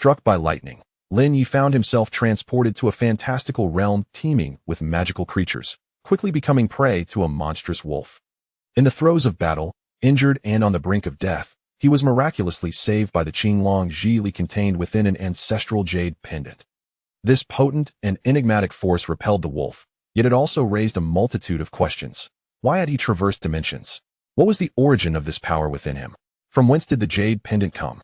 Struck by lightning, Lin Ye found himself transported to a fantastical realm teeming with magical creatures, quickly becoming prey to a monstrous wolf. In the throes of battle, injured and on the brink of death, he was miraculously saved by the Qinglong Zhili contained within an ancestral jade pendant. This potent and enigmatic force repelled the wolf, yet it also raised a multitude of questions. Why had he traversed dimensions? What was the origin of this power within him? From whence did the jade pendant come?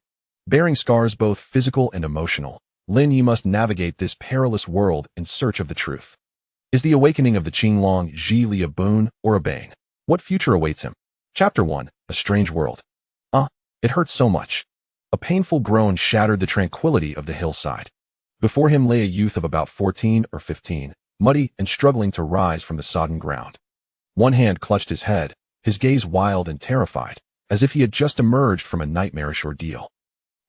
Bearing scars both physical and emotional, Lin Ye must navigate this perilous world in search of the truth. Is the awakening of the Qinglong Zhili a boon or a bane? What future awaits him? Chapter 1. A Strange World. It hurt so much. A painful groan shattered the tranquility of the hillside. Before him lay a youth of about 14 or 15, muddy and struggling to rise from the sodden ground. One hand clutched his head, his gaze wild and terrified, as if he had just emerged from a nightmarish ordeal.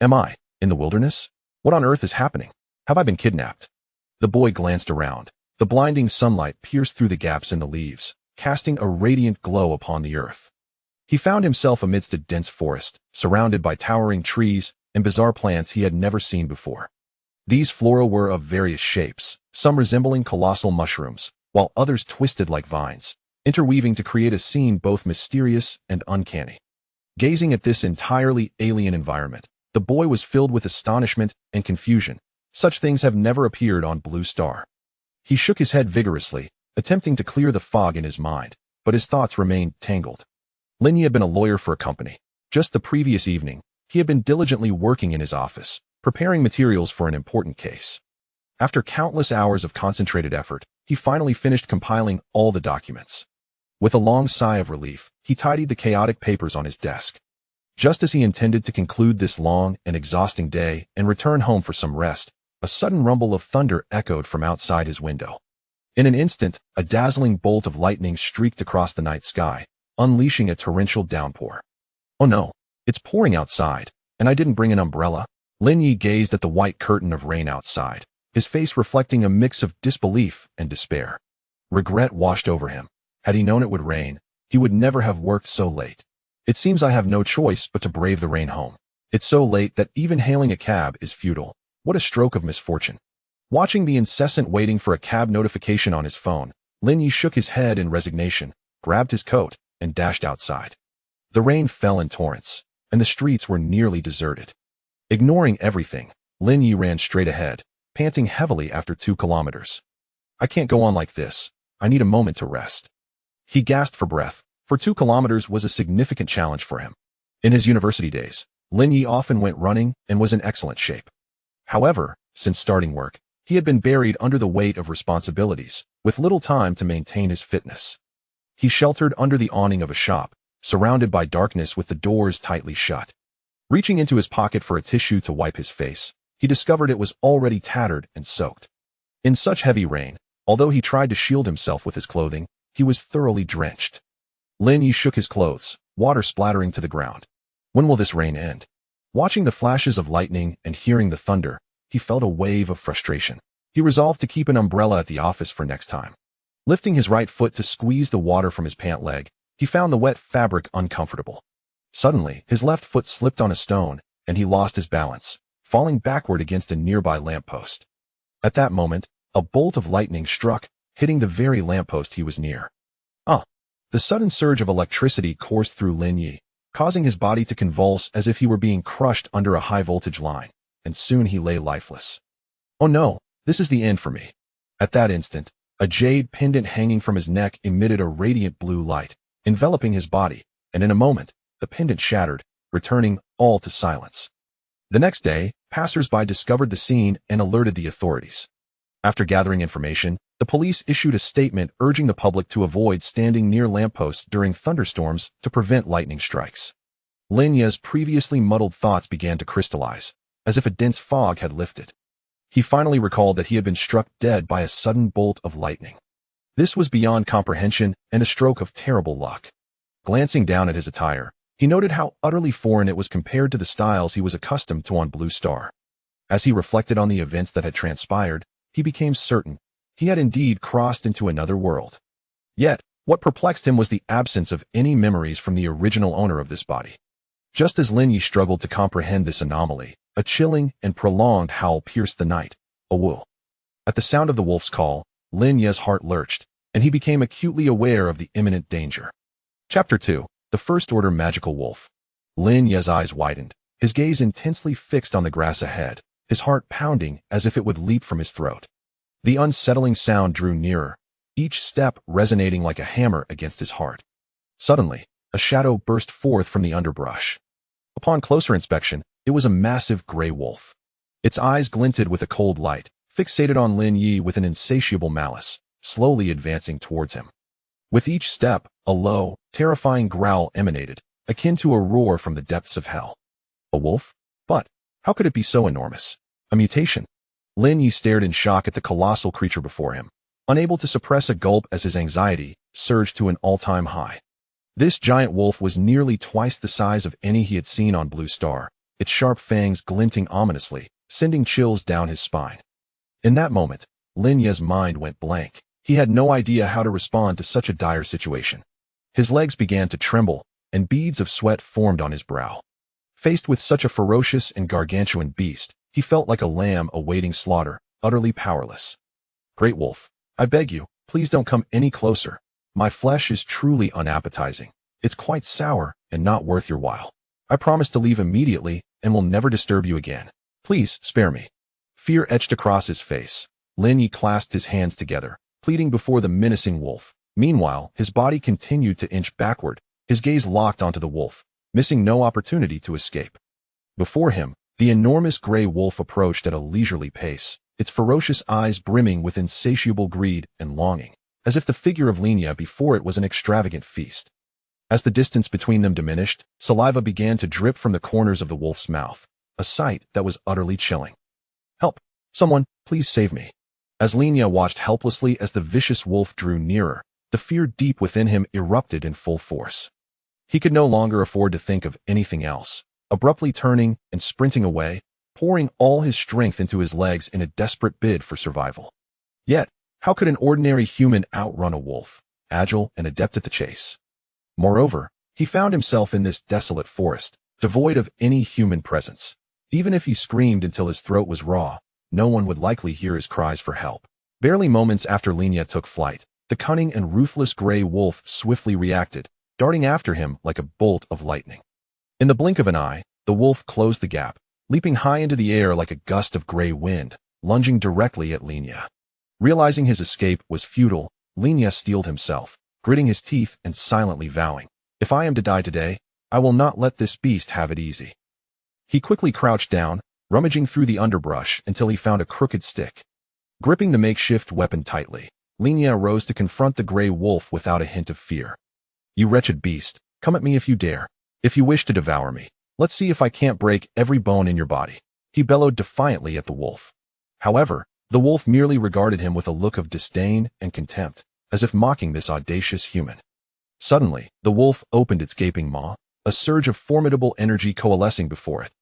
Am I in the wilderness? What on earth is happening? Have I been kidnapped? The boy glanced around. The blinding sunlight pierced through the gaps in the leaves, casting a radiant glow upon the earth. He found himself amidst a dense forest, surrounded by towering trees and bizarre plants he had never seen before. These flora were of various shapes, some resembling colossal mushrooms, while others twisted like vines, interweaving to create a scene both mysterious and uncanny. Gazing at this entirely alien environment, the boy was filled with astonishment and confusion. Such things have never appeared on Blue Star. He shook his head vigorously, attempting to clear the fog in his mind, but his thoughts remained tangled. Lin Ye had been a lawyer for a company. Just the previous evening, he had been diligently working in his office, preparing materials for an important case. After countless hours of concentrated effort, he finally finished compiling all the documents. With a long sigh of relief, he tidied the chaotic papers on his desk. Just as he intended to conclude this long and exhausting day and return home for some rest, a sudden rumble of thunder echoed from outside his window. In an instant, a dazzling bolt of lightning streaked across the night sky, unleashing a torrential downpour. Oh no, it's pouring outside, and I didn't bring an umbrella. Lin Ye gazed at the white curtain of rain outside, his face reflecting a mix of disbelief and despair. Regret washed over him. Had he known it would rain, he would never have worked so late. It seems I have no choice but to brave the rain home. It's so late that even hailing a cab is futile. What a stroke of misfortune. Watching the incessant waiting for a cab notification on his phone, Lin Ye shook his head in resignation, grabbed his coat, and dashed outside. The rain fell in torrents, and the streets were nearly deserted. Ignoring everything, Lin Ye ran straight ahead, panting heavily after 2 kilometers. I can't go on like this. I need a moment to rest. He gasped for breath, for 2 kilometers was a significant challenge for him. In his university days, Lin Ye often went running and was in excellent shape. However, since starting work, he had been buried under the weight of responsibilities, with little time to maintain his fitness. He sheltered under the awning of a shop, surrounded by darkness with the doors tightly shut. Reaching into his pocket for a tissue to wipe his face, he discovered it was already tattered and soaked. In such heavy rain, although he tried to shield himself with his clothing, he was thoroughly drenched. Lin Ye shook his clothes, water splattering to the ground. When will this rain end? Watching the flashes of lightning and hearing the thunder, he felt a wave of frustration. He resolved to keep an umbrella at the office for next time. Lifting his right foot to squeeze the water from his pant leg, he found the wet fabric uncomfortable. Suddenly, his left foot slipped on a stone, and he lost his balance, falling backward against a nearby lamppost. At that moment, a bolt of lightning struck, hitting the very lamppost he was near. The sudden surge of electricity coursed through Lin Ye, causing his body to convulse as if he were being crushed under a high-voltage line, and soon he lay lifeless. Oh no, this is the end for me. At that instant, a jade pendant hanging from his neck emitted a radiant blue light, enveloping his body, and in a moment, the pendant shattered, returning all to silence. The next day, passers-by discovered the scene and alerted the authorities. After gathering information, the police issued a statement urging the public to avoid standing near lampposts during thunderstorms to prevent lightning strikes. Lin Ye's previously muddled thoughts began to crystallize, as if a dense fog had lifted. He finally recalled that he had been struck dead by a sudden bolt of lightning. This was beyond comprehension and a stroke of terrible luck. Glancing down at his attire, he noted how utterly foreign it was compared to the styles he was accustomed to on Blue Star. As he reflected on the events that had transpired, he became certain he had indeed crossed into another world. Yet, what perplexed him was the absence of any memories from the original owner of this body. Just as Lin Ye struggled to comprehend this anomaly, A chilling and prolonged howl pierced the night. A woo. At the sound of the wolf's call, Lin Ye's heart lurched, and he became acutely aware of the imminent danger. Chapter 2. The First Order Magical Wolf. Lin Ye's eyes widened, his gaze intensely fixed on the grass ahead, his heart pounding as if it would leap from his throat. The unsettling sound drew nearer, each step resonating like a hammer against his heart. Suddenly, a shadow burst forth from the underbrush. Upon closer inspection, it was a massive gray wolf. Its eyes glinted with a cold light, fixated on Lin Ye with an insatiable malice, slowly advancing towards him. With each step, a low, terrifying growl emanated, akin to a roar from the depths of hell. A wolf? But how could it be so enormous? A mutation? Lin Ye stared in shock at the colossal creature before him, unable to suppress a gulp as his anxiety surged to an all-time high. This giant wolf was nearly twice the size of any he had seen on Blue Star, its sharp fangs glinting ominously, sending chills down his spine. In that moment, Lin Ye's mind went blank. He had no idea how to respond to such a dire situation. His legs began to tremble, and beads of sweat formed on his brow. Faced with such a ferocious and gargantuan beast, he felt like a lamb awaiting slaughter, utterly powerless. Great Wolf, I beg you, please don't come any closer. My flesh is truly unappetizing. It's quite sour and not worth your while. I promise to leave immediately and will never disturb you again. Please spare me. Fear etched across his face. Lin Ye clasped his hands together, pleading before the menacing wolf. Meanwhile, his body continued to inch backward, his gaze locked onto the wolf, missing no opportunity to escape. Before him, the enormous gray wolf approached at a leisurely pace, its ferocious eyes brimming with insatiable greed and longing, as if the figure of Lin Ye before it was an extravagant feast. As the distance between them diminished, saliva began to drip from the corners of the wolf's mouth, a sight that was utterly chilling. Help! Someone, please save me. As Lin Ye watched helplessly as the vicious wolf drew nearer, the fear deep within him erupted in full force. He could no longer afford to think of anything else. Abruptly turning and sprinting away, pouring all his strength into his legs in a desperate bid for survival. Yet, how could an ordinary human outrun a wolf, agile and adept at the chase? Moreover, he found himself in this desolate forest, devoid of any human presence. Even if he screamed until his throat was raw, no one would likely hear his cries for help. Barely moments after Lin Ye took flight, the cunning and ruthless gray wolf swiftly reacted, darting after him like a bolt of lightning. In the blink of an eye, the wolf closed the gap, leaping high into the air like a gust of gray wind, lunging directly at Lin Ye. Realizing his escape was futile, Lin Ye steeled himself, gritting his teeth and silently vowing, "If I am to die today, I will not let this beast have it easy." He quickly crouched down, rummaging through the underbrush until he found a crooked stick. Gripping the makeshift weapon tightly, Lin Ye rose to confront the gray wolf without a hint of fear. "You wretched beast, come at me if you dare. If you wish to devour me, let's see if I can't break every bone in your body," he bellowed defiantly at the wolf. However, the wolf merely regarded him with a look of disdain and contempt, as if mocking this audacious human. Suddenly, the wolf opened its gaping maw, a surge of formidable energy coalescing before it.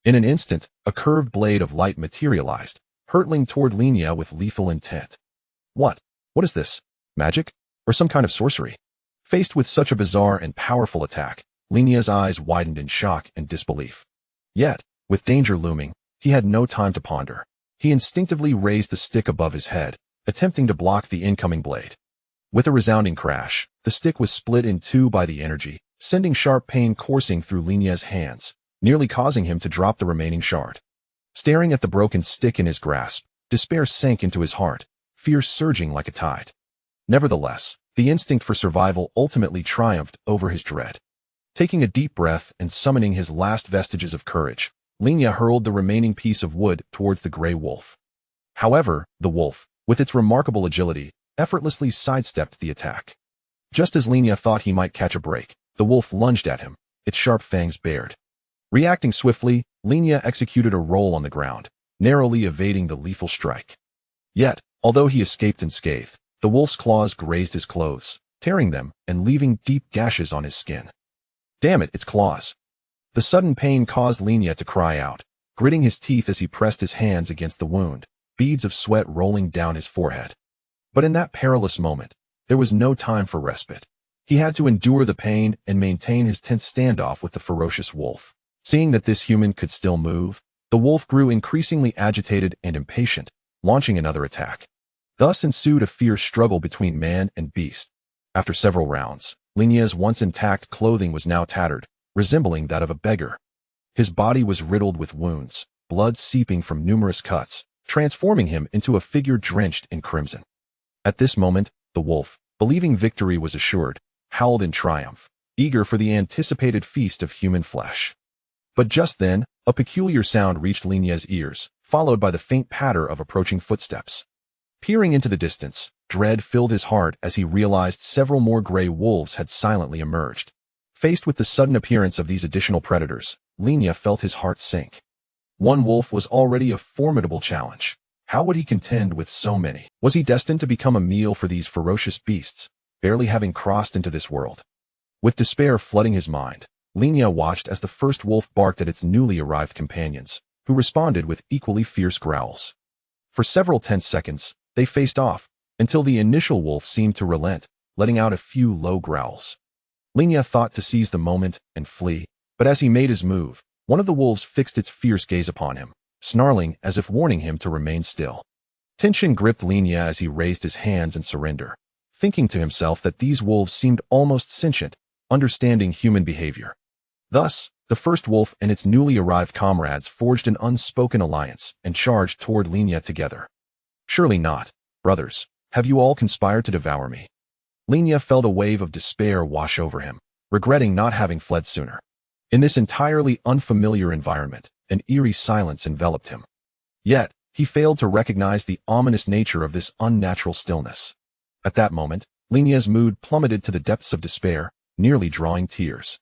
In an instant, a curved blade of light materialized, hurtling toward Lin Ye with lethal intent. What is this? Magic? Or some kind of sorcery? Faced with such a bizarre and powerful attack, Lin Ye's eyes widened in shock and disbelief. Yet, with danger looming, he had no time to ponder. He instinctively raised the stick above his head, attempting to block the incoming blade. With a resounding crash, the stick was split in two by the energy, sending sharp pain coursing through Lin Ye's hands, nearly causing him to drop the remaining shard. Staring at the broken stick in his grasp, despair sank into his heart, fear surging like a tide. Nevertheless, the instinct for survival ultimately triumphed over his dread. Taking a deep breath and summoning his last vestiges of courage, Lin Ye hurled the remaining piece of wood towards the gray wolf. However, the wolf, with its remarkable agility, effortlessly sidestepped the attack. Just as Lin Ye thought he might catch a break, the wolf lunged at him, its sharp fangs bared. Reacting swiftly, Lin Ye executed a roll on the ground, narrowly evading the lethal strike. Yet, although he escaped unscathed, the wolf's claws grazed his clothes, tearing them and leaving deep gashes on his skin. Damn it, its claws! The sudden pain caused Lin Ye to cry out, gritting his teeth as he pressed his hands against the wound, beads of sweat rolling down his forehead. But in that perilous moment, there was no time for respite. He had to endure the pain and maintain his tense standoff with the ferocious wolf. Seeing that this human could still move, The wolf grew increasingly agitated and impatient, launching another attack. Thus ensued a fierce struggle between man and beast. After several rounds, Lin Ye's once intact clothing was now tattered, resembling that of a beggar. His body was riddled with wounds, blood seeping from numerous cuts, transforming him into a figure drenched in crimson. At this moment, the wolf, believing victory was assured, howled in triumph, eager for the anticipated feast of human flesh. But just then, a peculiar sound reached Lin Ye's ears, followed by the faint patter of approaching footsteps. Peering into the distance, dread filled his heart as he realized several more gray wolves had silently emerged. Faced with the sudden appearance of these additional predators, Lin Ye felt his heart sink. One wolf was already a formidable challenge. How would he contend with so many? Was he destined to become a meal for these ferocious beasts, barely having crossed into this world? With despair flooding his mind, Lin Ye watched as the first wolf barked at its newly arrived companions, who responded with equally fierce growls. For several tense seconds, they faced off, until the initial wolf seemed to relent, letting out a few low growls. Lin Ye thought to seize the moment and flee, but as he made his move, one of the wolves fixed its fierce gaze upon him, snarling as if warning him to remain still. Tension gripped Lin Ye as he raised his hands in surrender, thinking to himself that these wolves seemed almost sentient, understanding human behavior. Thus, the first wolf and its newly arrived comrades forged an unspoken alliance and charged toward Lin Ye together. Surely not, brothers, have you all conspired to devour me? Lin Ye felt a wave of despair wash over him, regretting not having fled sooner. In this entirely unfamiliar environment, an eerie silence enveloped him. Yet, he failed to recognize the ominous nature of this unnatural stillness. At that moment, Lin Ye's mood plummeted to the depths of despair, nearly drawing tears.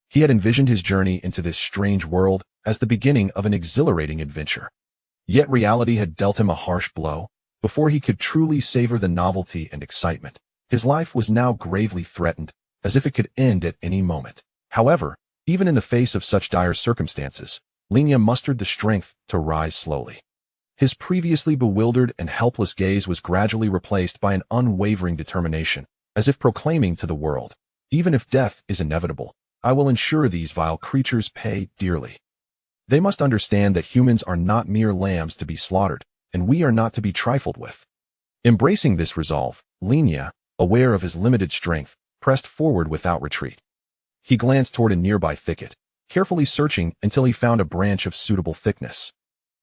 He had envisioned his journey into this strange world as the beginning of an exhilarating adventure. Yet reality had dealt him a harsh blow. Before he could truly savor the novelty and excitement, his life was now gravely threatened, as if it could end at any moment. However, even in the face of such dire circumstances, Lin Ye mustered the strength to rise slowly. His previously bewildered and helpless gaze was gradually replaced by an unwavering determination, as if proclaiming to the world, even if death is inevitable, I will ensure these vile creatures pay dearly. They must understand that humans are not mere lambs to be slaughtered, and we are not to be trifled with. Embracing this resolve, Lin Ye, aware of his limited strength, pressed forward without retreat. He glanced toward a nearby thicket, carefully searching until he found a branch of suitable thickness.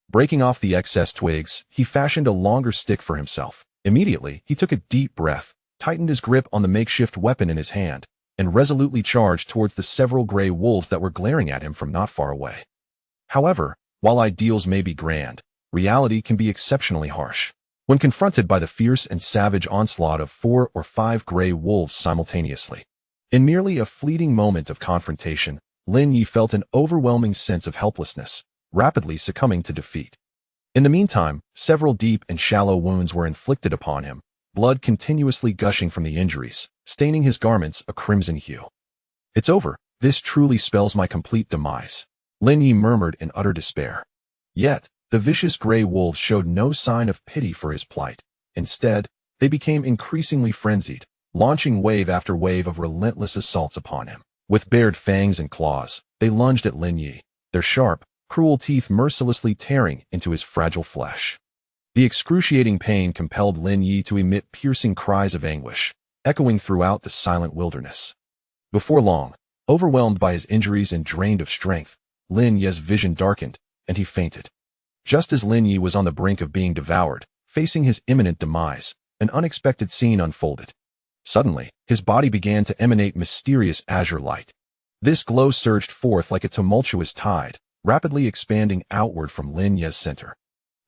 Breaking off the excess twigs, he fashioned a longer stick for himself. Immediately, he took a deep breath, tightened his grip on the makeshift weapon in his hand, and resolutely charged towards the several gray wolves that were glaring at him from not far away. However, while ideals may be grand, reality can be exceptionally harsh. When confronted by the fierce and savage onslaught of 4 or 5 gray wolves simultaneously. In merely a fleeting moment of confrontation, Lin Ye felt an overwhelming sense of helplessness, rapidly succumbing to defeat. In the meantime, several deep and shallow wounds were inflicted upon him, blood continuously gushing from the injuries, staining his garments a crimson hue. It's over. This truly spells my complete demise, Lin Ye murmured in utter despair. Yet, the vicious gray wolves showed no sign of pity for his plight. Instead, they became increasingly frenzied, launching wave after wave of relentless assaults upon him. With bared fangs and claws, they lunged at Lin Ye, their sharp, cruel teeth mercilessly tearing into his fragile flesh. The excruciating pain compelled Lin Ye to emit piercing cries of anguish, echoing throughout the silent wilderness. Before long, overwhelmed by his injuries and drained of strength, Lin Ye's vision darkened, and he fainted. Just as Lin Ye was on the brink of being devoured, facing his imminent demise, an unexpected scene unfolded. Suddenly, his body began to emanate mysterious azure light. This glow surged forth like a tumultuous tide, rapidly expanding outward from Lin Ye's center.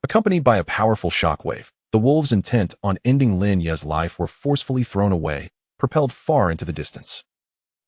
Accompanied by a powerful shockwave, the wolves intent on ending Lin Ye's life were forcefully thrown away, propelled far into the distance.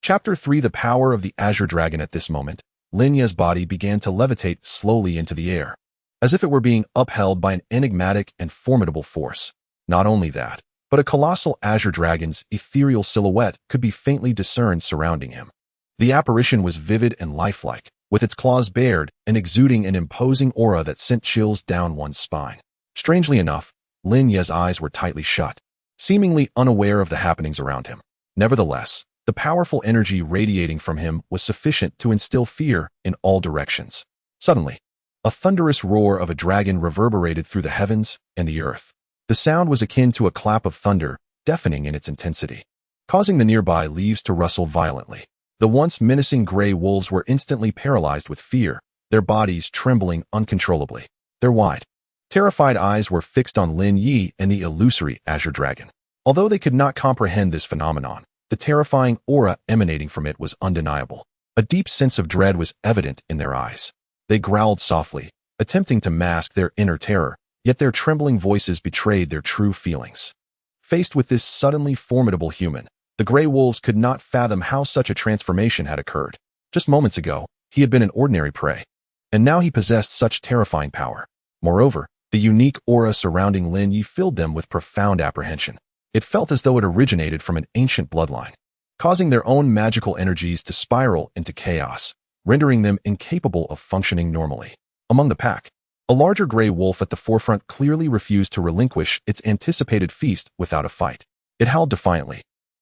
Chapter 3: The Power of the Azure Dragon. At this moment, Lin Ye's body began to levitate slowly into the air, as if it were being upheld by an enigmatic and formidable force. Not only that, but a colossal azure dragon's ethereal silhouette could be faintly discerned surrounding him. The apparition was vivid and lifelike, with its claws bared and exuding an imposing aura that sent chills down one's spine. Strangely enough, Lin Ye's eyes were tightly shut, seemingly unaware of the happenings around him. Nevertheless, the powerful energy radiating from him was sufficient to instill fear in all directions. Suddenly, A thunderous roar of a dragon reverberated through the heavens and the earth. The sound was akin to a clap of thunder, deafening in its intensity, causing the nearby leaves to rustle violently. The once menacing gray wolves were instantly paralyzed with fear, their bodies trembling uncontrollably. Their wide, terrified eyes were fixed on Lin Ye and the illusory Azure Dragon. Although they could not comprehend this phenomenon, the terrifying aura emanating from it was undeniable. A deep sense of dread was evident in their eyes. They growled softly, attempting to mask their inner terror, yet their trembling voices betrayed their true feelings. Faced with this suddenly formidable human, the gray wolves could not fathom how such a transformation had occurred. Just moments ago, he had been an ordinary prey, and now he possessed such terrifying power. Moreover, the unique aura surrounding Lin Ye filled them with profound apprehension. It felt as though it originated from an ancient bloodline, causing their own magical energies to spiral into chaos, rendering them incapable of functioning normally. Among the pack, a larger gray wolf at the forefront clearly refused to relinquish its anticipated feast without a fight. It howled defiantly,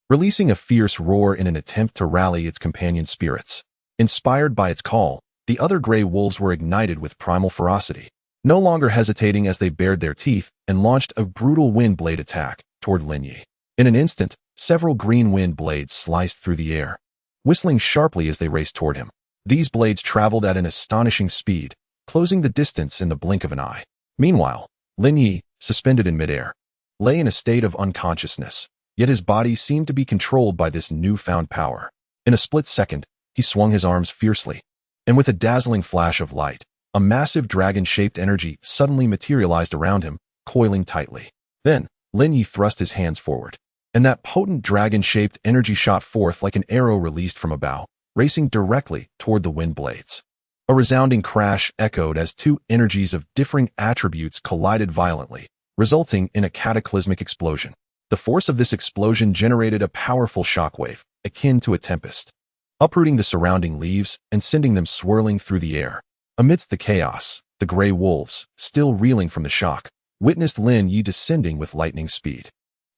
releasing a fierce roar in an attempt to rally its companion spirits. Inspired by its call, the other gray wolves were ignited with primal ferocity, no longer hesitating as they bared their teeth and launched a brutal wind blade attack toward Lin Ye. In an instant, several green wind blades sliced through the air, whistling sharply as they raced toward him. These blades traveled at an astonishing speed, closing the distance in the blink of an eye. Meanwhile, Lin Ye, suspended in midair, lay in a state of unconsciousness, yet his body seemed to be controlled by this newfound power. In a split second, he swung his arms fiercely, and with a dazzling flash of light, a massive dragon-shaped energy suddenly materialized around him, coiling tightly. Then, Lin Ye thrust his hands forward, and that potent dragon-shaped energy shot forth like an arrow released from a bow, racing directly toward the wind blades. A resounding crash echoed as two energies of differing attributes collided violently, resulting in a cataclysmic explosion. The force of this explosion generated a powerful shockwave, akin to a tempest, uprooting the surrounding leaves and sending them swirling through the air. Amidst the chaos, the gray wolves, still reeling from the shock, witnessed Lin Ye descending with lightning speed.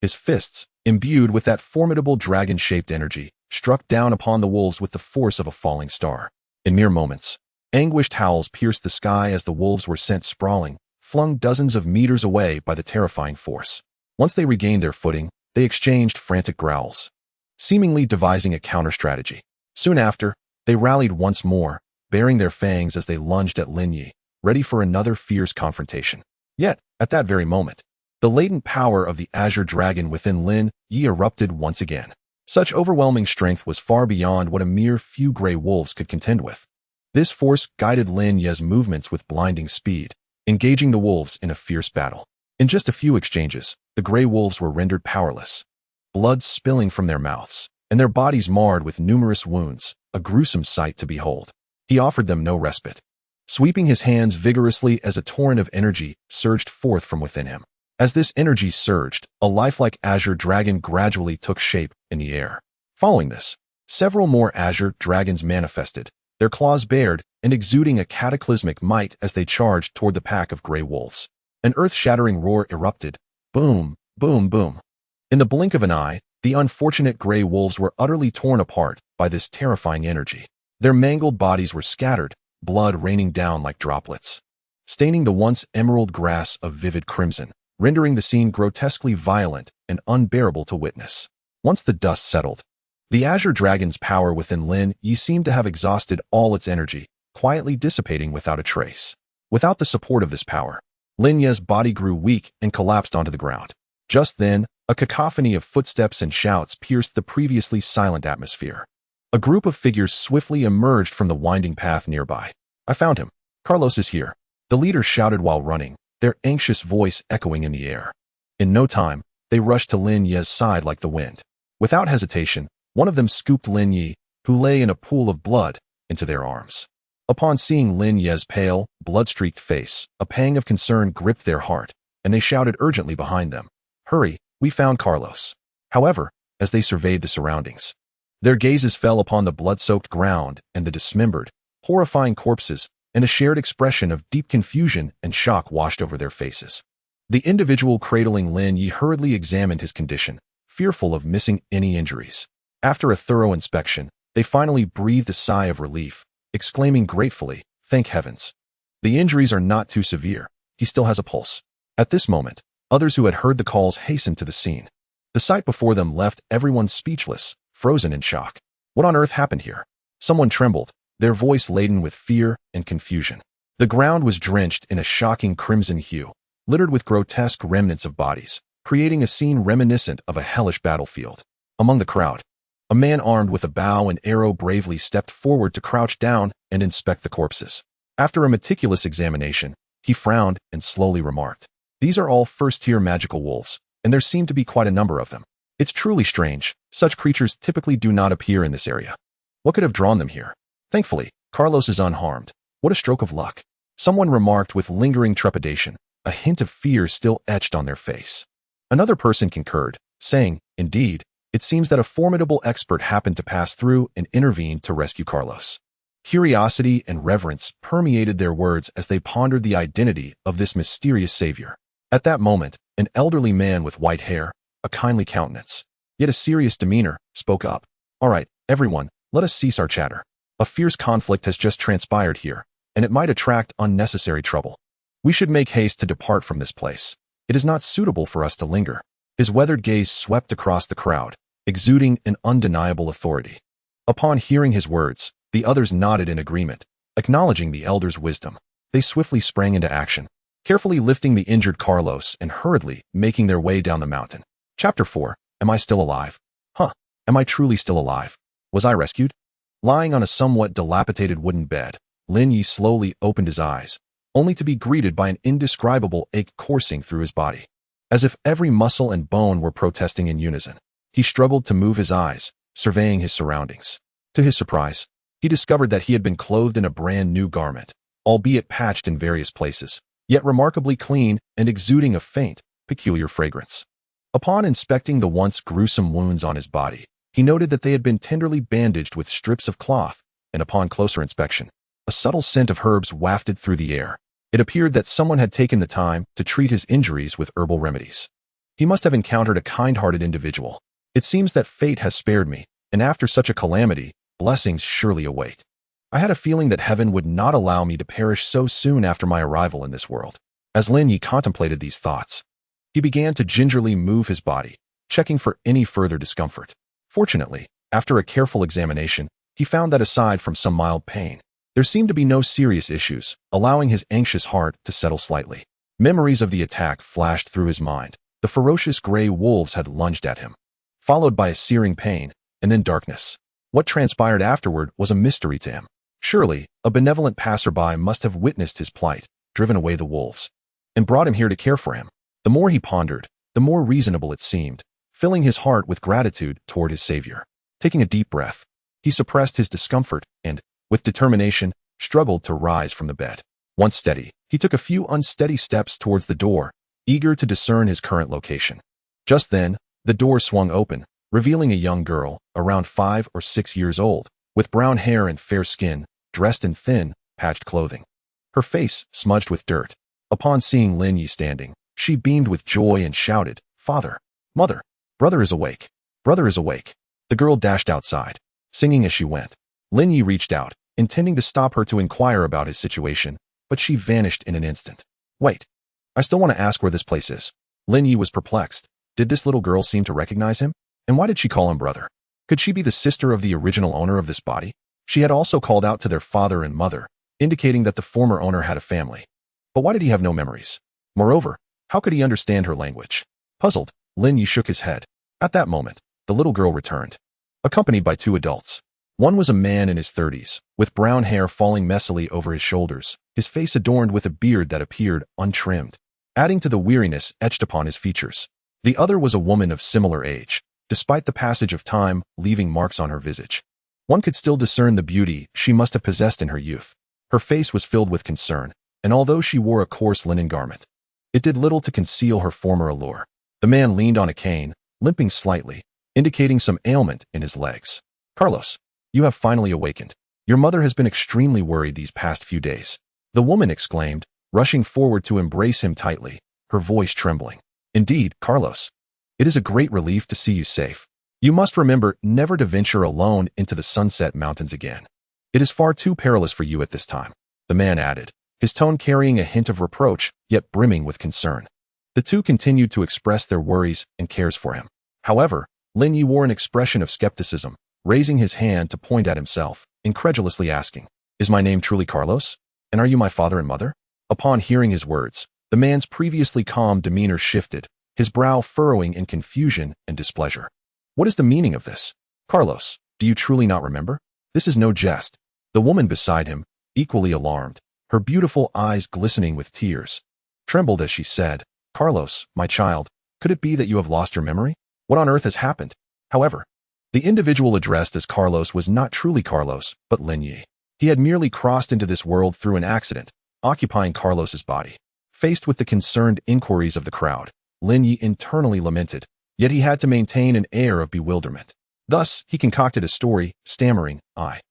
His fists, imbued with that formidable dragon-shaped energy, struck down upon the wolves with the force of a falling star. In mere moments, anguished howls pierced the sky as the wolves were sent sprawling, flung dozens of meters away by the terrifying force. Once they regained their footing, they exchanged frantic growls, seemingly devising a counter-strategy. Soon after, they rallied once more, baring their fangs as they lunged at Lin Ye, ready for another fierce confrontation. Yet, at that very moment, the latent power of the Azure Dragon within Lin Ye erupted once again. Such overwhelming strength was far beyond what a mere few gray wolves could contend with. This force guided Lin Ye's movements with blinding speed, engaging the wolves in a fierce battle. In just a few exchanges, the gray wolves were rendered powerless, blood spilling from their mouths, and their bodies marred with numerous wounds, a gruesome sight to behold. He offered them no respite, sweeping his hands vigorously as a torrent of energy surged forth from within him. As this energy surged, a lifelike Azure Dragon gradually took shape in the air. Following this, several more Azure Dragons manifested, their claws bared and exuding a cataclysmic might as they charged toward the pack of gray wolves. An earth-shattering roar erupted. Boom, boom, boom. In the blink of an eye, the unfortunate gray wolves were utterly torn apart by this terrifying energy. Their mangled bodies were scattered, blood raining down like droplets, staining the once emerald grass of vivid crimson, rendering the scene grotesquely violent and unbearable to witness. Once the dust settled, the Azure Dragon's power within Lin Ye seemed to have exhausted all its energy, quietly dissipating without a trace. Without the support of this power, Lin Ye's body grew weak and collapsed onto the ground. Just then, a cacophony of footsteps and shouts pierced the previously silent atmosphere. A group of figures swiftly emerged from the winding path nearby. "I found him. Carlos is here," the leader shouted while running, their anxious voice echoing in the air. In no time, they rushed to Lin Ye's side like the wind. Without hesitation, one of them scooped Lin Ye, who lay in a pool of blood, into their arms. Upon seeing Lin Ye's pale, blood-streaked face, a pang of concern gripped their heart, and they shouted urgently behind them, "Hurry, we found Carlos." However, as they surveyed the surroundings, their gazes fell upon the blood-soaked ground and the dismembered, horrifying corpses, and a shared expression of deep confusion and shock washed over their faces. The individual cradling Lin Ye hurriedly examined his condition, fearful of missing any injuries. After a thorough inspection, they finally breathed a sigh of relief, exclaiming gratefully, "Thank heavens. The injuries are not too severe. He still has a pulse. At this moment, others who had heard the calls hastened to the scene. The sight before them left everyone speechless, frozen in shock. What on earth happened here? Someone trembled, their voice laden with fear and confusion. The ground was drenched in a shocking crimson hue, littered with grotesque remnants of bodies, creating a scene reminiscent of a hellish battlefield. Among the crowd, a man armed with a bow and arrow bravely stepped forward to crouch down and inspect the corpses. After a meticulous examination, he frowned and slowly remarked, "These are all first-tier magical wolves, and there seem to be quite a number of them. It's truly strange. Such creatures typically do not appear in this area. What could have drawn them here? Thankfully, Carlos is unharmed. What a stroke of luck." Someone remarked with lingering trepidation, a hint of fear still etched on their face. Another person concurred, saying, "Indeed, it seems that a formidable expert happened to pass through and intervened to rescue Carlos." Curiosity and reverence permeated their words as they pondered the identity of this mysterious savior. At that moment, an elderly man with white hair, a kindly countenance, yet a serious demeanor, spoke up. "All right, everyone, let us cease our chatter. A fierce conflict has just transpired here, and it might attract unnecessary trouble. We should make haste to depart from this place. It is not suitable for us to linger." His weathered gaze swept across the crowd, exuding an undeniable authority. Upon hearing his words, the others nodded in agreement, acknowledging the elder's wisdom. They swiftly sprang into action, carefully lifting the injured Carlos and hurriedly making their way down the mountain. Chapter 4. Am I still alive? Am I truly still alive? Was I rescued? Lying on a somewhat dilapidated wooden bed, Lin Ye slowly opened his eyes, only to be greeted by an indescribable ache coursing through his body. As if every muscle and bone were protesting in unison, he struggled to move his eyes, surveying his surroundings. To his surprise, he discovered that he had been clothed in a brand new garment, albeit patched in various places, yet remarkably clean and exuding a faint, peculiar fragrance. Upon inspecting the once gruesome wounds on his body, he noted that they had been tenderly bandaged with strips of cloth, and upon closer inspection, a subtle scent of herbs wafted through the air. It appeared that someone had taken the time to treat his injuries with herbal remedies. He must have encountered a kind-hearted individual. It seems that fate has spared me, and after such a calamity, blessings surely await. I had a feeling that heaven would not allow me to perish so soon after my arrival in this world. As Lin Ye contemplated these thoughts, he began to gingerly move his body, checking for any further discomfort. Fortunately, after a careful examination, he found that aside from some mild pain, there seemed to be no serious issues, allowing his anxious heart to settle slightly. Memories of the attack flashed through his mind. The ferocious gray wolves had lunged at him, followed by a searing pain, and then darkness. What transpired afterward was a mystery to him. Surely, a benevolent passerby must have witnessed his plight, driven away the wolves, and brought him here to care for him. The more he pondered, the more reasonable it seemed, filling his heart with gratitude toward his savior. Taking a deep breath, he suppressed his discomfort and, with determination, struggled to rise from the bed. Once steady, he took a few unsteady steps towards the door, eager to discern his current location. Just then, the door swung open, revealing a young girl, around 5 or 6 years old, with brown hair and fair skin, dressed in thin, patched clothing. Her face smudged with dirt. Upon seeing Lin Ye standing, she beamed with joy and shouted, "Father! Mother! Brother is awake! Brother is awake!" The girl dashed outside, singing as she went. Lin Ye reached out, intending to stop her to inquire about his situation, but she vanished in an instant. "Wait. I still want to ask where this place is." Lin Ye was perplexed. Did this little girl seem to recognize him? And why did she call him brother? Could she be the sister of the original owner of this body? She had also called out to their father and mother, indicating that the former owner had a family. But why did he have no memories? Moreover, how could he understand her language? Puzzled, Lin Ye shook his head. At that moment, the little girl returned, accompanied by 2 adults. One was a man in his 30s, with brown hair falling messily over his shoulders, his face adorned with a beard that appeared untrimmed, adding to the weariness etched upon his features. The other was a woman of similar age, despite the passage of time leaving marks on her visage. One could still discern the beauty she must have possessed in her youth. Her face was filled with concern, and although she wore a coarse linen garment, it did little to conceal her former allure. The man leaned on a cane, limping slightly, indicating some ailment in his legs. "Carlos, you have finally awakened. Your mother has been extremely worried these past few days," the woman exclaimed, rushing forward to embrace him tightly, her voice trembling. "Indeed, Carlos, it is a great relief to see you safe. You must remember never to venture alone into the Sunset Mountains again. It is far too perilous for you at this time," the man added, his tone carrying a hint of reproach, yet brimming with concern. The two continued to express their worries and cares for him. However, Lin Ye wore an expression of skepticism, raising his hand to point at himself, incredulously asking, "Is my name truly Carlos? And are you my father and mother?" Upon hearing his words, the man's previously calm demeanor shifted, his brow furrowing in confusion and displeasure. "What is the meaning of this? Carlos, do you truly not remember? This is no jest." The woman beside him, equally alarmed, her beautiful eyes glistening with tears, trembled as she said, "Carlos, my child, could it be that you have lost your memory? What on earth has happened?" However, the individual addressed as Carlos was not truly Carlos, but Lin Ye. He had merely crossed into this world through an accident, occupying Carlos's body. Faced with the concerned inquiries of the crowd, Lin Ye internally lamented, yet he had to maintain an air of bewilderment. Thus, he concocted a story, stammering, I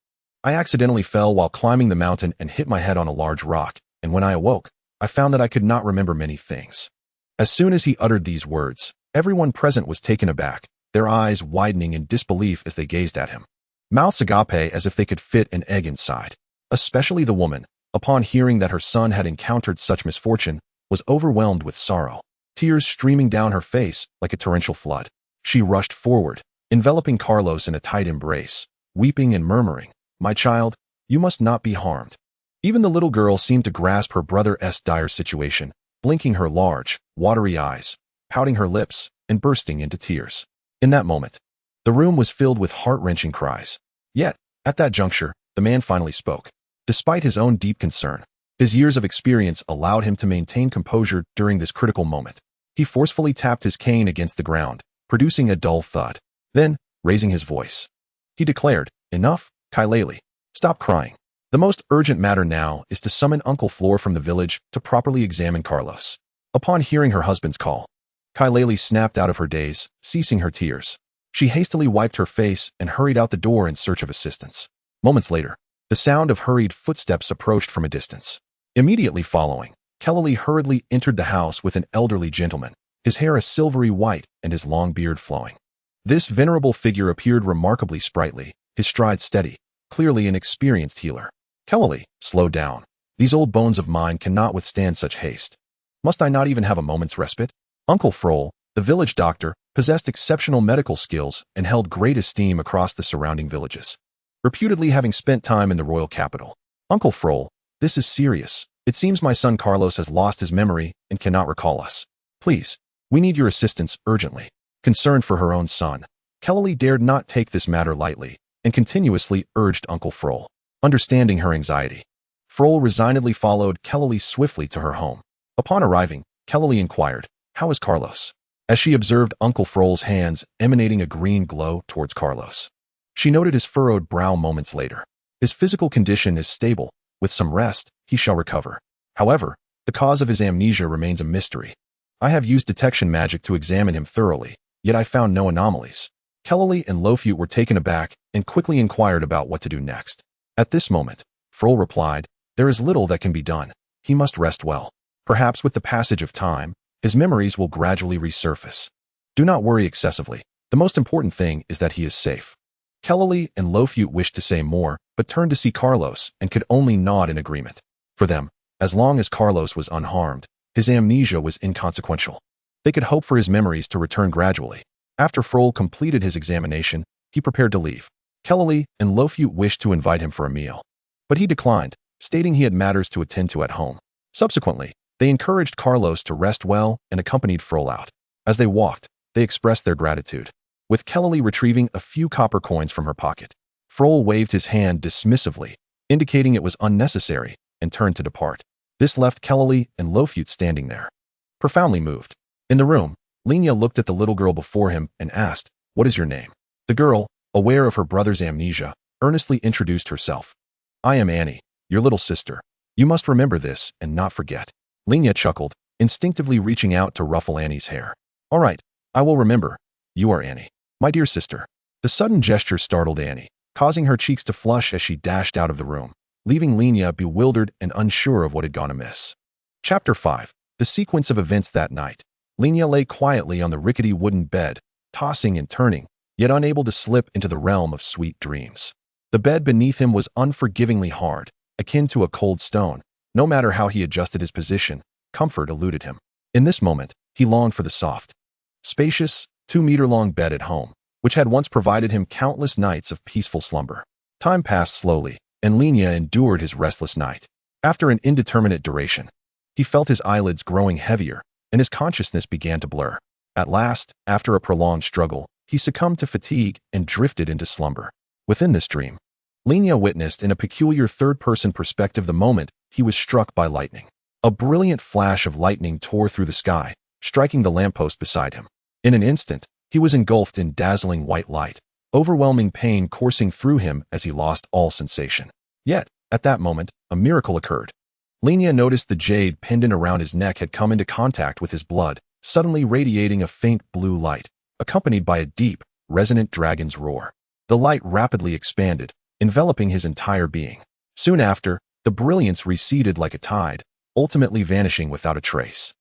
accidentally fell while climbing the mountain and hit my head on a large rock, and when I awoke, I found that I could not remember many things." As soon as he uttered these words, everyone present was taken aback, their eyes widening in disbelief as they gazed at him. Mouths agape as if they could fit an egg inside. Especially the woman, upon hearing that her son had encountered such misfortune, was overwhelmed with sorrow, tears streaming down her face like a torrential flood. She rushed forward, enveloping Carlos in a tight embrace, weeping and murmuring, "My child, you must not be harmed." Even the little girl seemed to grasp her brother's dire situation, blinking her large, watery eyes, pouting her lips, and bursting into tears. In that moment, the room was filled with heart-wrenching cries. Yet, at that juncture, the man finally spoke. Despite his own deep concern, his years of experience allowed him to maintain composure during this critical moment. He forcefully tapped his cane against the ground, producing a dull thud. Then, raising his voice, he declared, "Enough, Kailali. Stop crying. The most urgent matter now is to summon Uncle Flor from the village to properly examine Carlos." Upon hearing her husband's call, Kailali snapped out of her daze, ceasing her tears. She hastily wiped her face and hurried out the door in search of assistance. Moments later, the sound of hurried footsteps approached from a distance. Immediately following, Kailali hurriedly entered the house with an elderly gentleman, his hair a silvery white and his long beard flowing. This venerable figure appeared remarkably sprightly, his stride steady, clearly an experienced healer. "Kailali, slow down. These old bones of mine cannot withstand such haste. Must I not even have a moment's respite?" Uncle Frol, the village doctor, possessed exceptional medical skills and held great esteem across the surrounding villages, reputedly having spent time in the royal capital. "Uncle Frol, this is serious. It seems my son Carlos has lost his memory and cannot recall us. Please, we need your assistance urgently." Concerned for her own son, Kailali dared not take this matter lightly, and continuously urged Uncle Frol. Understanding her anxiety, Frol resignedly followed Kailali swiftly to her home. Upon arriving, Kailali inquired, "How is Carlos?" As she observed Uncle Frol's hands emanating a green glow towards Carlos, she noted his furrowed brow moments later. "His physical condition is stable. With some rest, he shall recover. However, the cause of his amnesia remains a mystery. I have used detection magic to examine him thoroughly, yet I found no anomalies." Kailali and Lofute were taken aback and quickly inquired about what to do next. At this moment, Frol replied, "There is little that can be done. He must rest well. Perhaps with the passage of time, his memories will gradually resurface. Do not worry excessively. The most important thing is that he is safe." Kailali and Lofute wished to say more, but turned to see Carlos and could only nod in agreement. For them, as long as Carlos was unharmed, his amnesia was inconsequential. They could hope for his memories to return gradually. After Frol completed his examination, he prepared to leave. Kailali and Lofute wished to invite him for a meal, but he declined, stating he had matters to attend to at home. Subsequently, they encouraged Carlos to rest well and accompanied Frol out. As they walked, they expressed their gratitude, with Kailali retrieving a few copper coins from her pocket. Frol waved his hand dismissively, indicating it was unnecessary, and turned to depart. This left Kailali and Lofute standing there, profoundly moved. In the room, Lin Ye looked at the little girl before him and asked, "What is your name?" The girl, aware of her brother's amnesia, earnestly introduced herself. "I am Annie, your little sister. You must remember this and not forget." Lin Ye chuckled, instinctively reaching out to ruffle Annie's hair. "All right, I will remember. You are Annie, my dear sister." The sudden gesture startled Annie, causing her cheeks to flush as she dashed out of the room, leaving Lin Ye bewildered and unsure of what had gone amiss. Chapter 5. The sequence of events that night. Lin Ye lay quietly on the rickety wooden bed, tossing and turning, yet unable to slip into the realm of sweet dreams. The bed beneath him was unforgivingly hard, akin to a cold stone, No matter how he adjusted his position, comfort eluded him. In this moment, he longed for the soft, spacious, 2-meter-long bed at home, which had once provided him countless nights of peaceful slumber. Time passed slowly, and Lin Ye endured his restless night. After an indeterminate duration, he felt his eyelids growing heavier, and his consciousness began to blur. At last, after a prolonged struggle, he succumbed to fatigue and drifted into slumber. Within this dream, Lin Ye witnessed in a peculiar third-person perspective the moment he was struck by lightning. A brilliant flash of lightning tore through the sky, striking the lamppost beside him. In an instant, he was engulfed in dazzling white light, overwhelming pain coursing through him as he lost all sensation. Yet, at that moment, a miracle occurred. Lin Ye noticed the jade pendant around his neck had come into contact with his blood, suddenly radiating a faint blue light, accompanied by a deep, resonant dragon's roar. The light rapidly expanded, enveloping his entire being. Soon after, the brilliance receded like a tide, ultimately vanishing without a trace.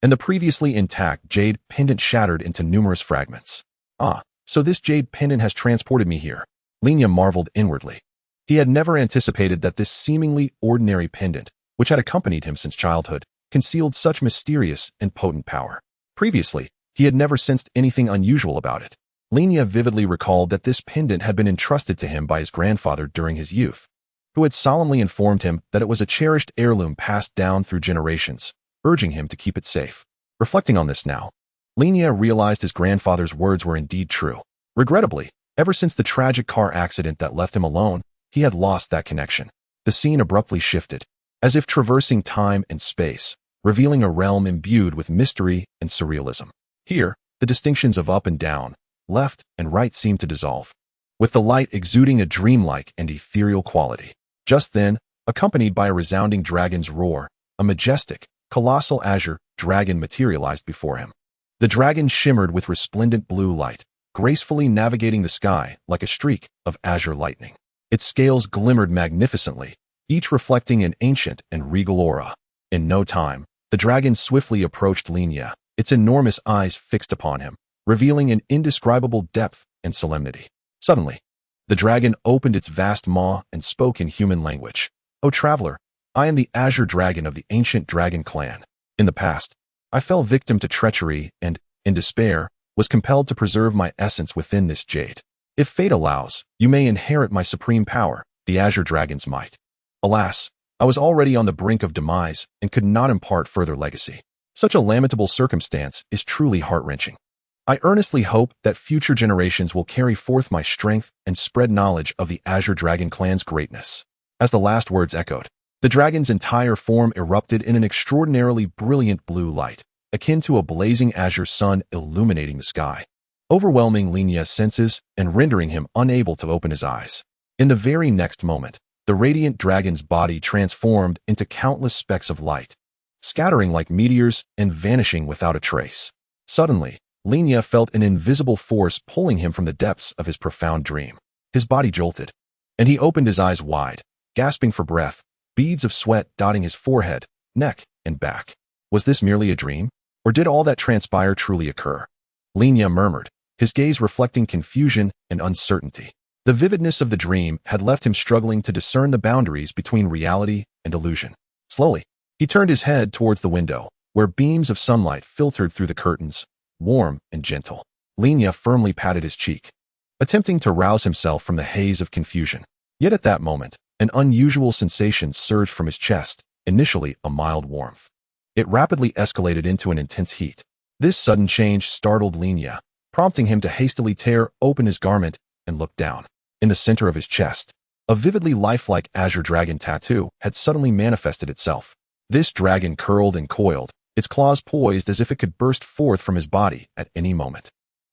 And the previously intact jade pendant shattered into numerous fragments. Ah, so this jade pendant has transported me here. Lin Ye marveled inwardly. He had never anticipated that this seemingly ordinary pendant, which had accompanied him since childhood, concealed such mysterious and potent power. Previously, he had never sensed anything unusual about it. Lin Ye vividly recalled that this pendant had been entrusted to him by his grandfather during his youth, who had solemnly informed him that it was a cherished heirloom passed down through generations, urging him to keep it safe. Reflecting on this now, Lin Ye realized his grandfather's words were indeed true. Regrettably, ever since the tragic car accident that left him alone, he had lost that connection. The scene abruptly shifted, as if traversing time and space, revealing a realm imbued with mystery and surrealism. Here, the distinctions of up and down, left and right seemed to dissolve, with the light exuding a dreamlike and ethereal quality. Just then, accompanied by a resounding dragon's roar, a majestic, colossal Azure Dragon materialized before him. The dragon shimmered with resplendent blue light, gracefully navigating the sky like a streak of azure lightning. Its scales glimmered magnificently, each reflecting an ancient and regal aura. In no time, the dragon swiftly approached Lin Ye, its enormous eyes fixed upon him, revealing an indescribable depth and solemnity. Suddenly, the dragon opened its vast maw and spoke in human language. "O traveler, I am the Azure Dragon of the ancient dragon clan. In the past, I fell victim to treachery and, in despair, was compelled to preserve my essence within this jade. If fate allows, you may inherit my supreme power, the Azure Dragon's might. Alas, I was already on the brink of demise and could not impart further legacy. Such a lamentable circumstance is truly heart-wrenching. I earnestly hope that future generations will carry forth my strength and spread knowledge of the Azure Dragon clan's greatness." As the last words echoed, the dragon's entire form erupted in an extraordinarily brilliant blue light, akin to a blazing azure sun illuminating the sky, overwhelming Lin Ye's senses and rendering him unable to open his eyes. In the very next moment, the radiant dragon's body transformed into countless specks of light, scattering like meteors and vanishing without a trace. Suddenly, Lin Ye felt an invisible force pulling him from the depths of his profound dream. His body jolted, and he opened his eyes wide, gasping for breath, beads of sweat dotting his forehead, neck, and back. Was this merely a dream, or did all that transpire truly occur? Lin Ye murmured, his gaze reflecting confusion and uncertainty. The vividness of the dream had left him struggling to discern the boundaries between reality and illusion. Slowly, he turned his head towards the window, where beams of sunlight filtered through the curtains, warm and gentle. Lin Ye firmly patted his cheek, attempting to rouse himself from the haze of confusion. Yet at that moment, an unusual sensation surged from his chest, initially a mild warmth. It rapidly escalated into an intense heat. This sudden change startled Lin Ye, prompting him to hastily tear open his garment and look down. In the center of his chest, a vividly lifelike Azure Dragon tattoo had suddenly manifested itself. This dragon curled and coiled, its claws poised as if it could burst forth from his body at any moment.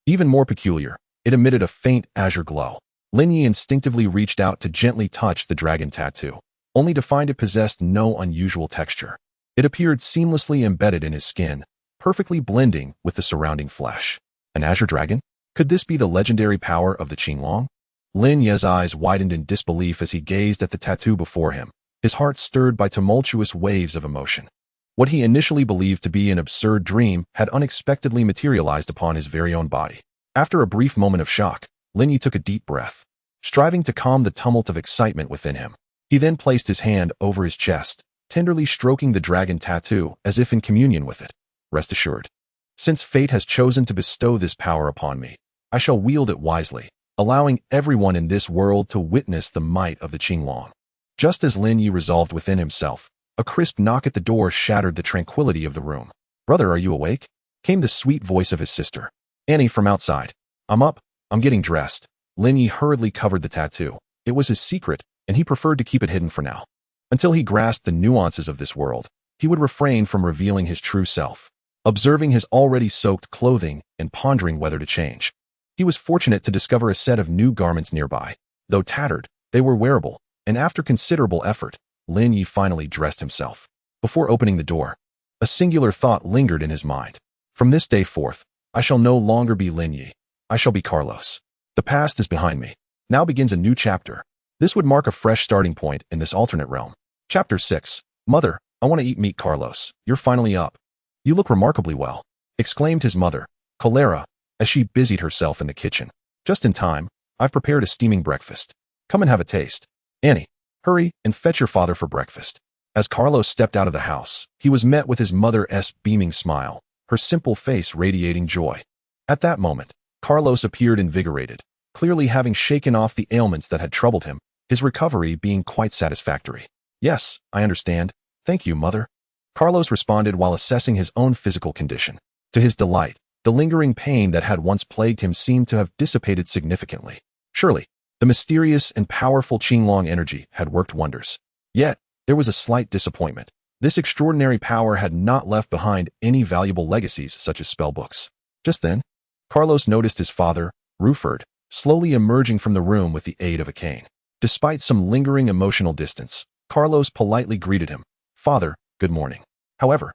Even more peculiar, it emitted a faint azure glow. Lin Ye instinctively reached out to gently touch the dragon tattoo, only to find it possessed no unusual texture. It appeared seamlessly embedded in his skin, perfectly blending with the surrounding flesh. An Azure Dragon? Could this be the legendary power of the Qinglong? Lin Ye's eyes widened in disbelief as he gazed at the tattoo before him, his heart stirred by tumultuous waves of emotion. What he initially believed to be an absurd dream had unexpectedly materialized upon his very own body. After a brief moment of shock, Lin Ye took a deep breath, striving to calm the tumult of excitement within him. He then placed his hand over his chest, tenderly stroking the dragon tattoo as if in communion with it. Rest assured. Since fate has chosen to bestow this power upon me, I shall wield it wisely, allowing everyone in this world to witness the might of the Qinglong. Just as Lin Ye resolved within himself, a crisp knock at the door shattered the tranquility of the room. "Brother, are you awake?" came the sweet voice of his sister, Annie, from outside. "I'm up. I'm getting dressed." Lin Ye hurriedly covered the tattoo. It was his secret, and he preferred to keep it hidden for now. Until he grasped the nuances of this world, he would refrain from revealing his true self. Observing his already soaked clothing and pondering whether to change, he was fortunate to discover a set of new garments nearby. Though tattered, they were wearable, and after considerable effort, Lin Ye finally dressed himself. Before opening the door, a singular thought lingered in his mind. From this day forth, I shall no longer be Lin Ye. I shall be Carlos. The past is behind me. Now begins a new chapter. This would mark a fresh starting point in this alternate realm. Chapter 6. Mother, I want to eat meat. Carlos, you're finally up. You look remarkably well, exclaimed his mother, Cholera, as she busied herself in the kitchen. Just in time, I've prepared a steaming breakfast. Come and have a taste. Annie, hurry and fetch your father for breakfast. As Carlos stepped out of the house, he was met with his mother's beaming smile, her simple face radiating joy. At that moment, Carlos appeared invigorated, clearly having shaken off the ailments that had troubled him, his recovery being quite satisfactory. Yes, I understand. Thank you, mother. Carlos responded while assessing his own physical condition. To his delight, the lingering pain that had once plagued him seemed to have dissipated significantly. Surely, the mysterious and powerful Qinglong energy had worked wonders. Yet, there was a slight disappointment. This extraordinary power had not left behind any valuable legacies such as spellbooks. Just then, Carlos noticed his father, Ruford, slowly emerging from the room with the aid of a cane. Despite some lingering emotional distance, Carlos politely greeted him. "Father, good morning." However,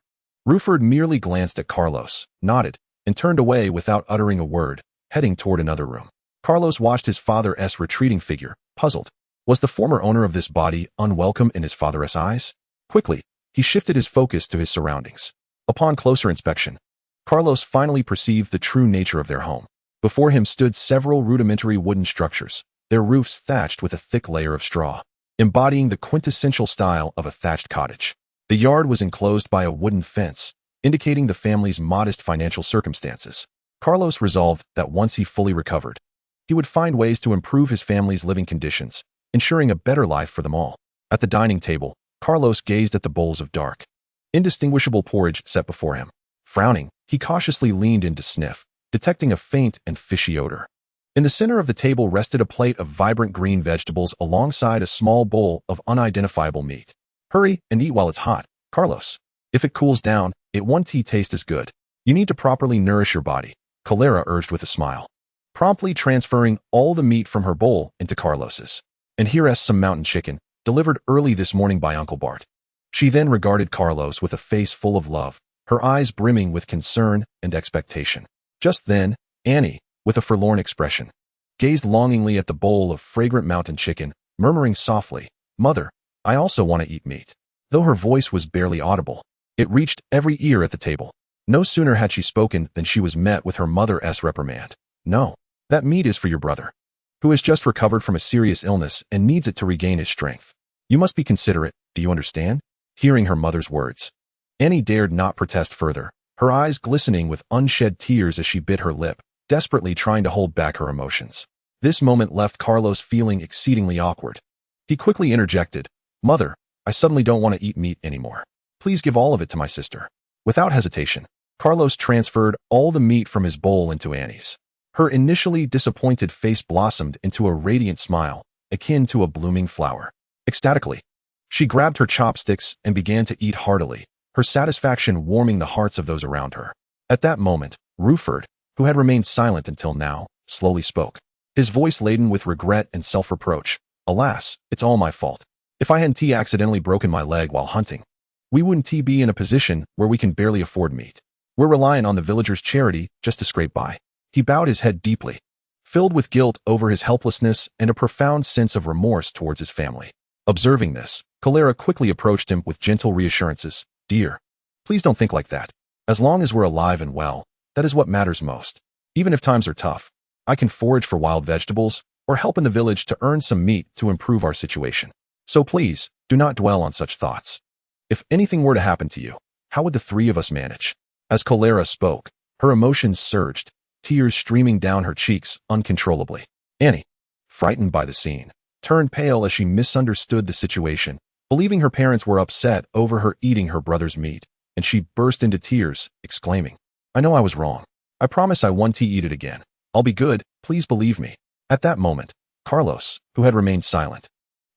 Ruford merely glanced at Carlos, nodded, and turned away without uttering a word, heading toward another room. Carlos watched his father's retreating figure, puzzled. Was the former owner of this body unwelcome in his father's eyes? Quickly, he shifted his focus to his surroundings. Upon closer inspection, Carlos finally perceived the true nature of their home. Before him stood several rudimentary wooden structures, their roofs thatched with a thick layer of straw, embodying the quintessential style of a thatched cottage. The yard was enclosed by a wooden fence, indicating the family's modest financial circumstances. Carlos resolved that once he fully recovered, he would find ways to improve his family's living conditions, ensuring a better life for them all. At the dining table, Carlos gazed at the bowls of dark, indistinguishable porridge set before him. Frowning, he cautiously leaned in to sniff, detecting a faint and fishy odor. In the center of the table rested a plate of vibrant green vegetables alongside a small bowl of unidentifiable meat. "Hurry and eat while it's hot, Carlos. If it cools down, it won't taste as good. You need to properly nourish your body," Cholera urged with a smile, promptly transferring all the meat from her bowl into Carlos's. "And here's some mountain chicken, delivered early this morning by Uncle Bart." She then regarded Carlos with a face full of love, her eyes brimming with concern and expectation. Just then, Annie, with a forlorn expression, gazed longingly at the bowl of fragrant mountain chicken, murmuring softly, "Mother, I also want to eat meat." Though her voice was barely audible, it reached every ear at the table. No sooner had she spoken than she was met with her mother's reprimand. "No, that meat is for your brother, who has just recovered from a serious illness and needs it to regain his strength. You must be considerate, do you understand?" Hearing her mother's words, Annie dared not protest further, her eyes glistening with unshed tears as she bit her lip, desperately trying to hold back her emotions. This moment left Carlos feeling exceedingly awkward. He quickly interjected, "Mother, I suddenly don't want to eat meat anymore. Please give all of it to my sister." Without hesitation, Carlos transferred all the meat from his bowl into Annie's. Her initially disappointed face blossomed into a radiant smile, akin to a blooming flower. Ecstatically, she grabbed her chopsticks and began to eat heartily, her satisfaction warming the hearts of those around her. At that moment, Ruford, who had remained silent until now, slowly spoke, his voice laden with regret and self-reproach. "Alas, it's all my fault. If I hadn't accidentally broken my leg while hunting, we wouldn't be in a position where we can barely afford meat. We're relying on the villagers' charity just to scrape by." He bowed his head deeply, filled with guilt over his helplessness and a profound sense of remorse towards his family. Observing this, Cholera quickly approached him with gentle reassurances. "Dear, please don't think like that. As long as we're alive and well, that is what matters most. Even if times are tough, I can forage for wild vegetables or help in the village to earn some meat to improve our situation. So please, do not dwell on such thoughts." If anything were to happen to you, how would the three of us manage? As Cholera spoke, her emotions surged, tears streaming down her cheeks uncontrollably. Annie, frightened by the scene, turned pale as she misunderstood the situation, believing her parents were upset over her eating her brother's meat, and she burst into tears, exclaiming, "I know I was wrong. I promise I won't eat it again. I'll be good, please believe me." At that moment, Carlos, who had remained silent,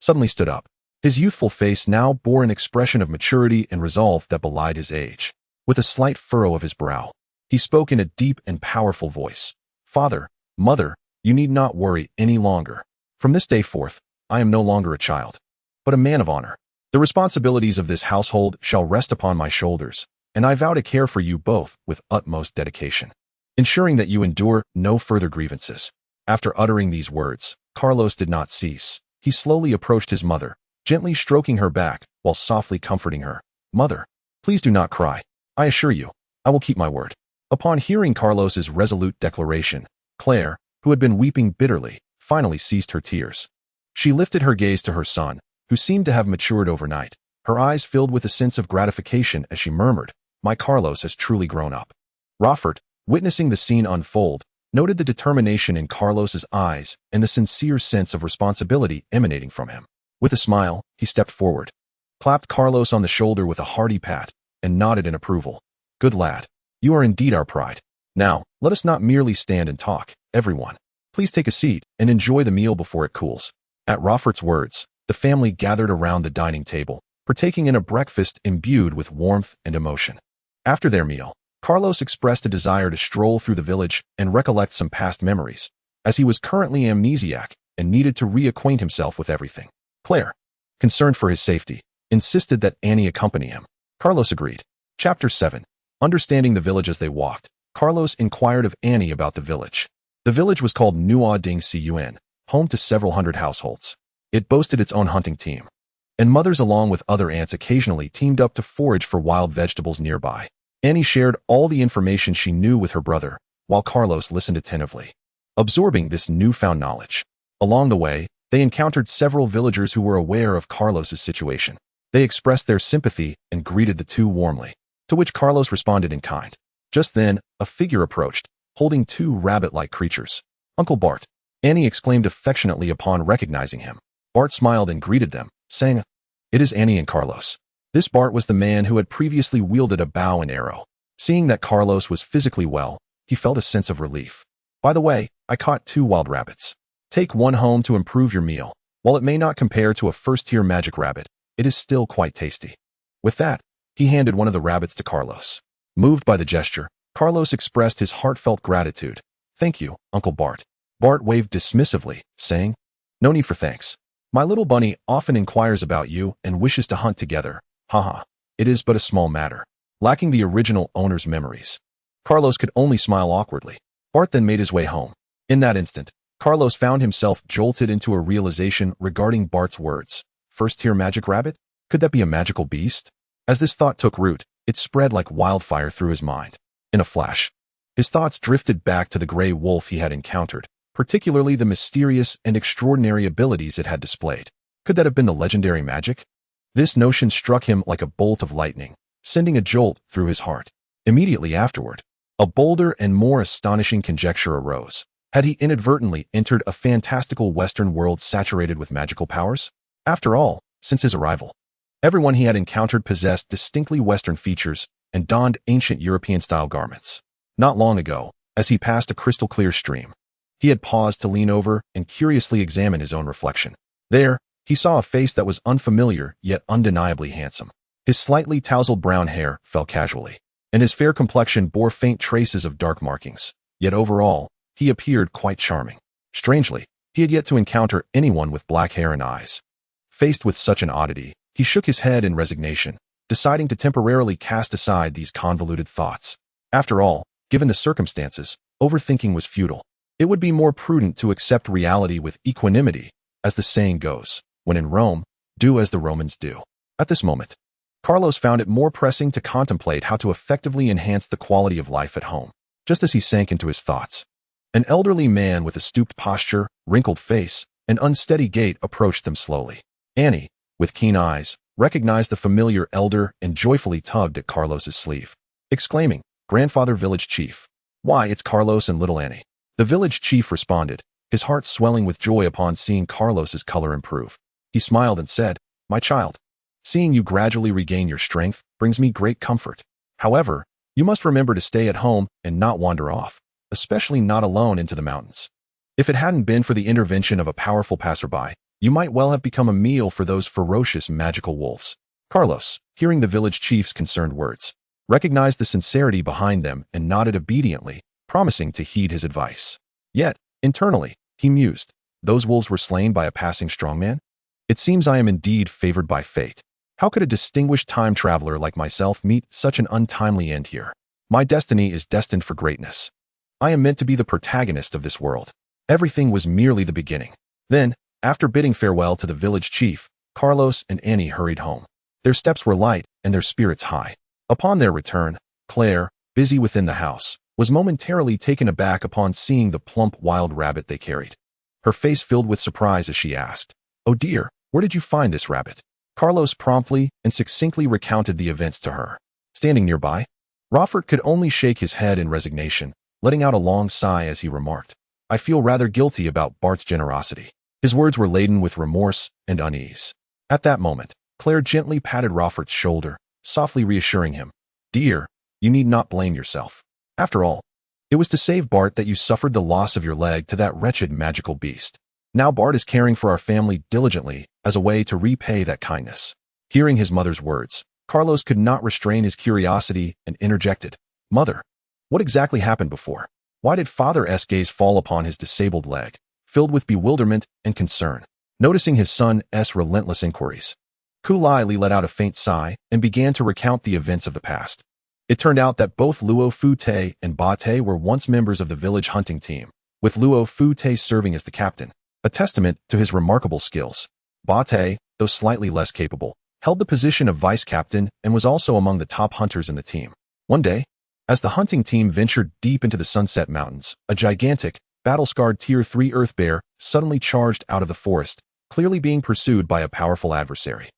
suddenly stood up. His youthful face now bore an expression of maturity and resolve that belied his age. With a slight furrow of his brow, he spoke in a deep and powerful voice. "Father, mother, you need not worry any longer. From this day forth, I am no longer a child, but a man of honor. The responsibilities of this household shall rest upon my shoulders, and I vow to care for you both with utmost dedication, ensuring that you endure no further grievances." After uttering these words, Carlos did not cease. He slowly approached his mother, gently stroking her back while softly comforting her. "Mother, please do not cry. I assure you, I will keep my word." Upon hearing Carlos's resolute declaration, Claire, who had been weeping bitterly, finally ceased her tears. She lifted her gaze to her son, who seemed to have matured overnight, her eyes filled with a sense of gratification as she murmured, "My Carlos has truly grown up." Roffert, witnessing the scene unfold, noted the determination in Carlos's eyes and the sincere sense of responsibility emanating from him. With a smile, he stepped forward, clapped Carlos on the shoulder with a hearty pat, and nodded in approval. "Good lad. You are indeed our pride. Now, let us not merely stand and talk, everyone. Please take a seat and enjoy the meal before it cools." At Roffert's words, the family gathered around the dining table, partaking in a breakfast imbued with warmth and emotion. After their meal, Carlos expressed a desire to stroll through the village and recollect some past memories, as he was currently amnesiac and needed to reacquaint himself with everything. Claire, concerned for his safety, insisted that Annie accompany him. Carlos agreed. Chapter 7. Understanding the village. As they walked, Carlos inquired of Annie about the village. The village was called Nuo Ding Cun, home to several hundred households. It boasted its own hunting team, and mothers along with other aunts occasionally teamed up to forage for wild vegetables nearby. Annie shared all the information she knew with her brother, while Carlos listened attentively, absorbing this newfound knowledge. Along the way, they encountered several villagers who were aware of Carlos's situation. They expressed their sympathy and greeted the two warmly, to which Carlos responded in kind. Just then, a figure approached, holding two rabbit-like creatures. "Uncle Bart," Annie exclaimed affectionately upon recognizing him. Bart smiled and greeted them, saying, "It is Annie and Carlos." This Bart was the man who had previously wielded a bow and arrow. Seeing that Carlos was physically well, he felt a sense of relief. "By the way, I caught 2 wild rabbits. Take one home to improve your meal. While it may not compare to a first-tier magic rabbit, it is still quite tasty." With that, he handed one of the rabbits to Carlos. Moved by the gesture, Carlos expressed his heartfelt gratitude. "Thank you, Uncle Bart." Bart waved dismissively, saying, "No need for thanks. My little bunny often inquires about you and wishes to hunt together. Haha, it is but a small matter." Lacking the original owner's memories, Carlos could only smile awkwardly. Bart then made his way home. In that instant, Carlos found himself jolted into a realization regarding Bart's words. First-tier magic rabbit? Could that be a magical beast? As this thought took root, it spread like wildfire through his mind. In a flash, his thoughts drifted back to the gray wolf he had encountered, particularly the mysterious and extraordinary abilities it had displayed. Could that have been the legendary magic? This notion struck him like a bolt of lightning, sending a jolt through his heart. Immediately afterward, a bolder and more astonishing conjecture arose. Had he inadvertently entered a fantastical Western world saturated with magical powers? After all, since his arrival, everyone he had encountered possessed distinctly Western features and donned ancient European-style garments. Not long ago, as he passed a crystal-clear stream, he had paused to lean over and curiously examine his own reflection. There, he saw a face that was unfamiliar yet undeniably handsome. His slightly tousled brown hair fell casually, and his fair complexion bore faint traces of dark markings. Yet overall, he appeared quite charming. Strangely, he had yet to encounter anyone with black hair and eyes. Faced with such an oddity, he shook his head in resignation, deciding to temporarily cast aside these convoluted thoughts. After all, given the circumstances, overthinking was futile. It would be more prudent to accept reality with equanimity, as the saying goes, when in Rome, do as the Romans do. At this moment, Carlos found it more pressing to contemplate how to effectively enhance the quality of life at home. Just as he sank into his thoughts, an elderly man with a stooped posture, wrinkled face, and unsteady gait approached them slowly. Annie, with keen eyes, recognized the familiar elder and joyfully tugged at Carlos's sleeve, exclaiming, "Grandfather Village Chief. Why, it's Carlos and little Annie." The village chief responded, his heart swelling with joy upon seeing Carlos's color improve. He smiled and said, "My child, seeing you gradually regain your strength brings me great comfort. However, you must remember to stay at home and not wander off, especially not alone into the mountains. If it hadn't been for the intervention of a powerful passerby, you might well have become a meal for those ferocious magical wolves." Carlos, hearing the village chief's concerned words, recognized the sincerity behind them and nodded obediently, promising to heed his advice. Yet, internally, he mused, those wolves were slain by a passing strongman? It seems I am indeed favored by fate. How could a distinguished time traveler like myself meet such an untimely end here? My destiny is destined for greatness. I am meant to be the protagonist of this world. Everything was merely the beginning. Then, after bidding farewell to the village chief, Carlos and Annie hurried home. Their steps were light and their spirits high. Upon their return, Claire, busy within the house, was momentarily taken aback upon seeing the plump wild rabbit they carried. Her face filled with surprise as she asked, "Oh dear, where did you find this rabbit?" Carlos promptly and succinctly recounted the events to her. Standing nearby, Roffert could only shake his head in resignation, letting out a long sigh as he remarked, "I feel rather guilty about Bart's generosity." His words were laden with remorse and unease. At that moment, Claire gently patted Roffert's shoulder, softly reassuring him, "Dear, you need not blame yourself. After all, it was to save Bart that you suffered the loss of your leg to that wretched magical beast. Now Bart is caring for our family diligently as a way to repay that kindness." Hearing his mother's words, Carlos could not restrain his curiosity and interjected, "Mother, what exactly happened before? Why did Father's gaze fall upon his disabled leg?" Filled with bewilderment and concern, noticing his son's relentless inquiries, Kulai Li let out a faint sigh and began to recount the events of the past. It turned out that both Luo Fu-Te and Ba-Te were once members of the village hunting team, with Luo Fu-Te serving as the captain, a testament to his remarkable skills. Ba-Te, though slightly less capable, held the position of vice-captain and was also among the top hunters in the team. One day, as the hunting team ventured deep into the Sunset Mountains, a gigantic, battle-scarred Tier 3 Earth Bear suddenly charged out of the forest, clearly being pursued by a powerful adversary.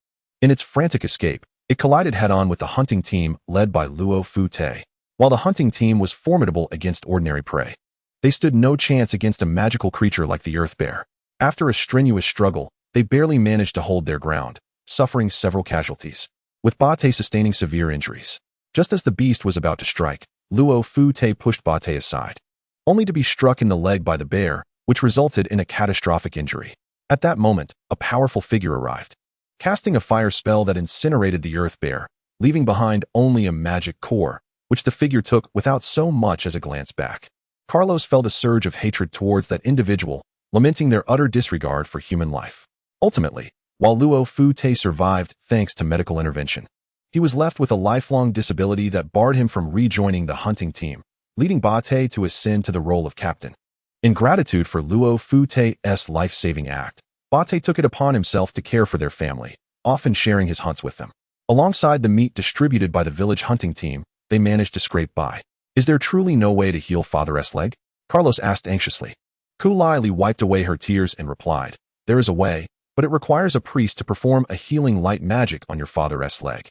In its frantic escape, it collided head-on with the hunting team led by Luo Fu-Te. While the hunting team was formidable against ordinary prey, they stood no chance against a magical creature like the Earth Bear. After a strenuous struggle, they barely managed to hold their ground, suffering several casualties, with Ba-Te sustaining severe injuries. Just as the beast was about to strike, Luo Fu-Te pushed Ba-Te aside, only to be struck in the leg by the bear, which resulted in a catastrophic injury. At that moment, a powerful figure arrived, casting a fire spell that incinerated the Earth Bear, leaving behind only a magic core, which the figure took without so much as a glance back. Carlos felt a surge of hatred towards that individual, lamenting their utter disregard for human life. Ultimately, while Luo Fu-Te survived thanks to medical intervention, he was left with a lifelong disability that barred him from rejoining the hunting team, leading Ba-Te to ascend to the role of captain. In gratitude for Luo Fu-Te's life-saving act, Ba-Te took it upon himself to care for their family, often sharing his hunts with them. Alongside the meat distributed by the village hunting team, they managed to scrape by. "Is there truly no way to heal Father's leg?" Carlos asked anxiously. Kulai Li wiped away her tears and replied, "There is a way, but it requires a priest to perform a healing light magic on your Father's leg.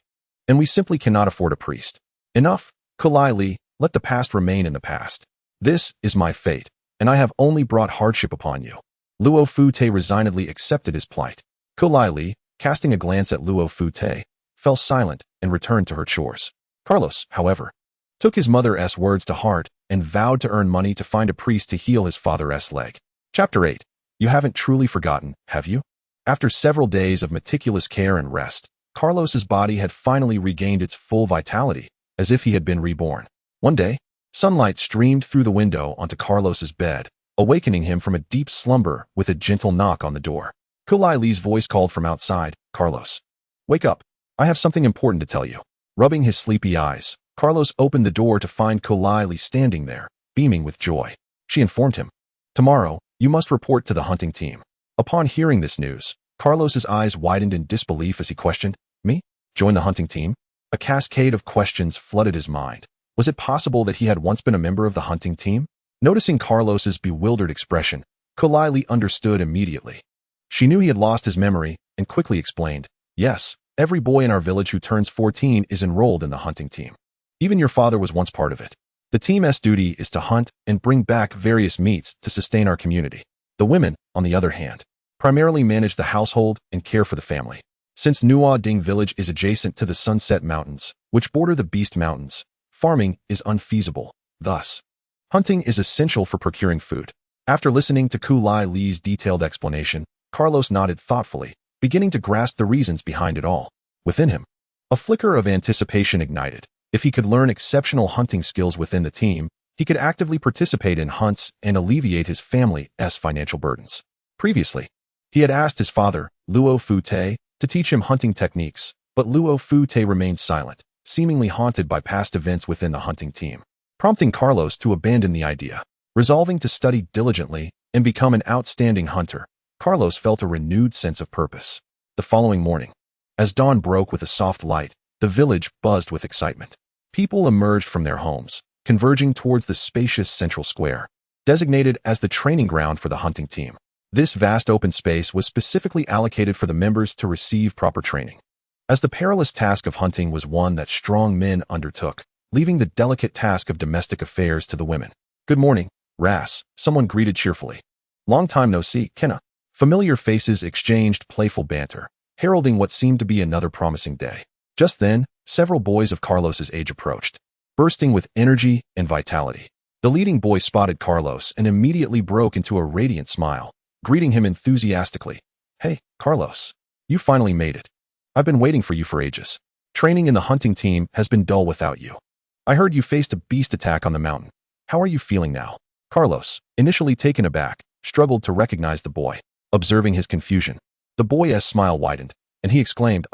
And we simply cannot afford a priest." "Enough, Kulai Li, let the past remain in the past. This is my fate, and I have only brought hardship upon you." Luo Fu-Te resignedly accepted his plight. Kulai Li, casting a glance at Luo Fu-Te, fell silent and returned to her chores. Carlos, however, took his mother's words to heart and vowed to earn money to find a priest to heal his father's leg. Chapter 8. You haven't truly forgotten, have you? After several days of meticulous care and rest, Carlos's body had finally regained its full vitality, as if he had been reborn. One day, sunlight streamed through the window onto Carlos's bed, awakening him from a deep slumber with a gentle knock on the door. Kulai Li's voice called from outside, "Carlos, wake up. I have something important to tell you." Rubbing his sleepy eyes, Carlos opened the door to find Kulai Li standing there, beaming with joy. She informed him, "Tomorrow, you must report to the hunting team." Upon hearing this news, Carlos's eyes widened in disbelief as he questioned, "Me? Join the hunting team?" A cascade of questions flooded his mind. Was it possible that he had once been a member of the hunting team? Noticing Carlos's bewildered expression, Kulai Li understood immediately. She knew he had lost his memory and quickly explained, "Yes, Every boy in our village who turns 14 is enrolled in the hunting team. Even your father was once part of it. The team's duty is to hunt and bring back various meats to sustain our community. The women, on the other hand, primarily manage the household and care for the family. Since Nuo Ding village is adjacent to the Sunset Mountains, which border the Beast Mountains, farming is unfeasible. Thus, hunting is essential for procuring food. After listening to Kulai Li's detailed explanation, Carlos nodded thoughtfully, beginning to grasp the reasons behind it all. Within him, a flicker of anticipation ignited. If he could learn exceptional hunting skills within the team, he could actively participate in hunts and alleviate his family's financial burdens. Previously, he had asked his father, Luo Fu-te, to teach him hunting techniques, but Luo Fu-te remained silent, seemingly haunted by past events within the hunting team, prompting Carlos to abandon the idea. Resolving to study diligently and become an outstanding hunter, Carlos felt a renewed sense of purpose. The following morning, as dawn broke with a soft light, the village buzzed with excitement. People emerged from their homes, converging towards the spacious central square, designated as the training ground for the hunting team. This vast open space was specifically allocated for the members to receive proper training, as the perilous task of hunting was one that strong men undertook, leaving the delicate task of domestic affairs to the women. "Good morning, Ras," someone greeted cheerfully. "Long time no see, Kenna." Familiar faces exchanged playful banter, heralding what seemed to be another promising day. Just then, several boys of Carlos's age approached, bursting with energy and vitality. The leading boy spotted Carlos and immediately broke into a radiant smile, greeting him enthusiastically. "Hey, Carlos, you finally made it. I've been waiting for you for ages. Training in the hunting team has been dull without you. I heard you faced a beast attack on the mountain. How are you feeling now?" Carlos, initially taken aback, struggled to recognize the boy. Observing his confusion, the boy's smile widened, and he exclaimed,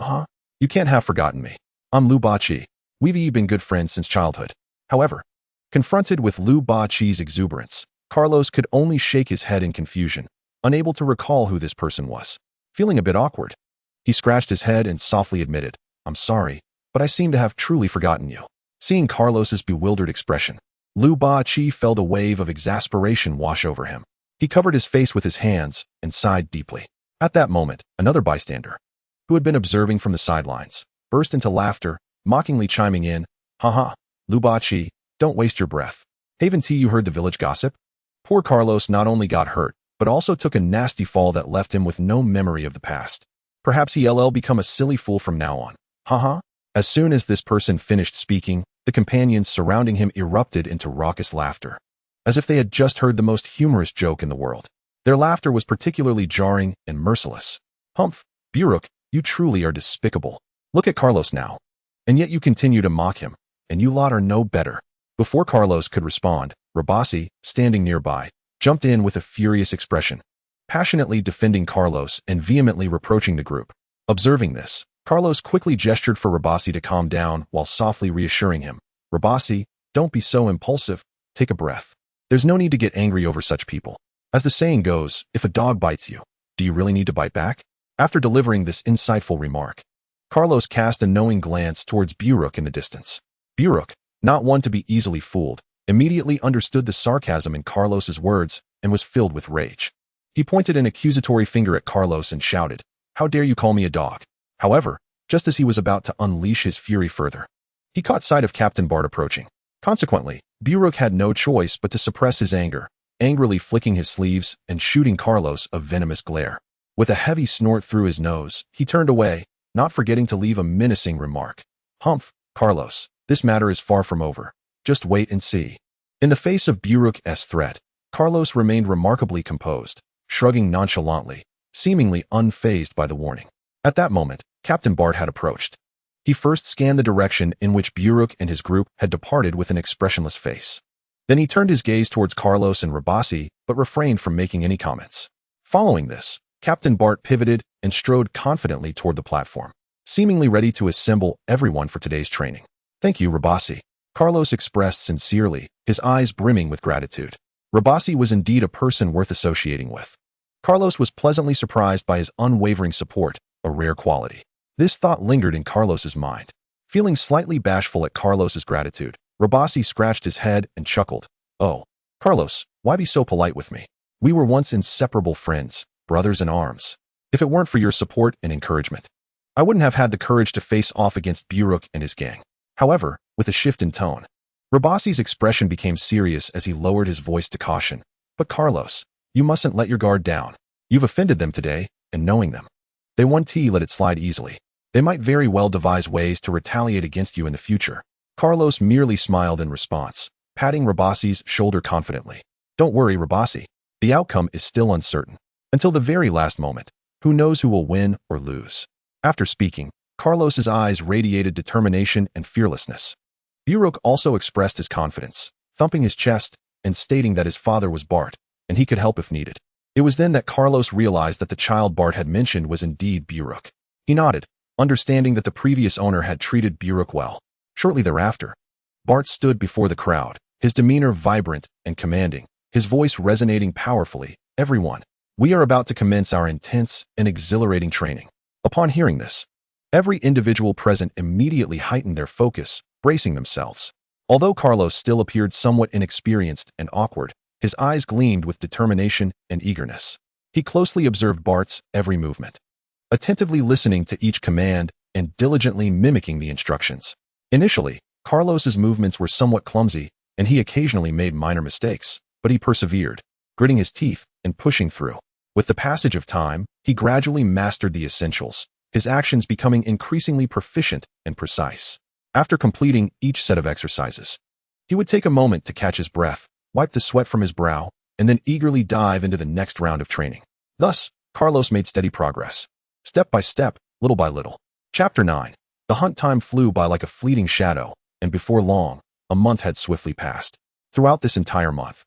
"You can't have forgotten me. I'm Lu Ba-chi. We've been good friends since childhood." However, confronted with Lu Ba-chi's exuberance, Carlos could only shake his head in confusion, unable to recall who this person was. Feeling a bit awkward, he scratched his head and softly admitted, "I'm sorry, but I seem to have truly forgotten you." Seeing Carlos's bewildered expression, Lu Ba-chi felt a wave of exasperation wash over him. He covered his face with his hands and sighed deeply. At that moment, another bystander, who had been observing from the sidelines, burst into laughter, mockingly chiming in, "Haha, Lu Ba-chi, don't waste your breath. Haven't you heard the village gossip?" Poor Carlos not only got hurt, but also took a nasty fall that left him with no memory of the past. Perhaps he'll become a silly fool from now on. Haha. As soon as this person finished speaking, the companions surrounding him erupted into raucous laughter, as if they had just heard the most humorous joke in the world. Their laughter was particularly jarring and merciless. "Humph, Buruk, you truly are despicable. Look at Carlos now. And yet you continue to mock him, and you lot are no better." Before Carlos could respond, Rabasi, standing nearby, jumped in with a furious expression, passionately defending Carlos and vehemently reproaching the group. Observing this, Carlos quickly gestured for Rabasi to calm down while softly reassuring him. "Rabasi, don't be so impulsive. Take a breath. There's no need to get angry over such people. As the saying goes, if a dog bites you, do you really need to bite back?" After delivering this insightful remark, Carlos cast a knowing glance towards Buruk in the distance. Buruk, not one to be easily fooled, immediately understood the sarcasm in Carlos's words and was filled with rage. He pointed an accusatory finger at Carlos and shouted, "How dare you call me a dog?" However, just as he was about to unleash his fury further, he caught sight of Captain Bart approaching. Consequently, Buruk had no choice but to suppress his anger, angrily flicking his sleeves and shooting Carlos a venomous glare. With a heavy snort through his nose, he turned away, not forgetting to leave a menacing remark. "Humph, Carlos, this matter is far from over. Just wait and see." In the face of Buruk's threat, Carlos remained remarkably composed, shrugging nonchalantly, seemingly unfazed by the warning. At that moment, Captain Bart had approached. He first scanned the direction in which Buruk and his group had departed with an expressionless face. Then he turned his gaze towards Carlos and Rabasi, but refrained from making any comments. Following this, Captain Bart pivoted and strode confidently toward the platform, seemingly ready to assemble everyone for today's training. "Thank you, Rabasi," Carlos expressed sincerely, his eyes brimming with gratitude. Rabasi was indeed a person worth associating with. Carlos was pleasantly surprised by his unwavering support, a rare quality. This thought lingered in Carlos's mind. Feeling slightly bashful at Carlos's gratitude, Rabasi scratched his head and chuckled. "Oh, Carlos, why be so polite with me? We were once inseparable friends, brothers in arms. If it weren't for your support and encouragement, I wouldn't have had the courage to face off against Buruk and his gang. However, with a shift in tone, Rabasi's expression became serious as he lowered his voice to caution. But Carlos, you mustn't let your guard down. You've offended them today, and knowing them, they won't let it slide easily. They might very well devise ways to retaliate against you in the future. Carlos merely smiled in response, patting Rabasi's shoulder confidently. Don't worry, Rabasi. The outcome is still uncertain. Until the very last moment, who knows who will win or lose? After speaking, Carlos's eyes radiated determination and fearlessness. Buruk also expressed his confidence, thumping his chest and stating that his father was Bart, and he could help if needed. It was then that Carlos realized that the child Bart had mentioned was indeed Buruk. He nodded, understanding that the previous owner had treated Buruk well. Shortly thereafter, Bart stood before the crowd, his demeanor vibrant and commanding, his voice resonating powerfully. Everyone, we are about to commence our intense and exhilarating training. Upon hearing this, every individual present immediately heightened their focus, bracing themselves. Although Carlos still appeared somewhat inexperienced and awkward, his eyes gleamed with determination and eagerness. He closely observed Bart's every movement, attentively listening to each command and diligently mimicking the instructions. Initially, Carlos's movements were somewhat clumsy, and he occasionally made minor mistakes, but he persevered, gritting his teeth and pushing through. With the passage of time, he gradually mastered the essentials, his actions becoming increasingly proficient and precise. After completing each set of exercises, he would take a moment to catch his breath, wipe the sweat from his brow, and then eagerly dive into the next round of training. Thus, Carlos made steady progress, step by step, little by little. Chapter 9. The hunt time flew by like a fleeting shadow, and before long, a month had swiftly passed. Throughout this entire month,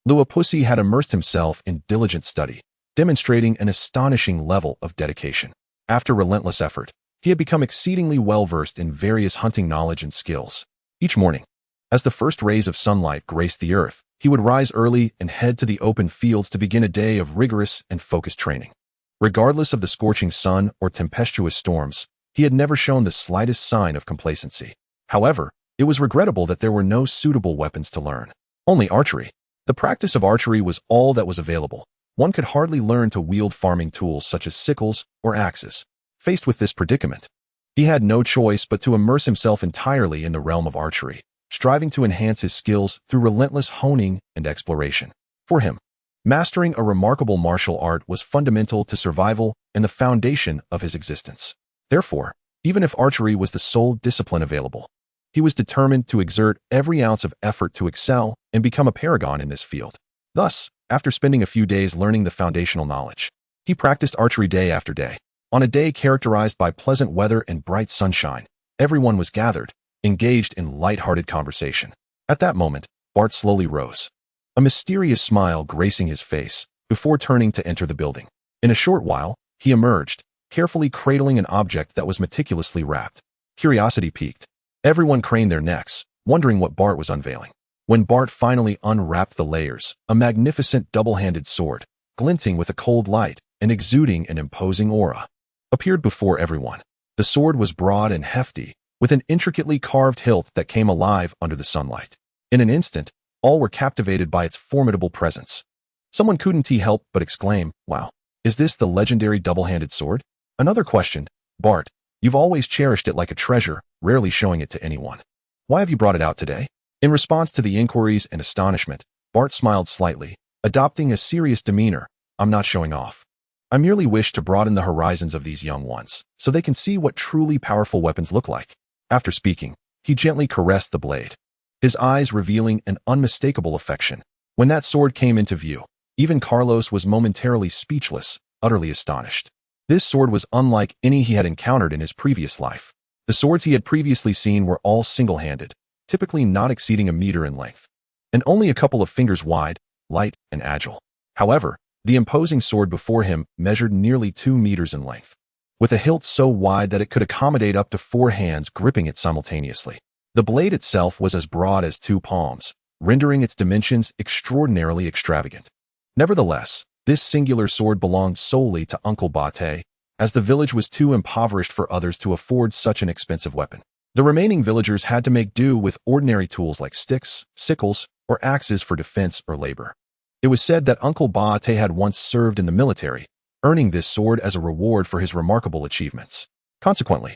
Luapusi had immersed himself in diligent study, demonstrating an astonishing level of dedication. After relentless effort, he had become exceedingly well-versed in various hunting knowledge and skills. Each morning, as the first rays of sunlight graced the earth, he would rise early and head to the open fields to begin a day of rigorous and focused training. Regardless of the scorching sun or tempestuous storms, he had never shown the slightest sign of complacency. However, it was regrettable that there were no suitable weapons to learn. Only archery. The practice of archery was all that was available. One could hardly learn to wield farming tools such as sickles or axes. Faced with this predicament, he had no choice but to immerse himself entirely in the realm of archery, striving to enhance his skills through relentless honing and exploration. For him, mastering a remarkable martial art was fundamental to survival and the foundation of his existence. Therefore, even if archery was the sole discipline available, he was determined to exert every ounce of effort to excel and become a paragon in this field. Thus, after spending a few days learning the foundational knowledge, he practiced archery day after day. On a day characterized by pleasant weather and bright sunshine, everyone was gathered, engaged in light-hearted conversation. At that moment, Bart slowly rose, a mysterious smile gracing his face, before turning to enter the building. In a short while, he emerged, carefully cradling an object that was meticulously wrapped. Curiosity piqued. Everyone craned their necks, wondering what Bart was unveiling. When Bart finally unwrapped the layers, a magnificent double-handed sword, glinting with a cold light and exuding an imposing aura, appeared before everyone. The sword was broad and hefty, with an intricately carved hilt that came alive under the sunlight. In an instant, all were captivated by its formidable presence. Someone couldn't help but exclaim, "Wow, is this the legendary double-handed sword?" Another questioned, "Bart, you've always cherished it like a treasure, rarely showing it to anyone. Why have you brought it out today?" In response to the inquiries and astonishment, Bart smiled slightly, adopting a serious demeanor. "I'm not showing off. I merely wish to broaden the horizons of these young ones, so they can see what truly powerful weapons look like." After speaking, he gently caressed the blade, his eyes revealing an unmistakable affection. When that sword came into view, even Carlos was momentarily speechless, utterly astonished. This sword was unlike any he had encountered in his previous life. The swords he had previously seen were all single-handed, typically not exceeding a meter in length, and only a couple of fingers wide, light and agile. However, the imposing sword before him measured nearly 2 meters in length, with a hilt so wide that it could accommodate up to 4 hands gripping it simultaneously. The blade itself was as broad as 2 palms, rendering its dimensions extraordinarily extravagant. Nevertheless, this singular sword belonged solely to Uncle Bate, as the village was too impoverished for others to afford such an expensive weapon. The remaining villagers had to make do with ordinary tools like sticks, sickles, or axes for defense or labor. It was said that Uncle Bate had once served in the military, earning this sword as a reward for his remarkable achievements. Consequently,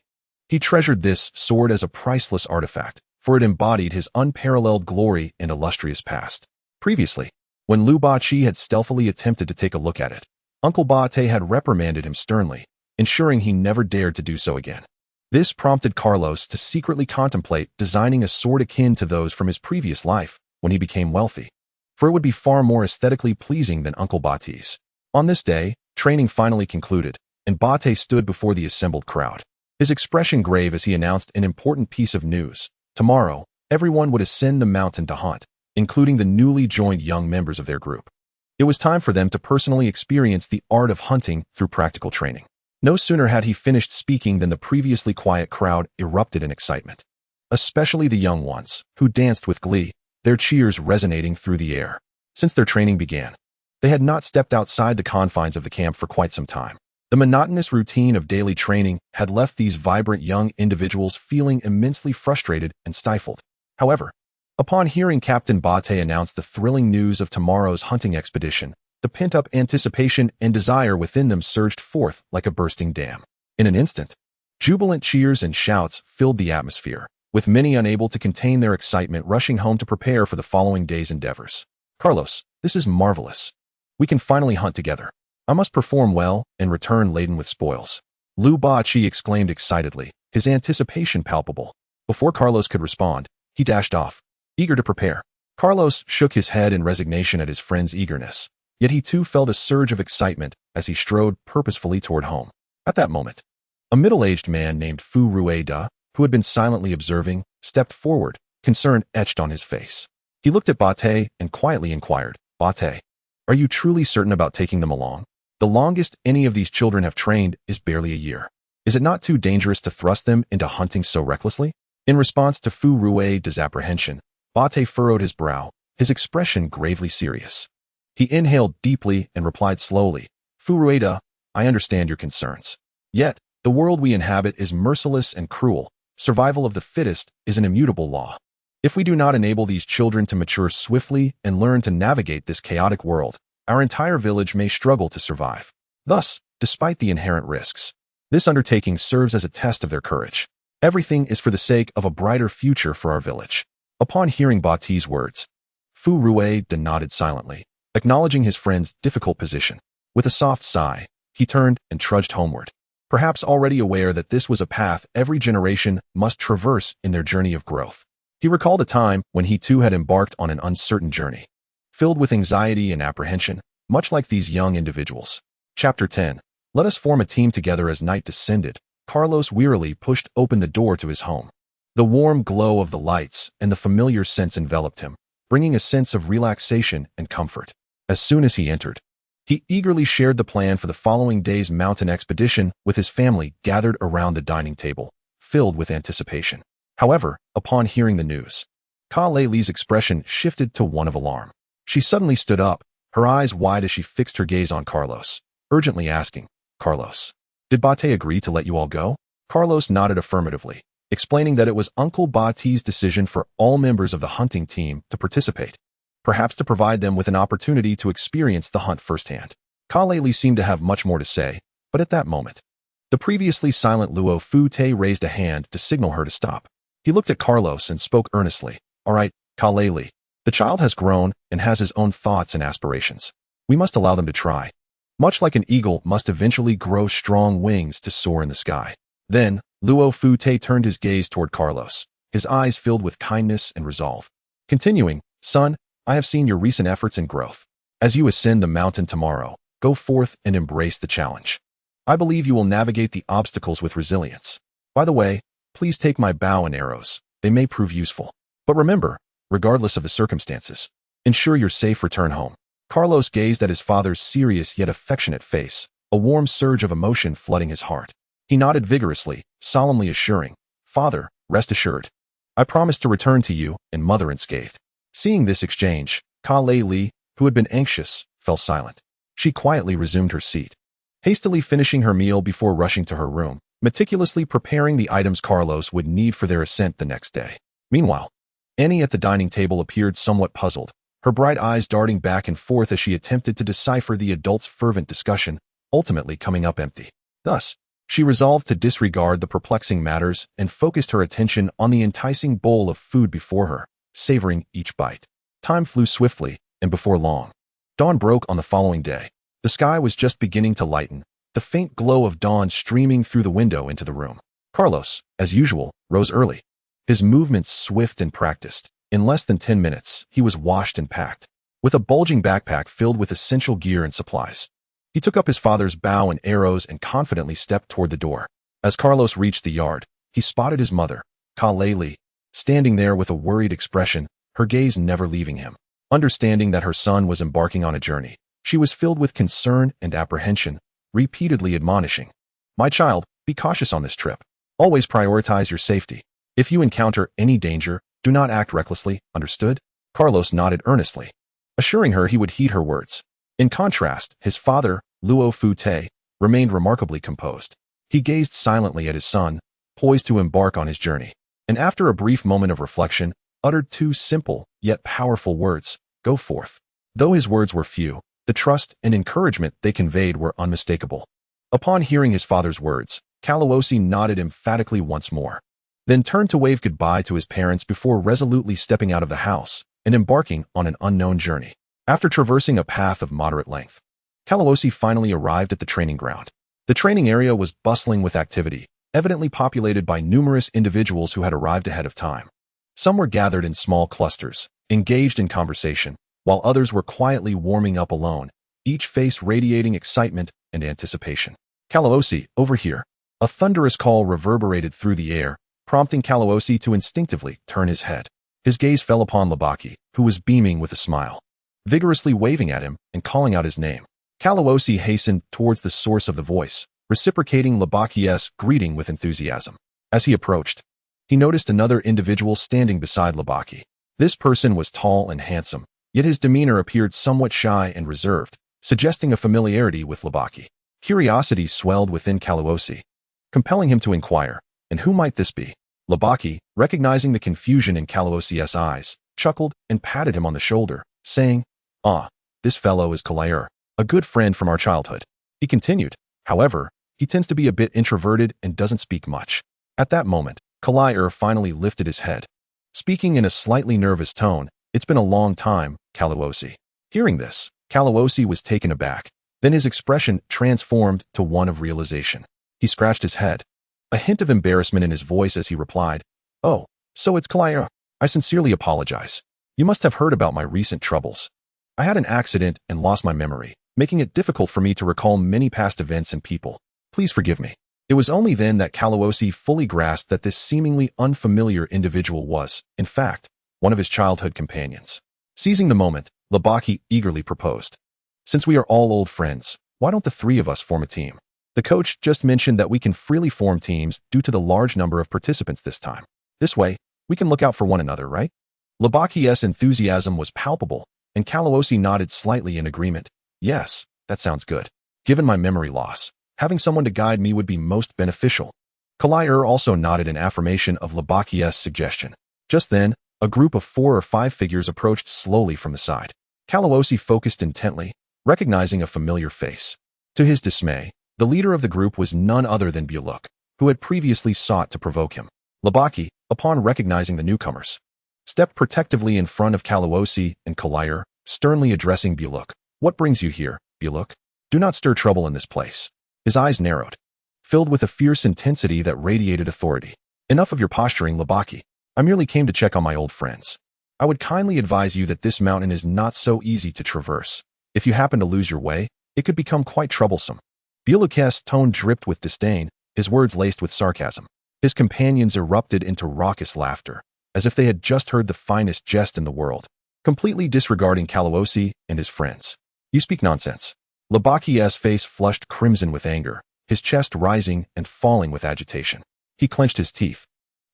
he treasured this sword as a priceless artifact, for it embodied his unparalleled glory and illustrious past. Previously, when Lu Bachi had stealthily attempted to take a look at it, Uncle Bate had reprimanded him sternly, ensuring he never dared to do so again. This prompted Carlos to secretly contemplate designing a sword akin to those from his previous life when he became wealthy, for it would be far more aesthetically pleasing than Uncle Bate's. On this day, training finally concluded, and Bate stood before the assembled crowd, his expression grave as he announced an important piece of news. Tomorrow, everyone would ascend the mountain to hunt, including the newly joined young members of their group. It was time for them to personally experience the art of hunting through practical training. No sooner had he finished speaking than the previously quiet crowd erupted in excitement, especially the young ones, who danced with glee, their cheers resonating through the air. Since their training began, they had not stepped outside the confines of the camp for quite some time. The monotonous routine of daily training had left these vibrant young individuals feeling immensely frustrated and stifled. However, upon hearing Captain Bate announce the thrilling news of tomorrow's hunting expedition, the pent-up anticipation and desire within them surged forth like a bursting dam. In an instant, jubilant cheers and shouts filled the atmosphere, with many unable to contain their excitement rushing home to prepare for the following day's endeavors. "Carlos, this is marvelous. We can finally hunt together. I must perform well and return laden with spoils." Lu Bachi exclaimed excitedly, his anticipation palpable. Before Carlos could respond, he dashed off, eager to prepare. Carlos shook his head in resignation at his friend's eagerness, yet he too felt a surge of excitement as he strode purposefully toward home. At that moment, a middle-aged man named Fu Rueda, who had been silently observing, stepped forward, concern etched on his face. He looked at Bate and quietly inquired, "Bate, are you truly certain about taking them along? The longest any of these children have trained is barely a year. Is it not too dangerous to thrust them into hunting so recklessly?" In response to Fu Rueda's apprehension, Bate furrowed his brow, his expression gravely serious. He inhaled deeply and replied slowly, "Fu Rueda, I understand your concerns. Yet, the world we inhabit is merciless and cruel. Survival of the fittest is an immutable law. If we do not enable these children to mature swiftly and learn to navigate this chaotic world, our entire village may struggle to survive. Thus, despite the inherent risks, this undertaking serves as a test of their courage. Everything is for the sake of a brighter future for our village." Upon hearing Bate's words, Fu Rueda nodded silently, acknowledging his friend's difficult position. With a soft sigh, he turned and trudged homeward, perhaps already aware that this was a path every generation must traverse in their journey of growth. He recalled a time when he too had embarked on an uncertain journey, filled with anxiety and apprehension, much like these young individuals. Chapter 10. Let us form a team together. As night descended, Carlos wearily pushed open the door to his home. The warm glow of the lights and the familiar scents enveloped him, bringing a sense of relaxation and comfort. As soon as he entered, he eagerly shared the plan for the following day's mountain expedition with his family gathered around the dining table, filled with anticipation. However, upon hearing the news, Ka Lei's expression shifted to one of alarm. She suddenly stood up, her eyes wide as she fixed her gaze on Carlos, urgently asking, "Carlos, did Bate agree to let you all go?" Carlos nodded affirmatively, explaining that it was Uncle Bate's decision for all members of the hunting team to participate, perhaps to provide them with an opportunity to experience the hunt firsthand. Ka Lei seemed to have much more to say, but at that moment, the previously silent Luo Fu Te raised a hand to signal her to stop. He looked at Carlos and spoke earnestly, "All right, Ka Lei, the child has grown and has his own thoughts and aspirations. We must allow them to try. Much like an eagle must eventually grow strong wings to soar in the sky." Then, Luo Fu Te turned his gaze toward Carlos, his eyes filled with kindness and resolve. Continuing, "Son, I have seen your recent efforts and growth. As you ascend the mountain tomorrow, go forth and embrace the challenge. I believe you will navigate the obstacles with resilience. By the way, please take my bow and arrows. They may prove useful. But remember, regardless of the circumstances, ensure your safe return home." Carlos gazed at his father's serious yet affectionate face, a warm surge of emotion flooding his heart. He nodded vigorously, solemnly assuring, "Father, rest assured. I promise to return to you and mother unscathed." Seeing this exchange, Ka Lei, who had been anxious, fell silent. She quietly resumed her seat, hastily finishing her meal before rushing to her room, meticulously preparing the items Carlos would need for their ascent the next day. Meanwhile, Annie at the dining table appeared somewhat puzzled, her bright eyes darting back and forth as she attempted to decipher the adults' fervent discussion, ultimately coming up empty. Thus, She resolved to disregard the perplexing matters and focused her attention on the enticing bowl of food before her, savoring each bite. Time flew swiftly, and before long, dawn broke on the following day. The sky was just beginning to lighten, the faint glow of dawn streaming through the window into the room. Carlos, as usual, rose early. His movements swift and practiced. In less than 10 minutes, he was washed and packed, with a bulging backpack filled with essential gear and supplies. He took up his father's bow and arrows and confidently stepped toward the door. As Carlos reached the yard, he spotted his mother, Kaleli, standing there with a worried expression, her gaze never leaving him. Understanding that her son was embarking on a journey, she was filled with concern and apprehension, repeatedly admonishing, "My child, be cautious on this trip. Always prioritize your safety. If you encounter any danger, do not act recklessly, understood?" Carlos nodded earnestly, assuring her he would heed her words. In contrast, his father, Luo Fu-te, remained remarkably composed. He gazed silently at his son, poised to embark on his journey, and after a brief moment of reflection, uttered two simple, yet powerful words, "Go forth." Though his words were few, the trust and encouragement they conveyed were unmistakable. Upon hearing his father's words, Kalawose nodded emphatically once more, then turned to wave goodbye to his parents before resolutely stepping out of the house and embarking on an unknown journey. After traversing a path of moderate length, Kalawose finally arrived at the training ground. The training area was bustling with activity, evidently populated by numerous individuals who had arrived ahead of time. Some were gathered in small clusters, engaged in conversation, while others were quietly warming up alone, each face radiating excitement and anticipation. "Kalawose, over here." A thunderous call reverberated through the air, prompting Kalawose to instinctively turn his head. His gaze fell upon Labaki, who was beaming with a smile, vigorously waving at him and calling out his name. Kalawose hastened towards the source of the voice, reciprocating Labaki's greeting with enthusiasm. As he approached, he noticed another individual standing beside Labaki. This person was tall and handsome, yet his demeanor appeared somewhat shy and reserved, suggesting a familiarity with Labaki. Curiosity swelled within Kalawose, compelling him to inquire, "And who might this be?" Labaki, recognizing the confusion in Kalawose's eyes, chuckled and patted him on the shoulder, saying, "Ah, this fellow is Kalair, a good friend from our childhood." He continued, "However, he tends to be a bit introverted and doesn't speak much." At that moment, Kalair finally lifted his head, speaking in a slightly nervous tone, "It's been a long time, Kalawose." Hearing this, Kalawose was taken aback. Then his expression transformed to one of realization. He scratched his head, a hint of embarrassment in his voice as he replied, "Oh, so it's Kalair. I sincerely apologize. You must have heard about my recent troubles. I had an accident and lost my memory, making it difficult for me to recall many past events and people. Please forgive me." It was only then that Kalawose fully grasped that this seemingly unfamiliar individual was, in fact, one of his childhood companions. Seizing the moment, Labaki eagerly proposed, "Since we are all old friends, why don't the three of us form a team? The coach just mentioned that we can freely form teams due to the large number of participants this time. This way, we can look out for one another, right?" Labaki's enthusiasm was palpable, and Kalawose nodded slightly in agreement. "Yes, that sounds good. Given my memory loss, having someone to guide me would be most beneficial." Kalair also nodded in affirmation of Labaki's suggestion. Just then, a group of 4 or 5 figures approached slowly from the side. Kalawose focused intently, recognizing a familiar face. To his dismay, the leader of the group was none other than Buluk, who had previously sought to provoke him. Labaki, upon recognizing the newcomers, stepped protectively in front of Kalawose and Kalair, sternly addressing Buluk. "What brings you here, Buluk? Do not stir trouble in this place." His eyes narrowed, filled with a fierce intensity that radiated authority. "Enough of your posturing, Labaki. I merely came to check on my old friends. I would kindly advise you that this mountain is not so easy to traverse. If you happen to lose your way, it could become quite troublesome." Buluk's tone dripped with disdain, his words laced with sarcasm. His companions erupted into raucous laughter, as if they had just heard the finest jest in the world, completely disregarding Kalawose and his friends. "You speak nonsense." Labaki's face flushed crimson with anger, his chest rising and falling with agitation. He clenched his teeth,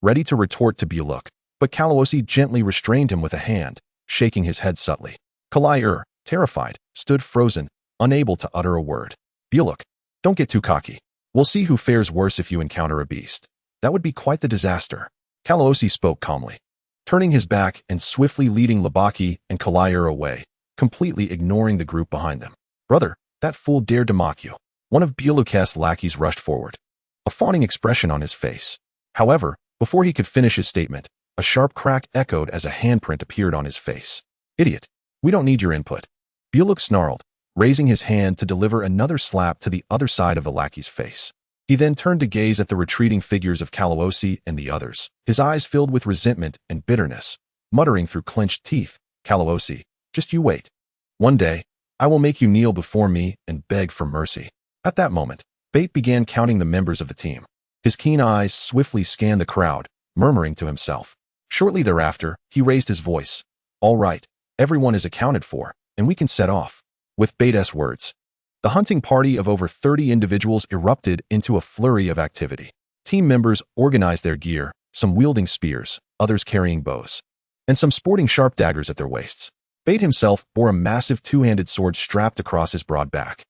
ready to retort to Buluk, but Kalawose gently restrained him with a hand, shaking his head subtly. Kalair, terrified, stood frozen, unable to utter a word. "Buluk, don't get too cocky. We'll see who fares worse if you encounter a beast. That would be quite the disaster." Kalawose spoke calmly, turning his back and swiftly leading Labaki and Kalair away, completely ignoring the group behind them. "Brother, that fool dared to mock you." One of Buluk's lackeys rushed forward, a fawning expression on his face. However, before he could finish his statement, a sharp crack echoed as a handprint appeared on his face. Idiot. We don't need your input. Bullock snarled, raising his hand to deliver another slap to the other side of the lackey's face. He then turned to gaze at the retreating figures of Kalawose and the others, his eyes filled with resentment and bitterness, muttering through clenched teeth, "Kalawose, just you wait. One day, I will make you kneel before me and beg for mercy." At that moment, Bate began counting the members of the team. His keen eyes swiftly scanned the crowd, murmuring to himself. Shortly thereafter, he raised his voice. "All right, everyone is accounted for, and we can set off." With Bate's words, the hunting party of over 30 individuals erupted into a flurry of activity. Team members organized their gear, some wielding spears, others carrying bows, and some sporting sharp daggers at their waists. Bate himself bore a massive two-handed sword strapped across his broad back,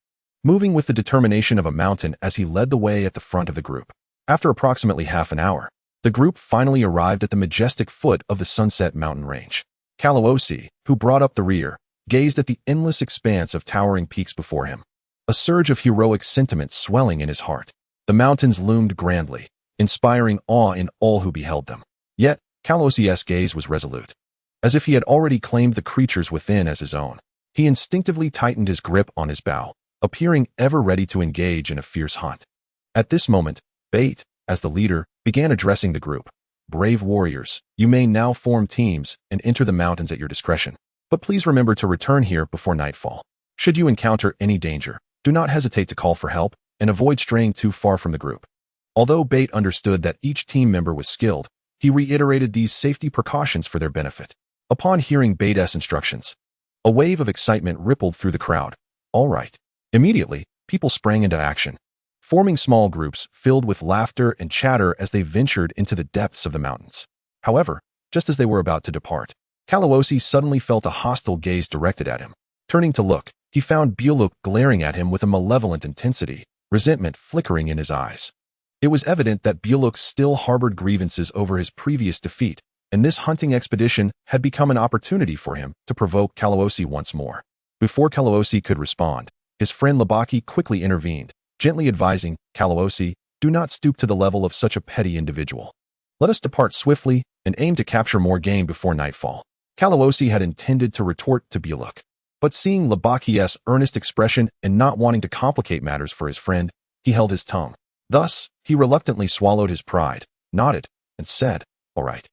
moving with the determination of a mountain as he led the way at the front of the group. After approximately half an hour, the group finally arrived at the majestic foot of the Sunset Mountain Range. Kalawose, who brought up the rear, gazed at the endless expanse of towering peaks before him, a surge of heroic sentiment swelling in his heart. The mountains loomed grandly, inspiring awe in all who beheld them. Yet, Kalawose's gaze was resolute. As if he had already claimed the creatures within as his own, he instinctively tightened his grip on his bow, appearing ever ready to engage in a fierce hunt. At this moment, Bate, as the leader, began addressing the group. "Brave warriors, you may now form teams and enter the mountains at your discretion. But please remember to return here before nightfall. Should you encounter any danger, do not hesitate to call for help and avoid straying too far from the group." Although Bate understood that each team member was skilled, he reiterated these safety precautions for their benefit. Upon hearing Bate's instructions, a wave of excitement rippled through the crowd. All right. Immediately, people sprang into action, forming small groups filled with laughter and chatter as they ventured into the depths of the mountains. However, just as they were about to depart, Kalawose suddenly felt a hostile gaze directed at him. Turning to look, he found Bullock glaring at him with a malevolent intensity, resentment flickering in his eyes. It was evident that Bullock still harbored grievances over his previous defeat, and this hunting expedition had become an opportunity for him to provoke Kalawose once more. Before Kalawose could respond, his friend Labaki quickly intervened, gently advising, "Kalawose, do not stoop to the level of such a petty individual. Let us depart swiftly and aim to capture more game before nightfall." Kalawose had intended to retort to Bullock, but seeing Labaki's earnest expression and not wanting to complicate matters for his friend, he held his tongue. Thus, he reluctantly swallowed his pride, nodded, and said, "All right.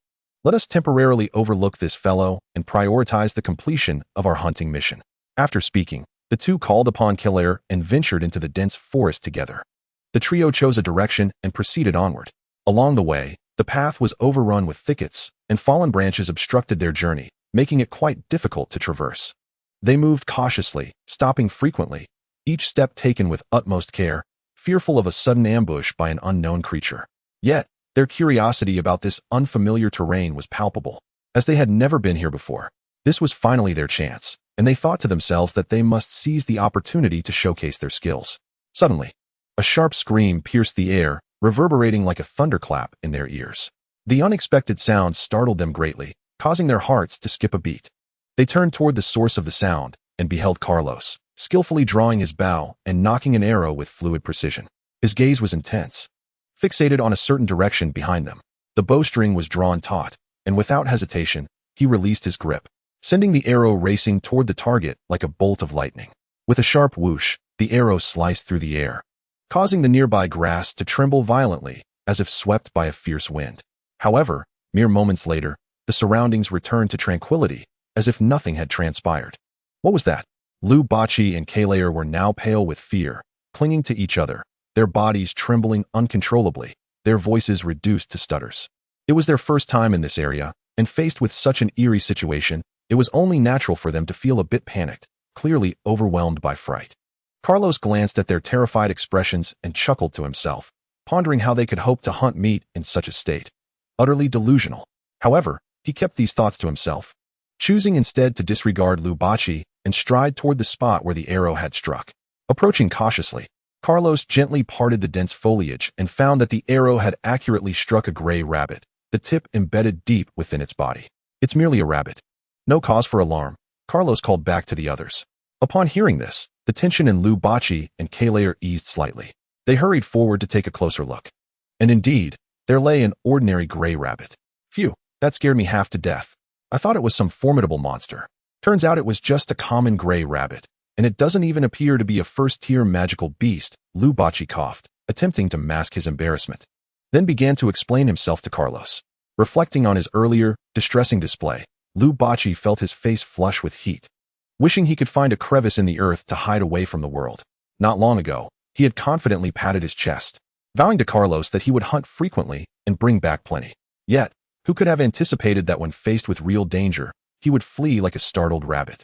Let us temporarily overlook this fellow and prioritize the completion of our hunting mission." After speaking, the two called upon Kelair and ventured into the dense forest together. The trio chose a direction and proceeded onward. Along the way, the path was overrun with thickets, and fallen branches obstructed their journey, making it quite difficult to traverse. They moved cautiously, stopping frequently, each step taken with utmost care, fearful of a sudden ambush by an unknown creature. Yet, their curiosity about this unfamiliar terrain was palpable, as they had never been here before. This was finally their chance, and they thought to themselves that they must seize the opportunity to showcase their skills. Suddenly, a sharp scream pierced the air, reverberating like a thunderclap in their ears. The unexpected sound startled them greatly, causing their hearts to skip a beat. They turned toward the source of the sound and beheld Carlos, skillfully drawing his bow and nocking an arrow with fluid precision. His gaze was intense, fixated on a certain direction behind them. The bowstring was drawn taut, and without hesitation, he released his grip, sending the arrow racing toward the target like a bolt of lightning. With a sharp whoosh, the arrow sliced through the air, causing the nearby grass to tremble violently, as if swept by a fierce wind. However, mere moments later, the surroundings returned to tranquility, as if nothing had transpired. What was that? Lu Bachi and Kalair were now pale with fear, clinging to each other, their bodies trembling uncontrollably, their voices reduced to stutters. It was their first time in this area, and faced with such an eerie situation, it was only natural for them to feel a bit panicked, clearly overwhelmed by fright. Carlos glanced at their terrified expressions and chuckled to himself, pondering how they could hope to hunt meat in such a state. Utterly delusional. However, he kept these thoughts to himself, choosing instead to disregard Lu Bachi and stride toward the spot where the arrow had struck. Approaching cautiously, Carlos gently parted the dense foliage and found that the arrow had accurately struck a gray rabbit, the tip embedded deep within its body. "It's merely a rabbit. No cause for alarm," Carlos called back to the others. Upon hearing this, the tension in Lu Bachi and Kalair eased slightly. They hurried forward to take a closer look. And indeed, there lay an ordinary gray rabbit. Phew, that scared me half to death. I thought it was some formidable monster. Turns out it was just a common gray rabbit, and it doesn't even appear to be a first-tier magical beast, Lu Bachi coughed, attempting to mask his embarrassment. Then began to explain himself to Carlos. Reflecting on his earlier, distressing display, Lu Bachi felt his face flush with heat. Wishing he could find a crevice in the earth to hide away from the world. Not long ago, he had confidently patted his chest, vowing to Carlos that he would hunt frequently and bring back plenty. Yet, who could have anticipated that when faced with real danger, he would flee like a startled rabbit,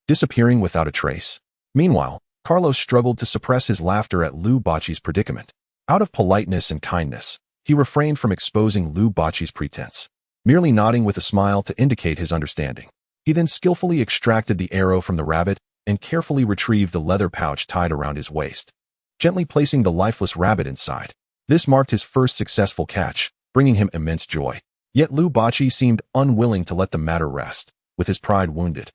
disappearing without a trace? Meanwhile, Carlos struggled to suppress his laughter at Lu Bachi's predicament. Out of politeness and kindness, he refrained from exposing Lu Bachi's pretense, merely nodding with a smile to indicate his understanding. He then skillfully extracted the arrow from the rabbit and carefully retrieved the leather pouch tied around his waist, gently placing the lifeless rabbit inside. This marked his first successful catch, bringing him immense joy. Yet Lu Bachi seemed unwilling to let the matter rest, with his pride wounded.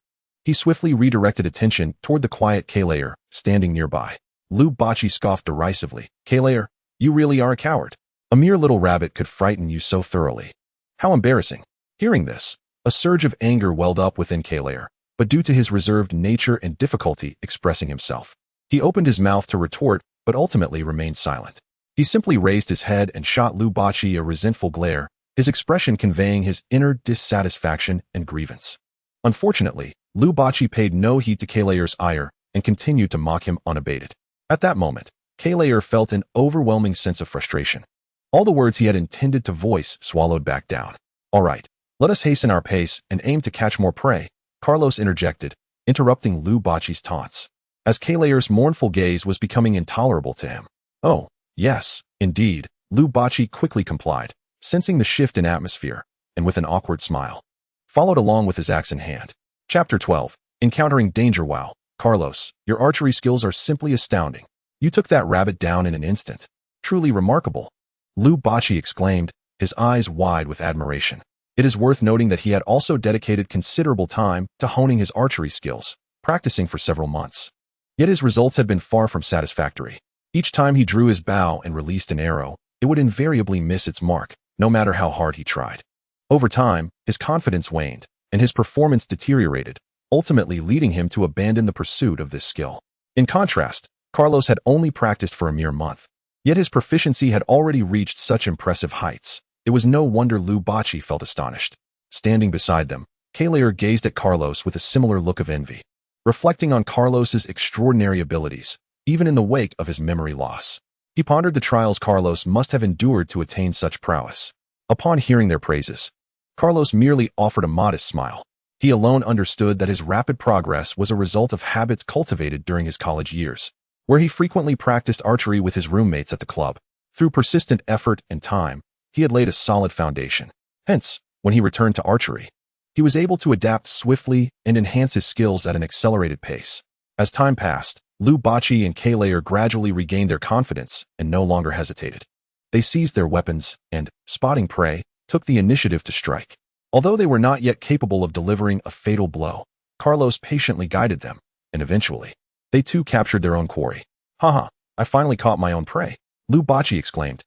He swiftly redirected attention toward the quiet Kalayer, standing nearby. Lu Bachi scoffed derisively. Kalayer, you really are a coward. A mere little rabbit could frighten you so thoroughly. How embarrassing. Hearing this, a surge of anger welled up within Kalayer, but due to his reserved nature and difficulty expressing himself, he opened his mouth to retort, but ultimately remained silent. He simply raised his head and shot Lu Bachi a resentful glare, his expression conveying his inner dissatisfaction and grievance. Unfortunately, Lu Bachi paid no heed to Kalayer's ire and continued to mock him unabated. At that moment, Kalayer felt an overwhelming sense of frustration. All the words he had intended to voice swallowed back down. All right, let us hasten our pace and aim to catch more prey, Carlos interjected, interrupting Lu Bachi's taunts, as Kalayer's mournful gaze was becoming intolerable to him. Oh, yes, indeed, Lu Bachi quickly complied, sensing the shift in atmosphere, and with an awkward smile, followed along with his axe in hand. Chapter 12. Encountering Danger. Wow, Carlos, your archery skills are simply astounding. You took that rabbit down in an instant. Truly remarkable. Lu Bachi exclaimed, his eyes wide with admiration. It is worth noting that he had also dedicated considerable time to honing his archery skills, practicing for several months. Yet his results had been far from satisfactory. Each time he drew his bow and released an arrow, it would invariably miss its mark, no matter how hard he tried. Over time, his confidence waned, and his performance deteriorated, ultimately leading him to abandon the pursuit of this skill. In contrast, Carlos had only practiced for a mere month, yet his proficiency had already reached such impressive heights. It was no wonder Lu Bachi felt astonished. Standing beside them, Kalayer gazed at Carlos with a similar look of envy, reflecting on Carlos's extraordinary abilities, even in the wake of his memory loss. He pondered the trials Carlos must have endured to attain such prowess. Upon hearing their praises, Carlos merely offered a modest smile. He alone understood that his rapid progress was a result of habits cultivated during his college years, where he frequently practiced archery with his roommates at the club. Through persistent effort and time, he had laid a solid foundation. Hence, when he returned to archery, he was able to adapt swiftly and enhance his skills at an accelerated pace. As time passed, Lu Bachi and Kalayer gradually regained their confidence and no longer hesitated. They seized their weapons and, spotting prey, took the initiative to strike. Although they were not yet capable of delivering a fatal blow, Carlos patiently guided them, and eventually, they too captured their own quarry. Haha, I finally caught my own prey, Lu Bachi exclaimed,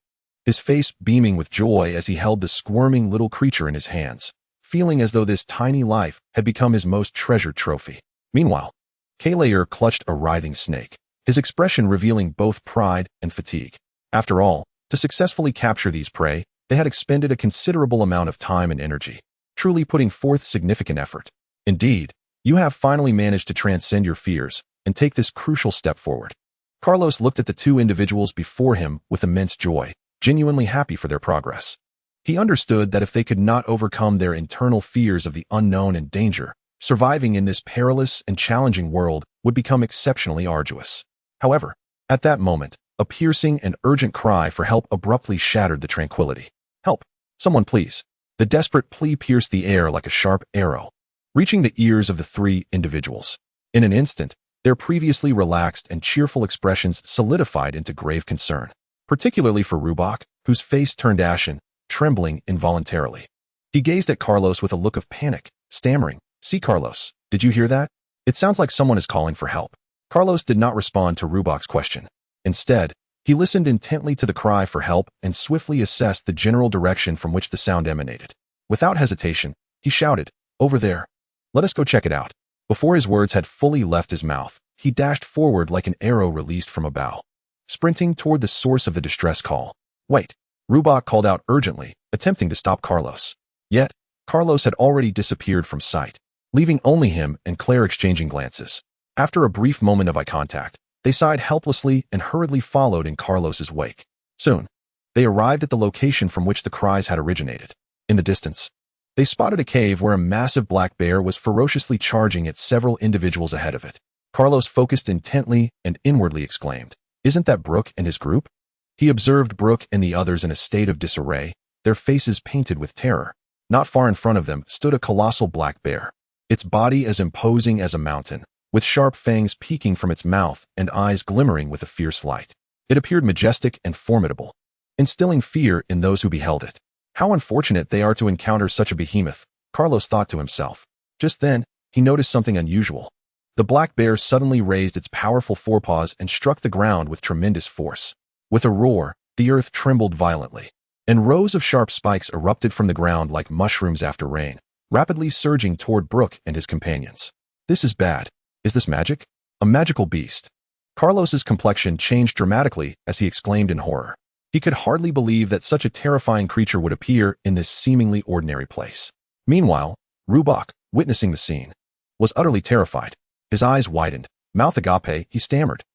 his face beaming with joy as he held the squirming little creature in his hands, feeling as though this tiny life had become his most treasured trophy. Meanwhile, Kalayer clutched a writhing snake, his expression revealing both pride and fatigue. After all, to successfully capture these prey, they had expended a considerable amount of time and energy, truly putting forth significant effort. Indeed, you have finally managed to transcend your fears and take this crucial step forward. Carlos looked at the two individuals before him with immense joy, genuinely happy for their progress. He understood that if they could not overcome their internal fears of the unknown and danger, surviving in this perilous and challenging world would become exceptionally arduous. However, at that moment, a piercing and urgent cry for help abruptly shattered the tranquility. Help! Someone please! The desperate plea pierced the air like a sharp arrow, reaching the ears of the three individuals. In an instant, their previously relaxed and cheerful expressions solidified into grave concern, particularly for Rubak, whose face turned ashen, trembling involuntarily. He gazed at Carlos with a look of panic, stammering, "See, Carlos, did you hear that? It sounds like someone is calling for help." Carlos did not respond to Rubak's question. Instead, He listened intently to the cry for help and swiftly assessed the general direction from which the sound emanated. Without hesitation, he shouted, "Over there. Let us go check it out." Before his words had fully left his mouth, he dashed forward like an arrow released from a bow, sprinting toward the source of the distress call. "Wait!" Rubok called out urgently, attempting to stop Carlos. Yet, Carlos had already disappeared from sight, leaving only him and Claire exchanging glances. After a brief moment of eye contact, they sighed helplessly and hurriedly followed in Carlos's wake. Soon, they arrived at the location from which the cries had originated. In the distance, they spotted a cave where a massive black bear was ferociously charging at several individuals ahead of it. Carlos focused intently and inwardly exclaimed, "Isn't that Brooke and his group?" He observed Brooke and the others in a state of disarray, their faces painted with terror. Not far in front of them stood a colossal black bear, its body as imposing as a mountain, with sharp fangs peeking from its mouth and eyes glimmering with a fierce light. It appeared majestic and formidable, instilling fear in those who beheld it. How unfortunate they are to encounter such a behemoth, Carlos thought to himself. Just then, he noticed something unusual. The black bear suddenly raised its powerful forepaws and struck the ground with tremendous force. With a roar, the earth trembled violently, and rows of sharp spikes erupted from the ground like mushrooms after rain, rapidly surging toward Brooke and his companions. "This is bad. Is this magic? A magical beast?" Carlos's complexion changed dramatically as he exclaimed in horror. He could hardly believe that such a terrifying creature would appear in this seemingly ordinary place. Meanwhile, Rubok, witnessing the scene, was utterly terrified. His eyes widened. Mouth agape, he stammered.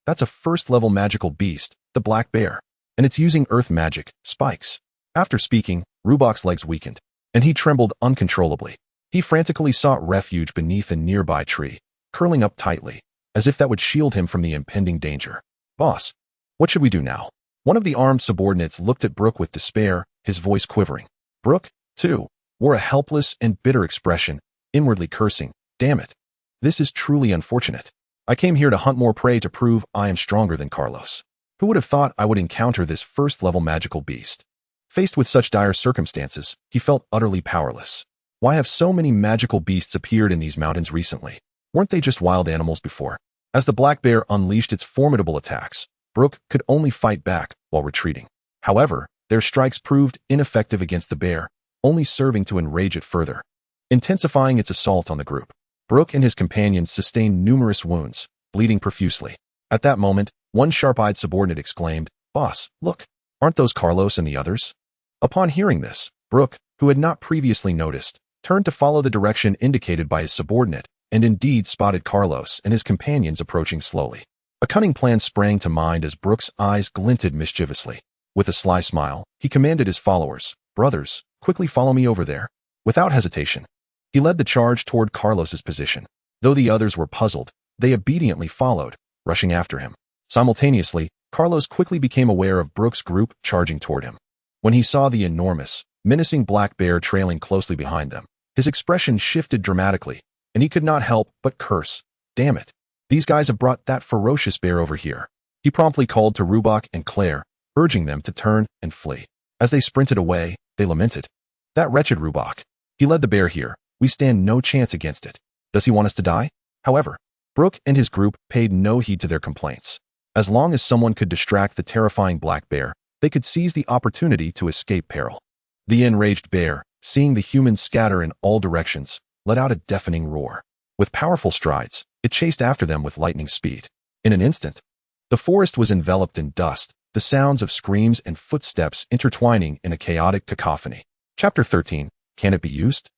That's a first-level magical beast, the black bear. And it's using earth magic, spikes." After speaking, Rubok's legs weakened, and he trembled uncontrollably. He frantically sought refuge beneath a nearby tree, curling up tightly, as if that would shield him from the impending danger. "Boss, what should we do now?" One of the armed subordinates looked at Brooke with despair, his voice quivering. Brooke, too, wore a helpless and bitter expression, inwardly cursing, "Damn it. This is truly unfortunate. I came here to hunt more prey to prove I am stronger than Carlos. Who would have thought I would encounter this first-level magical beast?" Faced with such dire circumstances, he felt utterly powerless. Why have so many magical beasts appeared in these mountains recently? Weren't they just wild animals before? As the black bear unleashed its formidable attacks, Brooke could only fight back while retreating. However, their strikes proved ineffective against the bear, only serving to enrage it further, intensifying its assault on the group. Brooke and his companions sustained numerous wounds, bleeding profusely. At that moment, one sharp-eyed subordinate exclaimed, "Boss, look, aren't those Carlos and the others?" Upon hearing this, Brooke, who had not previously noticed, turned to follow the direction indicated by his subordinate, and indeed spotted Carlos and his companions approaching slowly. A cunning plan sprang to mind as Brooke's eyes glinted mischievously. With a sly smile, he commanded his followers, "Brothers, quickly follow me over there." Without hesitation, he led the charge toward Carlos's position. Though the others were puzzled, they obediently followed, rushing after him. Simultaneously, Carlos quickly became aware of Brooke's group charging toward him. When he saw the enormous, menacing black bear trailing closely behind them, his expression shifted dramatically, and he could not help but curse. "Damn it. These guys have brought that ferocious bear over here." He promptly called to Rubok and Claire, urging them to turn and flee. As they sprinted away, they lamented, "That wretched Rubok. He led the bear here. We stand no chance against it. Does he want us to die?" However, Brooke and his group paid no heed to their complaints. As long as someone could distract the terrifying black bear, they could seize the opportunity to escape peril. The enraged bear, seeing the humans scatter in all directions, let out a deafening roar. With powerful strides, it chased after them with lightning speed. In an instant, the forest was enveloped in dust, the sounds of screams and footsteps intertwining in a chaotic cacophony. Chapter 13, Can It Be Used?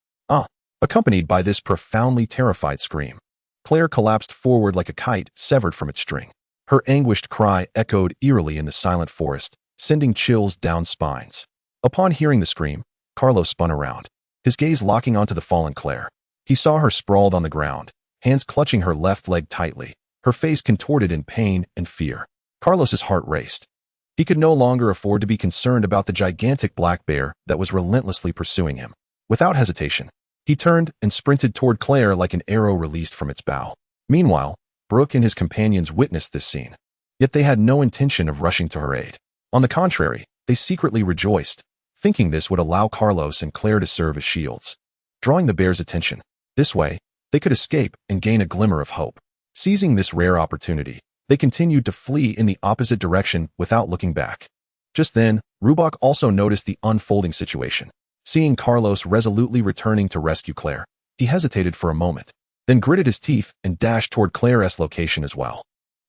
Accompanied by this profoundly terrified scream, Claire collapsed forward like a kite severed from its string. Her anguished cry echoed eerily in the silent forest, sending chills down spines. Upon hearing the scream, Carlos spun around, his gaze locking onto the fallen Claire. He saw her sprawled on the ground, hands clutching her left leg tightly, her face contorted in pain and fear. Carlos's heart raced. He could no longer afford to be concerned about the gigantic black bear that was relentlessly pursuing him. Without hesitation, he turned and sprinted toward Claire like an arrow released from its bow. Meanwhile, Brooke and his companions witnessed this scene. Yet they had no intention of rushing to her aid. On the contrary, they secretly rejoiced, thinking this would allow Carlos and Claire to serve as shields, drawing the bear's attention. This way, they could escape and gain a glimmer of hope. Seizing this rare opportunity, They continued to flee in the opposite direction without looking back. Just then, Rubok also noticed the unfolding situation. Seeing Carlos resolutely returning to rescue Claire, he hesitated for a moment, then gritted his teeth and dashed toward Claire's location as well.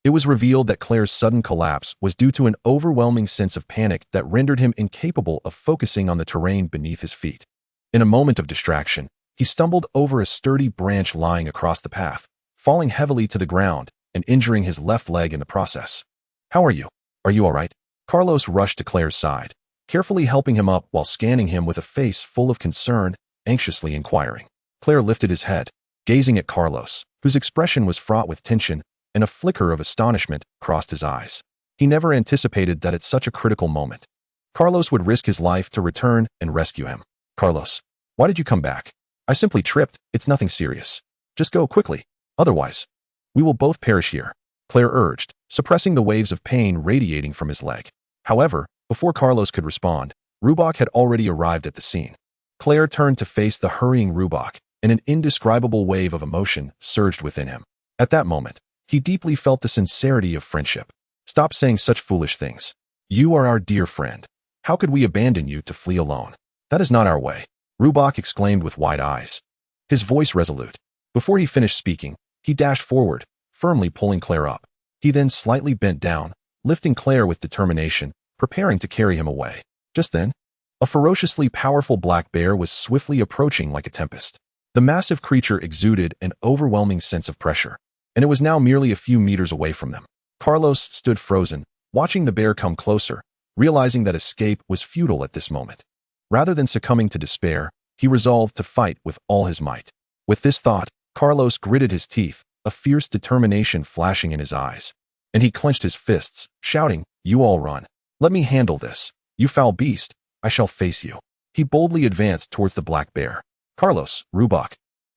It was revealed that Claire's sudden collapse was due to an overwhelming sense of panic that rendered him incapable of focusing on the terrain beneath his feet. In a moment of distraction, he stumbled over a sturdy branch lying across the path, falling heavily to the ground and injuring his left leg in the process. "How are you? Are you all right?" Carlos rushed to Claire's side, carefully helping him up while scanning him with a face full of concern, anxiously inquiring. Claire lifted his head, gazing at Carlos, whose expression was fraught with tension, and a flicker of astonishment crossed his eyes. He never anticipated that at such a critical moment, Carlos would risk his life to return and rescue him. "Carlos, why did you come back?" "I simply tripped. It's nothing serious. Just go quickly. Otherwise, we will both perish here," Claire urged, suppressing the waves of pain radiating from his leg. However, before Carlos could respond, Rubok had already arrived at the scene. Claire turned to face the hurrying Rubok, and an indescribable wave of emotion surged within him. At that moment, he deeply felt the sincerity of friendship. "Stop saying such foolish things. You are our dear friend. How could we abandon you to flee alone? That is not our way," Rubok exclaimed with wide eyes, his voice resolute. Before he finished speaking, he dashed forward, firmly pulling Claire up. He then slightly bent down, lifting Claire with determination, preparing to carry him away. Just then, a ferociously powerful black bear was swiftly approaching like a tempest. The massive creature exuded an overwhelming sense of pressure, and it was now merely a few meters away from them. Carlos stood frozen, watching the bear come closer, realizing that escape was futile at this moment. Rather than succumbing to despair, he resolved to fight with all his might. With this thought, Carlos gritted his teeth, a fierce determination flashing in his eyes, and he clenched his fists, shouting, "You all run. Let me handle this. You foul beast, I shall face you." He boldly advanced towards the black bear. "Carlos, Rubok,"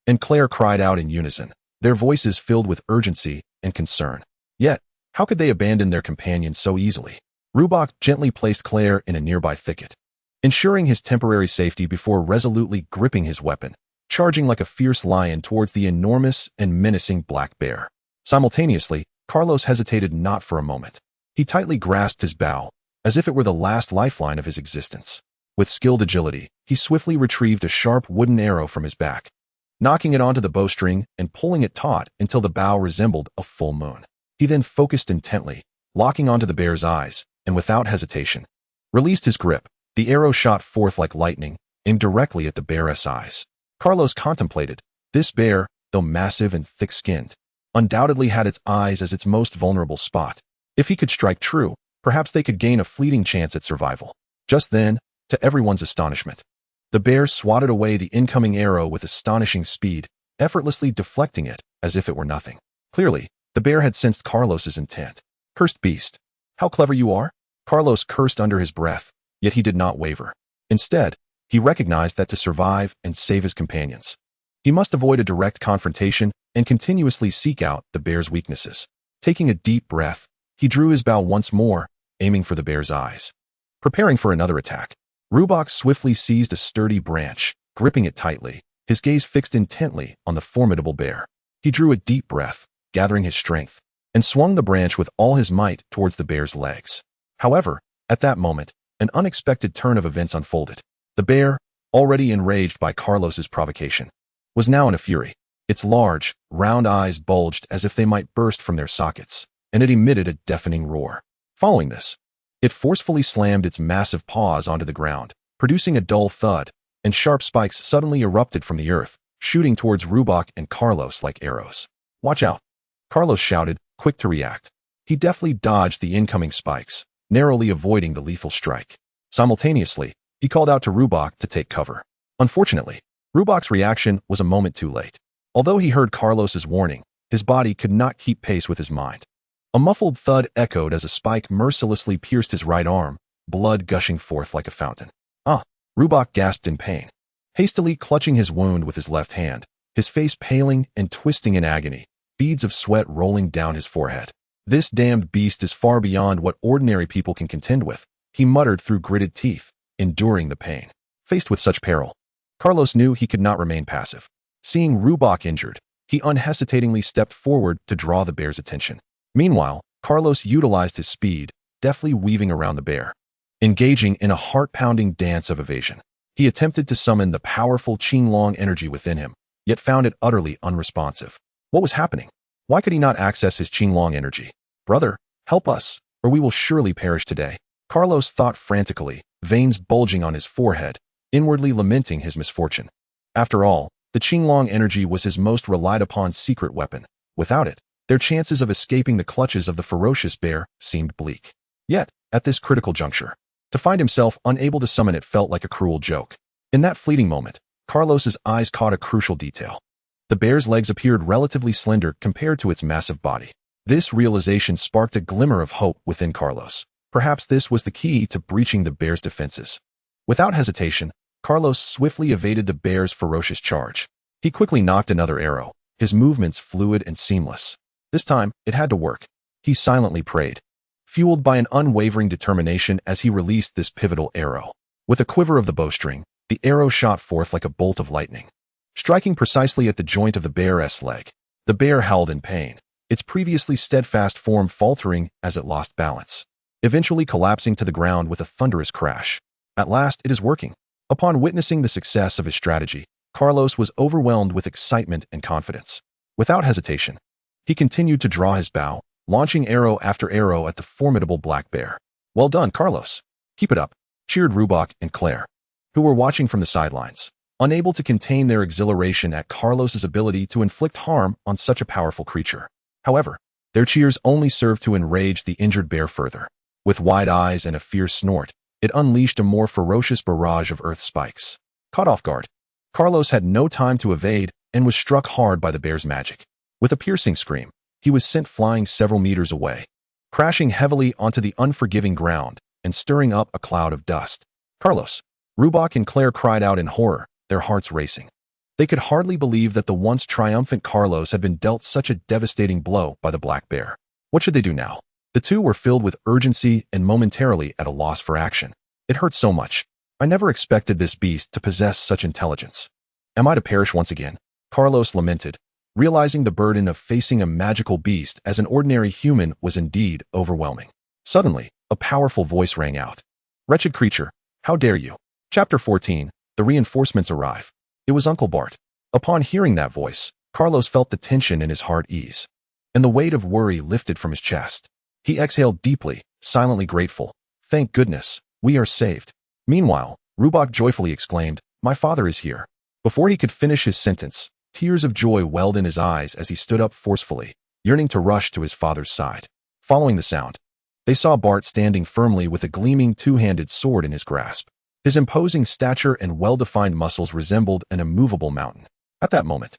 and Claire cried out in unison, their voices filled with urgency and concern. Yet, how could they abandon their companion so easily? Rubok gently placed Claire in a nearby thicket, ensuring his temporary safety before resolutely gripping his weapon, charging like a fierce lion towards the enormous and menacing black bear. Simultaneously, Carlos hesitated not for a moment. He tightly grasped his bow, as if it were the last lifeline of his existence. With skilled agility, he swiftly retrieved a sharp wooden arrow from his back, knocking it onto the bowstring and pulling it taut until the bow resembled a full moon. He then focused intently, locking onto the bear's eyes, and without hesitation, released his grip. The arrow shot forth like lightning, aimed directly at the bear's eyes. Carlos contemplated. This bear, though massive and thick-skinned, undoubtedly had its eyes as its most vulnerable spot. If he could strike true, perhaps they could gain a fleeting chance at survival. Just then, to everyone's astonishment, the bear swatted away the incoming arrow with astonishing speed, effortlessly deflecting it as if it were nothing. Clearly, the bear had sensed Carlos's intent. "Cursed beast, how clever you are!" Carlos cursed under his breath, yet he did not waver. Instead, he recognized that to survive and save his companions, he must avoid a direct confrontation and continuously seek out the bear's weaknesses. Taking a deep breath, he drew his bow once more, aiming for the bear's eyes. Preparing for another attack, Rubok swiftly seized a sturdy branch, gripping it tightly, his gaze fixed intently on the formidable bear. He drew a deep breath, gathering his strength, and swung the branch with all his might towards the bear's legs. However, at that moment, an unexpected turn of events unfolded. The bear, already enraged by Carlos's provocation, was now in a fury. Its large, round eyes bulged as if they might burst from their sockets, and it emitted a deafening roar. Following this, it forcefully slammed its massive paws onto the ground, producing a dull thud, and sharp spikes suddenly erupted from the earth, shooting towards Rubok and Carlos like arrows. "Watch out!" Carlos shouted, quick to react. He deftly dodged the incoming spikes, narrowly avoiding the lethal strike. Simultaneously, he called out to Rubok to take cover. Unfortunately, Rubok's reaction was a moment too late. Although he heard Carlos's warning, his body could not keep pace with his mind. A muffled thud echoed as a spike mercilessly pierced his right arm, blood gushing forth like a fountain. "Ah!" Rubok gasped in pain, hastily clutching his wound with his left hand, his face paling and twisting in agony, beads of sweat rolling down his forehead. "This damned beast is far beyond what ordinary people can contend with," he muttered through gritted teeth, enduring the pain. Faced with such peril, Carlos knew he could not remain passive. Seeing Rubok injured, he unhesitatingly stepped forward to draw the bear's attention. Meanwhile, Carlos utilized his speed, deftly weaving around the bear. Engaging in a heart-pounding dance of evasion, he attempted to summon the powerful Qinglong energy within him, yet found it utterly unresponsive. What was happening? Why could he not access his Qinglong energy? Brother, help us, or we will surely perish today. Carlos thought frantically, veins bulging on his forehead, inwardly lamenting his misfortune. After all, the Qinglong energy was his most relied-upon secret weapon. Without it, their chances of escaping the clutches of the ferocious bear seemed bleak. Yet, at this critical juncture, to find himself unable to summon it felt like a cruel joke. In that fleeting moment, Carlos's eyes caught a crucial detail. The bear's legs appeared relatively slender compared to its massive body. This realization sparked a glimmer of hope within Carlos. Perhaps this was the key to breaching the bear's defenses. Without hesitation, Carlos swiftly evaded the bear's ferocious charge. He quickly knocked another arrow, his movements fluid and seamless. This time, it had to work. He silently prayed, fueled by an unwavering determination as he released this pivotal arrow. With a quiver of the bowstring, the arrow shot forth like a bolt of lightning, striking precisely at the joint of the bear's leg. The bear howled in pain, its previously steadfast form faltering as it lost balance, eventually collapsing to the ground with a thunderous crash. At last, it is working. Upon witnessing the success of his strategy, Carlos was overwhelmed with excitement and confidence. Without hesitation, he continued to draw his bow, launching arrow after arrow at the formidable black bear. Well done, Carlos. Keep it up, cheered Rubok and Claire, who were watching from the sidelines, unable to contain their exhilaration at Carlos's ability to inflict harm on such a powerful creature. However, their cheers only served to enrage the injured bear further. With wide eyes and a fierce snort, it unleashed a more ferocious barrage of earth spikes. Caught off guard, Carlos had no time to evade and was struck hard by the bear's magic. With a piercing scream, he was sent flying several meters away, crashing heavily onto the unforgiving ground and stirring up a cloud of dust. Carlos, Rubok and Claire cried out in horror, their hearts racing. They could hardly believe that the once triumphant Carlos had been dealt such a devastating blow by the black bear. What should they do now? The two were filled with urgency and momentarily at a loss for action. It hurt so much. I never expected this beast to possess such intelligence. Am I to perish once again? Carlos lamented, realizing the burden of facing a magical beast as an ordinary human was indeed overwhelming. Suddenly, a powerful voice rang out. Wretched creature, how dare you? Chapter 14, The Reinforcements Arrive. It was Uncle Bart. Upon hearing that voice, Carlos felt the tension in his heart ease, and the weight of worry lifted from his chest. He exhaled deeply, silently grateful. Thank goodness, we are saved. Meanwhile, Rubok joyfully exclaimed, My father is here. Before he could finish his sentence, tears of joy welled in his eyes as he stood up forcefully, yearning to rush to his father's side. Following the sound, they saw Bart standing firmly with a gleaming two-handed sword in his grasp. His imposing stature and well-defined muscles resembled an immovable mountain. At that moment,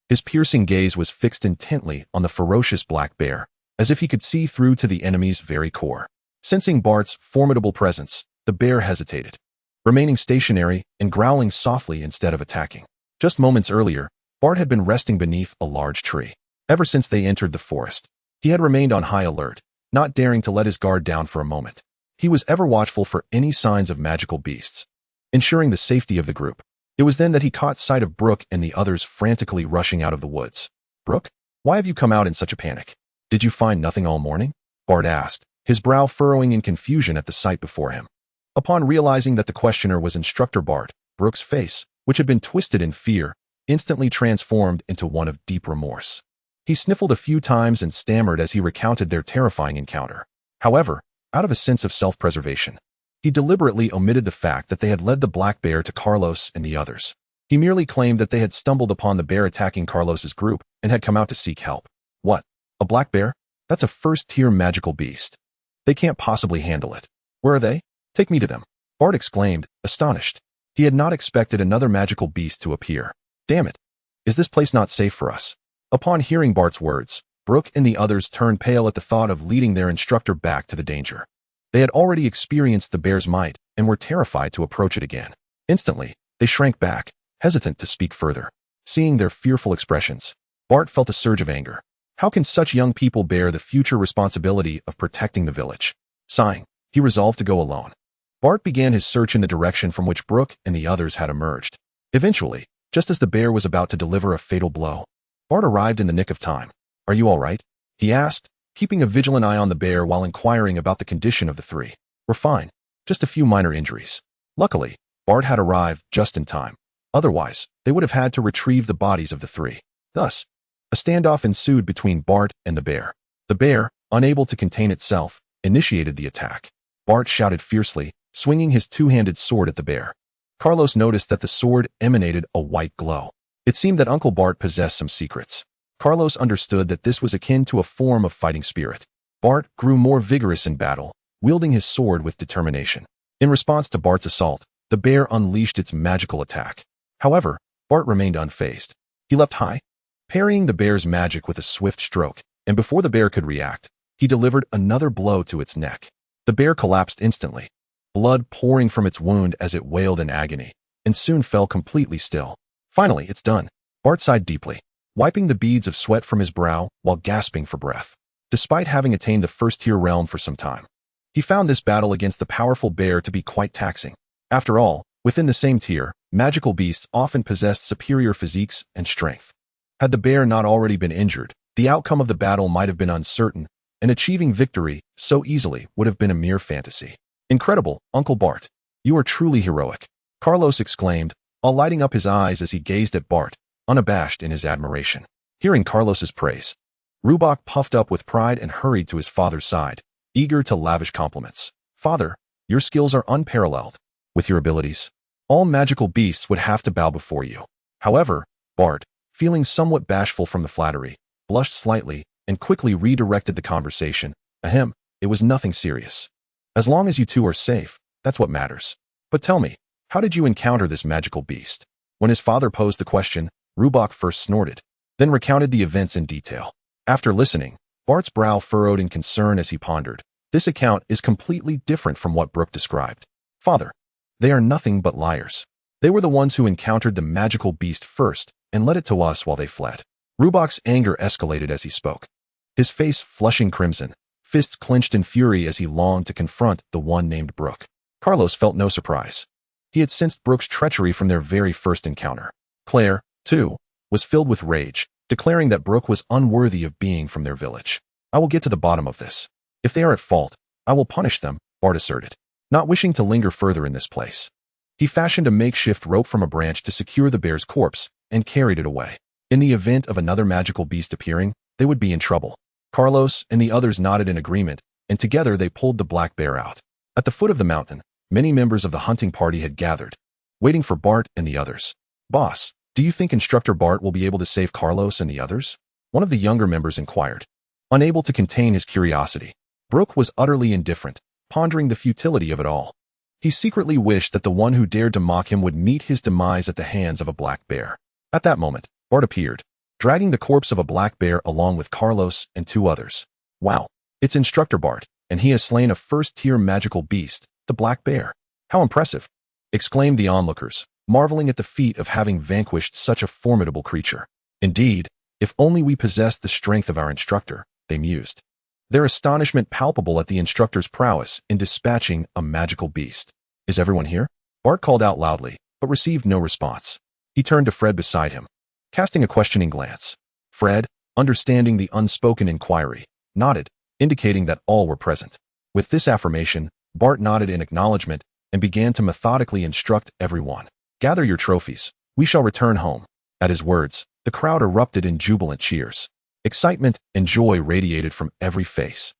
his piercing gaze was fixed intently on the ferocious black bear, as if he could see through to the enemy's very core. Sensing Bart's formidable presence, the bear hesitated, remaining stationary and growling softly instead of attacking. Just moments earlier, Bart had been resting beneath a large tree. Ever since they entered the forest, he had remained on high alert, not daring to let his guard down for a moment. He was ever watchful for any signs of magical beasts, ensuring the safety of the group. It was then that he caught sight of Brooke and the others frantically rushing out of the woods. Brooke, why have you come out in such a panic? Did you find nothing all morning? Bart asked, his brow furrowing in confusion at the sight before him. Upon realizing that the questioner was Instructor Bart, Brooke's face, which had been twisted in fear, instantly transformed into one of deep remorse. He sniffled a few times and stammered as he recounted their terrifying encounter. However, out of a sense of self-preservation, he deliberately omitted the fact that they had led the black bear to Carlos and the others. He merely claimed that they had stumbled upon the bear attacking Carlos's group and had come out to seek help. What? A black bear? That's a first-tier magical beast. They can't possibly handle it. Where are they? Take me to them. Bart exclaimed, astonished. He had not expected another magical beast to appear. Damn it. Is this place not safe for us? Upon hearing Bart's words, Brooke and the others turned pale at the thought of leading their instructor back to the danger. They had already experienced the bear's might and were terrified to approach it again. Instantly, they shrank back, hesitant to speak further. Seeing their fearful expressions, Bart felt a surge of anger. How can such young people bear the future responsibility of protecting the village? Sighing, he resolved to go alone. Bart began his search in the direction from which Brooke and the others had emerged. Eventually, just as the bear was about to deliver a fatal blow, Bart arrived in the nick of time. Are you all right? He asked, keeping a vigilant eye on the bear while inquiring about the condition of the three. "We're fine. Just a few minor injuries." Luckily, Bart had arrived just in time. Otherwise, they would have had to retrieve the bodies of the three. Thus, a standoff ensued between Bart and the bear. The bear, unable to contain itself, initiated the attack. Bart shouted fiercely, swinging his two-handed sword at the bear. Carlos noticed that the sword emanated a white glow. It seemed that Uncle Bart possessed some secrets. Carlos understood that this was akin to a form of fighting spirit. Bart grew more vigorous in battle, wielding his sword with determination. In response to Bart's assault, the bear unleashed its magical attack. However, Bart remained unfazed. He leapt high, parrying the bear's magic with a swift stroke, and before the bear could react, he delivered another blow to its neck. The bear collapsed instantly, blood pouring from its wound as it wailed in agony, and soon fell completely still. "Finally, it's done." Bart sighed deeply, wiping the beads of sweat from his brow while gasping for breath. Despite having attained the first-tier realm for some time, he found this battle against the powerful bear to be quite taxing. After all, within the same tier, magical beasts often possessed superior physiques and strength. Had the bear not already been injured, the outcome of the battle might have been uncertain, and achieving victory so easily would have been a mere fantasy. "Incredible, Uncle Bart. You are truly heroic," Carlos exclaimed, all lighting up his eyes as he gazed at Bart, unabashed in his admiration. Hearing Carlos's praise, Rubok puffed up with pride and hurried to his father's side, eager to lavish compliments. "Father, your skills are unparalleled. With your abilities, all magical beasts would have to bow before you." However, Bart, feeling somewhat bashful from the flattery, blushed slightly and quickly redirected the conversation. "Ahem, it was nothing serious. As long as you two are safe, that's what matters. But tell me, how did you encounter this magical beast?" When his father posed the question, Rubok first snorted, then recounted the events in detail. After listening, Bart's brow furrowed in concern as he pondered. This account is completely different from what Brooke described. "Father, they are nothing but liars. They were the ones who encountered the magical beast first and led it to us while they fled." Rubok's anger escalated as he spoke, his face flushing crimson, fists clenched in fury as he longed to confront the one named Brooke. Carlos felt no surprise. He had sensed Brooke's treachery from their very first encounter. Claire, too, was filled with rage, declaring that Brooke was unworthy of being from their village. "I will get to the bottom of this. If they are at fault, I will punish them," Bart asserted, not wishing to linger further in this place. He fashioned a makeshift rope from a branch to secure the bear's corpse and carried it away. In the event of another magical beast appearing, they would be in trouble. Carlos and the others nodded in agreement, and together they pulled the black bear out. At the foot of the mountain, many members of the hunting party had gathered, waiting for Bart and the others. "Boss, do you think Instructor Bart will be able to save Carlos and the others?" one of the younger members inquired. Unable to contain his curiosity, Brooke was utterly indifferent, pondering the futility of it all. He secretly wished that the one who dared to mock him would meet his demise at the hands of a black bear. At that moment, Bart appeared, dragging the corpse of a black bear along with Carlos and two others. "Wow, it's Instructor Bart, and he has slain a first-tier magical beast, the black bear. How impressive!" exclaimed the onlookers, marveling at the feat of having vanquished such a formidable creature. "Indeed, if only we possessed the strength of our instructor," they mused, their astonishment palpable at the instructor's prowess in dispatching a magical beast. "Is everyone here?" Bart called out loudly, but received no response. He turned to Fred beside him, casting a questioning glance. Fred, understanding the unspoken inquiry, nodded, indicating that all were present. With this affirmation, Bart nodded in acknowledgement and began to methodically instruct everyone. "Gather your trophies. We shall return home." At his words, the crowd erupted in jubilant cheers. Excitement and joy radiated from every face,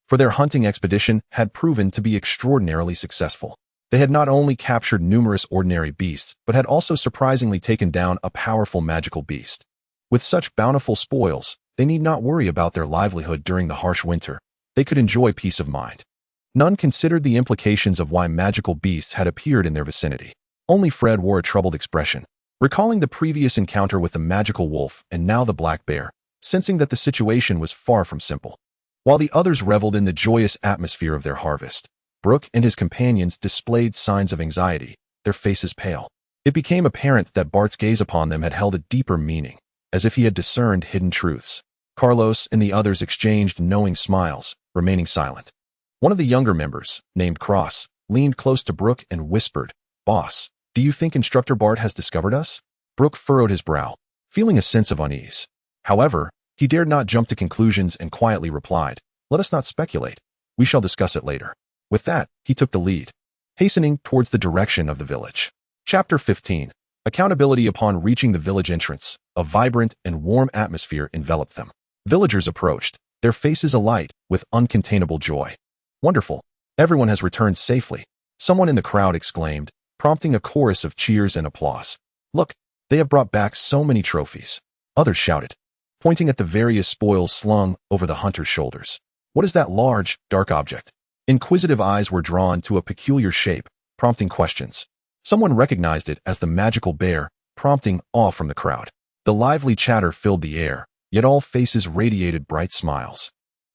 for their hunting expedition had proven to be extraordinarily successful. They had not only captured numerous ordinary beasts, but had also surprisingly taken down a powerful magical beast. With such bountiful spoils, they need not worry about their livelihood during the harsh winter. They could enjoy peace of mind. None considered the implications of why magical beasts had appeared in their vicinity. Only Fred wore a troubled expression, recalling the previous encounter with the magical wolf and now the black bear, sensing that the situation was far from simple. While the others reveled in the joyous atmosphere of their harvest, Brooke and his companions displayed signs of anxiety, their faces pale. It became apparent that Bart's gaze upon them had held a deeper meaning, as if he had discerned hidden truths. Carlos and the others exchanged knowing smiles, remaining silent. One of the younger members, named Cross, leaned close to Brooke and whispered, "Boss, do you think Instructor Bart has discovered us?" Brooke furrowed his brow, feeling a sense of unease. However, he dared not jump to conclusions and quietly replied, Let us not speculate. We shall discuss it later. With that, he took the lead, hastening towards the direction of the village. Chapter 15. Accountability. Upon reaching the village entrance, a vibrant and warm atmosphere enveloped them. Villagers approached, their faces alight with uncontainable joy. Wonderful. Everyone has returned safely. Someone in the crowd exclaimed, prompting a chorus of cheers and applause. Look, they have brought back so many trophies. Others shouted, pointing at the various spoils slung over the hunter's shoulders. What is that large, dark object? Inquisitive eyes were drawn to a peculiar shape, prompting questions. Someone recognized it as the magical bear, prompting awe from the crowd. The lively chatter filled the air, yet all faces radiated bright smiles.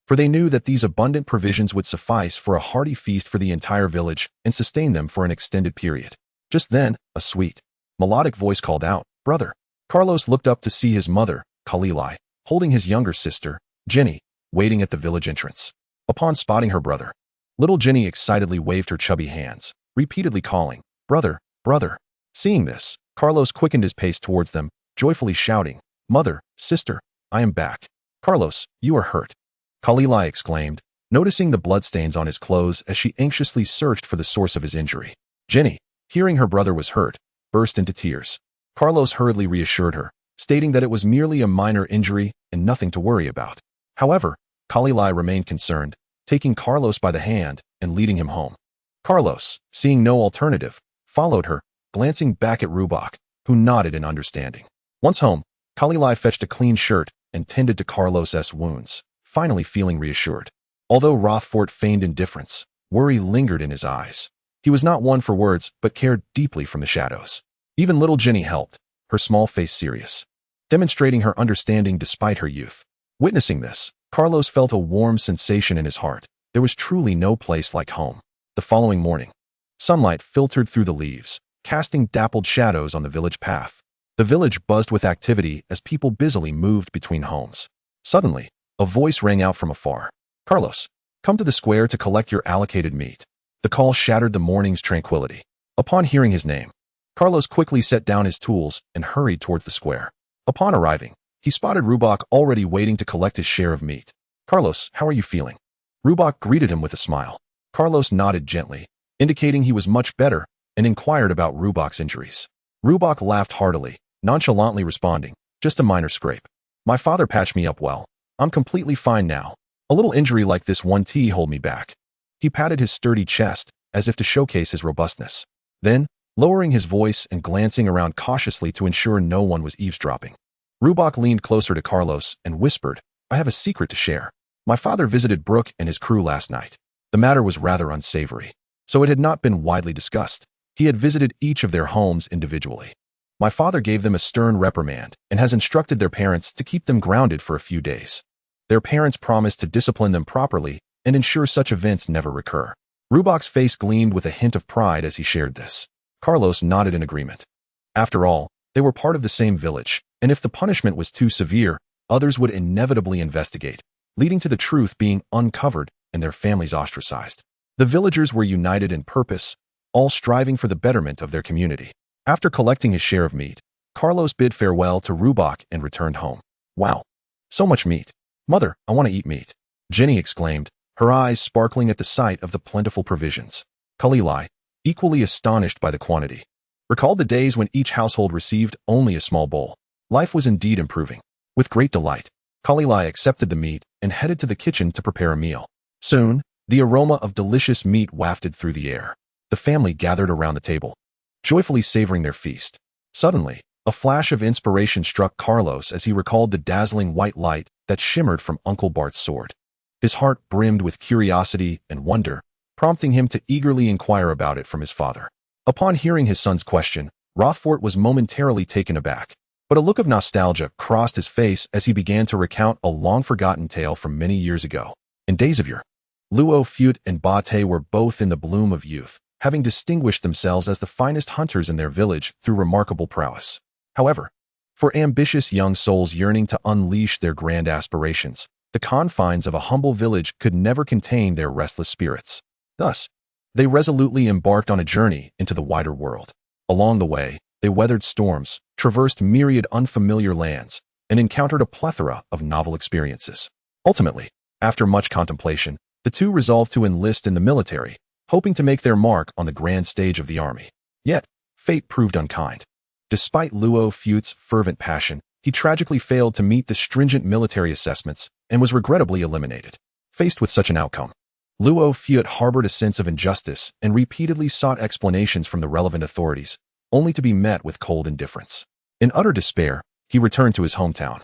For they knew that these abundant provisions would suffice for a hearty feast for the entire village and sustain them for an extended period. Just then, a sweet, melodic voice called out, "Brother!" Carlos looked up to see his mother, Kalilai, holding his younger sister, Jenny, waiting at the village entrance. Upon spotting her brother, little Jenny excitedly waved her chubby hands, repeatedly calling, "Brother, brother!" Seeing this, Carlos quickened his pace towards them, joyfully shouting, "Mother, sister, I am back." "Carlos, you are hurt," Kalilai exclaimed, noticing the bloodstains on his clothes as she anxiously searched for the source of his injury. Jenny, hearing her brother was hurt, burst into tears. Carlos hurriedly reassured her, stating that it was merely a minor injury and nothing to worry about. However, Kalilai remained concerned, taking Carlos by the hand and leading him home. Carlos, seeing no alternative, followed her, glancing back at Rubak, who nodded in understanding. Once home, Kalilai fetched a clean shirt and tended to Carlos's wounds, finally feeling reassured. Although Rothfort feigned indifference, worry lingered in his eyes. He was not one for words, but cared deeply from the shadows. Even little Jenny helped, her small face serious, demonstrating her understanding despite her youth. Witnessing this, Carlos felt a warm sensation in his heart. There was truly no place like home. The following morning, sunlight filtered through the leaves, casting dappled shadows on the village path. The village buzzed with activity as people busily moved between homes. Suddenly, a voice rang out from afar. "Carlos, come to the square to collect your allocated meat." The call shattered the morning's tranquility. Upon hearing his name, Carlos quickly set down his tools and hurried towards the square. Upon arriving, he spotted Rubak already waiting to collect his share of meat. "Carlos, how are you feeling?" Rubak greeted him with a smile. Carlos nodded gently, indicating he was much better, and inquired about Rubak's injuries. Rubak laughed heartily, nonchalantly responding, "Just a minor scrape. My father patched me up well. I'm completely fine now. A little injury like this won't hold me back." He patted his sturdy chest, as if to showcase his robustness. Then, lowering his voice and glancing around cautiously to ensure no one was eavesdropping, Rubak leaned closer to Carlos and whispered, "I have a secret to share. My father visited Brooke and his crew last night. The matter was rather unsavory, so it had not been widely discussed. He had visited each of their homes individually. My father gave them a stern reprimand and has instructed their parents to keep them grounded for a few days. Their parents promised to discipline them properly and ensure such events never recur." Rubak's face gleamed with a hint of pride as he shared this. Carlos nodded in agreement. After all, they were part of the same village, and if the punishment was too severe, others would inevitably investigate, leading to the truth being uncovered and their families ostracized. The villagers were united in purpose, all striving for the betterment of their community. After collecting his share of meat, Carlos bid farewell to Rubak and returned home. "Wow, so much meat. Mother, I want to eat meat," Jenny exclaimed, her eyes sparkling at the sight of the plentiful provisions. Kalilai, equally astonished by the quantity, recalled the days when each household received only a small bowl. Life was indeed improving. With great delight, Kalilai accepted the meat and headed to the kitchen to prepare a meal. Soon, the aroma of delicious meat wafted through the air. The family gathered around the table, joyfully savoring their feast. Suddenly, a flash of inspiration struck Carlos as he recalled the dazzling white light that shimmered from Uncle Bart's sword. His heart brimmed with curiosity and wonder, prompting him to eagerly inquire about it from his father. Upon hearing his son's question, Rothfort was momentarily taken aback, but a look of nostalgia crossed his face as he began to recount a long-forgotten tale from many years ago. In days of yore, Luo Fute and Bate were both in the bloom of youth, having distinguished themselves as the finest hunters in their village through remarkable prowess. However, for ambitious young souls yearning to unleash their grand aspirations, the confines of a humble village could never contain their restless spirits. Thus, they resolutely embarked on a journey into the wider world. Along the way, they weathered storms, traversed myriad unfamiliar lands, and encountered a plethora of novel experiences. Ultimately, After much contemplation, the two resolved to enlist in the military, hoping to make their mark on the grand stage of the army. Yet, fate proved unkind. Despite Luo Fute's fervent passion, he tragically failed to meet the stringent military assessments and was regrettably eliminated. Faced with such an outcome, Luo Fute harbored a sense of injustice and repeatedly sought explanations from the relevant authorities, only to be met with cold indifference. In utter despair, he returned to his hometown,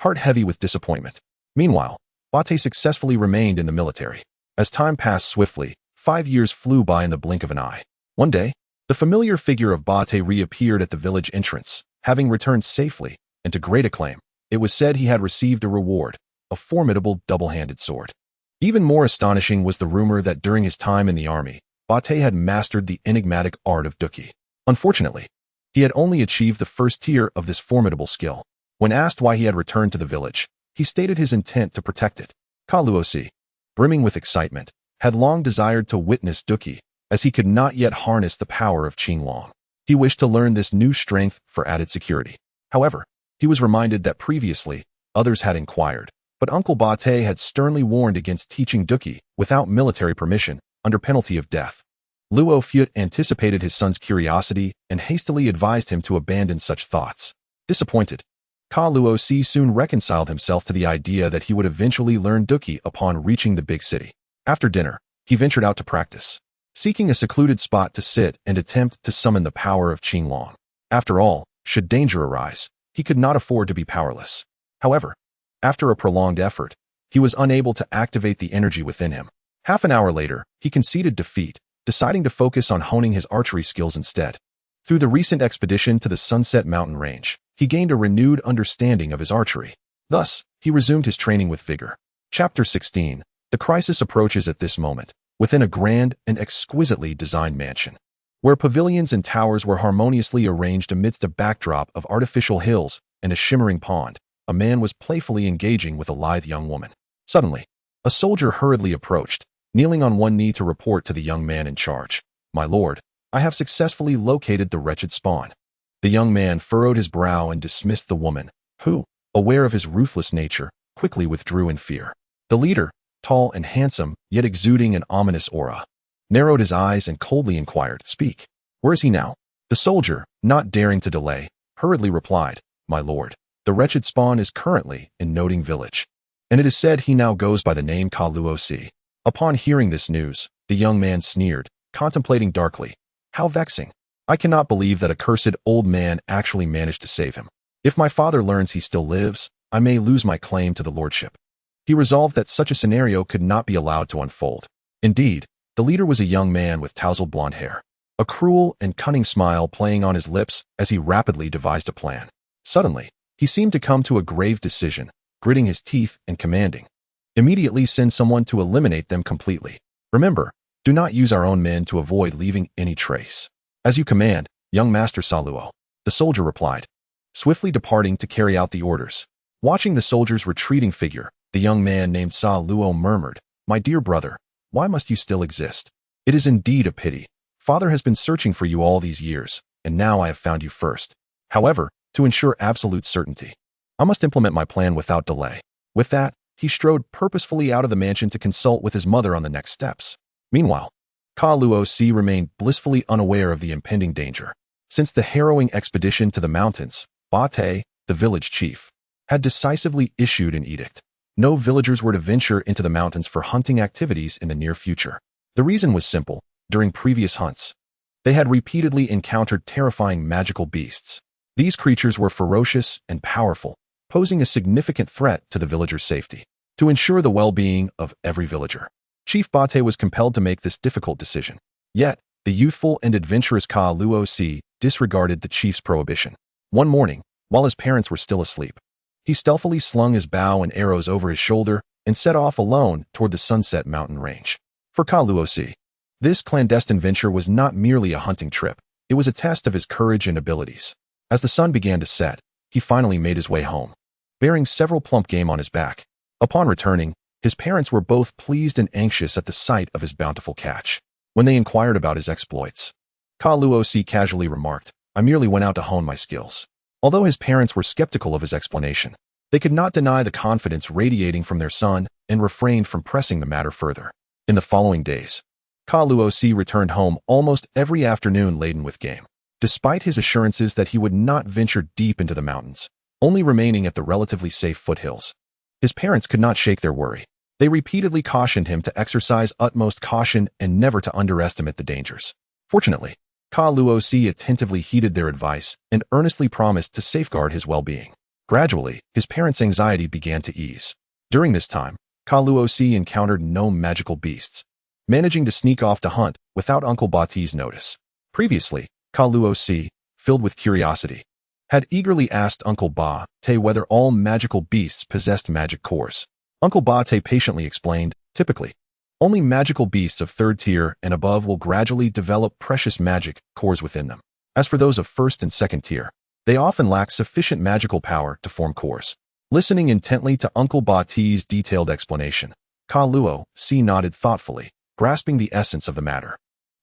heart heavy with disappointment. Meanwhile, Bate successfully remained in the military. As time passed swiftly, 5 years flew by in the blink of an eye. One day, the familiar figure of Bate reappeared at the village entrance, having returned safely, and to great acclaim. It was said he had received a reward, a formidable double-handed sword. Even more astonishing was the rumor that during his time in the army, Bate had mastered the enigmatic art of Duki. Unfortunately, he had only achieved the first tier of this formidable skill. When asked why he had returned to the village, he stated his intent to protect it. Ka Luosi, brimming with excitement, had long desired to witness Duki, as he could not yet harness the power of Qinglong. He wished to learn this new strength for added security. However, he was reminded that previously, others had inquired, but Uncle Bate had sternly warned against teaching Duki without military permission, under penalty of death. Luo Fute anticipated his son's curiosity and hastily advised him to abandon such thoughts. Disappointed, Ka Luosi soon reconciled himself to the idea that he would eventually learn Duki upon reaching the big city. After dinner, he ventured out to practice, seeking a secluded spot to sit and attempt to summon the power of Qinglong. After all, should danger arise, he could not afford to be powerless. However, after a prolonged effort, he was unable to activate the energy within him. Half an hour later, he conceded defeat, deciding to focus on honing his archery skills instead. Through the recent expedition to the Sunset Mountain Range, he gained a renewed understanding of his archery. Thus, he resumed his training with vigor. Chapter 16. The crisis approaches at this moment, within a grand and exquisitely designed mansion, where pavilions and towers were harmoniously arranged amidst a backdrop of artificial hills and a shimmering pond. A man was playfully engaging with a lithe young woman. Suddenly, a soldier hurriedly approached, kneeling on one knee to report to the young man in charge. "My lord, I have successfully located the wretched spawn." The young man furrowed his brow and dismissed the woman, who, aware of his ruthless nature, quickly withdrew in fear. The leader, tall and handsome, yet exuding an ominous aura, narrowed his eyes and coldly inquired, "Speak. Where is he now?" The soldier, not daring to delay, hurriedly replied, "My lord, the wretched spawn is currently in Noding village, and it is said he now goes by the name Ka Luosi." Upon hearing this news, the young man sneered, contemplating darkly, "How vexing. I cannot believe that a cursed old man actually managed to save him. If my father learns he still lives, I may lose my claim to the lordship." He resolved that such a scenario could not be allowed to unfold. Indeed, the leader was a young man with tousled blonde hair, a cruel and cunning smile playing on his lips as he rapidly devised a plan. Suddenly, he seemed to come to a grave decision, gritting his teeth and commanding, "Immediately send someone to eliminate them completely. Remember, do not use our own men to avoid leaving any trace." "As you command, young Master Saluo," the soldier replied, swiftly departing to carry out the orders. Watching the soldier's retreating figure, the young man named Sa Luo murmured, "My dear brother, why must you still exist? It is indeed a pity. Father has been searching for you all these years, and now I have found you first. However, to ensure absolute certainty, I must implement my plan without delay." With that, he strode purposefully out of the mansion to consult with his mother on the next steps. Meanwhile, Ka Luosi remained blissfully unaware of the impending danger. Since the harrowing expedition to the mountains, Bate, the village chief, had decisively issued an edict. No villagers were to venture into the mountains for hunting activities in the near future. The reason was simple. During previous hunts, they had repeatedly encountered terrifying magical beasts. These creatures were ferocious and powerful, posing a significant threat to the villagers' safety. To ensure the well-being of every villager, Chief Bate was compelled to make this difficult decision. Yet, the youthful and adventurous Ka Luosi disregarded the chief's prohibition. One morning, while his parents were still asleep, he stealthily slung his bow and arrows over his shoulder and set off alone toward the Sunset Mountain Range. For Ka Luosi, this clandestine venture was not merely a hunting trip, it was a test of his courage and abilities. As the sun began to set, he finally made his way home, bearing several plump game on his back. Upon returning, his parents were both pleased and anxious at the sight of his bountiful catch. When they inquired about his exploits, Ka Luosi casually remarked, "I merely went out to hone my skills." Although his parents were skeptical of his explanation, they could not deny the confidence radiating from their son and refrained from pressing the matter further. In the following days, Ka Luosi returned home almost every afternoon laden with game. Despite his assurances that he would not venture deep into the mountains, only remaining at the relatively safe foothills, his parents could not shake their worry. They repeatedly cautioned him to exercise utmost caution and never to underestimate the dangers. Fortunately, Ka Luosi attentively heeded their advice and earnestly promised to safeguard his well-being. Gradually, his parents' anxiety began to ease. During this time, Ka Luosi encountered no magical beasts, managing to sneak off to hunt without Uncle Bati's notice. Previously, Ka Luosi, filled with curiosity, had eagerly asked Uncle Ba-te whether all magical beasts possessed magic cores. Uncle Ba-te patiently explained, typically, only magical beasts of third tier and above will gradually develop precious magic cores within them. As for those of first and second tier, they often lack sufficient magical power to form cores. Listening intently to Uncle Ba-te's detailed explanation, Ka Luosi nodded thoughtfully, grasping the essence of the matter.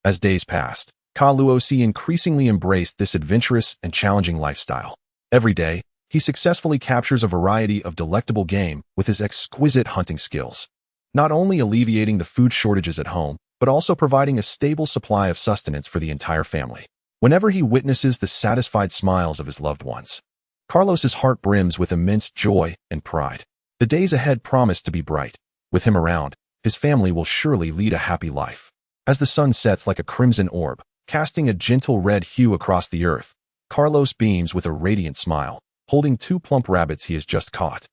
As days passed, Ka Luosi increasingly embraced this adventurous and challenging lifestyle. Every day, he successfully captures a variety of delectable game with his exquisite hunting skills, not only alleviating the food shortages at home, but also providing a stable supply of sustenance for the entire family. Whenever he witnesses the satisfied smiles of his loved ones, Carlos's heart brims with immense joy and pride. The days ahead promise to be bright. With him around, his family will surely lead a happy life. As the sun sets like a crimson orb, casting a gentle red hue across the earth, Carlos beams with a radiant smile, holding 2 plump rabbits he has just caught,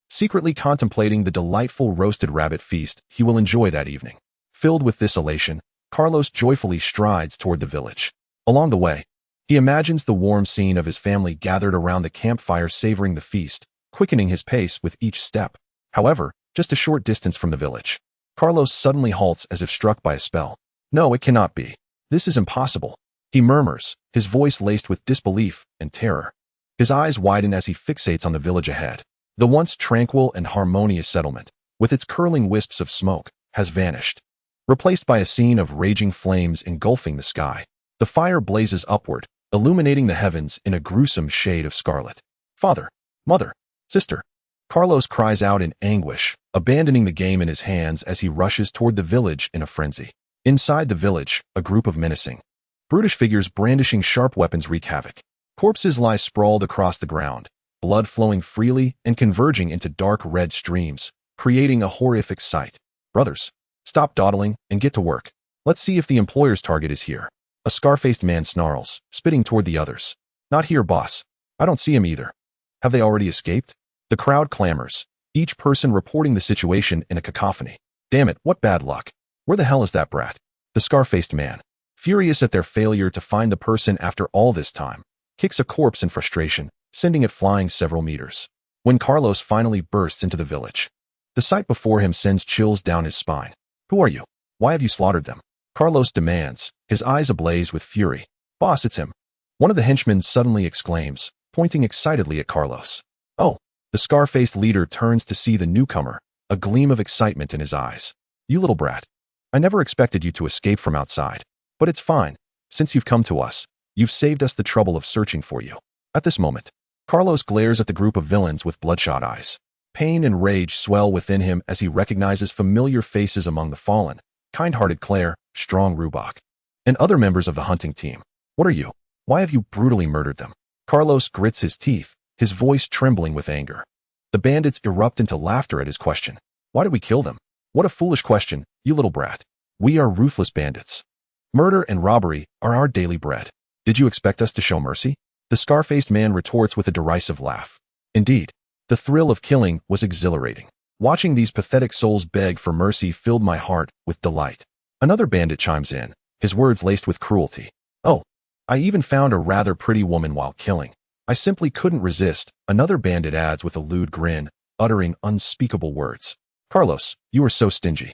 secretly contemplating the delightful roasted rabbit feast he will enjoy that evening. Filled with this elation, Carlos joyfully strides toward the village. Along the way, he imagines the warm scene of his family gathered around the campfire savoring the feast, quickening his pace with each step. However, just a short distance from the village, Carlos suddenly halts as if struck by a spell. No, it cannot be. This is impossible, he murmurs, his voice laced with disbelief and terror. His eyes widen as he fixates on the village ahead. The once tranquil and harmonious settlement, with its curling wisps of smoke, has vanished, replaced by a scene of raging flames engulfing the sky. The fire blazes upward, illuminating the heavens in a gruesome shade of scarlet. Father, mother, sister. Carlos cries out in anguish, abandoning the game in his hands as he rushes toward the village in a frenzy. Inside the village, a group of menacing, brutish figures brandishing sharp weapons wreak havoc. Corpses lie sprawled across the ground, blood flowing freely and converging into dark red streams, creating a horrific sight. Brothers, stop dawdling and get to work. Let's see if the employer's target is here. A scar-faced man snarls, spitting toward the others. Not here, boss. I don't see him either. Have they already escaped? The crowd clamors, each person reporting the situation in a cacophony. Damn it, what bad luck. Where the hell is that brat? The scar-faced man, furious at their failure to find the person after all this time, kicks a corpse in frustration, sending it flying several meters. When Carlos finally bursts into the village, the sight before him sends chills down his spine. Who are you? Why have you slaughtered them? Carlos demands, his eyes ablaze with fury. Boss, it's him. One of the henchmen suddenly exclaims, pointing excitedly at Carlos. Oh, the scar-faced leader turns to see the newcomer, a gleam of excitement in his eyes. You little brat. I never expected you to escape from outside. But it's fine. Since you've come to us, you've saved us the trouble of searching for you. At this moment, Carlos glares at the group of villains with bloodshot eyes. Pain and rage swell within him as he recognizes familiar faces among the fallen. Kind-hearted Claire, strong Rubach, and other members of the hunting team. What are you? Why have you brutally murdered them? Carlos grits his teeth, his voice trembling with anger. The bandits erupt into laughter at his question. Why did we kill them? What a foolish question, you little brat. We are ruthless bandits. Murder and robbery are our daily bread. Did you expect us to show mercy? The scar-faced man retorts with a derisive laugh. Indeed, the thrill of killing was exhilarating. Watching these pathetic souls beg for mercy filled my heart with delight. Another bandit chimes in, his words laced with cruelty. Oh, I even found a rather pretty woman while killing. I simply couldn't resist, another bandit adds with a lewd grin, uttering unspeakable words. Carlos, you are so stingy.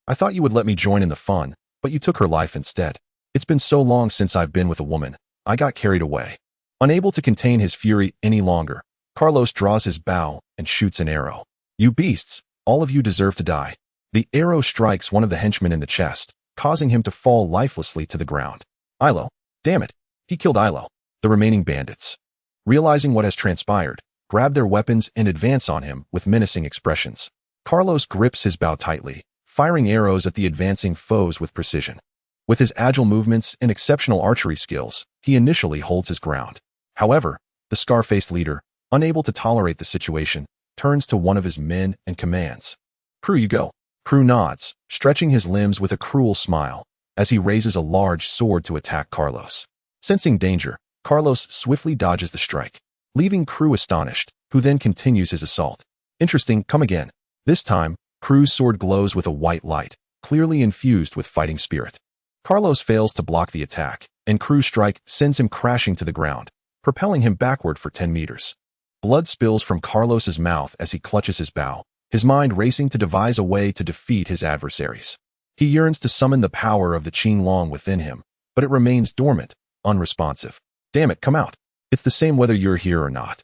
I thought you would let me join in the fun, but you took her life instead. It's been so long since I've been with a woman, I got carried away. Unable to contain his fury any longer, Carlos draws his bow and shoots an arrow. You beasts, all of you deserve to die. The arrow strikes one of the henchmen in the chest, causing him to fall lifelessly to the ground. Ilo, damn it, he killed Ilo. The remaining bandits, realizing what has transpired, grab their weapons and advance on him with menacing expressions. Carlos grips his bow tightly, firing arrows at the advancing foes with precision. With his agile movements and exceptional archery skills, he initially holds his ground. However, the scar-faced leader, unable to tolerate the situation, turns to one of his men and commands. "Crew, you go." Crew nods, stretching his limbs with a cruel smile, as he raises a large sword to attack Carlos. Sensing danger, Carlos swiftly dodges the strike, leaving Crew astonished, who then continues his assault. Interesting, come again. This time, Crew's sword glows with a white light, clearly infused with fighting spirit. Carlos fails to block the attack, and Crew's strike sends him crashing to the ground, propelling him backward for 10 meters. Blood spills from Carlos's mouth as he clutches his bow, his mind racing to devise a way to defeat his adversaries. He yearns to summon the power of the Qinglong within him, but it remains dormant, unresponsive. Damn it, come out. It's the same whether you're here or not.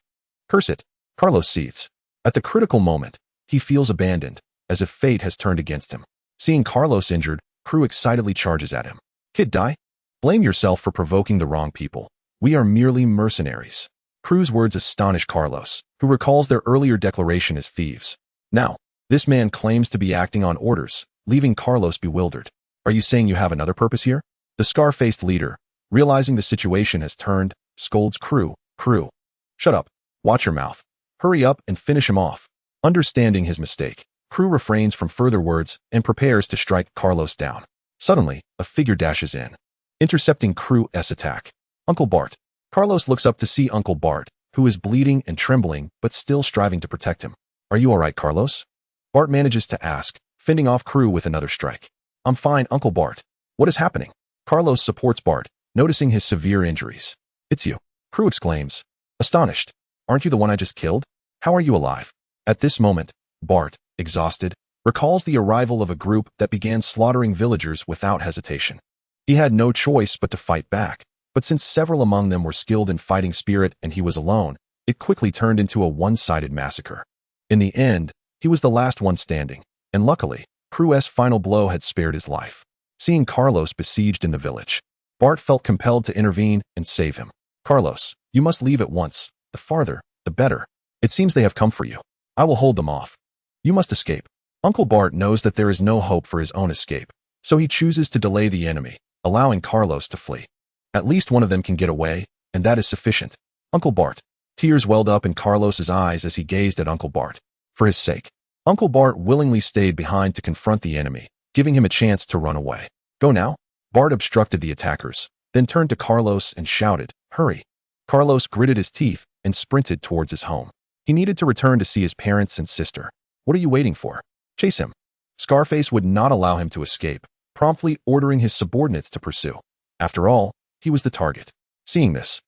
Curse it. Carlos seethes. At the critical moment, he feels abandoned, as if fate has turned against him. Seeing Carlos injured, Crew excitedly charges at him. Kid, die? Blame yourself for provoking the wrong people. We are merely mercenaries. Crew's words astonish Carlos, who recalls their earlier declaration as thieves. Now, this man claims to be acting on orders, leaving Carlos bewildered. Are you saying you have another purpose here? The scar-faced leader, realizing the situation has turned, scolds Crew. Crew, shut up. Watch your mouth. Hurry up and finish him off. Understanding his mistake, Crew refrains from further words and prepares to strike Carlos down. Suddenly, a figure dashes in, intercepting Crew's attack. Uncle Bart. Carlos looks up to see Uncle Bart, who is bleeding and trembling but still striving to protect him. Are you all right, Carlos? Bart manages to ask, fending off Crew with another strike. I'm fine, Uncle Bart. What is happening? Carlos supports Bart, noticing his severe injuries. It's you. Crew exclaims, astonished. Aren't you the one I just killed? How are you alive? At this moment, Bart, exhausted, recalls the arrival of a group that began slaughtering villagers without hesitation. He had no choice but to fight back, but since several among them were skilled in fighting spirit and he was alone, it quickly turned into a one-sided massacre. In the end, he was the last one standing, and luckily, Crew's final blow had spared his life. Seeing Carlos besieged in the village, Bart felt compelled to intervene and save him. Carlos, you must leave at once. The farther, the better. It seems they have come for you. I will hold them off. You must escape. Uncle Bart knows that there is no hope for his own escape, so he chooses to delay the enemy, allowing Carlos to flee. At least one of them can get away, and that is sufficient. Uncle Bart. Tears welled up in Carlos's eyes as he gazed at Uncle Bart. For his sake, Uncle Bart willingly stayed behind to confront the enemy, giving him a chance to run away. Go now? Bart obstructed the attackers, then turned to Carlos and shouted, hurry. Carlos gritted his teeth and sprinted towards his home. He needed to return to see his parents and sister. What are you waiting for? Chase him. Scarface would not allow him to escape, promptly ordering his subordinates to pursue. After all, he was the target. Seeing this,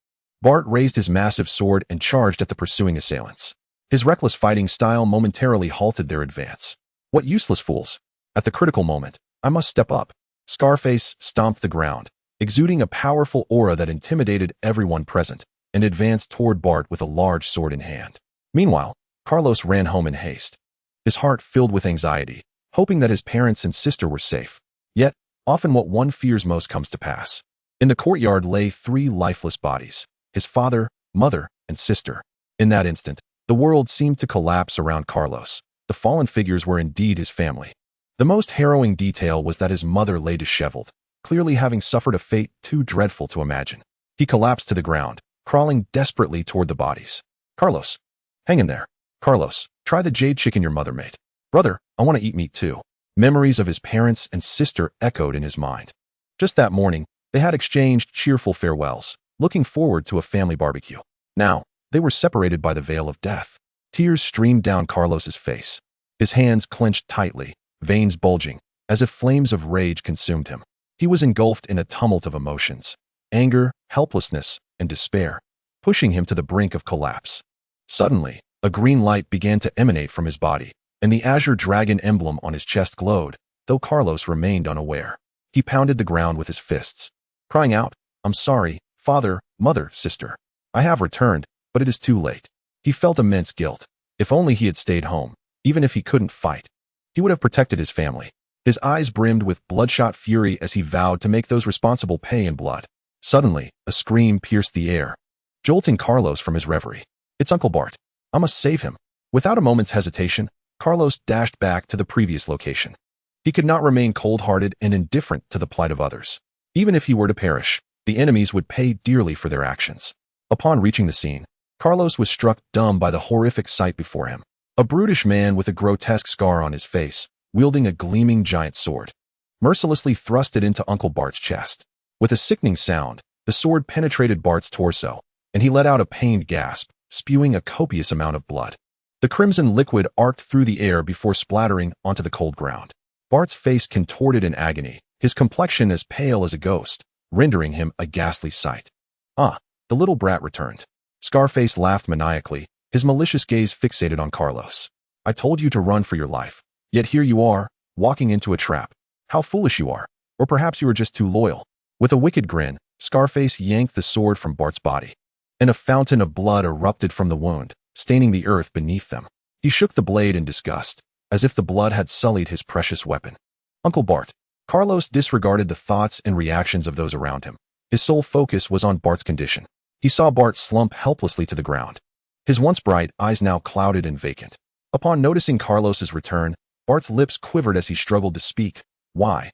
Bart raised his massive sword and charged at the pursuing assailants. His reckless fighting style momentarily halted their advance. What useless fools! At the critical moment, I must step up. Scarface stomped the ground, exuding a powerful aura that intimidated everyone present, and advanced toward Bart with a large sword in hand. Meanwhile, Carlos ran home in haste, his heart filled with anxiety, hoping that his parents and sister were safe. Yet, often what one fears most comes to pass. In the courtyard lay 3 lifeless bodies, his father, mother, and sister. In that instant, the world seemed to collapse around Carlos. The fallen figures were indeed his family. The most harrowing detail was that his mother lay disheveled, clearly having suffered a fate too dreadful to imagine. He collapsed to the ground, crawling desperately toward the bodies. Carlos, hang in there. Carlos, try the jade chicken your mother made. Brother, I want to eat meat too. Memories of his parents and sister echoed in his mind. Just that morning, they had exchanged cheerful farewells, looking forward to a family barbecue. Now, they were separated by the veil of death. Tears streamed down Carlos's face. His hands clenched tightly, veins bulging, as if flames of rage consumed him. He was engulfed in a tumult of emotions, anger, helplessness, and despair, pushing him to the brink of collapse. Suddenly, a green light began to emanate from his body, and the Azure Dragon emblem on his chest glowed, though Carlos remained unaware. He pounded the ground with his fists, crying out, I'm sorry, father, mother, sister. I have returned, but it is too late. He felt immense guilt. If only he had stayed home, even if he couldn't fight. He would have protected his family. His eyes brimmed with bloodshot fury as he vowed to make those responsible pay in blood. Suddenly, a scream pierced the air, jolting Carlos from his reverie. It's Uncle Bart. I must save him. Without a moment's hesitation, Carlos dashed back to the previous location. He could not remain cold-hearted and indifferent to the plight of others. Even if he were to perish, the enemies would pay dearly for their actions. Upon reaching the scene, Carlos was struck dumb by the horrific sight before him. A brutish man with a grotesque scar on his face, wielding a gleaming giant sword, mercilessly thrust it into Uncle Bart's chest. With a sickening sound, the sword penetrated Bart's torso, and he let out a pained gasp, spewing a copious amount of blood. The crimson liquid arced through the air before splattering onto the cold ground. Bart's face contorted in agony, his complexion as pale as a ghost, rendering him a ghastly sight. "Ah," the little brat returned. Scarface laughed maniacally, his malicious gaze fixated on Carlos. "I told you to run for your life. Yet here you are, walking into a trap. How foolish you are. Or perhaps you are just too loyal." With a wicked grin, Scarface yanked the sword from Bart's body, and a fountain of blood erupted from the wound, staining the earth beneath them. He shook the blade in disgust, as if the blood had sullied his precious weapon. "Uncle Bart." Carlos disregarded the thoughts and reactions of those around him. His sole focus was on Bart's condition. He saw Bart slump helplessly to the ground, his once bright eyes now clouded and vacant. Upon noticing Carlos's return, Bart's lips quivered as he struggled to speak. "Why?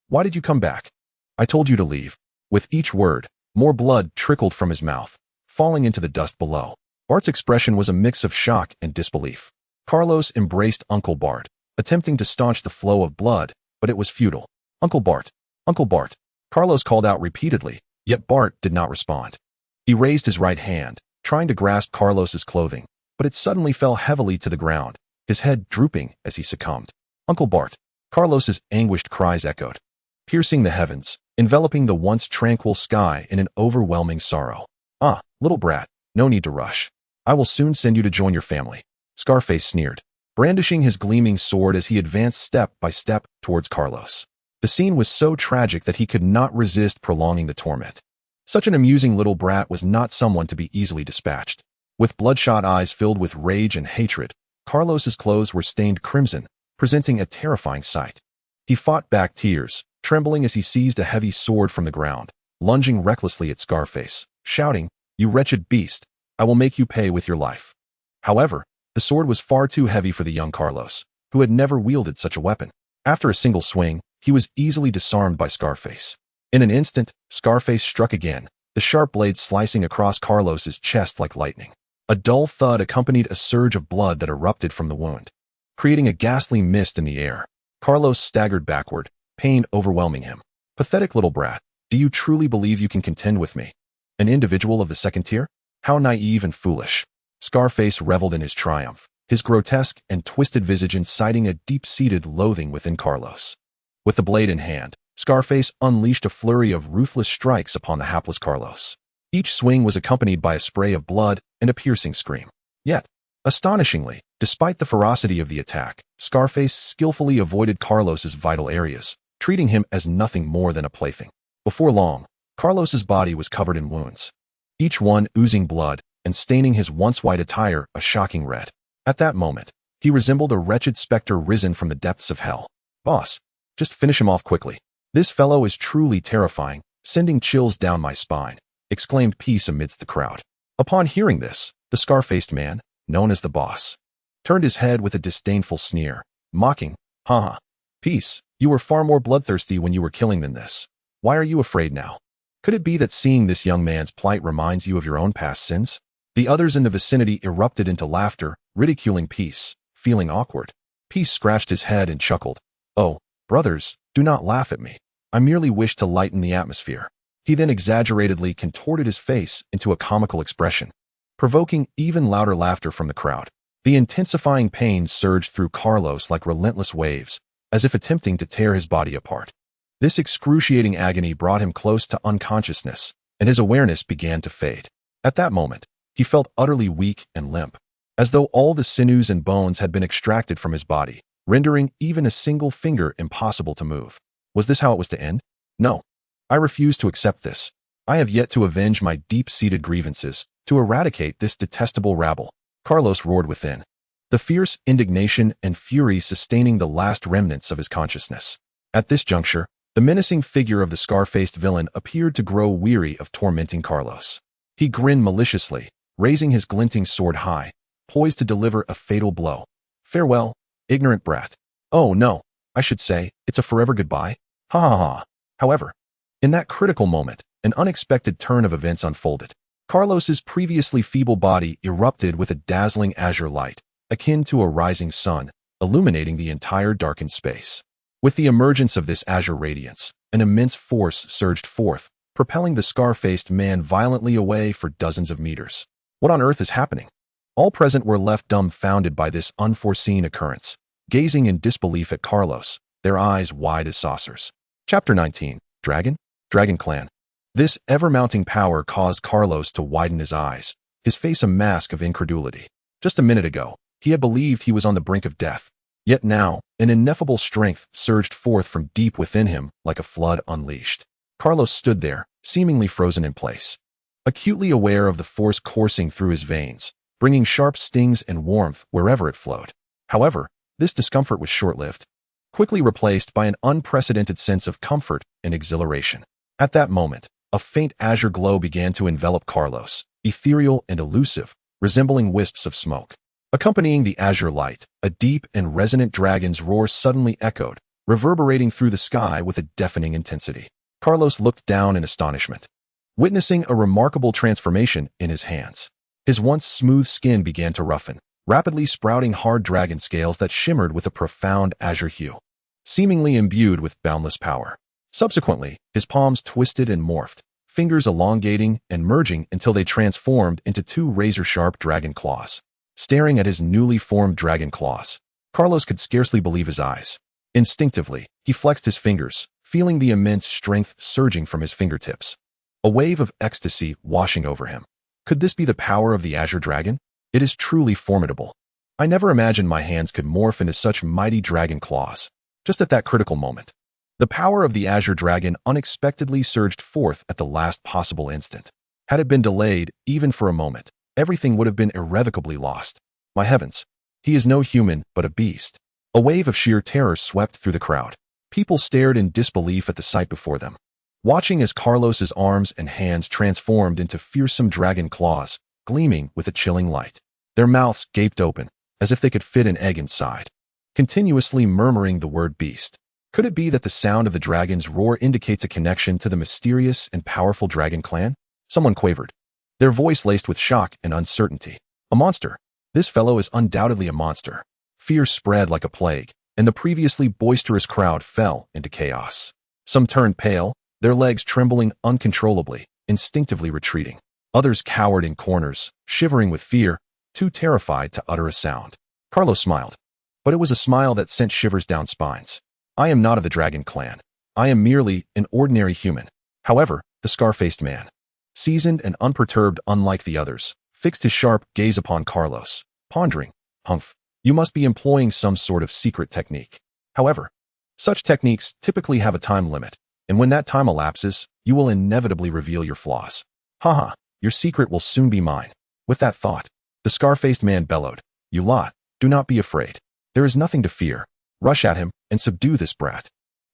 Why did you come back? I told you to leave." With each word, more blood trickled from his mouth, falling into the dust below. Bart's expression was a mix of shock and disbelief. Carlos embraced Uncle Bart, attempting to staunch the flow of blood, but it was futile. "Uncle Bart! Uncle Bart!" Carlos called out repeatedly, yet Bart did not respond. He raised his right hand, trying to grasp Carlos's clothing, but it suddenly fell heavily to the ground, his head drooping as he succumbed. "Uncle Bart!" Carlos's anguished cries echoed, piercing the heavens, enveloping the once tranquil sky in an overwhelming sorrow. "Ah, little brat, no need to rush. I will soon send you to join your family." Scarface sneered, brandishing his gleaming sword as he advanced step by step towards Carlos. The scene was so tragic that he could not resist prolonging the torment. Such an amusing little brat was not someone to be easily dispatched. With bloodshot eyes filled with rage and hatred, Carlos's clothes were stained crimson, presenting a terrifying sight. He fought back tears, trembling as he seized a heavy sword from the ground, lunging recklessly at Scarface, shouting, "You wretched beast, I will make you pay with your life." However, the sword was far too heavy for the young Carlos, who had never wielded such a weapon. After a single swing, he was easily disarmed by Scarface. In an instant, Scarface struck again, the sharp blade slicing across Carlos's chest like lightning. A dull thud accompanied a surge of blood that erupted from the wound, creating a ghastly mist in the air. Carlos staggered backward, pain overwhelming him. "Pathetic little brat, do you truly believe you can contend with me? An individual of the second tier? How naive and foolish." Scarface reveled in his triumph, his grotesque and twisted visage inciting a deep-seated loathing within Carlos. With the blade in hand, Scarface unleashed a flurry of ruthless strikes upon the hapless Carlos. Each swing was accompanied by a spray of blood and a piercing scream. Yet, astonishingly, despite the ferocity of the attack, Scarface skillfully avoided Carlos's vital areas, treating him as nothing more than a plaything. Before long, Carlos's body was covered in wounds, each one oozing blood and staining his once white attire a shocking red. At that moment, he resembled a wretched specter risen from the depths of hell. "Boss, just finish him off quickly. This fellow is truly terrifying, sending chills down my spine," exclaimed Peace amidst the crowd. Upon hearing this, the scar-faced man, known as the boss, turned his head with a disdainful sneer, mocking, "Haha, Peace, you were far more bloodthirsty when you were killing than this. Why are you afraid now? Could it be that seeing this young man's plight reminds you of your own past sins?" The others in the vicinity erupted into laughter, ridiculing Peace, feeling awkward. Peace scratched his head and chuckled. "Oh, brothers, do not laugh at me. I merely wish to lighten the atmosphere." He then exaggeratedly contorted his face into a comical expression, provoking even louder laughter from the crowd. The intensifying pain surged through Carlos like relentless waves, as if attempting to tear his body apart. This excruciating agony brought him close to unconsciousness, and his awareness began to fade. At that moment, he felt utterly weak and limp, as though all the sinews and bones had been extracted from his body, rendering even a single finger impossible to move. Was this how it was to end? No. I refuse to accept this. I have yet to avenge my deep-seated grievances, to eradicate this detestable rabble. Carlos roared within, the fierce indignation and fury sustaining the last remnants of his consciousness. At this juncture, the menacing figure of the scar-faced villain appeared to grow weary of tormenting Carlos. He grinned maliciously, raising his glinting sword high, poised to deliver a fatal blow. "Farewell, Ignorant brat. Oh no, I should say, it's a forever goodbye. Ha ha ha. However, in that critical moment, an unexpected turn of events unfolded. Carlos's previously feeble body erupted with a dazzling azure light, akin to a rising sun, illuminating the entire darkened space. With the emergence of this azure radiance, an immense force surged forth, propelling the scar-faced man violently away for dozens of meters. What on earth is happening? All present were left dumbfounded by this unforeseen occurrence, gazing in disbelief at Carlos, their eyes wide as saucers. Chapter 19. Dragon? Dragon Clan. This ever-mounting power caused Carlos to widen his eyes, his face a mask of incredulity. Just a minute ago, he had believed he was on the brink of death. Yet now, an ineffable strength surged forth from deep within him like a flood unleashed. Carlos stood there, seemingly frozen in place, acutely aware of the force coursing through his veins, bringing sharp stings and warmth wherever it flowed. However, this discomfort was short-lived, quickly replaced by an unprecedented sense of comfort and exhilaration. At that moment, a faint azure glow began to envelop Carlos, ethereal and elusive, resembling wisps of smoke. Accompanying the azure light, a deep and resonant dragon's roar suddenly echoed, reverberating through the sky with a deafening intensity. Carlos looked down in astonishment, witnessing a remarkable transformation in his hands. His once smooth skin began to roughen, rapidly sprouting hard dragon scales that shimmered with a profound azure hue, seemingly imbued with boundless power. Subsequently, his palms twisted and morphed, fingers elongating and merging until they transformed into two razor-sharp dragon claws. Staring at his newly formed dragon claws, Carlos could scarcely believe his eyes. Instinctively, he flexed his fingers, feeling the immense strength surging from his fingertips. A wave of ecstasy washing over him. Could this be the power of the Azure Dragon? It is truly formidable. I never imagined my hands could morph into such mighty dragon claws. Just at that critical moment, the power of the Azure Dragon unexpectedly surged forth at the last possible instant. Had it been delayed, even for a moment, everything would have been irrevocably lost. My heavens, he is no human, but a beast. A wave of sheer terror swept through the crowd. People stared in disbelief at the sight before them, watching as Carlos's arms and hands transformed into fearsome dragon claws, gleaming with a chilling light. Their mouths gaped open, as if they could fit an egg inside, continuously murmuring the word beast. Could it be that the sound of the dragon's roar indicates a connection to the mysterious and powerful dragon clan? Someone quavered, their voice laced with shock and uncertainty. A monster. This fellow is undoubtedly a monster. Fear spread like a plague, and the previously boisterous crowd fell into chaos. Some turned pale, their legs trembling uncontrollably, instinctively retreating. Others cowered in corners, shivering with fear, too terrified to utter a sound. Carlos smiled, but it was a smile that sent shivers down spines. I am not of the Dragon Clan. I am merely an ordinary human. However, the scar-faced man, seasoned and unperturbed unlike the others, fixed his sharp gaze upon Carlos, pondering, "Humph, you must be employing some sort of secret technique." However, such techniques typically have a time limit, and when that time elapses, you will inevitably reveal your flaws. Haha, your secret will soon be mine. With that thought, the scar-faced man bellowed, "You lot, do not be afraid. There is nothing to fear. Rush at him and subdue this brat.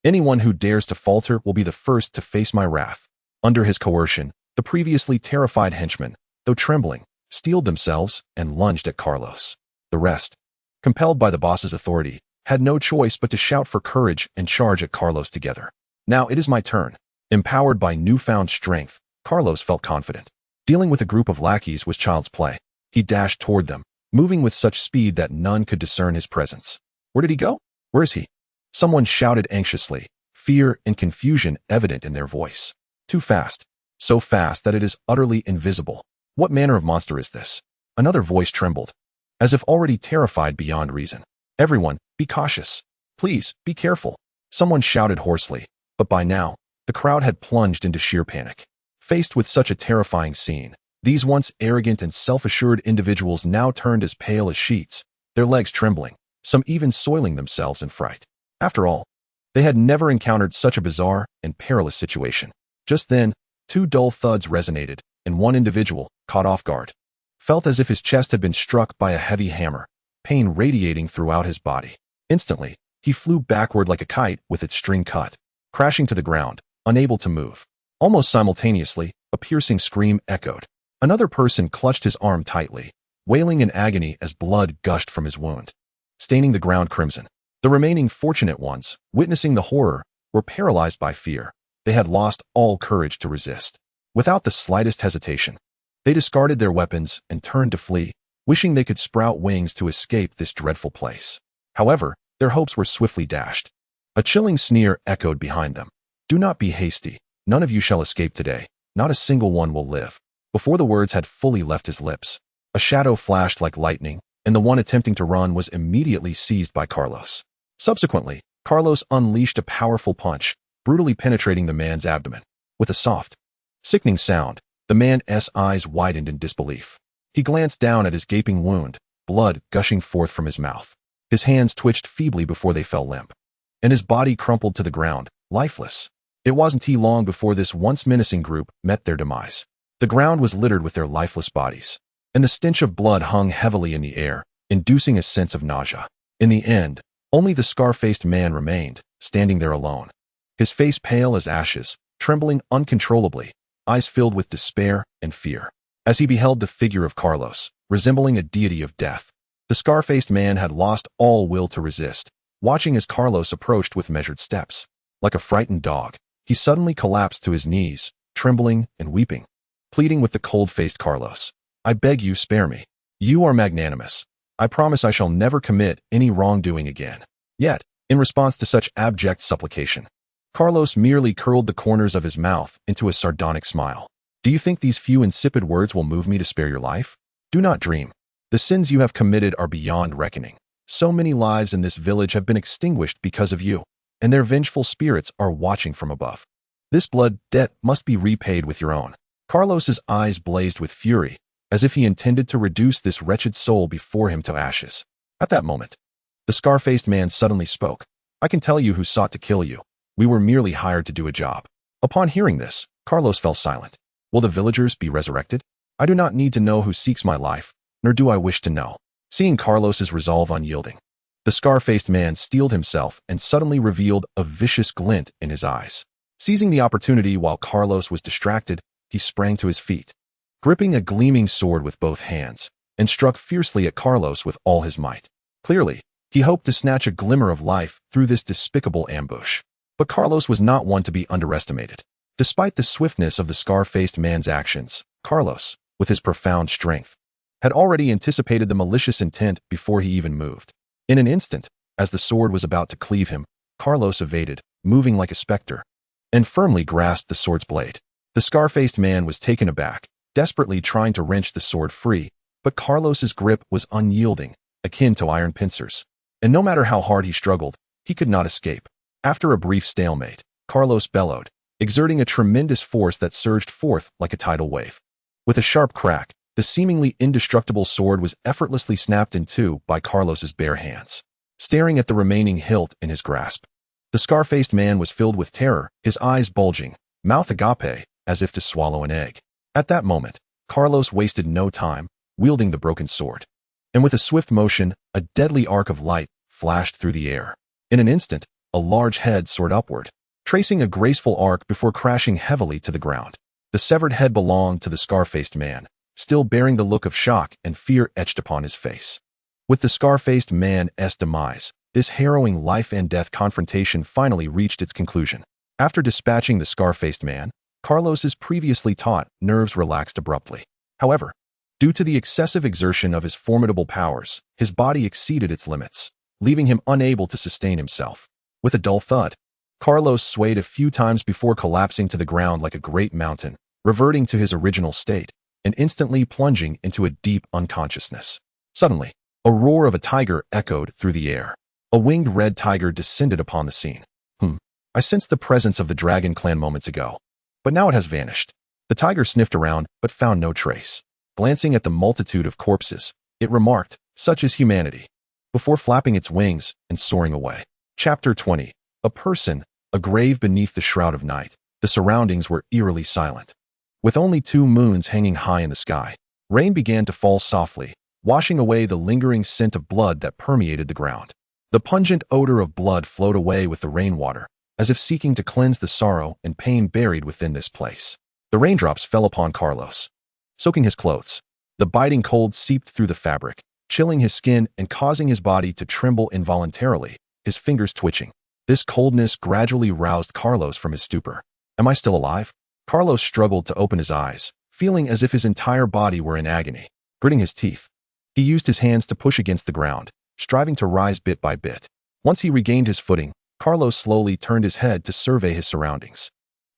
Anyone who dares to falter will be the first to face my wrath." Under his coercion, the previously terrified henchmen, though trembling, steeled themselves and lunged at Carlos. The rest, compelled by the boss's authority, had no choice but to shout for courage and charge at Carlos together. Now it is my turn. Empowered by newfound strength, Carlos felt confident. Dealing with a group of lackeys was child's play. He dashed toward them, moving with such speed that none could discern his presence. Where did he go? Where is he? Someone shouted anxiously, fear and confusion evident in their voice. Too fast. So fast that it is utterly invisible. What manner of monster is this? Another voice trembled, as if already terrified beyond reason. Everyone, be cautious. Please, be careful. Someone shouted hoarsely, but by now, the crowd had plunged into sheer panic. Faced with such a terrifying scene, these once arrogant and self-assured individuals now turned as pale as sheets, their legs trembling, some even soiling themselves in fright. After all, they had never encountered such a bizarre and perilous situation. Just then, two dull thuds resonated, and one individual, caught off guard, felt as if his chest had been struck by a heavy hammer, pain radiating throughout his body. Instantly, he flew backward like a kite with its string cut, crashing to the ground, unable to move. Almost simultaneously, a piercing scream echoed. Another person clutched his arm tightly, wailing in agony as blood gushed from his wound. staining the ground crimson. The remaining fortunate ones, witnessing the horror, were paralyzed by fear. They had lost all courage to resist. Without the slightest hesitation, they discarded their weapons and turned to flee, wishing they could sprout wings to escape this dreadful place. However, their hopes were swiftly dashed. A chilling sneer echoed behind them. "Do not be hasty. None of you shall escape today. Not a single one will live." Before the words had fully left his lips, a shadow flashed like lightning, and the one attempting to run was immediately seized by Carlos. Subsequently, Carlos unleashed a powerful punch, brutally penetrating the man's abdomen. With a soft, sickening sound, the man's eyes widened in disbelief. He glanced down at his gaping wound, blood gushing forth from his mouth. His hands twitched feebly before they fell limp, and his body crumpled to the ground, lifeless. It wasn't long before this once menacing group met their demise. The ground was littered with their lifeless bodies, and the stench of blood hung heavily in the air, inducing a sense of nausea. In the end, only the scar-faced man remained, standing there alone. His face pale as ashes, trembling uncontrollably, eyes filled with despair and fear. As he beheld the figure of Carlos, resembling a deity of death, the scar-faced man had lost all will to resist. Watching as Carlos approached with measured steps, like a frightened dog, he suddenly collapsed to his knees, trembling and weeping, pleading with the cold-faced Carlos. "I beg you, spare me. You are magnanimous. I promise I shall never commit any wrongdoing again." Yet, in response to such abject supplication, Carlos merely curled the corners of his mouth into a sardonic smile. "Do you think these few insipid words will move me to spare your life? Do not dream. The sins you have committed are beyond reckoning. So many lives in this village have been extinguished because of you, and their vengeful spirits are watching from above. This blood debt must be repaid with your own." Carlos's eyes blazed with fury, as if he intended to reduce this wretched soul before him to ashes. At that moment, the scar-faced man suddenly spoke. "I can tell you who sought to kill you. We were merely hired to do a job." Upon hearing this, Carlos fell silent. "Will the villagers be resurrected? I do not need to know who seeks my life, nor do I wish to know." Seeing Carlos's resolve unyielding, the scar-faced man steeled himself and suddenly revealed a vicious glint in his eyes. Seizing the opportunity while Carlos was distracted, he sprang to his feet, gripping a gleaming sword with both hands, and struck fiercely at Carlos with all his might. Clearly, he hoped to snatch a glimmer of life through this despicable ambush. But Carlos was not one to be underestimated. Despite the swiftness of the scar-faced man's actions, Carlos, with his profound strength, had already anticipated the malicious intent before he even moved. In an instant, as the sword was about to cleave him, Carlos evaded, moving like a specter, and firmly grasped the sword's blade. The scar-faced man was taken aback, desperately trying to wrench the sword free, but Carlos's grip was unyielding, akin to iron pincers, and no matter how hard he struggled, he could not escape. After a brief stalemate, Carlos bellowed, exerting a tremendous force that surged forth like a tidal wave. With a sharp crack, the seemingly indestructible sword was effortlessly snapped in two by Carlos's bare hands. Staring at the remaining hilt in his grasp, the scar-faced man was filled with terror, his eyes bulging, mouth agape, as if to swallow an egg. At that moment, Carlos wasted no time, wielding the broken sword. And with a swift motion, a deadly arc of light flashed through the air. In an instant, a large head soared upward, tracing a graceful arc before crashing heavily to the ground. The severed head belonged to the scar-faced man, still bearing the look of shock and fear etched upon his face. With the scar-faced man's demise, this harrowing life-and-death confrontation finally reached its conclusion. After dispatching the scar-faced man, Carlos's previously taut nerves relaxed abruptly. However, due to the excessive exertion of his formidable powers, his body exceeded its limits, leaving him unable to sustain himself. With a dull thud, Carlos swayed a few times before collapsing to the ground like a great mountain, reverting to his original state, and instantly plunging into a deep unconsciousness. Suddenly, a roar of a tiger echoed through the air. A winged red tiger descended upon the scene. I sensed the presence of the Dragon clan moments ago, but now it has vanished. The tiger sniffed around, but found no trace. Glancing at the multitude of corpses, it remarked, "Such is humanity," before flapping its wings and soaring away. Chapter 20. A person, a grave beneath the shroud of night. The surroundings were eerily silent. With only 2 moons hanging high in the sky, rain began to fall softly, washing away the lingering scent of blood that permeated the ground. The pungent odor of blood flowed away with the rainwater, as if seeking to cleanse the sorrow and pain buried within this place. The raindrops fell upon Carlos, soaking his clothes. The biting cold seeped through the fabric, chilling his skin and causing his body to tremble involuntarily, his fingers twitching. This coldness gradually roused Carlos from his stupor. Am I still alive? Carlos struggled to open his eyes, feeling as if his entire body were in agony. Gritting his teeth, he used his hands to push against the ground, striving to rise bit by bit. Once he regained his footing, Carlos slowly turned his head to survey his surroundings.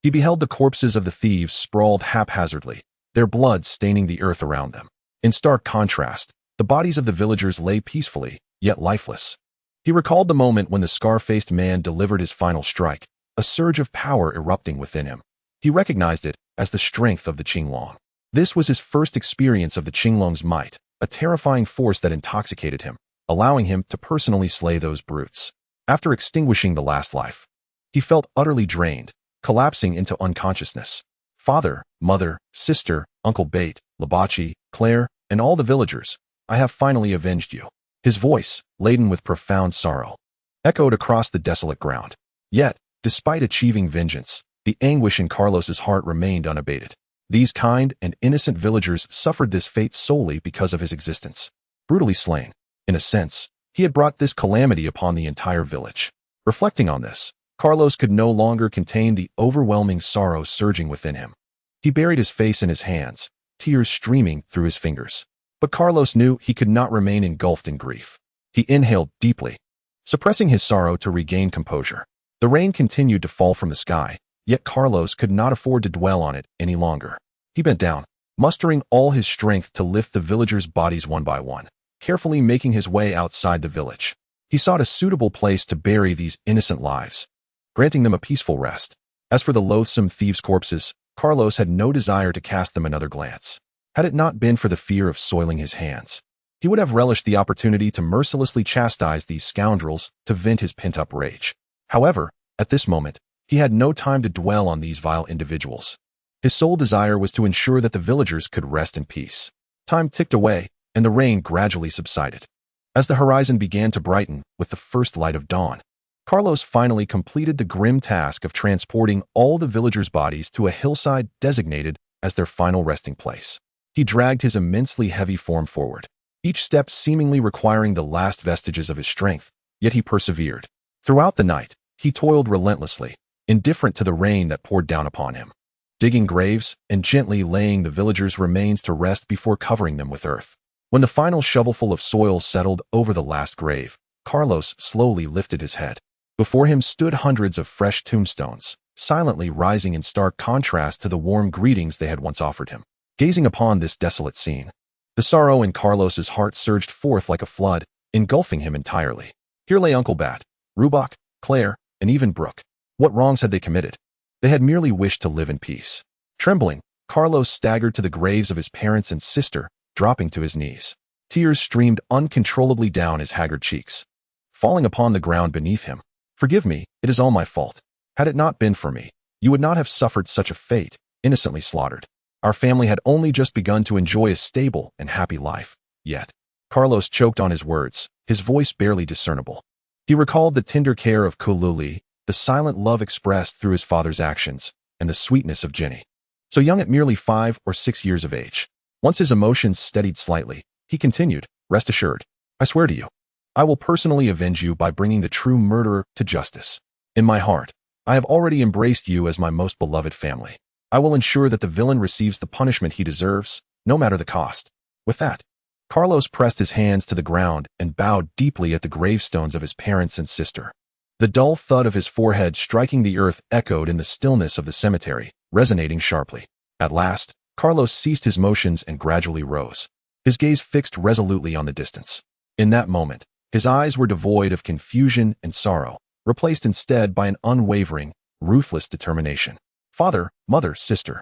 He beheld the corpses of the thieves sprawled haphazardly, their blood staining the earth around them. In stark contrast, the bodies of the villagers lay peacefully, yet lifeless. He recalled the moment when the scar-faced man delivered his final strike, a surge of power erupting within him. He recognized it as the strength of the Qinglong. This was his first experience of the Qinglong's might, a terrifying force that intoxicated him, allowing him to personally slay those brutes. After extinguishing the last life, he felt utterly drained, collapsing into unconsciousness. Father, mother, sister, Uncle Bate, Labachi, Claire, and all the villagers, I have finally avenged you. His voice, laden with profound sorrow, echoed across the desolate ground. Yet, despite achieving vengeance, the anguish in Carlos's heart remained unabated. These kind and innocent villagers suffered this fate solely because of his existence. Brutally slain, in a sense, he had brought this calamity upon the entire village. Reflecting on this, Carlos could no longer contain the overwhelming sorrow surging within him. He buried his face in his hands, tears streaming through his fingers. But Carlos knew he could not remain engulfed in grief. He inhaled deeply, suppressing his sorrow to regain composure. The rain continued to fall from the sky, yet Carlos could not afford to dwell on it any longer. He bent down, mustering all his strength to lift the villagers' bodies one by one, carefully making his way outside the village. He sought a suitable place to bury these innocent lives, granting them a peaceful rest. As for the loathsome thieves' corpses, Carlos had no desire to cast them another glance. Had it not been for the fear of soiling his hands, he would have relished the opportunity to mercilessly chastise these scoundrels to vent his pent-up rage. However, at this moment, he had no time to dwell on these vile individuals. His sole desire was to ensure that the villagers could rest in peace. Time ticked away, and the rain gradually subsided. As the horizon began to brighten with the first light of dawn, Carlos finally completed the grim task of transporting all the villagers' bodies to a hillside designated as their final resting place. He dragged his immensely heavy form forward, each step seemingly requiring the last vestiges of his strength, yet he persevered. Throughout the night, he toiled relentlessly, indifferent to the rain that poured down upon him, digging graves and gently laying the villagers' remains to rest before covering them with earth. When the final shovelful of soil settled over the last grave, Carlos slowly lifted his head. Before him stood hundreds of fresh tombstones, silently rising in stark contrast to the warm greetings they had once offered him. Gazing upon this desolate scene, the sorrow in Carlos's heart surged forth like a flood, engulfing him entirely. Here lay Uncle Bat, Rubach, Claire, and even Brooke. What wrongs had they committed? They had merely wished to live in peace. Trembling, Carlos staggered to the graves of his parents and sister, dropping to his knees. Tears streamed uncontrollably down his haggard cheeks, falling upon the ground beneath him. Forgive me, it is all my fault. Had it not been for me, you would not have suffered such a fate, innocently slaughtered. Our family had only just begun to enjoy a stable and happy life. Yet, Carlos choked on his words, his voice barely discernible. He recalled the tender care of Kululi, the silent love expressed through his father's actions, and the sweetness of Jenny. So young at merely 5 or 6 years of age. Once his emotions steadied slightly, he continued, rest assured, I swear to you, I will personally avenge you by bringing the true murderer to justice. In my heart, I have already embraced you as my most beloved family. I will ensure that the villain receives the punishment he deserves, no matter the cost. With that, Carlos pressed his hands to the ground and bowed deeply at the gravestones of his parents and sister. The dull thud of his forehead striking the earth echoed in the stillness of the cemetery, resonating sharply. At last, Carlos ceased his motions and gradually rose, his gaze fixed resolutely on the distance. In that moment, his eyes were devoid of confusion and sorrow, replaced instead by an unwavering, ruthless determination. Father, mother, sister,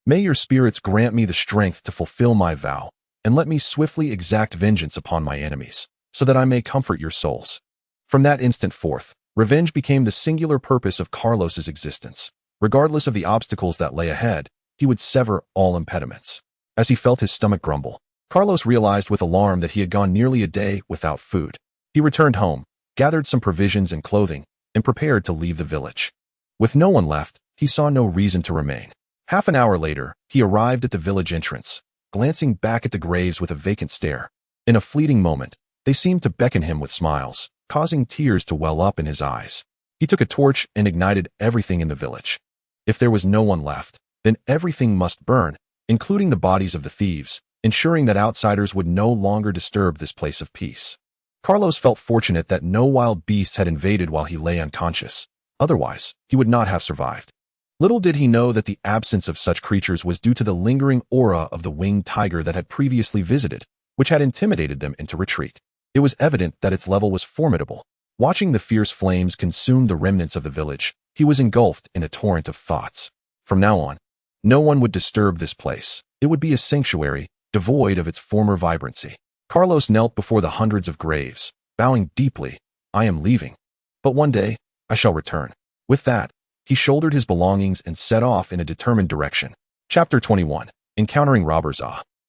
may your spirits grant me the strength to fulfill my vow, and let me swiftly exact vengeance upon my enemies, so that I may comfort your souls. From that instant forth, revenge became the singular purpose of Carlos's existence. Regardless of the obstacles that lay ahead, he would sever all impediments. As he felt his stomach grumble, Carlos realized with alarm that he had gone nearly a day without food. He returned home, gathered some provisions and clothing, and prepared to leave the village. With no one left, he saw no reason to remain. Half an hour later, he arrived at the village entrance, glancing back at the graves with a vacant stare. In a fleeting moment, they seemed to beckon him with smiles, causing tears to well up in his eyes. He took a torch and ignited everything in the village. If there was no one left, then everything must burn, including the bodies of the thieves, ensuring that outsiders would no longer disturb this place of peace. Carlos felt fortunate that no wild beasts had invaded while he lay unconscious. Otherwise, he would not have survived. Little did he know that the absence of such creatures was due to the lingering aura of the winged tiger that had previously visited, which had intimidated them into retreat. It was evident that its level was formidable. Watching the fierce flames consume the remnants of the village, he was engulfed in a torrent of thoughts. From now on, no one would disturb this place. It would be a sanctuary, devoid of its former vibrancy. Carlos knelt before the hundreds of graves, bowing deeply. I am leaving. But one day, I shall return. With that, he shouldered his belongings and set off in a determined direction. Chapter 21. Encountering robbers.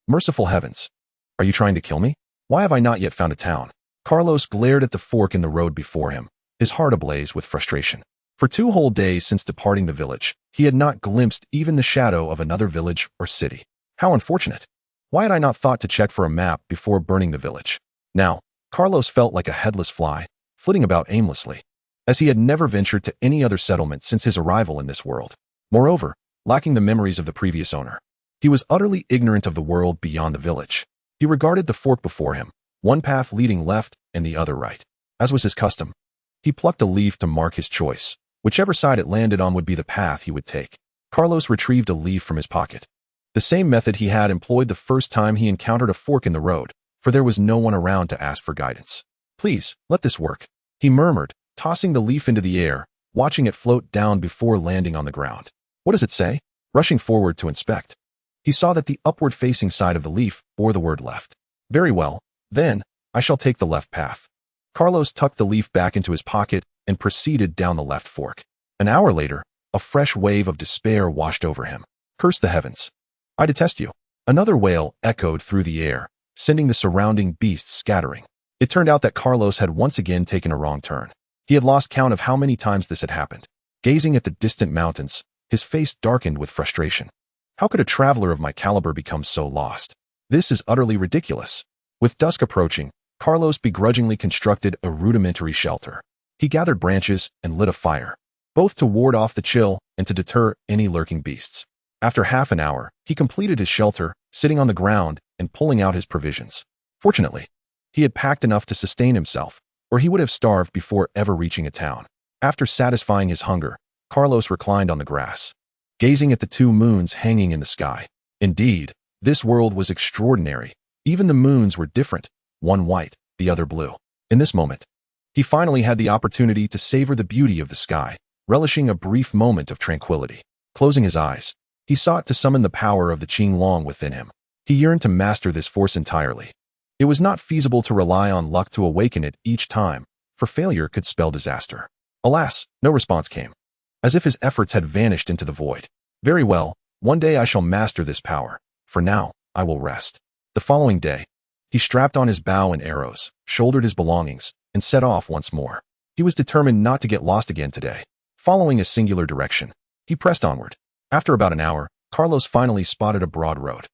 Merciful heavens. Are you trying to kill me? Why have I not yet found a town? Carlos glared at the fork in the road before him, his heart ablaze with frustration. For 2 whole days since departing the village, he had not glimpsed even the shadow of another village or city. How unfortunate. Why had I not thought to check for a map before burning the village? Now, Carlos felt like a headless fly, flitting about aimlessly, as he had never ventured to any other settlement since his arrival in this world. Moreover, lacking the memories of the previous owner, he was utterly ignorant of the world beyond the village. He regarded the fork before him, one path leading left and the other right. As was his custom, he plucked a leaf to mark his choice. Whichever side it landed on would be the path he would take. Carlos retrieved a leaf from his pocket. The same method he had employed the first time he encountered a fork in the road, for there was no one around to ask for guidance. Please, let this work, he murmured, tossing the leaf into the air, watching it float down before landing on the ground. What does it say? Rushing forward to inspect, he saw that the upward-facing side of the leaf bore the word left. Very well, then, I shall take the left path. Carlos tucked the leaf back into his pocket and proceeded down the left fork. An hour later, a fresh wave of despair washed over him. Curse the heavens. I detest you. Another wail echoed through the air, sending the surrounding beasts scattering. It turned out that Carlos had once again taken a wrong turn. He had lost count of how many times this had happened. Gazing at the distant mountains, his face darkened with frustration. How could a traveler of my caliber become so lost? This is utterly ridiculous. With dusk approaching, Carlos begrudgingly constructed a rudimentary shelter. He gathered branches and lit a fire, both to ward off the chill and to deter any lurking beasts. After half an hour, he completed his shelter, sitting on the ground and pulling out his provisions. Fortunately, he had packed enough to sustain himself, or he would have starved before ever reaching a town. After satisfying his hunger, Carlos reclined on the grass, gazing at the 2 moons hanging in the sky. Indeed, this world was extraordinary. Even the moons were different, one white, the other blue. In this moment, he finally had the opportunity to savor the beauty of the sky, relishing a brief moment of tranquility. Closing his eyes, he sought to summon the power of the Qinglong within him. He yearned to master this force entirely. It was not feasible to rely on luck to awaken it each time, for failure could spell disaster. Alas, no response came, as if his efforts had vanished into the void. Very well, one day I shall master this power. For now, I will rest. The following day, he strapped on his bow and arrows, shouldered his belongings, and set off once more. He was determined not to get lost again today. Following a singular direction, he pressed onward. After about an hour, Carlos finally spotted a broad road.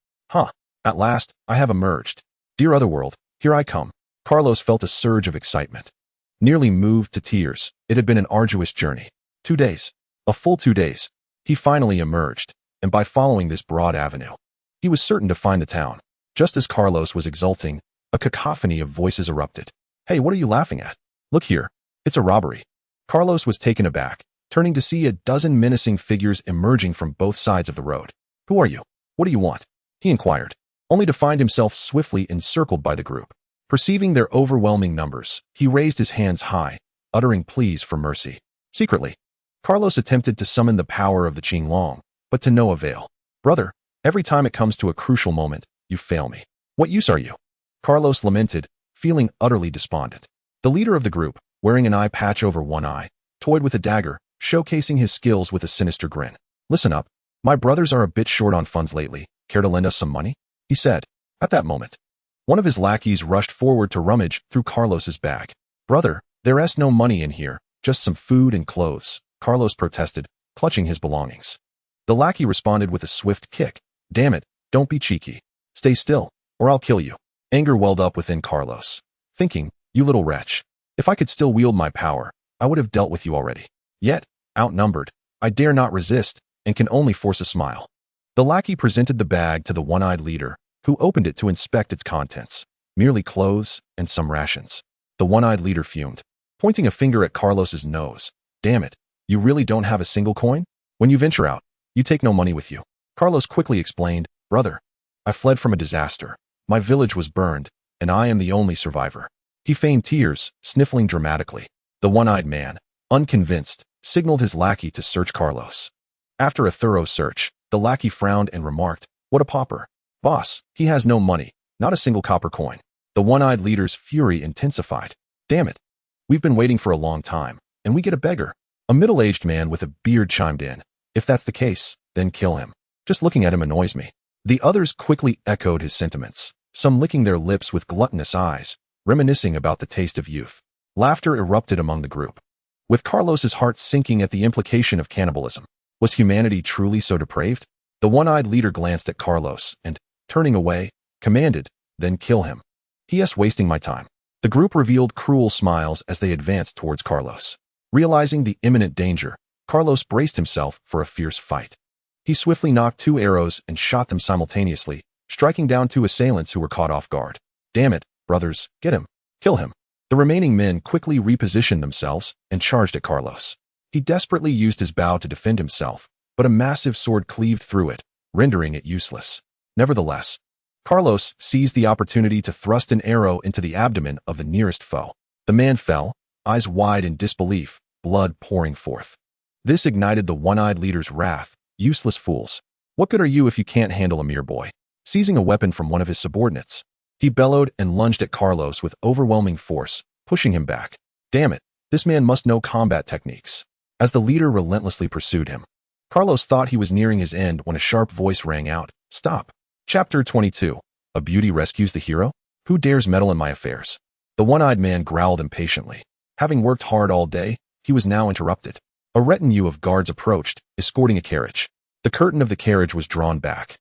At last, I have emerged. Dear Otherworld, here I come. Carlos felt a surge of excitement. Nearly moved to tears, it had been an arduous journey. 2 days. A full 2 days. He finally emerged, and by following this broad avenue, he was certain to find the town. Just as Carlos was exulting, a cacophony of voices erupted. Hey, what are you laughing at? Look here. It's a robbery. Carlos was taken aback, turning to see a dozen menacing figures emerging from both sides of the road. Who are you? What do you want? He inquired, only to find himself swiftly encircled by the group. Perceiving their overwhelming numbers, he raised his hands high, uttering pleas for mercy. Secretly, Carlos attempted to summon the power of the Qinglong, but to no avail. Brother, every time it comes to a crucial moment, you fail me. What use are you? Carlos lamented, feeling utterly despondent. The leader of the group, wearing an eye patch over one eye, toyed with a dagger, showcasing his skills with a sinister grin. Listen up. My brothers are a bit short on funds lately. Care to lend us some money? He said. At that moment, one of his lackeys rushed forward to rummage through Carlos's bag. Brother, there's no money in here, just some food and clothes, Carlos protested, clutching his belongings. The lackey responded with a swift kick. Damn it, don't be cheeky. Stay still, or I'll kill you. Anger welled up within Carlos, thinking, "You little wretch. If I could still wield my power, I would have dealt with you already. Yet, outnumbered, I dare not resist and can only force a smile." The lackey presented the bag to the one-eyed leader, who opened it to inspect its contents, merely clothes and some rations. The one-eyed leader fumed, pointing a finger at Carlos's nose. "Damn it, you really don't have a single coin? When you venture out, you take no money with you." Carlos quickly explained, "Brother, I fled from a disaster. My village was burned, and I am the only survivor." He feigned tears, sniffling dramatically. The one-eyed man, unconvinced, signaled his lackey to search Carlos. After a thorough search, the lackey frowned and remarked, "What a pauper. Boss, he has no money, not a single copper coin." The one-eyed leader's fury intensified. "Damn it. We've been waiting for a long time, and we get a beggar." A middle-aged man with a beard chimed in, "If that's the case, then kill him. Just looking at him annoys me." The others quickly echoed his sentiments, some licking their lips with gluttonous eyes, reminiscing about the taste of youth. Laughter erupted among the group, with Carlos's heart sinking at the implication of cannibalism. Was humanity truly so depraved? The one-eyed leader glanced at Carlos and, turning away, commanded, "Then kill him." "He.S. wasting my time." The group revealed cruel smiles as they advanced towards Carlos. Realizing the imminent danger, Carlos braced himself for a fierce fight. He swiftly knocked 2 arrows and shot them simultaneously, striking down 2 assailants who were caught off guard. "Damn it, brothers, get him. Kill him." The remaining men quickly repositioned themselves and charged at Carlos. He desperately used his bow to defend himself, but a massive sword cleaved through it, rendering it useless. Nevertheless, Carlos seized the opportunity to thrust an arrow into the abdomen of the nearest foe. The man fell, eyes wide in disbelief, blood pouring forth. This ignited the one-eyed leader's wrath. "Useless fools. What good are you if you can't handle a mere boy?" Seizing a weapon from one of his subordinates, he bellowed and lunged at Carlos with overwhelming force, pushing him back. Damn it, this man must know combat techniques. As the leader relentlessly pursued him, Carlos thought he was nearing his end when a sharp voice rang out, "Stop." Chapter 22. A beauty rescues the hero? Who dares meddle in my affairs? The one-eyed man growled impatiently. Having worked hard all day, he was now interrupted. A retinue of guards approached, escorting a carriage. The curtain of the carriage was drawn back,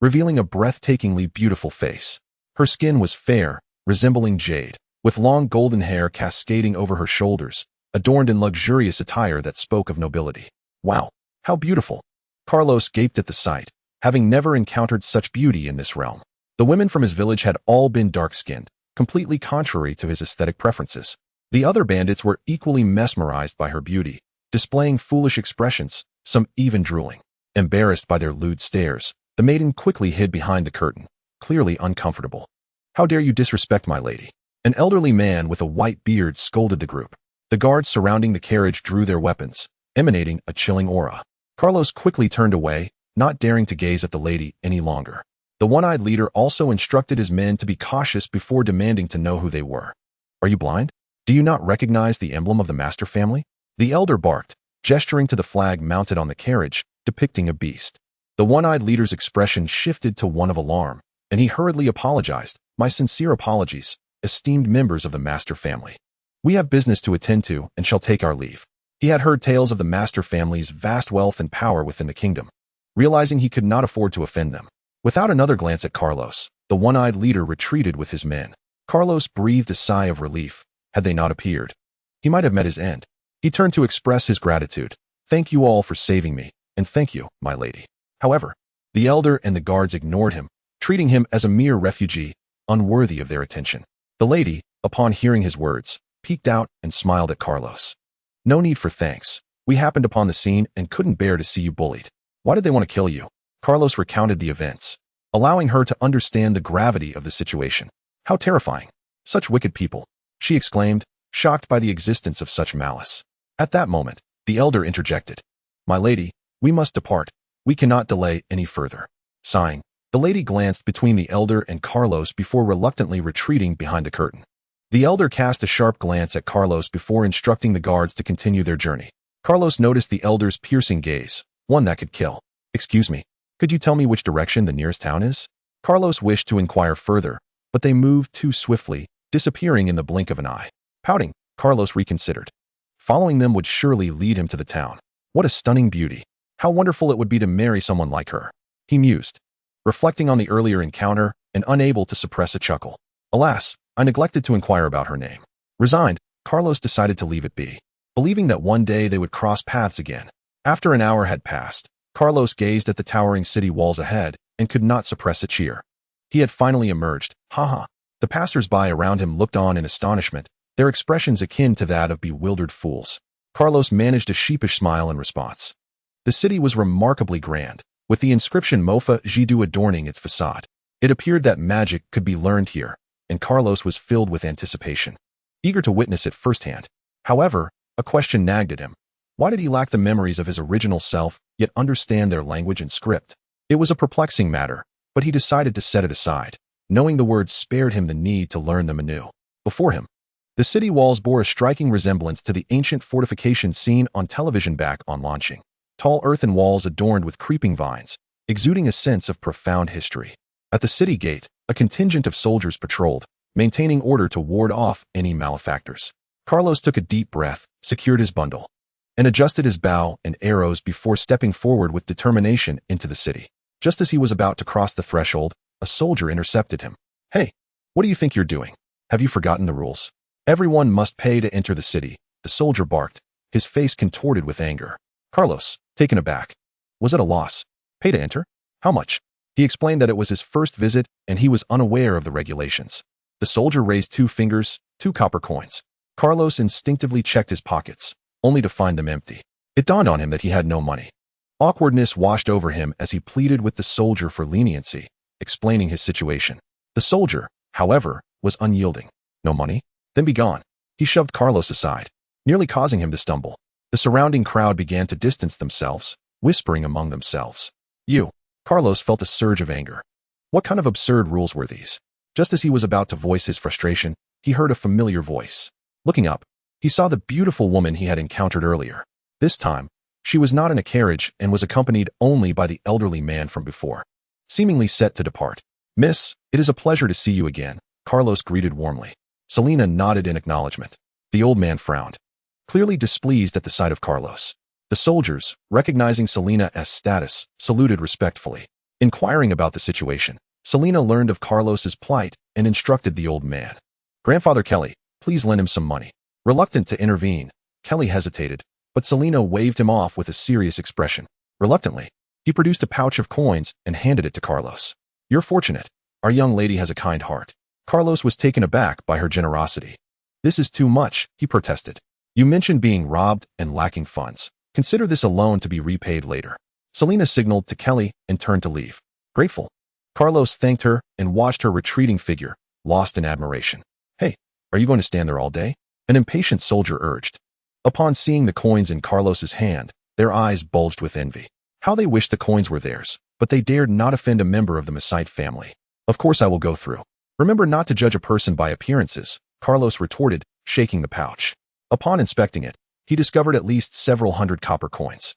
revealing a breathtakingly beautiful face. Her skin was fair, resembling jade, with long golden hair cascading over her shoulders, adorned in luxurious attire that spoke of nobility. Wow, how beautiful! Carlos gaped at the sight, having never encountered such beauty in this realm. The women from his village had all been dark-skinned, completely contrary to his aesthetic preferences. The other bandits were equally mesmerized by her beauty, displaying foolish expressions, some even drooling. Embarrassed by their lewd stares, the maiden quickly hid behind the curtain, clearly uncomfortable. "How dare you disrespect my lady?" An elderly man with a white beard scolded the group. The guards surrounding the carriage drew their weapons, emanating a chilling aura. Carlos quickly turned away, not daring to gaze at the lady any longer. The one-eyed leader also instructed his men to be cautious before demanding to know who they were. "Are you blind? Do you not recognize the emblem of the master family?" The elder barked, gesturing to the flag mounted on the carriage, depicting a beast. The one-eyed leader's expression shifted to one of alarm, and he hurriedly apologized. "My sincere apologies, esteemed members of the master family. We have business to attend to and shall take our leave." He had heard tales of the master family's vast wealth and power within the kingdom, realizing he could not afford to offend them. Without another glance at Carlos, the one-eyed leader retreated with his men. Carlos breathed a sigh of relief. Had they not appeared, he might have met his end. He turned to express his gratitude. "Thank you all for saving me, and thank you, my lady." However, the elder and the guards ignored him, treating him as a mere refugee, unworthy of their attention. The lady, upon hearing his words, peeked out and smiled at Carlos. "No need for thanks. We happened upon the scene and couldn't bear to see you bullied." "Why did they want to kill you?" Carlos recounted the events, allowing her to understand the gravity of the situation. "How terrifying. Such wicked people," she exclaimed, shocked by the existence of such malice. At that moment, the elder interjected. "My lady, we must depart. We cannot delay any further." Sighing, the lady glanced between the elder and Carlos before reluctantly retreating behind the curtain. The elder cast a sharp glance at Carlos before instructing the guards to continue their journey. Carlos noticed the elder's piercing gaze, one that could kill. "Excuse me, could you tell me which direction the nearest town is?" Carlos wished to inquire further, but they moved too swiftly, disappearing in the blink of an eye. Pouting, Carlos reconsidered. Following them would surely lead him to the town. What a stunning beauty. How wonderful it would be to marry someone like her. He mused, reflecting on the earlier encounter and unable to suppress a chuckle. Alas, I neglected to inquire about her name. Resigned, Carlos decided to leave it be, believing that one day they would cross paths again. After an hour had passed, Carlos gazed at the towering city walls ahead and could not suppress a cheer. He had finally emerged. Haha. The passers-by around him looked on in astonishment, their expressions akin to that of bewildered fools. Carlos managed a sheepish smile in response. The city was remarkably grand, with the inscription Mofa Jidu adorning its facade. It appeared that magic could be learned here, and Carlos was filled with anticipation, eager to witness it firsthand. However, a question nagged at him. Why did he lack the memories of his original self, yet understand their language and script? It was a perplexing matter, but he decided to set it aside, knowing the words spared him the need to learn them anew. Before him, the city walls bore a striking resemblance to the ancient fortifications seen on television back on launching. Tall earthen walls adorned with creeping vines, exuding a sense of profound history. At the city gate, a contingent of soldiers patrolled, maintaining order to ward off any malefactors. Carlos took a deep breath, secured his bundle, and adjusted his bow and arrows before stepping forward with determination into the city. Just as he was about to cross the threshold, a soldier intercepted him. Hey, what do you think you're doing? Have you forgotten the rules? Everyone must pay to enter the city, the soldier barked, his face contorted with anger. Carlos, taken aback, was at a loss. Pay to enter? How much? He explained that it was his first visit and he was unaware of the regulations. The soldier raised 2 fingers, 2 copper coins. Carlos instinctively checked his pockets, only to find them empty. It dawned on him that he had no money. Awkwardness washed over him as he pleaded with the soldier for leniency, explaining his situation. The soldier, however, was unyielding. No money? Then be gone. He shoved Carlos aside, nearly causing him to stumble. The surrounding crowd began to distance themselves, whispering among themselves. You. Carlos felt a surge of anger. What kind of absurd rules were these? Just as he was about to voice his frustration, he heard a familiar voice. Looking up, he saw the beautiful woman he had encountered earlier. This time, she was not in a carriage and was accompanied only by the elderly man from before, seemingly set to depart. Miss, it is a pleasure to see you again, Carlos greeted warmly. Selena nodded in acknowledgement. The old man frowned, clearly displeased at the sight of Carlos. The soldiers, recognizing Selena as status, saluted respectfully. Inquiring about the situation, Selena learned of Carlos's plight and instructed the old man. Grandfather Kelly, please lend him some money. Reluctant to intervene, Kelly hesitated, but Selena waved him off with a serious expression. Reluctantly, he produced a pouch of coins and handed it to Carlos. You're fortunate. Our young lady has a kind heart. Carlos was taken aback by her generosity. This is too much, he protested. You mentioned being robbed and lacking funds. Consider this a loan to be repaid later. Selena signaled to Kelly and turned to leave. Grateful. Carlos thanked her and watched her retreating figure, lost in admiration. Hey, are you going to stand there all day? An impatient soldier urged. Upon seeing the coins in Carlos's hand, their eyes bulged with envy. How they wished the coins were theirs, but they dared not offend a member of the Masite family. Of course I will go through. Remember not to judge a person by appearances, Carlos retorted, shaking the pouch. Upon inspecting it, he discovered at least several hundred copper coins.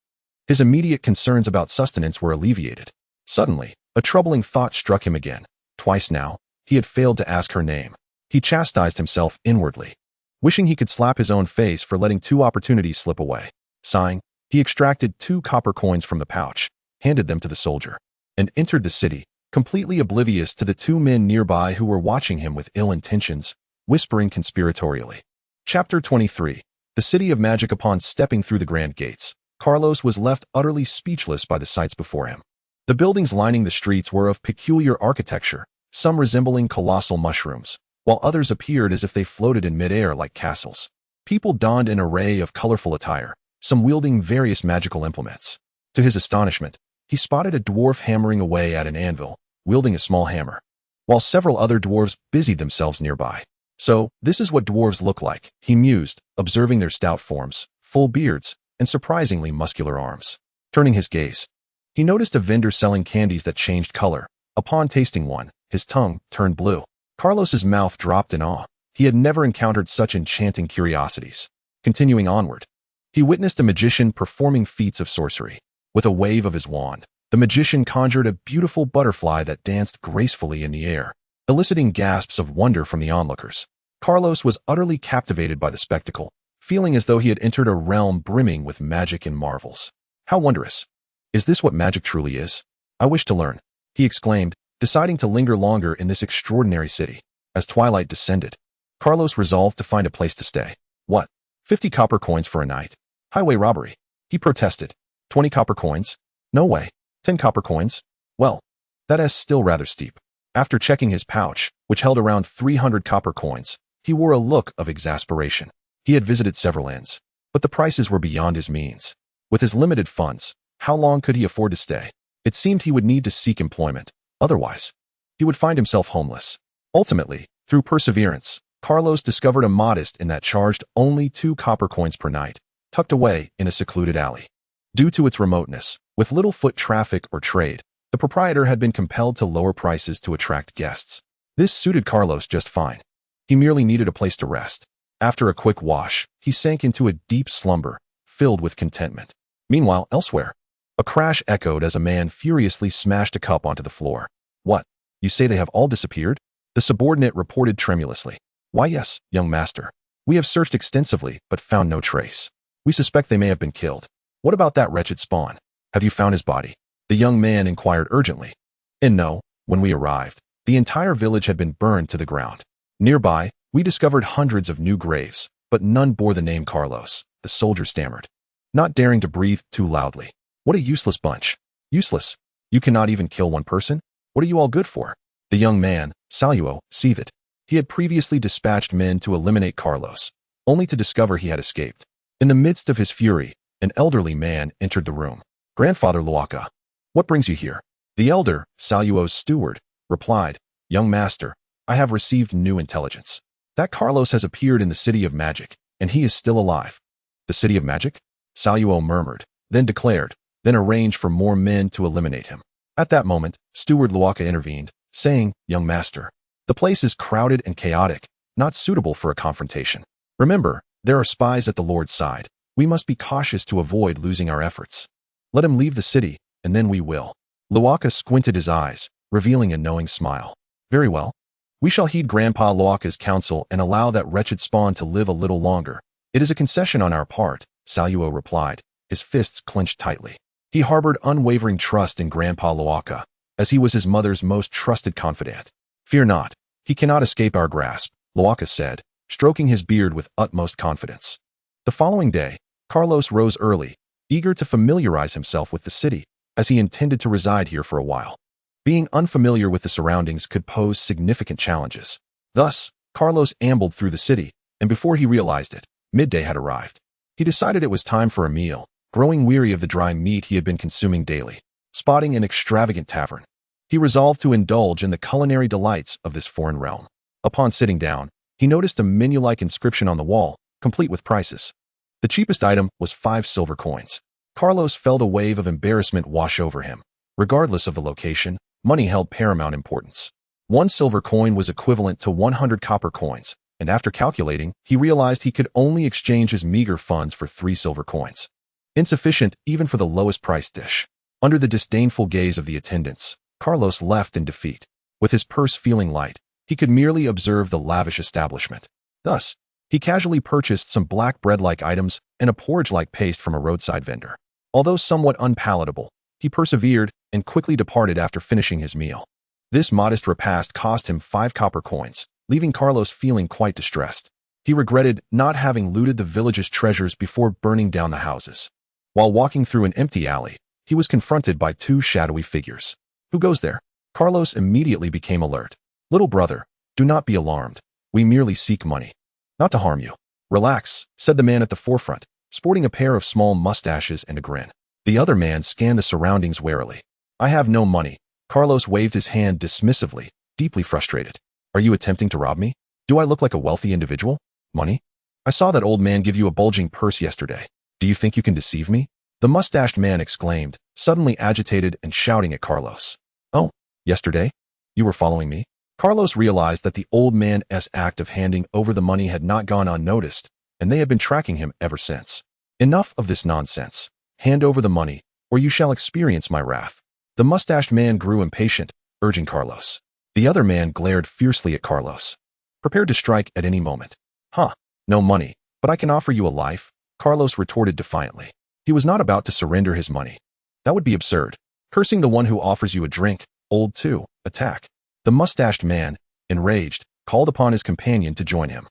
His immediate concerns about sustenance were alleviated. Suddenly, a troubling thought struck him again. Twice now, he had failed to ask her name. He chastised himself inwardly, wishing he could slap his own face for letting 2 opportunities slip away. Sighing, he extracted 2 copper coins from the pouch, handed them to the soldier, and entered the city, completely oblivious to the 2 men nearby who were watching him with ill intentions, whispering conspiratorially. Chapter 23. The City of Magic. Upon stepping through the grand gates, Carlos was left utterly speechless by the sights before him. The buildings lining the streets were of peculiar architecture, some resembling colossal mushrooms, while others appeared as if they floated in midair like castles. People donned an array of colorful attire, some wielding various magical implements. To his astonishment, he spotted a dwarf hammering away at an anvil, wielding a small hammer, while several other dwarves busied themselves nearby. So, this is what dwarves look like, he mused, observing their stout forms, full beards, and surprisingly muscular arms. Turning his gaze, he noticed a vendor selling candies that changed color. Upon tasting one, his tongue turned blue. Carlos's mouth dropped in awe. He had never encountered such enchanting curiosities. Continuing onward, he witnessed a magician performing feats of sorcery. With a wave of his wand, the magician conjured a beautiful butterfly that danced gracefully in the air, eliciting gasps of wonder from the onlookers. Carlos was utterly captivated by the spectacle, feeling as though he had entered a realm brimming with magic and marvels. How wondrous! Is this what magic truly is? I wish to learn, he exclaimed, deciding to linger longer in this extraordinary city. As twilight descended, Carlos resolved to find a place to stay. What? 50 copper coins for a night? Highway robbery. He protested. 20 copper coins? No way. 10 copper coins? Well, that is still rather steep. After checking his pouch, which held around 300 copper coins, he wore a look of exasperation. He had visited several inns, but the prices were beyond his means. With his limited funds, how long could he afford to stay? It seemed he would need to seek employment. Otherwise, he would find himself homeless. Ultimately, through perseverance, Carlos discovered a modest inn that charged only 2 copper coins per night, tucked away in a secluded alley. Due to its remoteness, with little foot traffic or trade, the proprietor had been compelled to lower prices to attract guests. This suited Carlos just fine. He merely needed a place to rest. After a quick wash, he sank into a deep slumber, filled with contentment. Meanwhile, elsewhere, a crash echoed as a man furiously smashed a cup onto the floor. What? You say they have all disappeared? The subordinate reported tremulously. Why yes, young master. We have searched extensively, but found no trace. We suspect they may have been killed. What about that wretched Spawn? Have you found his body? The young man inquired urgently. And no, when we arrived, the entire village had been burned to the ground. Nearby, we discovered hundreds of new graves, but none bore the name Carlos, the soldier stammered, not daring to breathe too loudly. What a useless bunch. Useless? You cannot even kill one person? What are you all good for? The young man, Saluo, seethed. He had previously dispatched men to eliminate Carlos, only to discover he had escaped. In the midst of his fury, an elderly man entered the room. Grandfather Luaka, what brings you here? The elder, Saluo's steward, replied, Young master, I have received new intelligence. That Carlos has appeared in the City of Magic, and he is still alive. The City of Magic? Saluo murmured, then declared, then arranged for more men to eliminate him. At that moment, Steward Luaka intervened, saying, Young master, the place is crowded and chaotic, not suitable for a confrontation. Remember, there are spies at the Lord's side. We must be cautious to avoid losing our efforts. Let him leave the city, and then we will. Luaka squinted his eyes, revealing a knowing smile. Very well. We shall heed Grandpa Luaka's counsel and allow that wretched Spawn to live a little longer. It is a concession on our part, Saluo replied, his fists clenched tightly. He harbored unwavering trust in Grandpa Luaka, as he was his mother's most trusted confidant. Fear not, he cannot escape our grasp, Luaka said, stroking his beard with utmost confidence. The following day, Carlos rose early, eager to familiarize himself with the city, as he intended to reside here for a while. Being unfamiliar with the surroundings could pose significant challenges. Thus, Carlos ambled through the city, and before he realized it, midday had arrived. He decided it was time for a meal, growing weary of the dry meat he had been consuming daily. Spotting an extravagant tavern, he resolved to indulge in the culinary delights of this foreign realm. Upon sitting down, he noticed a menu-like inscription on the wall, complete with prices. The cheapest item was 5 silver coins. Carlos felt a wave of embarrassment wash over him. Regardless of the location, money held paramount importance. 1 silver coin was equivalent to 100 copper coins, and after calculating, he realized he could only exchange his meager funds for 3 silver coins. Insufficient even for the lowest priced dish. Under the disdainful gaze of the attendants, Carlos left in defeat. With his purse feeling light, he could merely observe the lavish establishment. Thus, he casually purchased some black bread-like items and a porridge-like paste from a roadside vendor. Although somewhat unpalatable, he persevered and quickly departed after finishing his meal. This modest repast cost him 5 copper coins, leaving Carlos feeling quite distressed. He regretted not having looted the village's treasures before burning down the houses. While walking through an empty alley, he was confronted by 2 shadowy figures. Who goes there? Carlos immediately became alert. Little brother, do not be alarmed. We merely seek money. Not to harm you. Relax, said the man at the forefront, sporting a pair of small mustaches and a grin. The other man scanned the surroundings warily. I have no money. Carlos waved his hand dismissively, deeply frustrated. Are you attempting to rob me? Do I look like a wealthy individual? Money? I saw that old man give you a bulging purse yesterday. Do you think you can deceive me? The mustached man exclaimed, suddenly agitated and shouting at Carlos. Oh, yesterday? You were following me? Carlos realized that the old man's act of handing over the money had not gone unnoticed, and they had been tracking him ever since. Enough of this nonsense. Hand over the money, or you shall experience my wrath. The mustached man grew impatient, urging Carlos. The other man glared fiercely at Carlos, prepared to strike at any moment. Huh, no money, but I can offer you a life, Carlos retorted defiantly. He was not about to surrender his money. That would be absurd. Cursing the one who offers you a drink, old too, attack. The mustached man, enraged, called upon his companion to join him.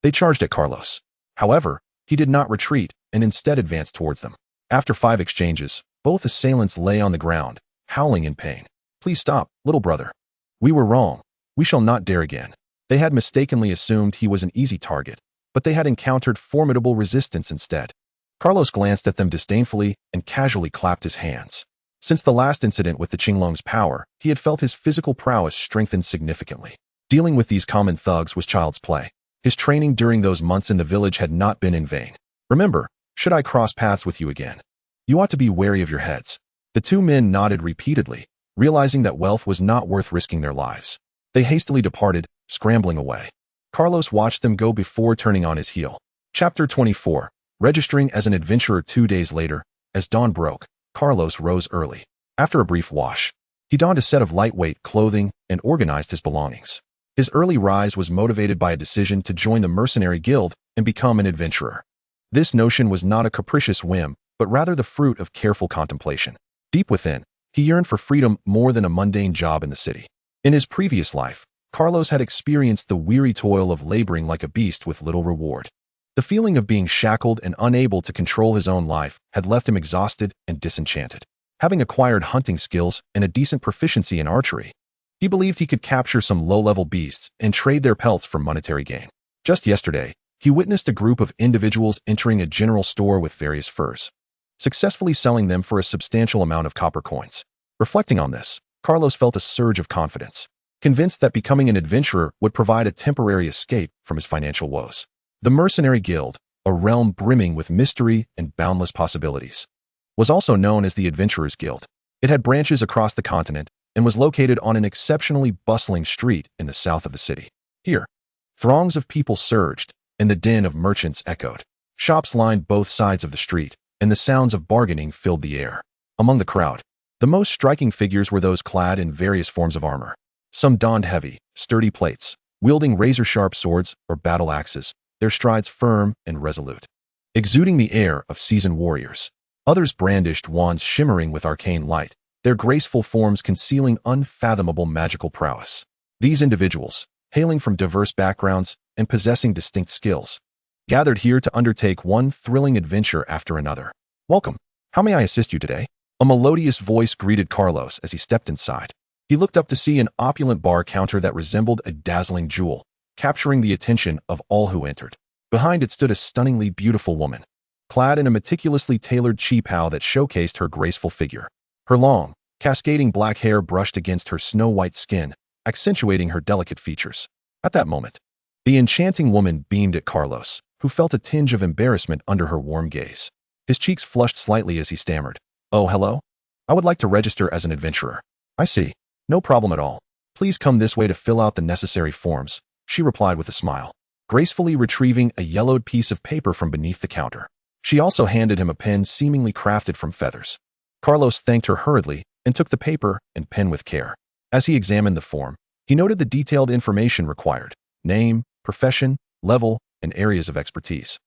They charged at Carlos. However, he did not retreat and instead advanced towards them. After 5 exchanges, both assailants lay on the ground, howling in pain. Please stop, little brother. We were wrong. We shall not dare again. They had mistakenly assumed he was an easy target, but they had encountered formidable resistance instead. Carlos glanced at them disdainfully and casually clapped his hands. Since the last incident with the Qinglong's power, he had felt his physical prowess strengthened significantly. Dealing with these common thugs was child's play. His training during those months in the village had not been in vain. Remember, should I cross paths with you again? You ought to be wary of your heads. The 2 men nodded repeatedly, realizing that wealth was not worth risking their lives. They hastily departed, scrambling away. Carlos watched them go before turning on his heel. Chapter 24. Registering as an adventurer 2 days later, as dawn broke, Carlos rose early. After a brief wash, he donned a set of lightweight clothing and organized his belongings. His early rise was motivated by a decision to join the mercenary guild and become an adventurer. This notion was not a capricious whim, but rather the fruit of careful contemplation. Deep within, he yearned for freedom more than a mundane job in the city. In his previous life, Carlos had experienced the weary toil of laboring like a beast with little reward. The feeling of being shackled and unable to control his own life had left him exhausted and disenchanted. Having acquired hunting skills and a decent proficiency in archery, he believed he could capture some low-level beasts and trade their pelts for monetary gain. Just yesterday, he witnessed a group of individuals entering a general store with various furs, successfully selling them for a substantial amount of copper coins. Reflecting on this, Carlos felt a surge of confidence, convinced that becoming an adventurer would provide a temporary escape from his financial woes. The Mercenary Guild, a realm brimming with mystery and boundless possibilities, was also known as the Adventurers Guild. It had branches across the continent and was located on an exceptionally bustling street in the south of the city. Here, throngs of people surged, and the din of merchants echoed. Shops lined both sides of the street, and the sounds of bargaining filled the air. Among the crowd, the most striking figures were those clad in various forms of armor. Some donned heavy, sturdy plates, wielding razor-sharp swords or battle axes, their strides firm and resolute, exuding the air of seasoned warriors. Others brandished wands shimmering with arcane light, their graceful forms concealing unfathomable magical prowess. These individuals, hailing from diverse backgrounds and possessing distinct skills, gathered here to undertake one thrilling adventure after another. Welcome. How may I assist you today? A melodious voice greeted Carlos as he stepped inside. He looked up to see an opulent bar counter that resembled a dazzling jewel, capturing the attention of all who entered. Behind it stood a stunningly beautiful woman, clad in a meticulously tailored qipao that showcased her graceful figure. Her long, cascading black hair brushed against her snow-white skin, accentuating her delicate features. At that moment, the enchanting woman beamed at Carlos, who felt a tinge of embarrassment under her warm gaze. His cheeks flushed slightly as he stammered, "Oh, hello? I would like to register as an adventurer." "I see. No problem at all. Please come this way to fill out the necessary forms," she replied with a smile, gracefully retrieving a yellowed piece of paper from beneath the counter. She also handed him a pen seemingly crafted from feathers. Carlos thanked her hurriedly and took the paper and pen with care. As he examined the form, he noted the detailed information required: name, profession, level, and areas of expertise.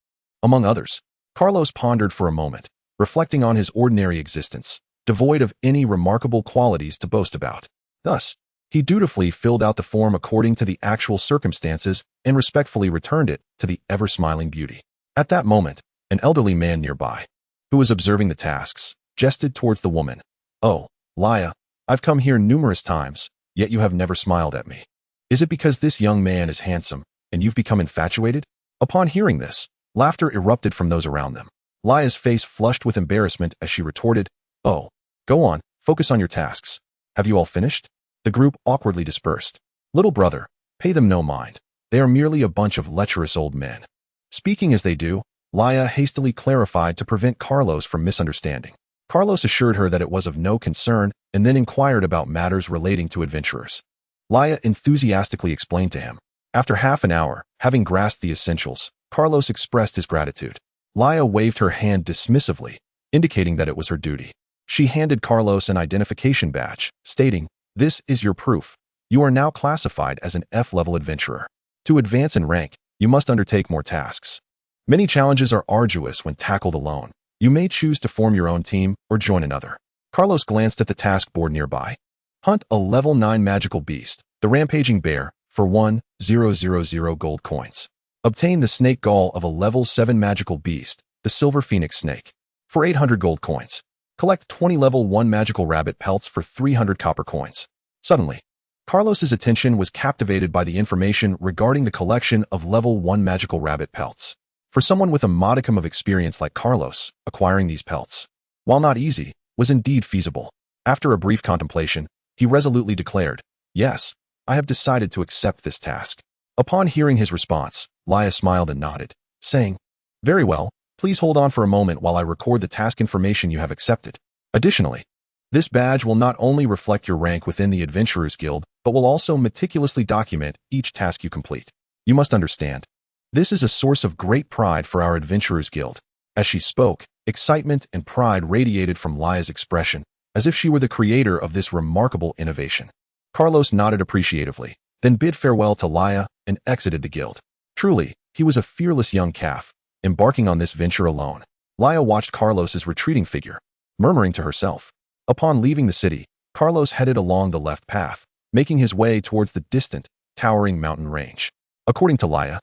Among others, Carlos pondered for a moment, reflecting on his ordinary existence, devoid of any remarkable qualities to boast about. Thus, he dutifully filled out the form according to the actual circumstances and respectfully returned it to the ever-smiling beauty. At that moment, an elderly man nearby, who was observing the tasks, gestured towards the woman. "Oh, Laya, I've come here numerous times, yet you have never smiled at me. Is it because this young man is handsome, and you've become infatuated?" Upon hearing this, laughter erupted from those around them. Laya's face flushed with embarrassment as she retorted, "Oh, go on, focus on your tasks. Have you all finished?" The group awkwardly dispersed. "Little brother, pay them no mind. They are merely a bunch of lecherous old men." Speaking as they do, Laya hastily clarified to prevent Carlos from misunderstanding. Carlos assured her that it was of no concern and then inquired about matters relating to adventurers. Laya enthusiastically explained to him. After half an hour, having grasped the essentials, Carlos expressed his gratitude. Laya waved her hand dismissively, indicating that it was her duty. She handed Carlos an identification badge, stating, "This is your proof. You are now classified as an F-level adventurer. To advance in rank, you must undertake more tasks. Many challenges are arduous when tackled alone. You may choose to form your own team or join another." Carlos glanced at the task board nearby. Hunt a level 9 magical beast, the rampaging bear, for 1,000 gold coins. Obtain the snake gall of a level 7 magical beast, the silver phoenix snake, for 800 gold coins. Collect 20 level 1 magical rabbit pelts for 300 copper coins. Suddenly, Carlos's attention was captivated by the information regarding the collection of level 1 magical rabbit pelts. For someone with a modicum of experience like Carlos, acquiring these pelts, while not easy, was indeed feasible. After a brief contemplation, he resolutely declared, "Yes, I have decided to accept this task." Upon hearing his response, Lin Ye smiled and nodded, saying, "Very well, please hold on for a moment while I record the task information you have accepted. Additionally, this badge will not only reflect your rank within the Adventurers Guild, but will also meticulously document each task you complete. You must understand, this is a source of great pride for our Adventurers Guild." As she spoke, excitement and pride radiated from Lin Ye's expression, as if she were the creator of this remarkable innovation. Carlos nodded appreciatively, then bid farewell to Lin Ye and exited the guild. Truly, he was a fearless young calf, embarking on this venture alone. Lin Ye watched Carlos's retreating figure, murmuring to herself. Upon leaving the city, Carlos headed along the left path, making his way towards the distant, towering mountain range. According to Lin Ye,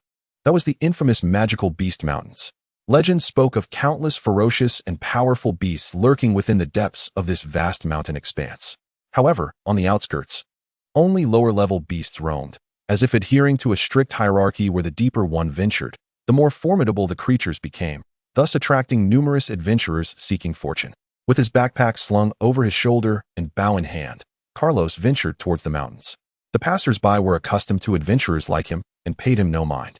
that was the infamous Magical Beast Mountains. Legends spoke of countless ferocious and powerful beasts lurking within the depths of this vast mountain expanse. However, on the outskirts, only lower-level beasts roamed, as if adhering to a strict hierarchy where the deeper one ventured, the more formidable the creatures became, thus attracting numerous adventurers seeking fortune. With his backpack slung over his shoulder and bow in hand, Carlos ventured towards the mountains. The passers-by were accustomed to adventurers like him and paid him no mind.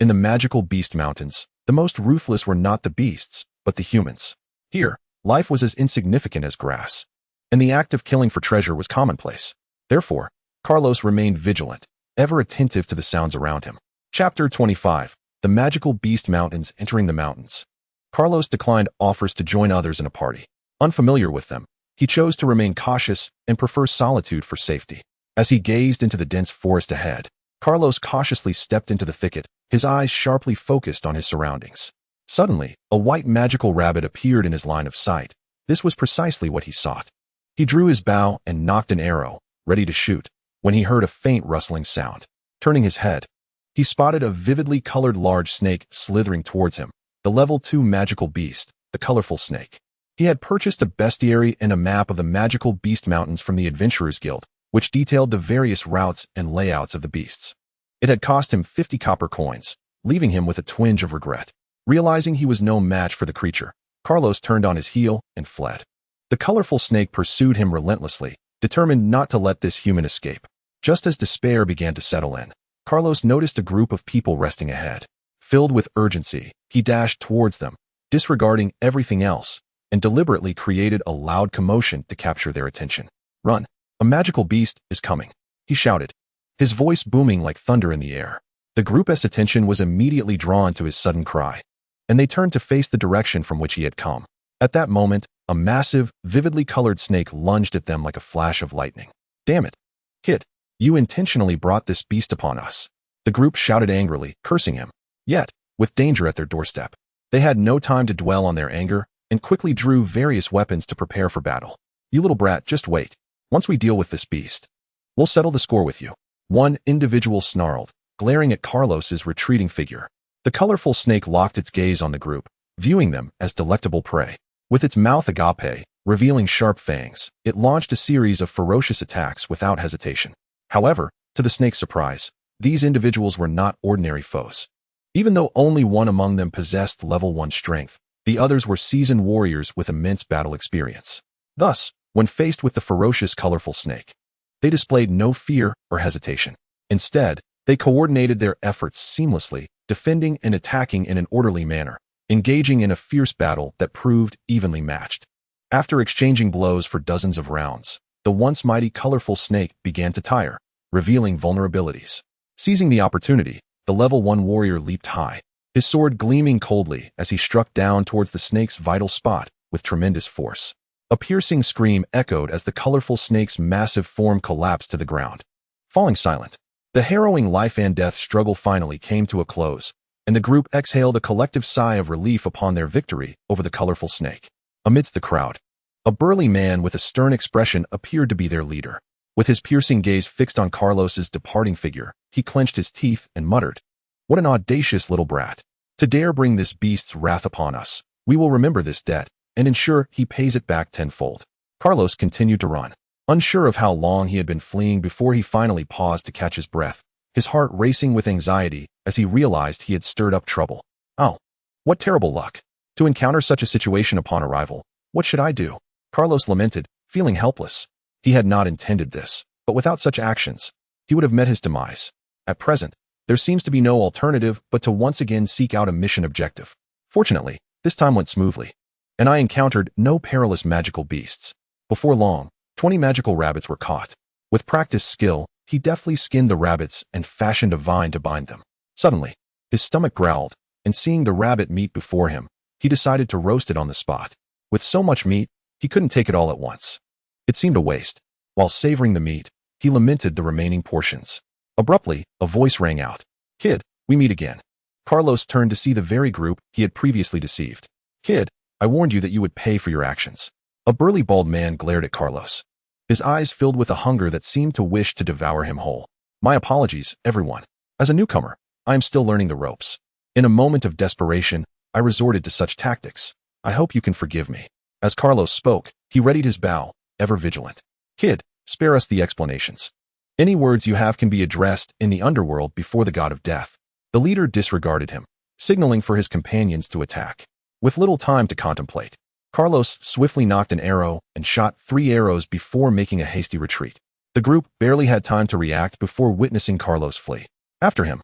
In the Magical Beast Mountains, the most ruthless were not the beasts, but the humans. Here, life was as insignificant as grass, and the act of killing for treasure was commonplace. Therefore, Carlos remained vigilant, ever attentive to the sounds around him. Chapter 25. The Magical Beast Mountains. Entering the mountains, Carlos declined offers to join others in a party. Unfamiliar with them, he chose to remain cautious and prefer solitude for safety. As he gazed into the dense forest ahead, Carlos cautiously stepped into the thicket, his eyes sharply focused on his surroundings. Suddenly, a white magical rabbit appeared in his line of sight. This was precisely what he sought. He drew his bow and nocked an arrow, ready to shoot, when he heard a faint rustling sound. Turning his head, he spotted a vividly colored large snake slithering towards him, the level 2 magical beast, the colorful snake. He had purchased a bestiary and a map of the Magical Beast Mountains from the Adventurers Guild, which detailed the various routes and layouts of the beasts. It had cost him 50 copper coins, leaving him with a twinge of regret. Realizing he was no match for the creature, Carlos turned on his heel and fled. The colorful snake pursued him relentlessly, determined not to let this human escape. Just as despair began to settle in, Carlos noticed a group of people resting ahead. Filled with urgency, he dashed towards them, disregarding everything else, and deliberately created a loud commotion to capture their attention. "Run! A magical beast is coming," he shouted, his voice booming like thunder in the air. The group's attention was immediately drawn to his sudden cry, and they turned to face the direction from which he had come. At that moment, a massive, vividly colored snake lunged at them like a flash of lightning. "Damn it, kid! You intentionally brought this beast upon us," the group shouted angrily, cursing him. Yet, with danger at their doorstep, they had no time to dwell on their anger and quickly drew various weapons to prepare for battle. "You little brat, just wait. Once we deal with this beast, we'll settle the score with you," one individual snarled, glaring at Carlos's retreating figure. The colorful snake locked its gaze on the group, viewing them as delectable prey. With its mouth agape, revealing sharp fangs, it launched a series of ferocious attacks without hesitation. However, to the snake's surprise, these individuals were not ordinary foes. Even though only one among them possessed level 1 strength, the others were seasoned warriors with immense battle experience. Thus, when faced with the ferocious colorful snake, they displayed no fear or hesitation. Instead, they coordinated their efforts seamlessly, defending and attacking in an orderly manner, engaging in a fierce battle that proved evenly matched. After exchanging blows for dozens of rounds, the once mighty colorful snake began to tire, revealing vulnerabilities. Seizing the opportunity, the level 1 warrior leaped high, his sword gleaming coldly as he struck down towards the snake's vital spot with tremendous force. A piercing scream echoed as the colorful snake's massive form collapsed to the ground. Falling silent, the harrowing life and death struggle finally came to a close, and the group exhaled a collective sigh of relief upon their victory over the colorful snake. Amidst the crowd, a burly man with a stern expression appeared to be their leader. With his piercing gaze fixed on Carlos's departing figure, he clenched his teeth and muttered, "What an audacious little brat. To dare bring this beast's wrath upon us. We will remember this debt, and ensure he pays it back tenfold." Carlos continued to run, unsure of how long he had been fleeing before he finally paused to catch his breath, his heart racing with anxiety as he realized he had stirred up trouble. Oh, what terrible luck. To encounter such a situation upon arrival. What should I do? Carlos lamented, feeling helpless. He had not intended this, but without such actions, he would have met his demise. At present, there seems to be no alternative but to once again seek out a mission objective. Fortunately, this time went smoothly, and I encountered no perilous magical beasts. Before long, 20 magical rabbits were caught. With practiced skill, he deftly skinned the rabbits and fashioned a vine to bind them. Suddenly, his stomach growled, and seeing the rabbit meat before him, he decided to roast it on the spot. With so much meat, he couldn't take it all at once. It seemed a waste. While savoring the meat, he lamented the remaining portions. Abruptly, a voice rang out. "Kid, we meet again." Carlos turned to see the very group he had previously deceived. "Kid, I warned you that you would pay for your actions." A burly bald man glared at Carlos, his eyes filled with a hunger that seemed to wish to devour him whole. "My apologies, everyone. As a newcomer, I am still learning the ropes. In a moment of desperation, I resorted to such tactics. I hope you can forgive me." As Carlos spoke, he readied his bow, ever vigilant. "Kid, spare us the explanations. Any words you have can be addressed in the underworld before the god of death." The leader disregarded him, signaling for his companions to attack. With little time to contemplate, Carlos swiftly nocked an arrow and shot 3 arrows before making a hasty retreat. The group barely had time to react before witnessing Carlos flee. After him.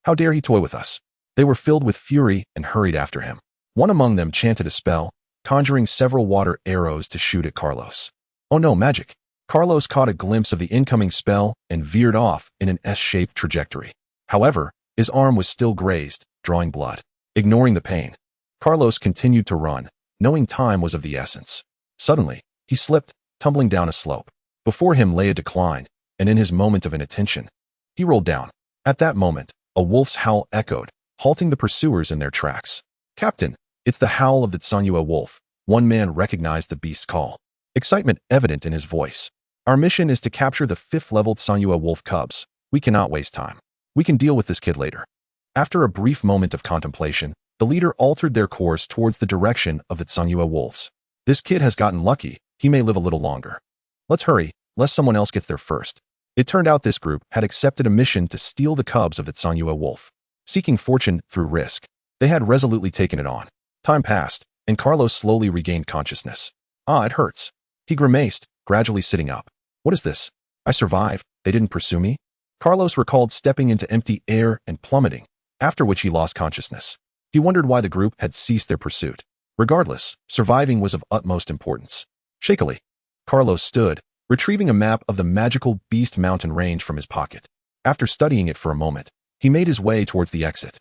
How dare he toy with us? They were filled with fury and hurried after him. One among them chanted a spell, conjuring several water arrows to shoot at Carlos. Oh no, magic! Carlos caught a glimpse of the incoming spell and veered off in an S-shaped trajectory. However, his arm was still grazed, drawing blood. Ignoring the pain, Carlos continued to run, knowing time was of the essence. Suddenly, he slipped, tumbling down a slope. Before him lay a decline, and in his moment of inattention, he rolled down. At that moment, a wolf's howl echoed, halting the pursuers in their tracks. "Captain, it's the howl of the Tsanyua wolf." One man recognized the beast's call, excitement evident in his voice. "Our mission is to capture the 5th-level Tsanyua wolf cubs. We cannot waste time. We can deal with this kid later." After a brief moment of contemplation, the leader altered their course towards the direction of the Tsanyua wolves. "This kid has gotten lucky. He may live a little longer. Let's hurry, lest someone else gets there first." It turned out this group had accepted a mission to steal the cubs of the Tsanyua wolf. Seeking fortune through risk, they had resolutely taken it on. Time passed, and Carlos slowly regained consciousness. "Ah, it hurts." He grimaced, gradually sitting up. "What is this? I survived. They didn't pursue me?" Carlos recalled stepping into empty air and plummeting, after which he lost consciousness. He wondered why the group had ceased their pursuit. Regardless, surviving was of utmost importance. Shakily, Carlos stood, retrieving a map of the magical Beast Mountain range from his pocket. After studying it for a moment, he made his way towards the exit.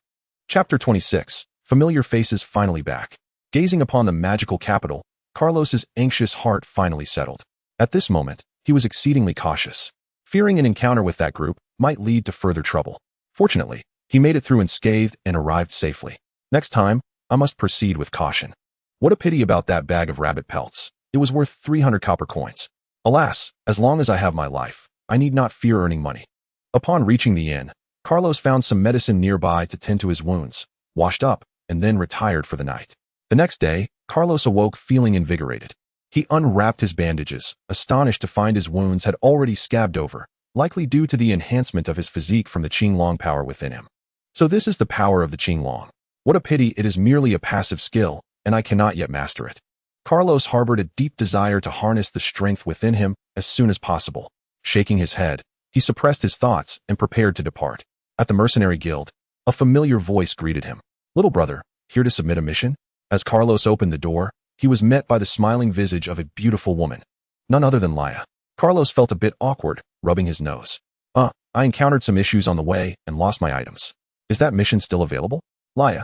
Chapter 26. Familiar faces finally back. Gazing upon the magical capital, Carlos's anxious heart finally settled. At this moment, he was exceedingly cautious, fearing an encounter with that group might lead to further trouble. Fortunately, he made it through unscathed and arrived safely. Next time, I must proceed with caution. What a pity about that bag of rabbit pelts. It was worth 300 copper coins. Alas, as long as I have my life, I need not fear earning money. Upon reaching the inn, Carlos found some medicine nearby to tend to his wounds, washed up, and then retired for the night. The next day, Carlos awoke feeling invigorated. He unwrapped his bandages, astonished to find his wounds had already scabbed over, likely due to the enhancement of his physique from the Qinglong power within him. So this is the power of the Qinglong. What a pity it is merely a passive skill, and I cannot yet master it. Carlos harbored a deep desire to harness the strength within him as soon as possible. Shaking his head, he suppressed his thoughts and prepared to depart. At the mercenary guild, a familiar voice greeted him. "Little brother, here to submit a mission?" As Carlos opened the door, he was met by the smiling visage of a beautiful woman, none other than Lin Ye. Carlos felt a bit awkward, rubbing his nose. I encountered some issues on the way and lost my items. Is that mission still available?" Lin Ye,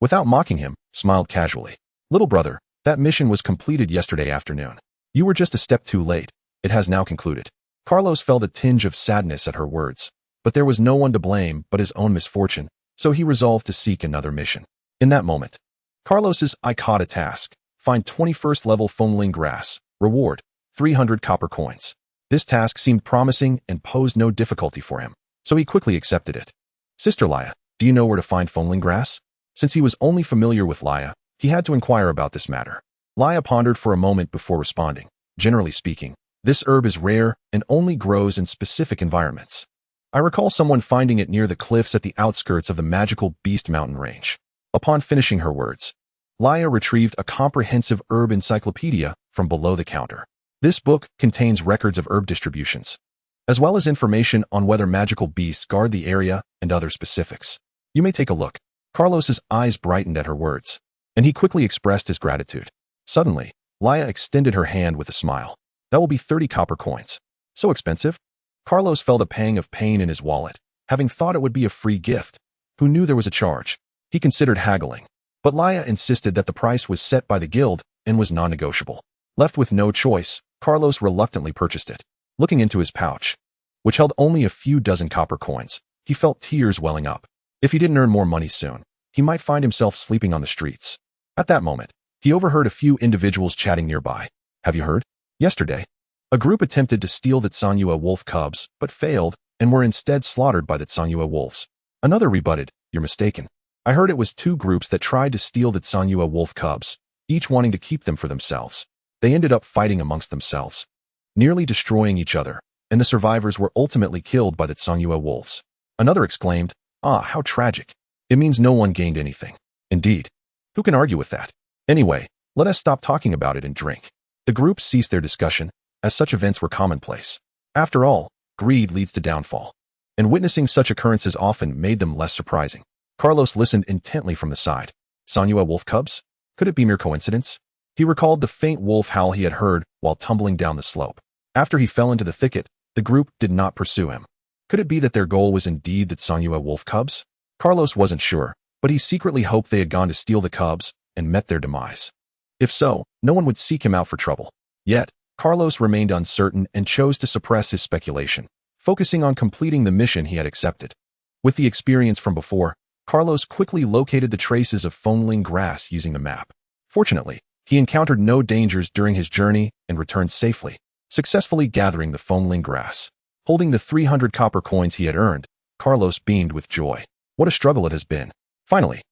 without mocking him, smiled casually. "Little brother, that mission was completed yesterday afternoon. You were just a step too late. It has now concluded." Carlos felt a tinge of sadness at her words, but there was no one to blame but his own misfortune, so he resolved to seek another mission. In that moment, Carlos's eye caught a task. Find 21st level Fengling grass. Reward, 300 copper coins. This task seemed promising and posed no difficulty for him, so he quickly accepted it. Sister Laya, do you know where to find foamling grass? Since he was only familiar with Laya, he had to inquire about this matter. Laya pondered for a moment before responding. Generally speaking, this herb is rare and only grows in specific environments. I recall someone finding it near the cliffs at the outskirts of the magical Beast Mountain range. Upon finishing her words, Laya retrieved a comprehensive herb encyclopedia from below the counter. This book contains records of herb distributions, as well as information on whether magical beasts guard the area and other specifics. You may take a look. Carlos's eyes brightened at her words, and he quickly expressed his gratitude. Suddenly, Laya extended her hand with a smile. That will be 30 copper coins. So expensive? Carlos felt a pang of pain in his wallet, having thought it would be a free gift. Who knew there was a charge? He considered haggling, but Laya insisted that the price was set by the guild and was non-negotiable. Left with no choice, Carlos reluctantly purchased it. Looking into his pouch, which held only a few dozen copper coins, he felt tears welling up. If he didn't earn more money soon, he might find himself sleeping on the streets. At that moment, he overheard a few individuals chatting nearby. Have you heard? Yesterday, a group attempted to steal the Tsanyua wolf cubs, but failed and were instead slaughtered by the Tsanyua wolves. Another rebutted, you're mistaken. I heard it was two groups that tried to steal the Tsanyua wolf cubs, each wanting to keep them for themselves. They ended up fighting amongst themselves, nearly destroying each other, and the survivors were ultimately killed by the Tsanyua wolves. Another exclaimed, ah, how tragic. It means no one gained anything. Indeed. Who can argue with that? Anyway, let us stop talking about it and drink. The group ceased their discussion, as such events were commonplace. After all, greed leads to downfall, and witnessing such occurrences often made them less surprising. Carlos listened intently from the side. Tsanyua wolf cubs? Could it be mere coincidence? He recalled the faint wolf howl he had heard while tumbling down the slope. After he fell into the thicket, the group did not pursue him. Could it be that their goal was indeed the Tsanyua wolf cubs? Carlos wasn't sure, but he secretly hoped they had gone to steal the cubs and met their demise. If so, no one would seek him out for trouble. Yet, Carlos remained uncertain and chose to suppress his speculation, focusing on completing the mission he had accepted. With the experience from before, Carlos quickly located the traces of foamling grass using the map. Fortunately, he encountered no dangers during his journey and returned safely, successfully gathering the foamling grass. Holding the 300 copper coins he had earned, Carlos beamed with joy. What a struggle it has been. Finally,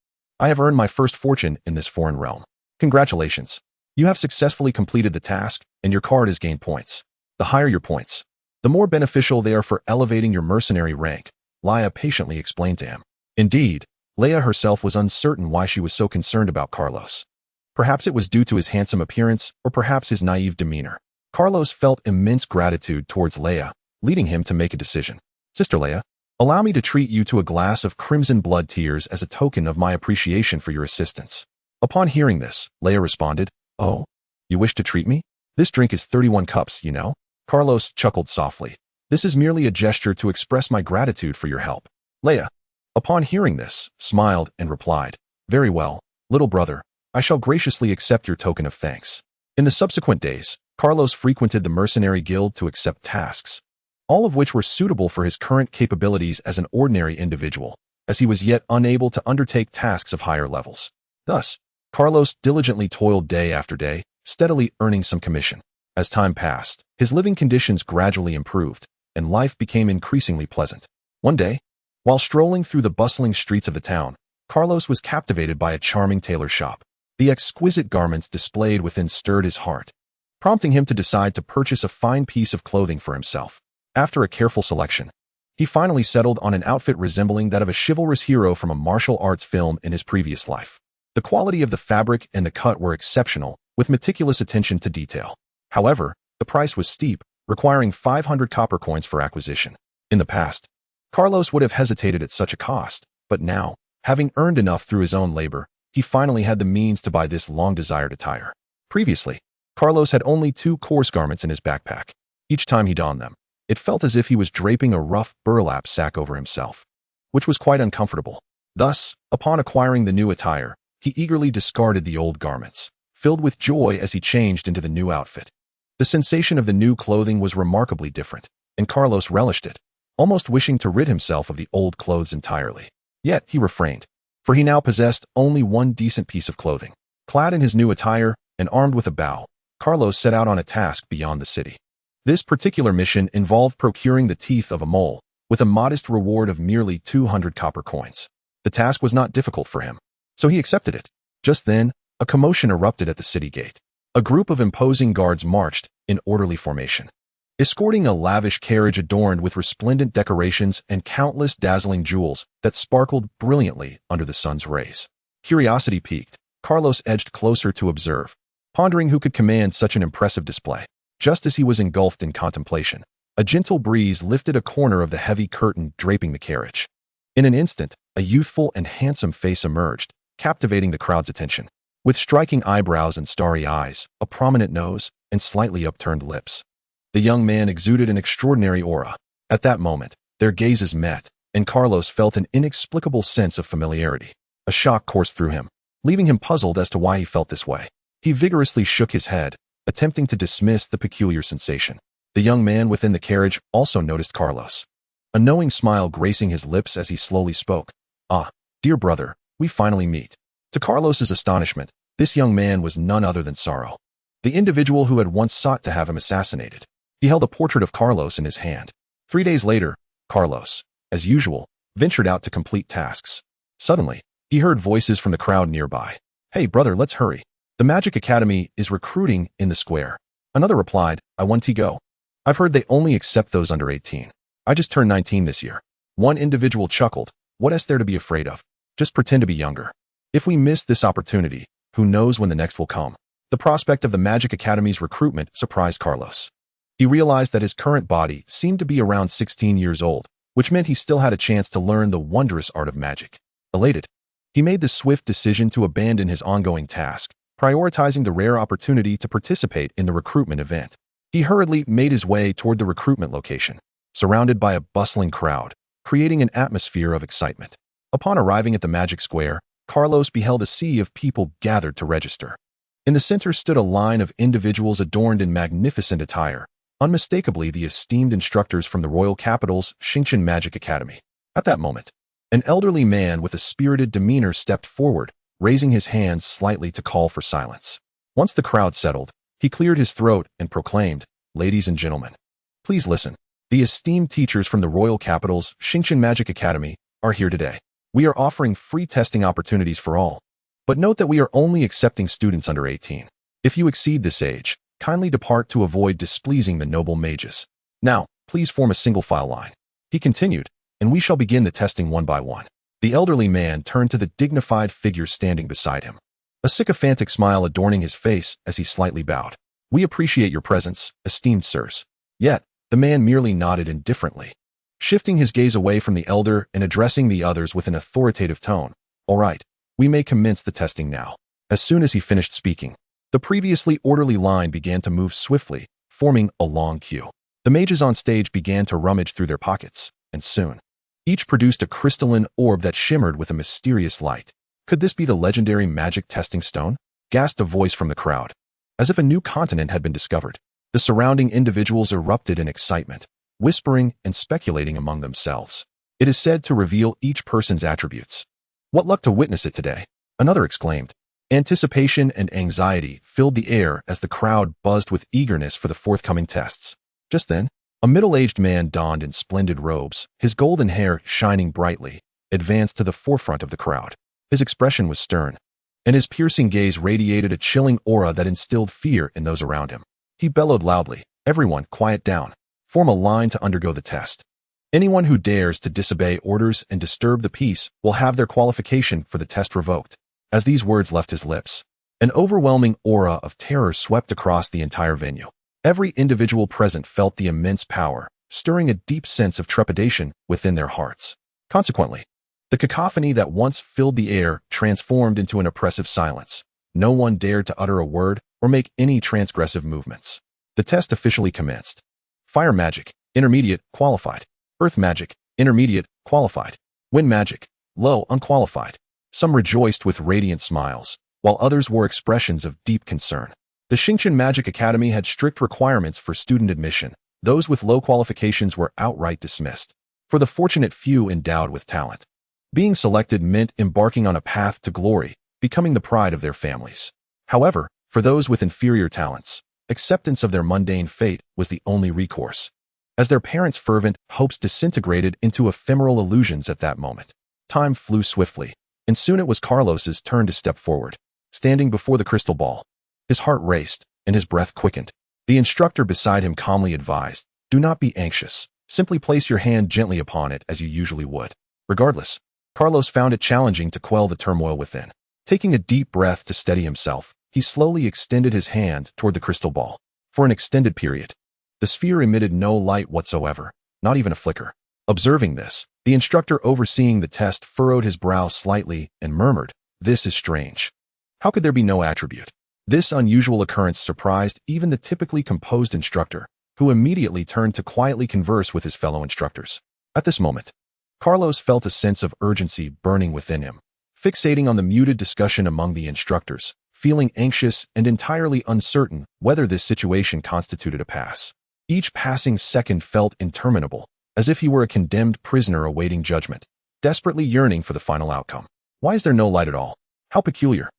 I have earned my first fortune in this foreign realm. Congratulations. You have successfully completed the task, and your card has gained points. The higher your points, the more beneficial they are for elevating your mercenary rank, Laya patiently explained to him. Indeed, Leia herself was uncertain why she was so concerned about Carlos. Perhaps it was due to his handsome appearance, or perhaps his naive demeanor. Carlos felt immense gratitude towards Leia, leading him to make a decision. Sister Leia, allow me to treat you to a glass of crimson blood tears as a token of my appreciation for your assistance. Upon hearing this, Leia responded, Oh, you wish to treat me? This drink is 31 cups, you know? Carlos chuckled softly. This is merely a gesture to express my gratitude for your help. Leia, upon hearing this, smiled and replied, Very well, little brother, I shall graciously accept your token of thanks. In the subsequent days, Carlos frequented the mercenary guild to accept tasks, all of which were suitable for his current capabilities as an ordinary individual, as he was yet unable to undertake tasks of higher levels. Thus, Carlos diligently toiled day after day, steadily earning some commission. As time passed, his living conditions gradually improved, and life became increasingly pleasant. One day, while strolling through the bustling streets of the town, Carlos was captivated by a charming tailor shop. The exquisite garments displayed within stirred his heart, prompting him to decide to purchase a fine piece of clothing for himself. After a careful selection, he finally settled on an outfit resembling that of a chivalrous hero from a martial arts film in his previous life. The quality of the fabric and the cut were exceptional, with meticulous attention to detail. However, the price was steep, requiring 500 copper coins for acquisition. In the past, Carlos would have hesitated at such a cost, but now, having earned enough through his own labor, he finally had the means to buy this long-desired attire. Previously, Carlos had only 2 coarse garments in his backpack. Each time he donned them, it felt as if he was draping a rough burlap sack over himself, which was quite uncomfortable. Thus, upon acquiring the new attire, he eagerly discarded the old garments, filled with joy as he changed into the new outfit. The sensation of the new clothing was remarkably different, and Carlos relished it, almost wishing to rid himself of the old clothes entirely. Yet he refrained, for he now possessed only one decent piece of clothing. Clad in his new attire and armed with a bow, Carlos set out on a task beyond the city. This particular mission involved procuring the teeth of a mole, with a modest reward of merely 200 copper coins. The task was not difficult for him, so he accepted it. Just then, a commotion erupted at the city gate. A group of imposing guards marched, in orderly formation, escorting a lavish carriage adorned with resplendent decorations and countless dazzling jewels that sparkled brilliantly under the sun's rays. Curiosity piqued, Carlos edged closer to observe, pondering who could command such an impressive display. Just as he was engulfed in contemplation, a gentle breeze lifted a corner of the heavy curtain draping the carriage. In an instant, a youthful and handsome face emerged, captivating the crowd's attention. With striking eyebrows and starry eyes, a prominent nose, and slightly upturned lips, the young man exuded an extraordinary aura. At that moment, their gazes met, and Carlos felt an inexplicable sense of familiarity. A shock coursed through him, leaving him puzzled as to why he felt this way. He vigorously shook his head, attempting to dismiss the peculiar sensation. The young man within the carriage also noticed Carlos, a knowing smile gracing his lips as he slowly spoke. "Ah, dear brother, we finally meet." To Carlos's astonishment, this young man was none other than Sorrow, the individual who had once sought to have him assassinated. He held a portrait of Carlos in his hand. 3 days later, Carlos, as usual, ventured out to complete tasks. Suddenly, he heard voices from the crowd nearby. "Hey brother, let's hurry. The Magic Academy is recruiting in the square." Another replied, "I want to go. I've heard they only accept those under 18. I just turned 19 this year." One individual chuckled. "What is there to be afraid of? Just pretend to be younger. If we miss this opportunity, who knows when the next will come?" The prospect of the Magic Academy's recruitment surprised Carlos. He realized that his current body seemed to be around 16 years old, which meant he still had a chance to learn the wondrous art of magic. Elated, he made the swift decision to abandon his ongoing task, prioritizing the rare opportunity to participate in the recruitment event. He hurriedly made his way toward the recruitment location, surrounded by a bustling crowd, creating an atmosphere of excitement. Upon arriving at the Magic Square, Carlos beheld a sea of people gathered to register. In the center stood a line of individuals adorned in magnificent attire, unmistakably the esteemed instructors from the royal capital's Xingqian Magic Academy. At that moment, an elderly man with a spirited demeanor stepped forward, raising his hands slightly to call for silence. Once the crowd settled, he cleared his throat and proclaimed, "Ladies and gentlemen, please listen. The esteemed teachers from the royal capital's Xingqian Magic Academy are here today. We are offering free testing opportunities for all. But note that we are only accepting students under 18. If you exceed this age, kindly depart to avoid displeasing the noble mages. Now, please form a single file line." He continued, "and we shall begin the testing one by one." The elderly man turned to the dignified figure standing beside him, a sycophantic smile adorning his face as he slightly bowed. "We appreciate your presence, esteemed sirs." Yet, the man merely nodded indifferently, shifting his gaze away from the elder and addressing the others with an authoritative tone. "All right, we may commence the testing now." As soon as he finished speaking, the previously orderly line began to move swiftly, forming a long queue. The mages on stage began to rummage through their pockets, and soon, each produced a crystalline orb that shimmered with a mysterious light. "Could this be the legendary magic testing stone?" gasped a voice from the crowd. As if a new continent had been discovered, the surrounding individuals erupted in excitement, whispering and speculating among themselves. "It is said to reveal each person's attributes. What luck to witness it today," another exclaimed. Anticipation and anxiety filled the air as the crowd buzzed with eagerness for the forthcoming tests. Just then, a middle-aged man donned in splendid robes, his golden hair shining brightly, advanced to the forefront of the crowd. His expression was stern, and his piercing gaze radiated a chilling aura that instilled fear in those around him. He bellowed loudly, "Everyone, quiet down. Form a line to undergo the test. Anyone who dares to disobey orders and disturb the peace will have their qualification for the test revoked." As these words left his lips, an overwhelming aura of terror swept across the entire venue. Every individual present felt the immense power, stirring a deep sense of trepidation within their hearts. Consequently, the cacophony that once filled the air transformed into an oppressive silence. No one dared to utter a word or make any transgressive movements. The test officially commenced. Fire magic, intermediate, qualified. Earth magic, intermediate, qualified. Wind magic, low, unqualified. Some rejoiced with radiant smiles, while others wore expressions of deep concern. The Xingqian Magic Academy had strict requirements for student admission. Those with low qualifications were outright dismissed. For the fortunate few endowed with talent, being selected meant embarking on a path to glory, becoming the pride of their families. However, for those with inferior talents, acceptance of their mundane fate was the only recourse. As their parents' fervent hopes disintegrated into ephemeral illusions at that moment, time flew swiftly, and soon it was Carlos's turn to step forward. Standing before the crystal ball, his heart raced and his breath quickened. The instructor beside him calmly advised, "Do not be anxious. Simply place your hand gently upon it as you usually would." Regardless, Carlos found it challenging to quell the turmoil within. Taking a deep breath to steady himself, he slowly extended his hand toward the crystal ball. For an extended period, the sphere emitted no light whatsoever, not even a flicker. Observing this, the instructor overseeing the test furrowed his brow slightly and murmured, "This is strange. How could there be no attribute?" This unusual occurrence surprised even the typically composed instructor, who immediately turned to quietly converse with his fellow instructors. At this moment, Carlos felt a sense of urgency burning within him. Fixating on the muted discussion among the instructors, feeling anxious and entirely uncertain whether this situation constituted a pass. Each passing second felt interminable, as if he were a condemned prisoner awaiting judgment, desperately yearning for the final outcome. Why is there no light at all? How peculiar.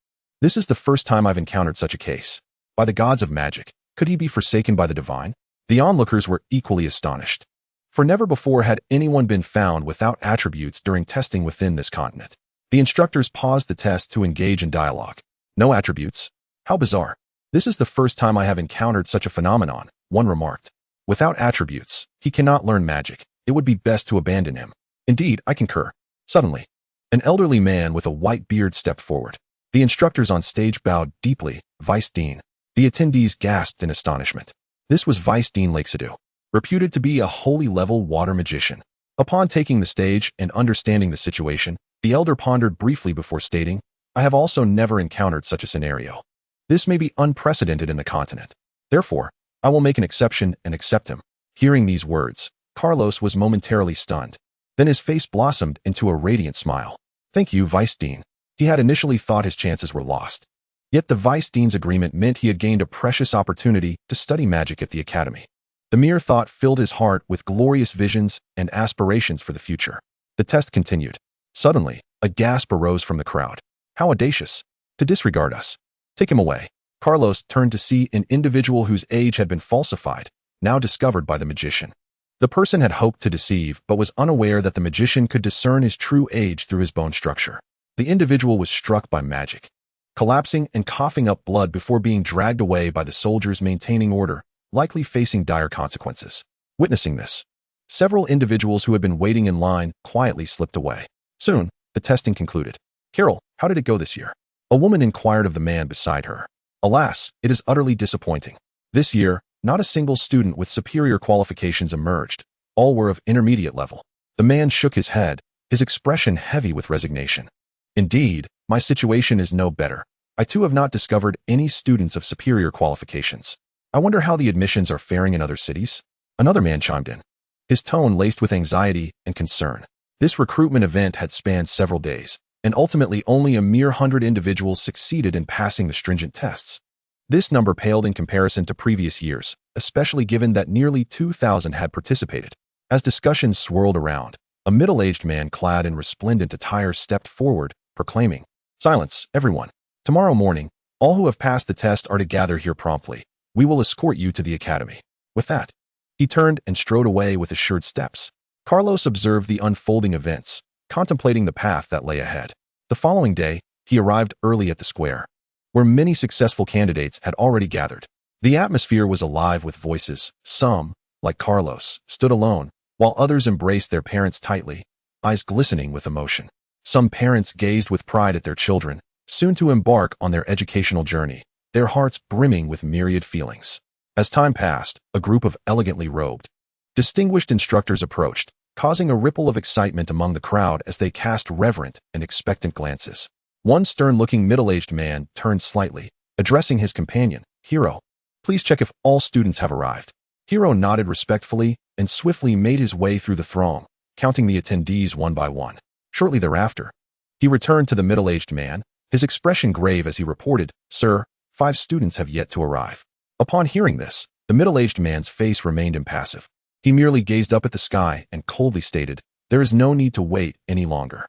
This is the first time I've encountered such a case. By the gods of magic, could he be forsaken by the divine? The onlookers were equally astonished, for never before had anyone been found without attributes during testing within this continent. The instructors paused the test to engage in dialogue. No attributes? How bizarre. This is the first time I have encountered such a phenomenon, one remarked. Without attributes, he cannot learn magic. It would be best to abandon him. Indeed, I concur. Suddenly, an elderly man with a white beard stepped forward. The instructors on stage bowed deeply. Vice Dean. The attendees gasped in astonishment. This was Vice Dean Lakesadu, reputed to be a holy-level water magician. Upon taking the stage and understanding the situation, the elder pondered briefly before stating, "I have also never encountered such a scenario. This may be unprecedented in the continent. Therefore, I will make an exception and accept him." Hearing these words, Carlos was momentarily stunned. Then his face blossomed into a radiant smile. "Thank you, Vice Dean." He had initially thought his chances were lost. Yet the Vice Dean's agreement meant he had gained a precious opportunity to study magic at the academy. The mere thought filled his heart with glorious visions and aspirations for the future. The test continued. Suddenly, a gasp arose from the crowd. "How audacious! To disregard us! Take him away." Carlos turned to see an individual whose age had been falsified, now discovered by the magician. The person had hoped to deceive but was unaware that the magician could discern his true age through his bone structure. The individual was struck by magic, collapsing and coughing up blood before being dragged away by the soldiers maintaining order, likely facing dire consequences. Witnessing this, several individuals who had been waiting in line quietly slipped away. Soon, the testing concluded. "Carol, how did it go this year?" A woman inquired of the man beside her. "Alas, it is utterly disappointing. This year, not a single student with superior qualifications emerged. All were of intermediate level." The man shook his head, his expression heavy with resignation. "Indeed, my situation is no better. I too have not discovered any students of superior qualifications. I wonder how the admissions are faring in other cities?" Another man chimed in, his tone laced with anxiety and concern. This recruitment event had spanned several days, and ultimately only a mere 100 individuals succeeded in passing the stringent tests. This number paled in comparison to previous years, especially given that nearly 2,000 had participated. As discussions swirled around, a middle-aged man clad in resplendent attire stepped forward, proclaiming, "Silence, everyone. Tomorrow morning, all who have passed the test are to gather here promptly. We will escort you to the academy." With that, he turned and strode away with assured steps. Carlos observed the unfolding events, contemplating the path that lay ahead. The following day, he arrived early at the square, where many successful candidates had already gathered. The atmosphere was alive with voices. Some, like Carlos, stood alone, while others embraced their parents tightly, eyes glistening with emotion. Some parents gazed with pride at their children, soon to embark on their educational journey, their hearts brimming with myriad feelings. As time passed, a group of elegantly robed, distinguished instructors approached, causing a ripple of excitement among the crowd as they cast reverent and expectant glances. One stern-looking middle-aged man turned slightly, addressing his companion, "Hero, please check if all students have arrived." Hero nodded respectfully and swiftly made his way through the throng, counting the attendees one by one. Shortly thereafter, he returned to the middle-aged man, his expression grave as he reported, "Sir, 5 students have yet to arrive." Upon hearing this, the middle-aged man's face remained impassive. He merely gazed up at the sky and coldly stated, "There is no need to wait any longer.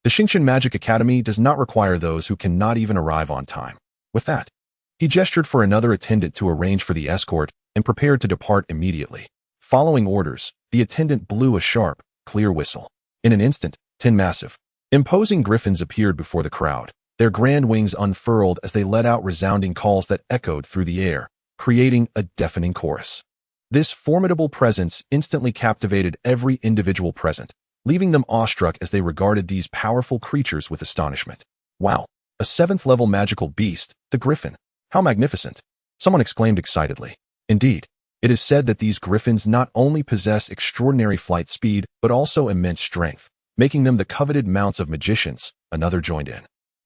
The Xingshan Magic Academy does not require those who cannot even arrive on time." With that, He gestured for another attendant to arrange for the escort and prepared to depart immediately. Following orders, the attendant blew a sharp, clear whistle. In an instant, 10 massive, imposing griffins appeared before the crowd. Their grand wings unfurled as they let out resounding calls that echoed through the air, creating a deafening chorus. This formidable presence instantly captivated every individual present, leaving them awestruck as they regarded these powerful creatures with astonishment. Wow! A 7th-level magical beast, the griffin. How magnificent! Someone exclaimed excitedly. Indeed, it is said that these griffins not only possess extraordinary flight speed, but also immense strength, making them the coveted mounts of magicians. Another joined in.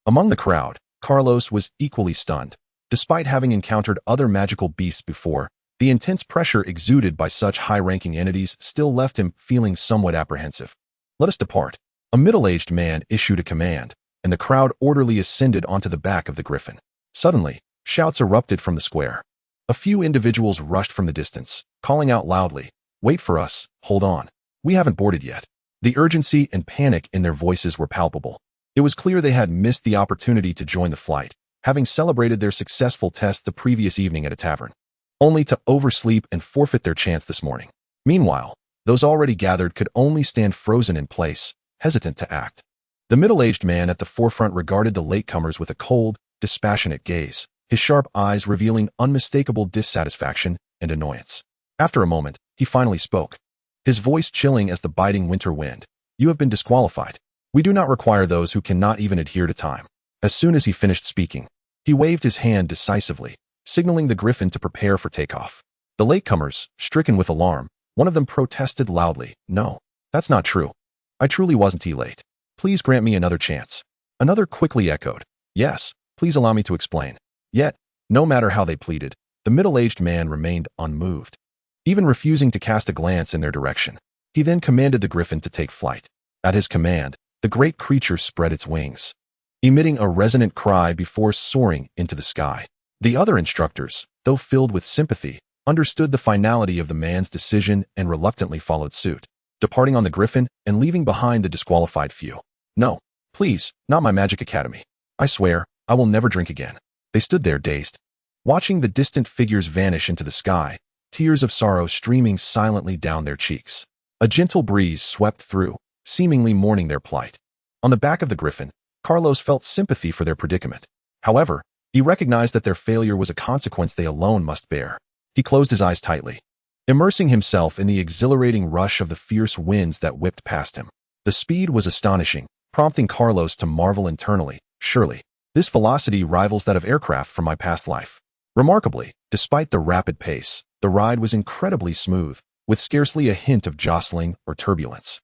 Among the crowd, Carlos was equally stunned. Despite having encountered other magical beasts before, the intense pressure exuded by such high-ranking entities still left him feeling somewhat apprehensive. Let us depart. A middle-aged man issued a command, and the crowd orderly ascended onto the back of the griffin. Suddenly, shouts erupted from the square. A few individuals rushed from the distance, calling out loudly, "Wait for us, hold on. We haven't boarded yet." The urgency and panic in their voices were palpable. It was clear they had missed the opportunity to join the flight, having celebrated their successful test the previous evening at a tavern, only to oversleep and forfeit their chance this morning. Meanwhile, those already gathered could only stand frozen in place, hesitant to act. The middle-aged man at the forefront regarded the latecomers with a cold, dispassionate gaze, his sharp eyes revealing unmistakable dissatisfaction and annoyance. After a moment, he finally spoke, his voice chilling as the biting winter wind. "You have been disqualified. We do not require those who cannot even adhere to time." As soon as he finished speaking, he waved his hand decisively, signaling the griffin to prepare for takeoff. The latecomers, stricken with alarm, one of them protested loudly, "No, that's not true. I truly wasn't late. Please grant me another chance." Another quickly echoed, "Yes, please allow me to explain." Yet, no matter how they pleaded, the middle-aged man remained unmoved, even refusing to cast a glance in their direction. He then commanded the griffin to take flight. At his command, the great creature spread its wings, emitting a resonant cry before soaring into the sky. The other instructors, though filled with sympathy, understood the finality of the man's decision and reluctantly followed suit, departing on the griffin and leaving behind the disqualified few. "No, please, not my magic academy. I swear, I will never drink again." They stood there dazed, watching the distant figures vanish into the sky, tears of sorrow streaming silently down their cheeks. A gentle breeze swept through, seemingly mourning their plight. On the back of the griffin, Carlos felt sympathy for their predicament. However, he recognized that their failure was a consequence they alone must bear. He closed his eyes tightly, immersing himself in the exhilarating rush of the fierce winds that whipped past him. The speed was astonishing, prompting Carlos to marvel internally, "Surely, this velocity rivals that of aircraft from my past life." Remarkably, despite the rapid pace, the ride was incredibly smooth, with scarcely a hint of jostling or turbulence,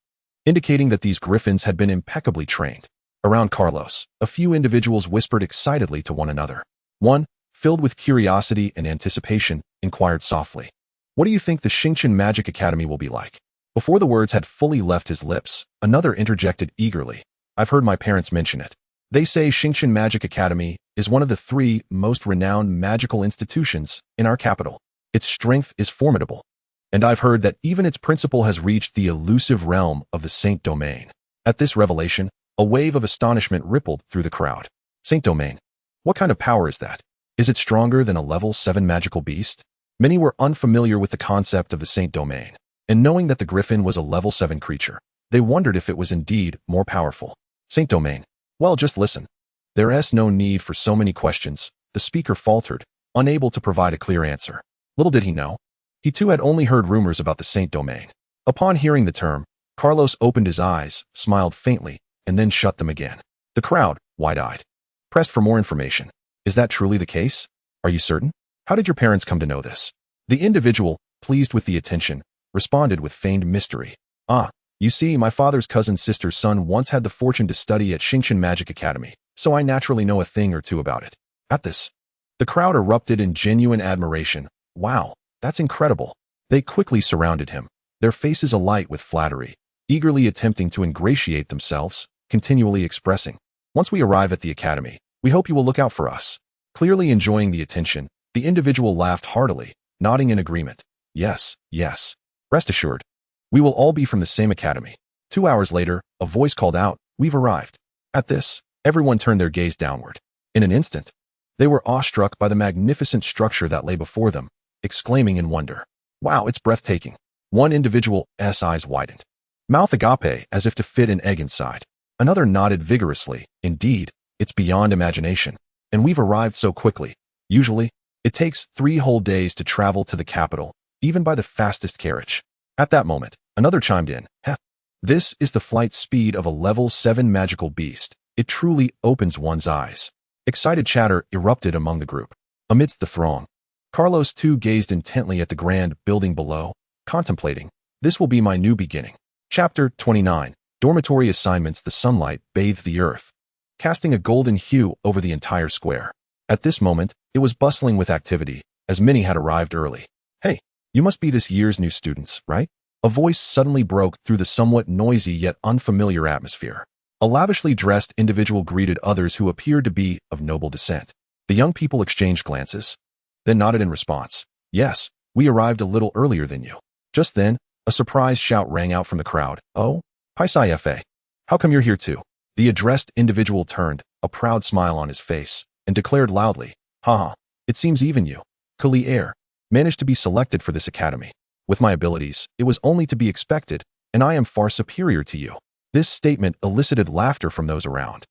indicating that these griffins had been impeccably trained. Around Carlos, a few individuals whispered excitedly to one another. One, filled with curiosity and anticipation, inquired softly, "What do you think the Xingqian Magic Academy will be like?" Before the words had fully left his lips, another interjected eagerly, "I've heard my parents mention it. They say Xingqian Magic Academy is one of the 3 most renowned magical institutions in our capital. Its strength is formidable. And I've heard that even its principal has reached the elusive realm of the Saint Domain." At this revelation, a wave of astonishment rippled through the crowd. Saint Domain? What kind of power is that? Is it stronger than a level 7 magical beast? Many were unfamiliar with the concept of the Saint Domain, and knowing that the griffin was a level 7 creature, they wondered if it was indeed more powerful. Saint Domain? Well, just listen. There's no need for so many questions, the speaker faltered, unable to provide a clear answer. Little did he know, he too had only heard rumors about the Saint Domain. Upon hearing the term, Carlos opened his eyes, smiled faintly, and then shut them again. The crowd, wide-eyed, pressed for more information. "Is that truly the case? Are you certain? How did your parents come to know this?" The individual, pleased with the attention, responded with feigned mystery. "Ah, you see, my father's cousin's sister's son once had the fortune to study at Xingqian Magic Academy, so I naturally know a thing or two about it." At this, the crowd erupted in genuine admiration. "Wow, that's incredible." They quickly surrounded him, their faces alight with flattery, eagerly attempting to ingratiate themselves, continually expressing, "Once we arrive at the academy, we hope you will look out for us." Clearly enjoying the attention, the individual laughed heartily, nodding in agreement. "Yes, yes. Rest assured, we will all be from the same academy." 2 hours later, a voice called out, "We've arrived." At this, everyone turned their gaze downward. In an instant, They were awestruck by the magnificent structure that lay before them, exclaiming in wonder, "Wow, it's breathtaking." One individual's eyes widened, mouth agape as if to fit an egg inside. Another nodded vigorously, "Indeed, it's beyond imagination. And we've arrived so quickly. Usually, it takes 3 whole days to travel to the capital, even by the fastest carriage." At that moment, another chimed in, "Heh. This is the flight speed of a level 7 magical beast. It truly opens one's eyes." Excited chatter erupted among the group. Amidst the throng, Carlos too gazed intently at the grand building below, contemplating, "This will be my new beginning." Chapter 29. Dormitory Assignments. The sunlight bathed the earth, casting a golden hue over the entire square. At this moment, it was bustling with activity, as many had arrived early. "Hey, you must be this year's new students, right?" A voice suddenly broke through the somewhat noisy yet unfamiliar atmosphere. A lavishly dressed individual greeted others who appeared to be of noble descent. The young people exchanged glances, then nodded in response. "Yes, we arrived a little earlier than you." Just then, a surprised shout rang out from the crowd. "Oh, Paisai Fa. How come you're here too?" The addressed individual turned, a proud smile on his face, and declared loudly, "Haha, it seems even you, Kali Air, managed to be selected for this academy. With my abilities, it was only to be expected, and I am far superior to you." This statement elicited laughter from those around,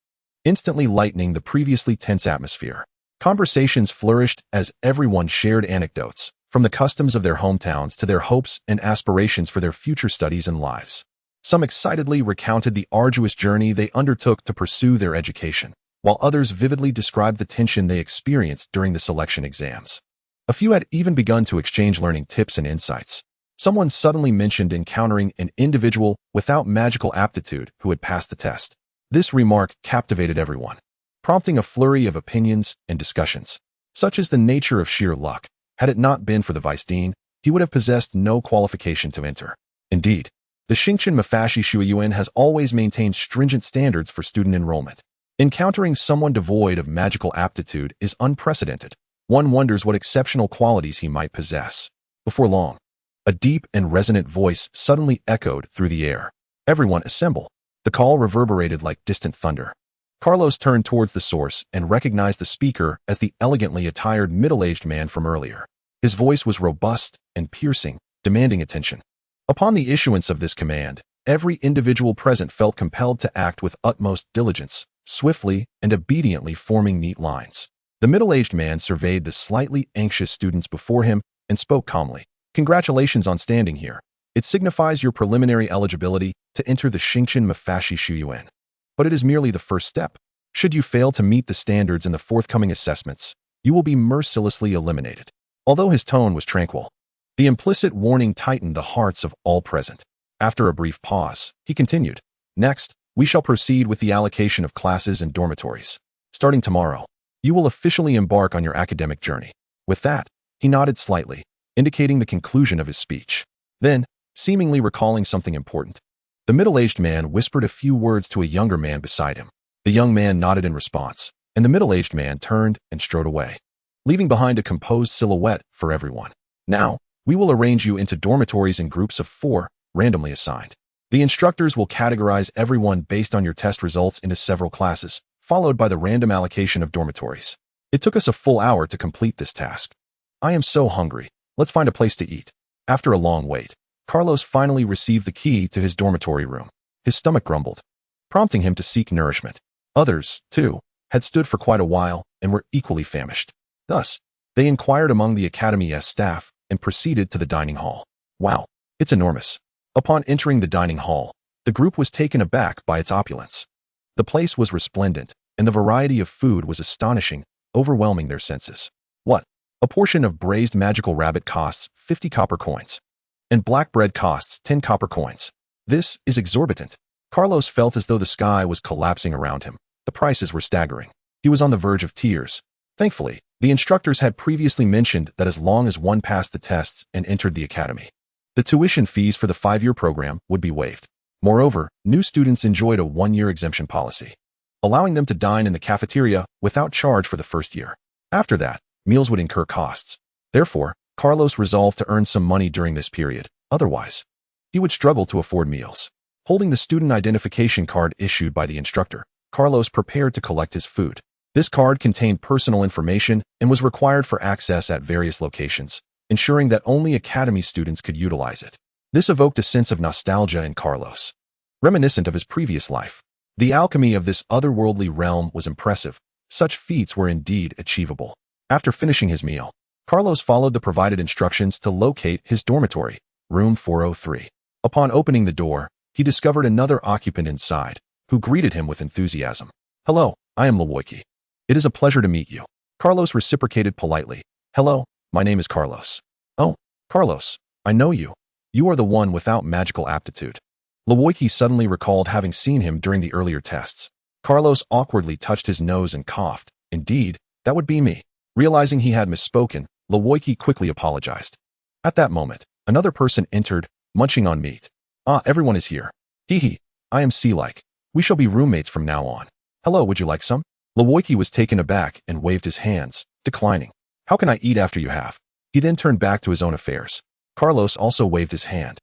instantly lightening the previously tense atmosphere. Conversations flourished as everyone shared anecdotes, from the customs of their hometowns to their hopes and aspirations for their future studies and lives. Some excitedly recounted the arduous journey they undertook to pursue their education, while others vividly described the tension they experienced during the selection exams. A few had even begun to exchange learning tips and insights. Someone suddenly mentioned encountering an individual without magical aptitude who had passed the test. This remark captivated everyone, prompting a flurry of opinions and discussions, such as the nature of sheer luck. Had it not been for the vice dean, he would have possessed no qualification to enter. Indeed, the Xingqian Mafashi Shuiyuan has always maintained stringent standards for student enrollment. Encountering someone devoid of magical aptitude is unprecedented. One wonders what exceptional qualities he might possess. Before long, a deep and resonant voice suddenly echoed through the air. "Everyone assemble." The call reverberated like distant thunder. Carlos turned towards the source and recognized the speaker as the elegantly attired middle-aged man from earlier. His voice was robust and piercing, demanding attention. Upon the issuance of this command, every individual present felt compelled to act with utmost diligence, swiftly and obediently forming neat lines. The middle-aged man surveyed the slightly anxious students before him and spoke calmly. "Congratulations on standing here. It signifies your preliminary eligibility to enter the Xingqian Mafashi Shuyuan. But it is merely the first step. Should you fail to meet the standards in the forthcoming assessments, you will be mercilessly eliminated." Although his tone was tranquil, the implicit warning tightened the hearts of all present. After a brief pause, he continued, "Next, we shall proceed with the allocation of classes and dormitories. Starting tomorrow, you will officially embark on your academic journey." With that, he nodded slightly, indicating the conclusion of his speech. Then, seemingly recalling something important, the middle-aged man whispered a few words to a younger man beside him. The young man nodded in response, and the middle-aged man turned and strode away, leaving behind a composed silhouette for everyone. "Now, we will arrange you into dormitories in groups of 4, randomly assigned. The instructors will categorize everyone based on your test results into several classes, followed by the random allocation of dormitories. It took us a full hour to complete this task. I am so hungry. Let's find a place to eat." After a long wait, Carlos finally received the key to his dormitory room. His stomach grumbled, prompting him to seek nourishment. Others, too, had stood for quite a while and were equally famished. Thus, they inquired among the academy's staff and proceeded to the dining hall. "Wow, it's enormous." Upon entering the dining hall, the group was taken aback by its opulence. The place was resplendent, and the variety of food was astonishing, overwhelming their senses. What? A portion of braised magical rabbit costs 50 copper coins, and black bread costs 10 copper coins. This is exorbitant. Carlos felt as though the sky was collapsing around him. The prices were staggering. He was on the verge of tears. Thankfully, the instructors had previously mentioned that as long as one passed the tests and entered the academy, the tuition fees for the 5-year program would be waived. Moreover, new students enjoyed a 1-year exemption policy, allowing them to dine in the cafeteria without charge for the first year. After that, meals would incur costs. Therefore, Carlos resolved to earn some money during this period. Otherwise, he would struggle to afford meals. Holding the student identification card issued by the instructor, Carlos prepared to collect his food. This card contained personal information and was required for access at various locations, ensuring that only Academy students could utilize it. This evoked a sense of nostalgia in Carlos, reminiscent of his previous life. The alchemy of this otherworldly realm was impressive. Such feats were indeed achievable. After finishing his meal, Carlos followed the provided instructions to locate his dormitory, room 403. Upon opening the door, he discovered another occupant inside, who greeted him with enthusiasm. "Hello, I am Lin Ye. It is a pleasure to meet you." Carlos reciprocated politely. "Hello, my name is Carlos." "Oh, Carlos, I know you. You are the one without magical aptitude." Lin Ye suddenly recalled having seen him during the earlier tests. Carlos awkwardly touched his nose and coughed. "Indeed, that would be me." Realizing he had misspoken, Lin Ye quickly apologized. At that moment, another person entered, munching on meat. "Ah, everyone is here. Hee, I am Like. We shall be roommates from now on. Hello, would you like some?" Lin Ye was taken aback and waved his hands, declining. "How can I eat after you have?" He then turned back to his own affairs. Carlos also waved his hand,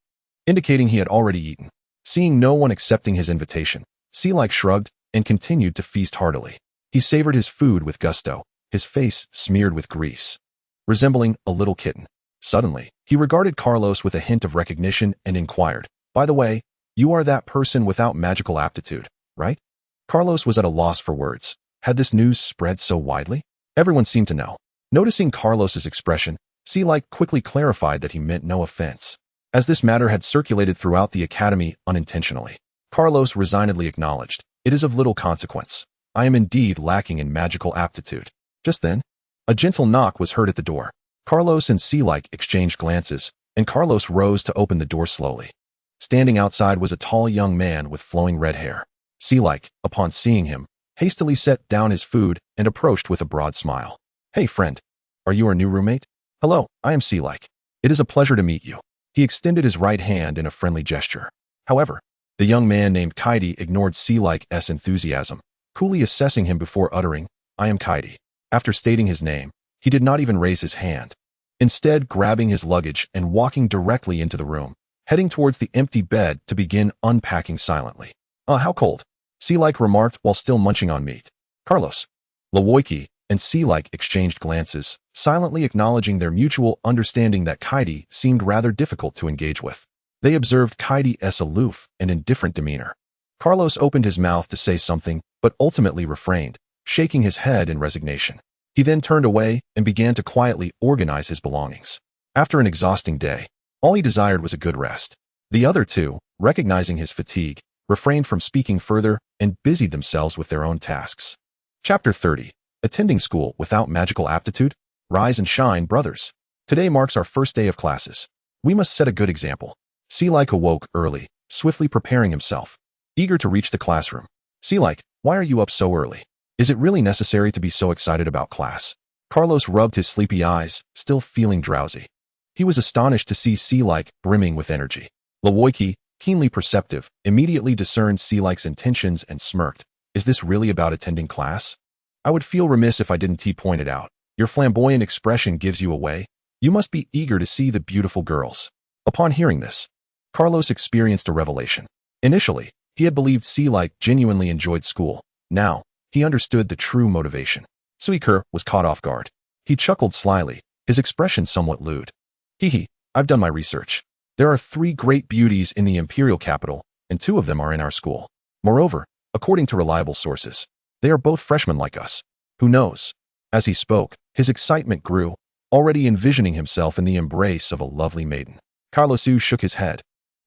indicating he had already eaten. Seeing no one accepting his invitation, Like shrugged and continued to feast heartily. He savored his food with gusto, his face smeared with grease, resembling a little kitten. Suddenly, he regarded Carlos with a hint of recognition and inquired, "By the way, you are that person without magical aptitude, right?" Carlos was at a loss for words. Had this news spread so widely? Everyone seemed to know. Noticing Carlos's expression, Like quickly clarified that he meant no offense, as this matter had circulated throughout the academy unintentionally. Carlos resignedly acknowledged, "It is of little consequence. I am indeed lacking in magical aptitude." Just then, a gentle knock was heard at the door. Carlos and Like exchanged glances, and Carlos rose to open the door slowly. Standing outside was a tall young man with flowing red hair. Like, upon seeing him, hastily set down his food and approached with a broad smile. "Hey friend, are you our new roommate?" "Hello, I am Like. It is a pleasure to meet you." He extended his right hand in a friendly gesture. However, the young man named Kaidi ignored Like's enthusiasm, coolly assessing him before uttering, "I am Kaidi." After stating his name, he did not even raise his hand, instead grabbing his luggage and walking directly into the room, heading towards the empty bed to begin unpacking silently. How cold," Like remarked while still munching on meat. Carlos, Lin Ye, and Like exchanged glances, silently acknowledging their mutual understanding that Kaidi seemed rather difficult to engage with. They observed Kaidi's aloof and indifferent demeanor. Carlos opened his mouth to say something, but ultimately refrained, shaking his head in resignation. He then turned away and began to quietly organize his belongings. After an exhausting day, all he desired was a good rest. The other two, recognizing his fatigue, refrained from speaking further and busied themselves with their own tasks. Chapter 30. Attending school without magical aptitude? Rise and shine, brothers. Today marks our first day of classes. We must set a good example. Like awoke early, swiftly preparing himself, eager to reach the classroom. Like, why are you up so early? Is it really necessary to be so excited about class? Carlos rubbed his sleepy eyes, still feeling drowsy. He was astonished to see Like brimming with energy. Lin Ye, keenly perceptive, immediately discerned Like's intentions and smirked. "Is this really about attending class? I would feel remiss if I didn't," he pointed out. "Your flamboyant expression gives you away. You must be eager to see the beautiful girls." Upon hearing this, Carlos experienced a revelation. Initially, he had believed Like genuinely enjoyed school. Now, he understood the true motivation. Suiker was caught off guard. He chuckled slyly, his expression somewhat lewd. "Hee, I've done my research. There are 3 great beauties in the imperial capital, and 2 of them are in our school. Moreover, according to reliable sources, they are both freshmen like us. Who knows?" As he spoke, his excitement grew, already envisioning himself in the embrace of a lovely maiden. Carlos shook his head,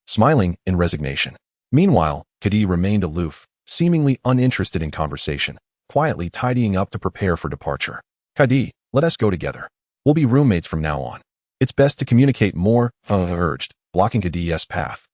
smiling in resignation. Meanwhile, Kaidi remained aloof, seemingly uninterested in conversation, quietly tidying up to prepare for departure. "Kaidi, let us go together. We'll be roommates from now on. It's best to communicate more," urged, blocking Kadi's path.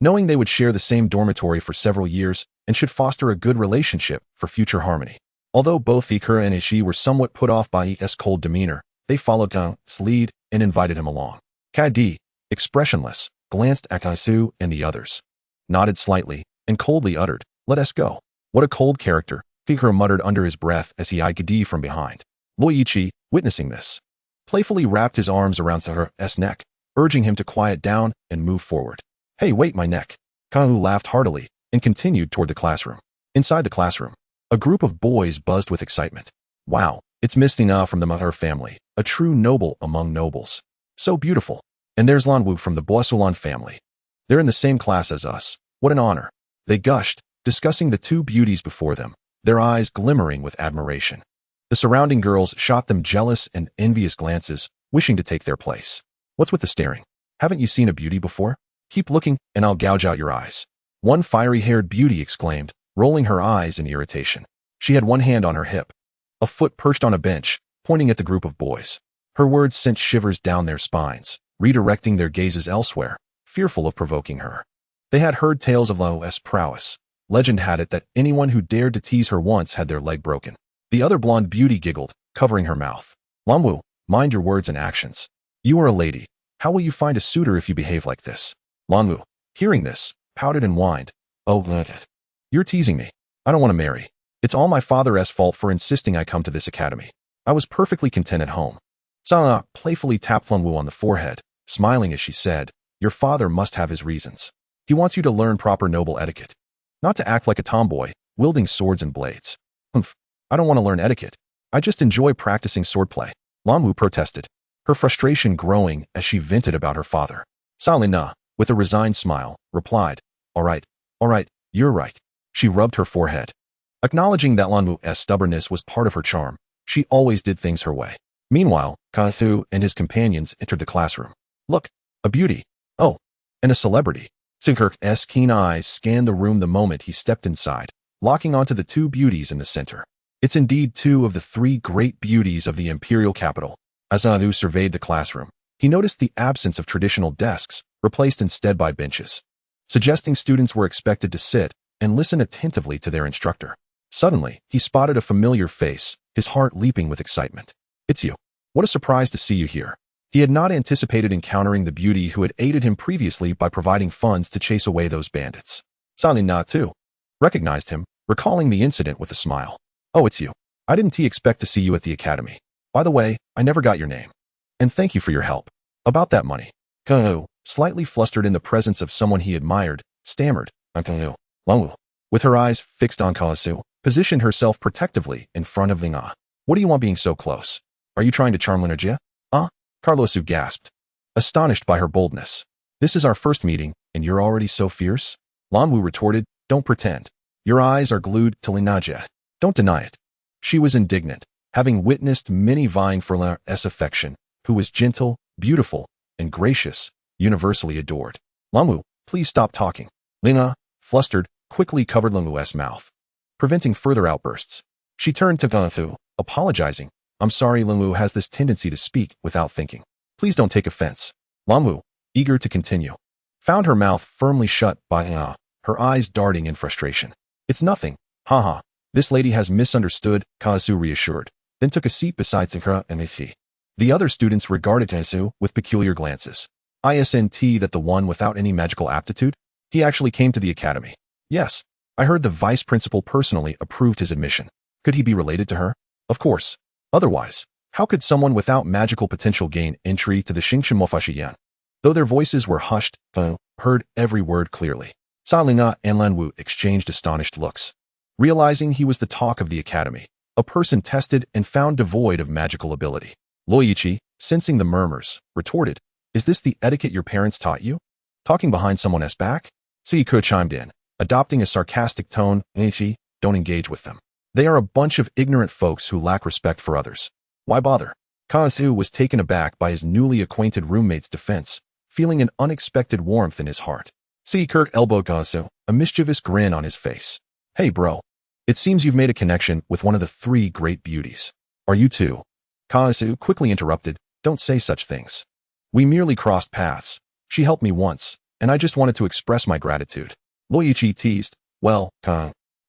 Knowing they would share the same dormitory for several years and should foster a good relationship for future harmony. Although both Iker and Ishi were somewhat put off by his cold demeanor, they followed Kang's lead and invited him along. Kaidi, expressionless, glanced at Kaisu and the others, nodded slightly, and coldly uttered, "Let us go." "What a cold character," Iker muttered under his breath as he eyed Kaidi from behind. Lin Ye, witnessing this, playfully wrapped his arms around Sahar's neck, urging him to quiet down and move forward. "Hey, wait, my neck." Kahu laughed heartily and continued toward the classroom. Inside the classroom, a group of boys buzzed with excitement. Wow, it's Miss Tina from the Maher family, a true noble among nobles. So beautiful. And there's Lan Wu from the Boisulan family. They're in the same class as us. What an honor. They gushed, discussing the two beauties before them, their eyes glimmering with admiration. The surrounding girls shot them jealous and envious glances, wishing to take their place. What's with the staring? Haven't you seen a beauty before? Keep looking, and I'll gouge out your eyes. One fiery-haired beauty exclaimed, rolling her eyes in irritation. She had one hand on her hip, a foot perched on a bench, pointing at the group of boys. Her words sent shivers down their spines, redirecting their gazes elsewhere, fearful of provoking her. They had heard tales of Lan Wu's prowess. Legend had it that anyone who dared to tease her once had their leg broken. The other blonde beauty giggled, covering her mouth. Lan Wu, mind your words and actions. You are a lady. How will you find a suitor if you behave like this? Lan Wu, hearing this, pouted and whined. Oh, you're teasing me. I don't want to marry. It's all my father's fault for insisting I come to this academy. I was perfectly content at home. Sana playfully tapped Lan Wu on the forehead, smiling as she said, your father must have his reasons. He wants you to learn proper noble etiquette. Not to act like a tomboy, wielding swords and blades. Humph. I don't want to learn etiquette. I just enjoy practicing swordplay. Lan Wu protested, her frustration growing as she vented about her father. Lin Ye, with a resigned smile, replied, all right, you're right. She rubbed her forehead. Acknowledging that Lan Wu's stubbornness was part of her charm, she always did things her way. Meanwhile, Kathu and his companions entered the classroom. Look, a beauty. Oh, and a celebrity. Sinkirk's keen eyes scanned the room the moment he stepped inside, locking onto the two beauties in the center. It's indeed two of the three great beauties of the imperial capital. As Anu surveyed the classroom, he noticed the absence of traditional desks, replaced instead by benches, suggesting students were expected to sit and listen attentively to their instructor. Suddenly, he spotted a familiar face, his heart leaping with excitement. It's you. What a surprise to see you here. He had not anticipated encountering the beauty who had aided him previously by providing funds to chase away those bandits. Lin Ye, too, recognized him, recalling the incident with a smile. Oh, it's you. I didn't expect to see you at the academy. By the way, I never got your name. And thank you for your help. About that money. Kanu, slightly flustered in the presence of someone he admired, stammered, Kanu. Lan Wu, with her eyes fixed on Kalasu, positioned herself protectively in front of Lin Ye. What do you want being so close? Are you trying to charm Lin Ye? Carlosu gasped, astonished by her boldness. This is our first meeting, and you're already so fierce? Lan Wu retorted, don't pretend. Your eyes are glued to Lin Ye. Don't deny it. She was indignant, having witnessed many vying for Lin Ye's affection, who was gentle, beautiful, and gracious, universally adored. Lan Wu, please stop talking. Lin Ye, flustered, quickly covered Lan Wu's mouth, preventing further outbursts. She turned to Ganfu, apologizing. I'm sorry, Lin Wu has this tendency to speak without thinking. Please don't take offense. Lan Wu, eager to continue, found her mouth firmly shut by Lin Ye, her eyes darting in frustration. It's nothing. Haha. This lady has misunderstood, Kazu reassured, then took a seat beside Sankara and Mifi. The other students regarded Kazu with peculiar glances. Isn't that the one without any magical aptitude? He actually came to the academy. Yes. I heard the vice principal personally approved his admission. Could he be related to her? Of course. Otherwise, how could someone without magical potential gain entry to the Xingqian? Though their voices were hushed, heard every word clearly. Lin Ye and Lan Wu exchanged astonished looks. Realizing he was the talk of the academy, a person tested and found devoid of magical ability. Luoyichi, sensing the murmurs, retorted, is this the etiquette your parents taught you? Talking behind someone's back? Seiku chimed in, adopting a sarcastic tone, Nichi, don't engage with them. They are a bunch of ignorant folks who lack respect for others. Why bother? Kazu was taken aback by his newly acquainted roommate's defense, feeling an unexpected warmth in his heart. Seiku elbowed Kazu, a mischievous grin on his face. Hey bro. It seems you've made a connection with one of the three great beauties. Are you too? Kazu quickly interrupted, don't say such things. We merely crossed paths. She helped me once, and I just wanted to express my gratitude. Luoyichi teased, well,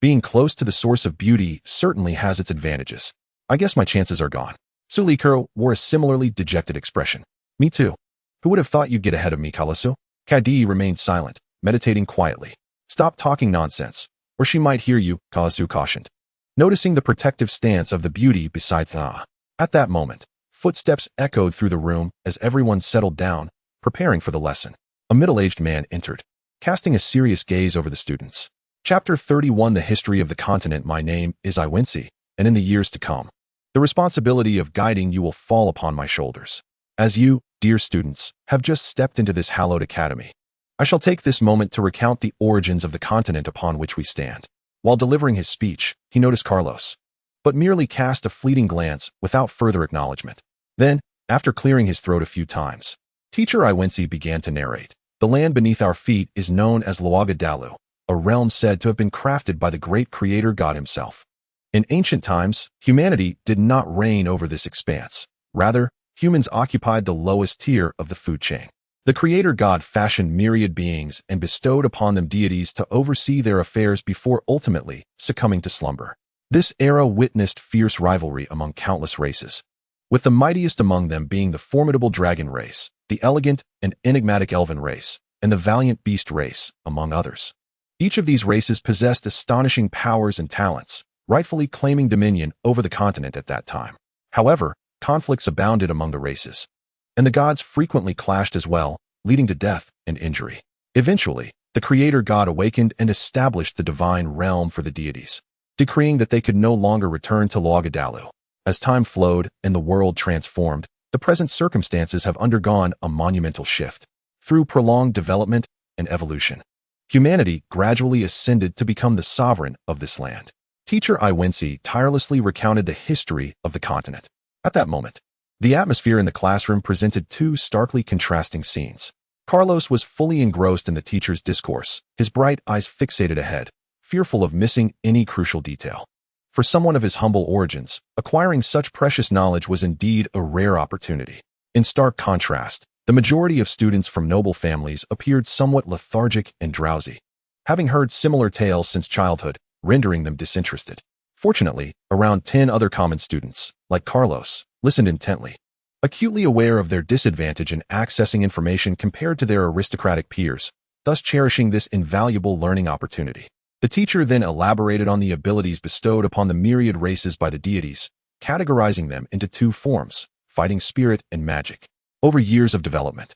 being close to the source of beauty certainly has its advantages. I guess my chances are gone. Sulikuro wore a similarly dejected expression. Me too. Who would have thought you'd get ahead of me, Kalasu? Kadi remained silent, meditating quietly. Stop talking nonsense, or she might hear you, Kalasu cautioned. Noticing the protective stance of the beauty beside Tha. At that moment, footsteps echoed through the room as everyone settled down, preparing for the lesson. A middle-aged man entered, casting a serious gaze over the students. Chapter 31 The History of the Continent. My name is Iwensi, and in the years to come, The responsibility of guiding you will fall upon my shoulders. As you, dear students, have just stepped into this hallowed academy, I shall take this moment to recount the origins of the continent upon which we stand." While delivering his speech, he noticed Carlos, but merely cast a fleeting glance without further acknowledgement. Then, after clearing his throat a few times, Teacher Iwensi began to narrate. "The land beneath our feet is known as Luaga Dalu, a realm said to have been crafted by the great creator God himself. In ancient times, humanity did not reign over this expanse. Rather, humans occupied the lowest tier of the food chain. The creator God fashioned myriad beings and bestowed upon them deities to oversee their affairs before ultimately succumbing to slumber. This era witnessed fierce rivalry among countless races, with the mightiest among them being the formidable dragon race, the elegant and enigmatic elven race, and the valiant beast race, among others. Each of these races possessed astonishing powers and talents, rightfully claiming dominion over the continent at that time. However, conflicts abounded among the races, and the gods frequently clashed as well, leading to death and injury. Eventually, the creator God awakened and established the divine realm for the deities, decreeing that they could no longer return to Luagadalu. As time flowed and the world transformed, the present circumstances have undergone a monumental shift. Through prolonged development and evolution, humanity gradually ascended to become the sovereign of this land. Teacher Iwensi tirelessly recounted the history of the continent. At that moment, the atmosphere in the classroom presented two starkly contrasting scenes. Carlos was fully engrossed in the teacher's discourse, his bright eyes fixated ahead, fearful of missing any crucial detail. For someone of his humble origins, acquiring such precious knowledge was indeed a rare opportunity. In stark contrast, the majority of students from noble families appeared somewhat lethargic and drowsy, having heard similar tales since childhood, rendering them disinterested. Fortunately, around 10 other common students, like Carlos, listened intently, acutely aware of their disadvantage in accessing information compared to their aristocratic peers, thus cherishing this invaluable learning opportunity. The teacher then elaborated on the abilities bestowed upon the myriad races by the deities, categorizing them into two forms, fighting spirit and magic. Over years of development,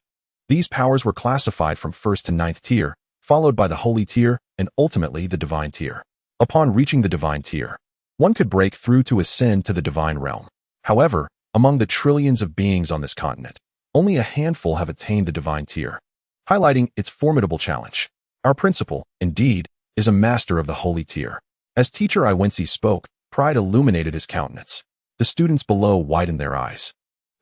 these powers were classified from 1st to 9th tier, followed by the holy tier, and ultimately the divine tier. Upon reaching the divine tier, one could break through to ascend to the divine realm. However, among the trillions of beings on this continent, only a handful have attained the divine tier, highlighting its formidable challenge. Our principal, indeed, is a master of the holy tier. As Teacher Iwensi spoke, pride illuminated his countenance. The students below widened their eyes,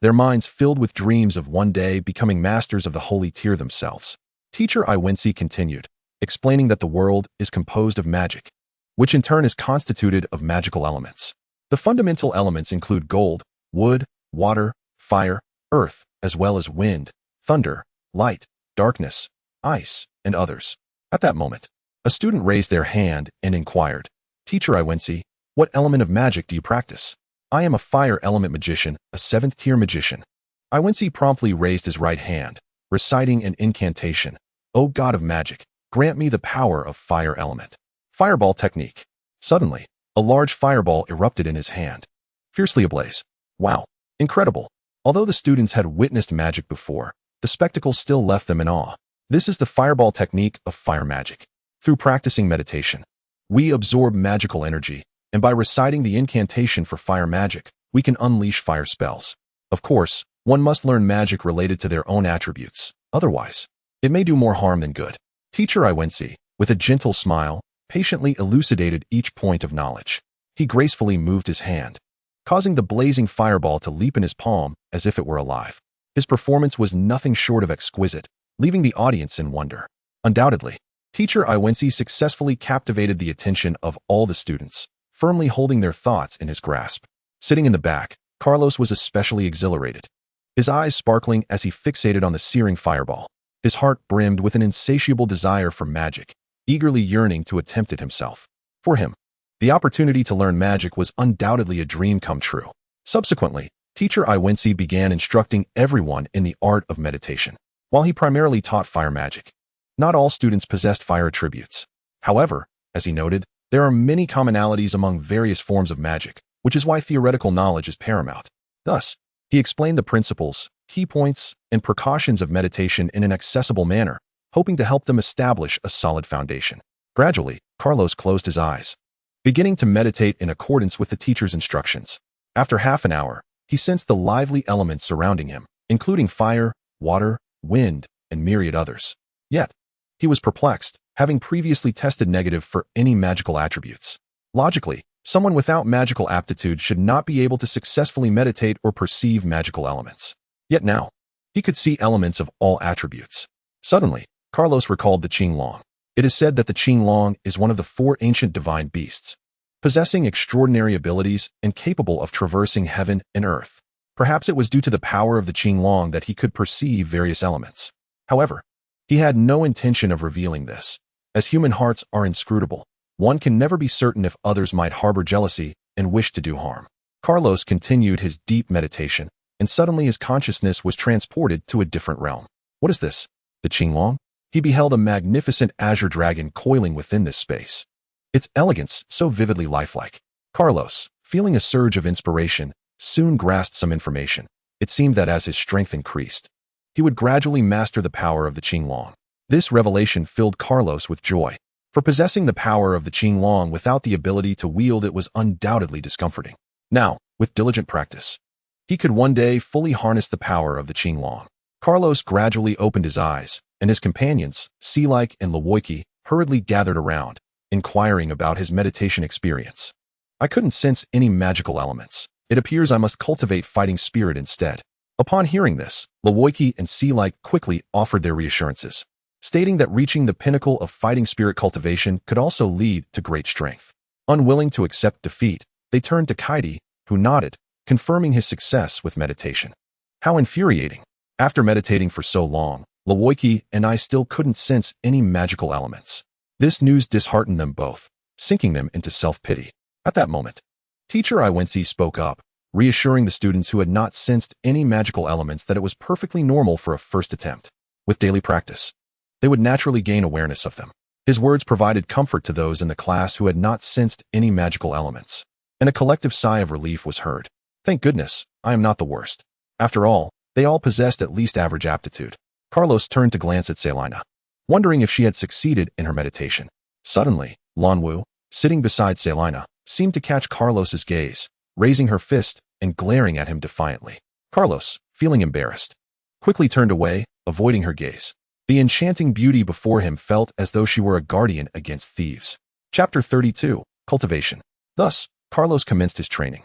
their minds filled with dreams of one day becoming masters of the holy tier themselves. Teacher Iwensi continued, explaining that the world is composed of magic, which in turn is constituted of magical elements. The fundamental elements include gold, wood, water, fire, earth, as well as wind, thunder, light, darkness, ice, and others. At that moment, a student raised their hand and inquired, "Teacher Iwensi, what element of magic do you practice?" "I am a fire element magician, a 7th tier magician." Iwensi promptly raised his right hand, reciting an incantation. "O God of magic, grant me the power of fire element." Fireball technique. Suddenly, a large fireball erupted in his hand, fiercely ablaze. Wow, incredible. Although the students had witnessed magic before, the spectacle still left them in awe. This is the fireball technique of fire magic. Through practicing meditation, we absorb magical energy, and by reciting the incantation for fire magic, we can unleash fire spells. Of course, one must learn magic related to their own attributes. Otherwise, it may do more harm than good. Teacher Iwensi, with a gentle smile, patiently elucidated each point of knowledge. He gracefully moved his hand, causing the blazing fireball to leap in his palm as if it were alive. His performance was nothing short of exquisite, leaving the audience in wonder. Undoubtedly, Teacher Iwensi successfully captivated the attention of all the students, firmly holding their thoughts in his grasp. Sitting in the back, Carlos was especially exhilarated, his eyes sparkling as he fixated on the searing fireball. His heart brimmed with an insatiable desire for magic, eagerly yearning to attempt it himself. For him, the opportunity to learn magic was undoubtedly a dream come true. Subsequently, Teacher Iwensi began instructing everyone in the art of meditation. While he primarily taught fire magic, not all students possessed fire attributes. However, as he noted, there are many commonalities among various forms of magic, which is why theoretical knowledge is paramount. Thus, he explained the principles, key points, and precautions of meditation in an accessible manner, hoping to help them establish a solid foundation. Gradually, Carlos closed his eyes, beginning to meditate in accordance with the teacher's instructions. After half an hour, he sensed the lively elements surrounding him, including fire, water, wind, and myriad others. Yet, he was perplexed, having previously tested negative for any magical attributes. Logically, someone without magical aptitude should not be able to successfully meditate or perceive magical elements. Yet now, he could see elements of all attributes. Suddenly, Carlos recalled the Qinglong. It is said that the Qinglong is one of the 4 ancient divine beasts, possessing extraordinary abilities and capable of traversing heaven and earth. Perhaps it was due to the power of the Qinglong that he could perceive various elements. However, he had no intention of revealing this. As human hearts are inscrutable, one can never be certain if others might harbor jealousy and wish to do harm. Carlos continued his deep meditation, and suddenly his consciousness was transported to a different realm. What is this? The Qinglong? He beheld a magnificent Azure Dragon coiling within this space. Its elegance so vividly lifelike. Carlos, feeling a surge of inspiration, soon grasped some information. It seemed that as his strength increased, he would gradually master the power of the Qinglong. This revelation filled Carlos with joy. For possessing the power of the Qinglong without the ability to wield it was undoubtedly discomforting. Now, with diligent practice, he could one day fully harness the power of the Qinglong. Carlos gradually opened his eyes, and his companions, Silike and Lin, hurriedly gathered around, inquiring about his meditation experience. I couldn't sense any magical elements. It appears I must cultivate fighting spirit instead. Upon hearing this, Lin and Silike quickly offered their reassurances, stating that reaching the pinnacle of fighting spirit cultivation could also lead to great strength. Unwilling to accept defeat, they turned to Kaidi, who nodded, confirming his success with meditation. How infuriating! After meditating for so long, Lin and I still couldn't sense any magical elements. This news disheartened them both, sinking them into self-pity. At that moment, Teacher Iwensi spoke up, reassuring the students who had not sensed any magical elements that it was perfectly normal for a first attempt. With daily practice, they would naturally gain awareness of them. His words provided comfort to those in the class who had not sensed any magical elements, and a collective sigh of relief was heard. Thank goodness, I am not the worst. After all, they all possessed at least average aptitude. Carlos turned to glance at Selina, wondering if she had succeeded in her meditation. Suddenly, Lanwu, sitting beside Selina, seemed to catch Carlos's gaze, raising her fist and glaring at him defiantly. Carlos, feeling embarrassed, quickly turned away, avoiding her gaze. The enchanting beauty before him felt as though she were a guardian against thieves. Chapter 32, Cultivation. Thus, Carlos commenced his training.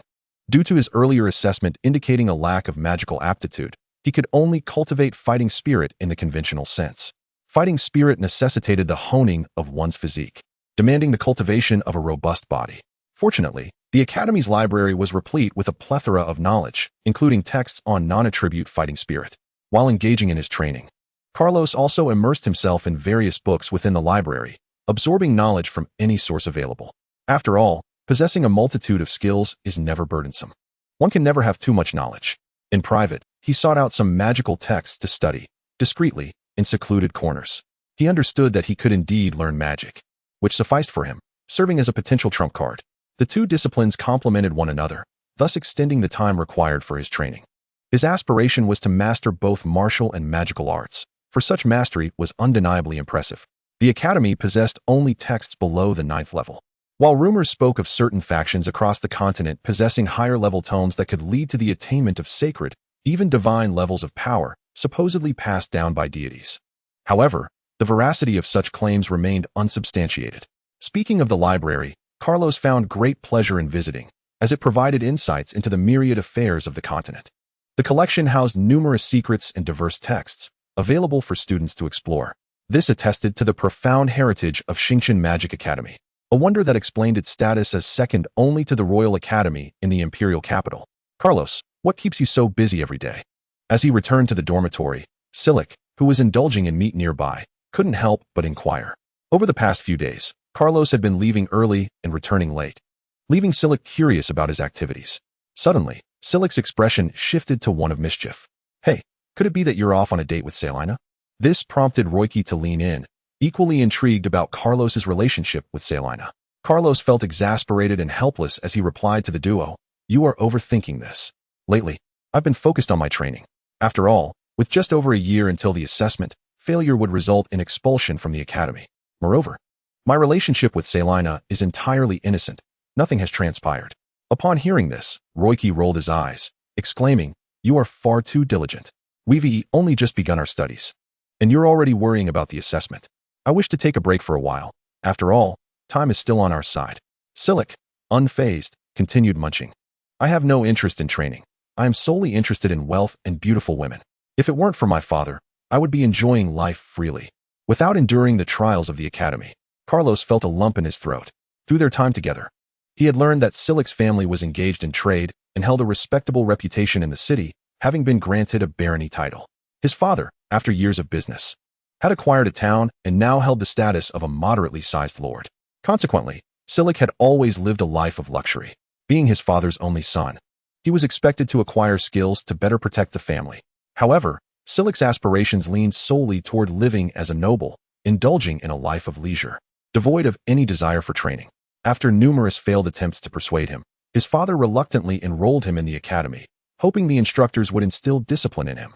Due to his earlier assessment indicating a lack of magical aptitude, he could only cultivate fighting spirit in the conventional sense. Fighting spirit necessitated the honing of one's physique, demanding the cultivation of a robust body. Fortunately, the Academy's library was replete with a plethora of knowledge, including texts on non-attribute fighting spirit. While engaging in his training, Carlos also immersed himself in various books within the library, absorbing knowledge from any source available. After all, possessing a multitude of skills is never burdensome. One can never have too much knowledge. In private, he sought out some magical texts to study, discreetly, in secluded corners. He understood that he could indeed learn magic, which sufficed for him, serving as a potential trump card. The two disciplines complemented one another, thus extending the time required for his training. His aspiration was to master both martial and magical arts, for such mastery was undeniably impressive. The Academy possessed only texts below the 9th level. While rumors spoke of certain factions across the continent possessing higher-level tomes that could lead to the attainment of sacred, even divine levels of power, supposedly passed down by deities. However, the veracity of such claims remained unsubstantiated. Speaking of the library, Carlos found great pleasure in visiting, as it provided insights into the myriad affairs of the continent. The collection housed numerous secrets and diverse texts, available for students to explore. This attested to the profound heritage of Xingqian Magic Academy, a wonder that explained its status as second only to the Royal Academy in the imperial capital. Carlos, what keeps you so busy every day? As he returned to the dormitory, Silike, who was indulging in meat nearby, couldn't help but inquire. Over the past few days, Carlos had been leaving early and returning late, leaving Silike curious about his activities. Suddenly, Silike's expression shifted to one of mischief. Hey, could it be that you're off on a date with Selina? This prompted Roiki to lean in, equally intrigued about Carlos's relationship with Selina. Carlos felt exasperated and helpless as he replied to the duo, "You are overthinking this. Lately, I've been focused on my training. After all, with just over a year until the assessment, failure would result in expulsion from the academy. Moreover, my relationship with Selina is entirely innocent. Nothing has transpired." Upon hearing this, Roiki rolled his eyes, exclaiming, "You are far too diligent. We've only just begun our studies. And you're already worrying about the assessment. I wish to take a break for a while. After all, time is still on our side." Silic, unfazed, continued munching. "I have no interest in training. I am solely interested in wealth and beautiful women. If it weren't for my father, I would be enjoying life freely, without enduring the trials of the academy." Carlos felt a lump in his throat. Through their time together, he had learned that Silic's family was engaged in trade and held a respectable reputation in the city, having been granted a barony title. His father, after years of business, had acquired a town and now held the status of a moderately sized lord. Consequently, Silic had always lived a life of luxury. Being his father's only son, he was expected to acquire skills to better protect the family. However, Silic's aspirations leaned solely toward living as a noble, indulging in a life of leisure, devoid of any desire for training. After numerous failed attempts to persuade him, his father reluctantly enrolled him in the academy, hoping the instructors would instill discipline in him,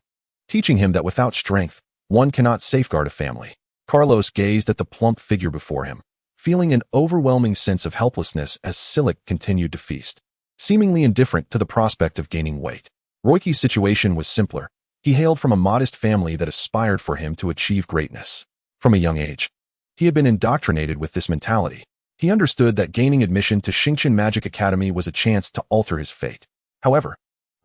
teaching him that without strength, one cannot safeguard a family. Carlos gazed at the plump figure before him, feeling an overwhelming sense of helplessness as Silic continued to feast, seemingly indifferent to the prospect of gaining weight. Roiki's situation was simpler. He hailed from a modest family that aspired for him to achieve greatness. From a young age, he had been indoctrinated with this mentality. He understood that gaining admission to Xingqian Magic Academy was a chance to alter his fate. However,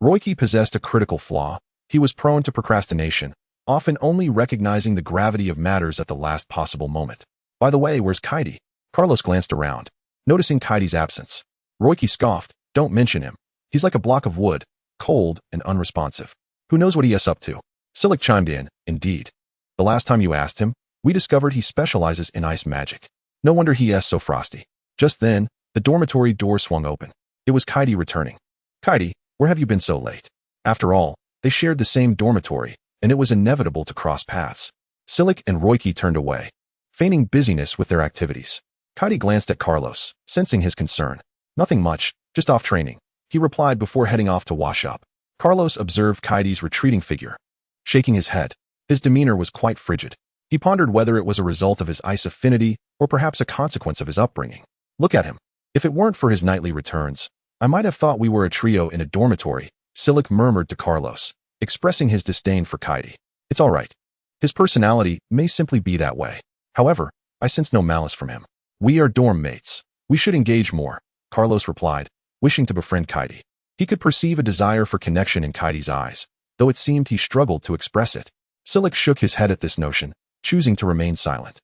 Roiki possessed a critical flaw. He was prone to procrastination, often only recognizing the gravity of matters at the last possible moment. "By the way, where's Kaidi?" Carlos glanced around, noticing Kaidi's absence. Roiki scoffed, "Don't mention him. He's like a block of wood, cold and unresponsive. Who knows what he is up to?" Silic chimed in, "Indeed. The last time you asked him, we discovered he specializes in ice magic. No wonder he is so frosty." Just then, the dormitory door swung open. It was Kaidi returning. "Kaidi, where have you been so late?" After all, they shared the same dormitory, and it was inevitable to cross paths. Silic and Roiki turned away, feigning busyness with their activities. Kaidi glanced at Carlos, sensing his concern. "Nothing much, just off training," he replied before heading off to wash up. Carlos observed Kaidi's retreating figure, shaking his head. His demeanor was quite frigid. He pondered whether it was a result of his ice affinity or perhaps a consequence of his upbringing. "Look at him. If it weren't for his nightly returns, I might have thought we were a trio in a dormitory," Silic murmured to Carlos, expressing his disdain for Kaidi. "It's all right. His personality may simply be that way. However, I sense no malice from him. We are dorm mates. We should engage more," Carlos replied, wishing to befriend Kaidi. He could perceive a desire for connection in Kaidi's eyes, though it seemed he struggled to express it. Silic shook his head at this notion, choosing to remain silent.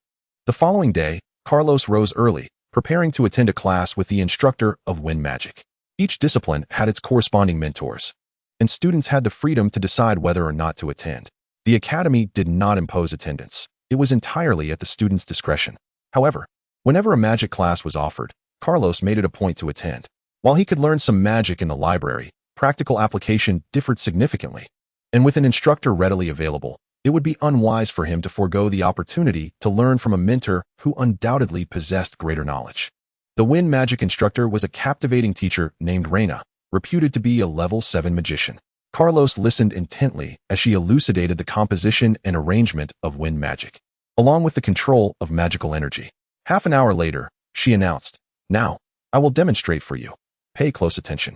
The following day, Carlos rose early, preparing to attend a class with the instructor of wind magic. Each discipline had its corresponding mentors, and students had the freedom to decide whether or not to attend. The academy did not impose attendance. It was entirely at the student's discretion. However, whenever a magic class was offered, Carlos made it a point to attend. While he could learn some magic in the library, practical application differed significantly, and with an instructor readily available, it would be unwise for him to forego the opportunity to learn from a mentor who undoubtedly possessed greater knowledge. The wind magic instructor was a captivating teacher named Reina, reputed to be a level 7 magician. Carlos listened intently as she elucidated the composition and arrangement of wind magic, along with the control of magical energy. Half an hour later, she announced, "Now, I will demonstrate for you. Pay close attention."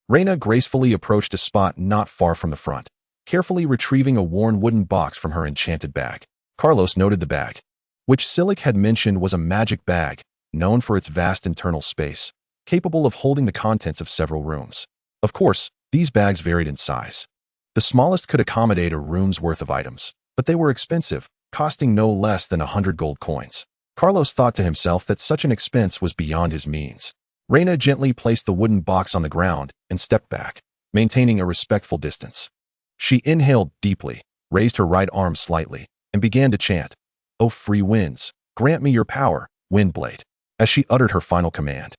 Reina gracefully approached a spot not far from the front, carefully retrieving a worn wooden box from her enchanted bag. Carlos noted the bag, which Silic had mentioned was a magic bag, known for its vast internal space, capable of holding the contents of several rooms. Of course, these bags varied in size. The smallest could accommodate a room's worth of items, but they were expensive, costing no less than 100 gold coins. Carlos thought to himself that such an expense was beyond his means. Reina gently placed the wooden box on the ground and stepped back, maintaining a respectful distance. She inhaled deeply, raised her right arm slightly, and began to chant, "O free winds, grant me your power, Windblade." As she uttered her final command,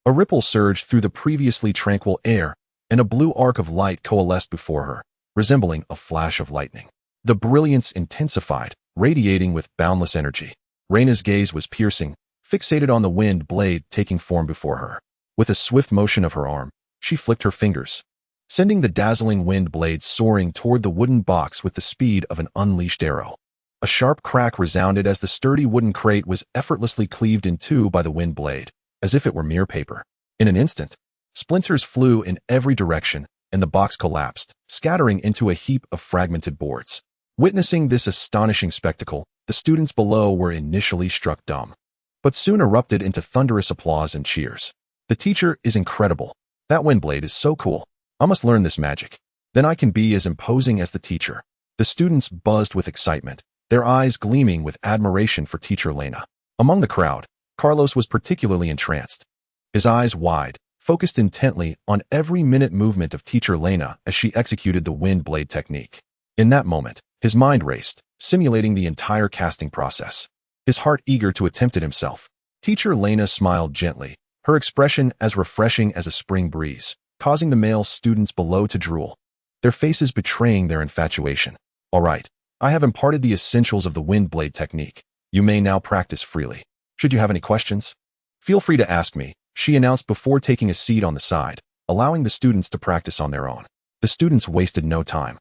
a ripple surged through the previously tranquil air, and a blue arc of light coalesced before her, resembling a flash of lightning. The brilliance intensified, radiating with boundless energy. Reina's gaze was piercing, fixated on the wind blade taking form before her. With a swift motion of her arm, she flicked her fingers, sending the dazzling wind blade soaring toward the wooden box with the speed of an unleashed arrow. A sharp crack resounded as the sturdy wooden crate was effortlessly cleaved in two by the wind blade, as if it were mere paper. In an instant, Splinters flew in every direction, and the box collapsed, scattering into a heap of fragmented boards. Witnessing this astonishing spectacle, the students below were initially struck dumb, but soon erupted into thunderous applause and cheers. The teacher is incredible. That wind blade is so cool. I must learn this magic. Then I can be as imposing as the teacher. The students buzzed with excitement, their eyes gleaming with admiration for teacher Lena. Among the crowd, Carlos was particularly entranced. His eyes wide, focused intently on every minute movement of teacher Lena as she executed the wind blade technique. In that moment, his mind raced, simulating the entire casting process. His heart eager to attempt it himself. Teacher Lena smiled gently, her expression as refreshing as a spring breeze, causing the male students below to drool, their faces betraying their infatuation. All right, I have imparted the essentials of the wind blade technique. You may now practice freely. Should you have any questions, feel free to ask me, she announced before taking a seat on the side, allowing the students to practice on their own. The students wasted no time,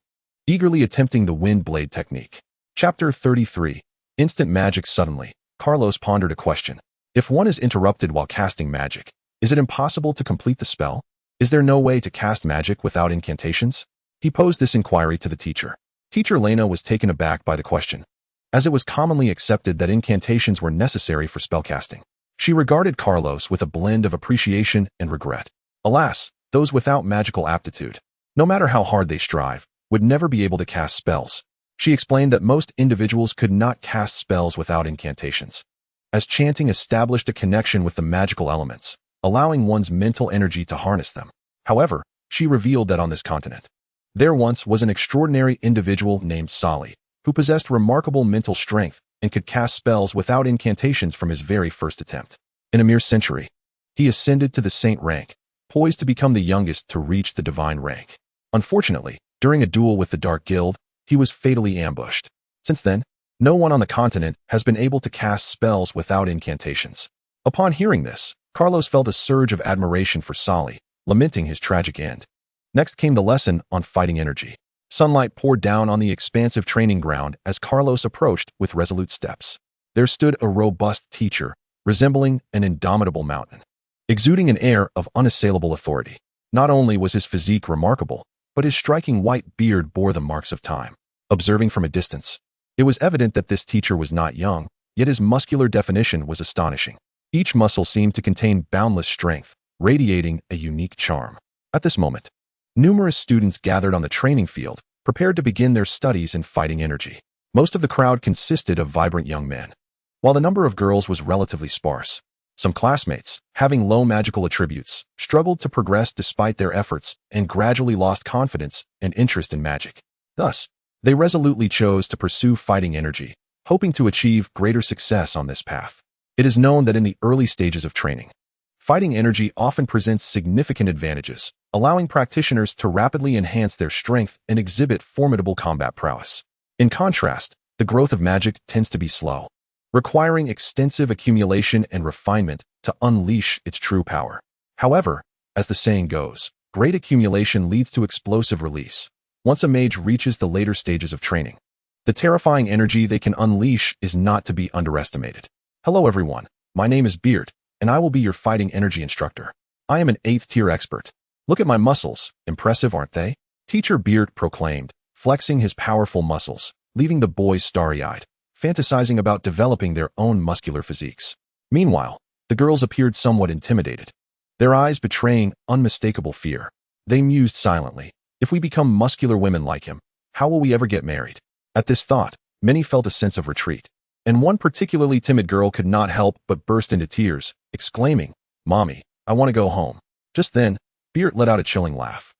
eagerly attempting the wind blade technique. Chapter 33. Instant Magic. Suddenly, Carlos pondered a question. If one is interrupted while casting magic, is it impossible to complete the spell? Is there no way to cast magic without incantations? He posed this inquiry to the teacher. Teacher Lena was taken aback by the question, as it was commonly accepted that incantations were necessary for spellcasting. She regarded Carlos with a blend of appreciation and regret. Alas, those without magical aptitude, no matter how hard they strive, would never be able to cast spells. She explained that most individuals could not cast spells without incantations, as chanting established a connection with the magical elements, allowing one's mental energy to harness them. However, she revealed that on this continent, there once was an extraordinary individual named Sali, who possessed remarkable mental strength and could cast spells without incantations from his very first attempt. In a mere century, he ascended to the saint rank, poised to become the youngest to reach the divine rank. Unfortunately, during a duel with the Dark Guild, he was fatally ambushed. Since then, no one on the continent has been able to cast spells without incantations. Upon hearing this, Carlos felt a surge of admiration for Sali, lamenting his tragic end. Next came the lesson on fighting energy. Sunlight poured down on the expansive training ground as Carlos approached with resolute steps. There stood a robust teacher, resembling an indomitable mountain, exuding an air of unassailable authority. Not only was his physique remarkable, but his striking white beard bore the marks of time. Observing from a distance, it was evident that this teacher was not young, yet his muscular definition was astonishing. Each muscle seemed to contain boundless strength, radiating a unique charm. At this moment, numerous students gathered on the training field, prepared to begin their studies in fighting energy. Most of the crowd consisted of vibrant young men, while the number of girls was relatively sparse. Some classmates, having low magical attributes, struggled to progress despite their efforts and gradually lost confidence and interest in magic. Thus, they resolutely chose to pursue fighting energy, hoping to achieve greater success on this path. It is known that in the early stages of training, fighting energy often presents significant advantages, allowing practitioners to rapidly enhance their strength and exhibit formidable combat prowess. In contrast, the growth of magic tends to be slow, requiring extensive accumulation and refinement to unleash its true power. However, as the saying goes, great accumulation leads to explosive release. Once a mage reaches the later stages of training, the terrifying energy they can unleash is not to be underestimated. Hello everyone, my name is Beard, and I will be your fighting energy instructor. I am an 8th tier expert. Look at my muscles, impressive aren't they? Teacher Beard proclaimed, flexing his powerful muscles, leaving the boys starry-eyed, fantasizing about developing their own muscular physiques. Meanwhile, the girls appeared somewhat intimidated, their eyes betraying unmistakable fear. They mused silently. If we become muscular women like him, how will we ever get married? At this thought, many felt a sense of retreat, and one particularly timid girl could not help but burst into tears, exclaiming, "Mommy, I want to go home." Just then, Beard let out a chilling laugh,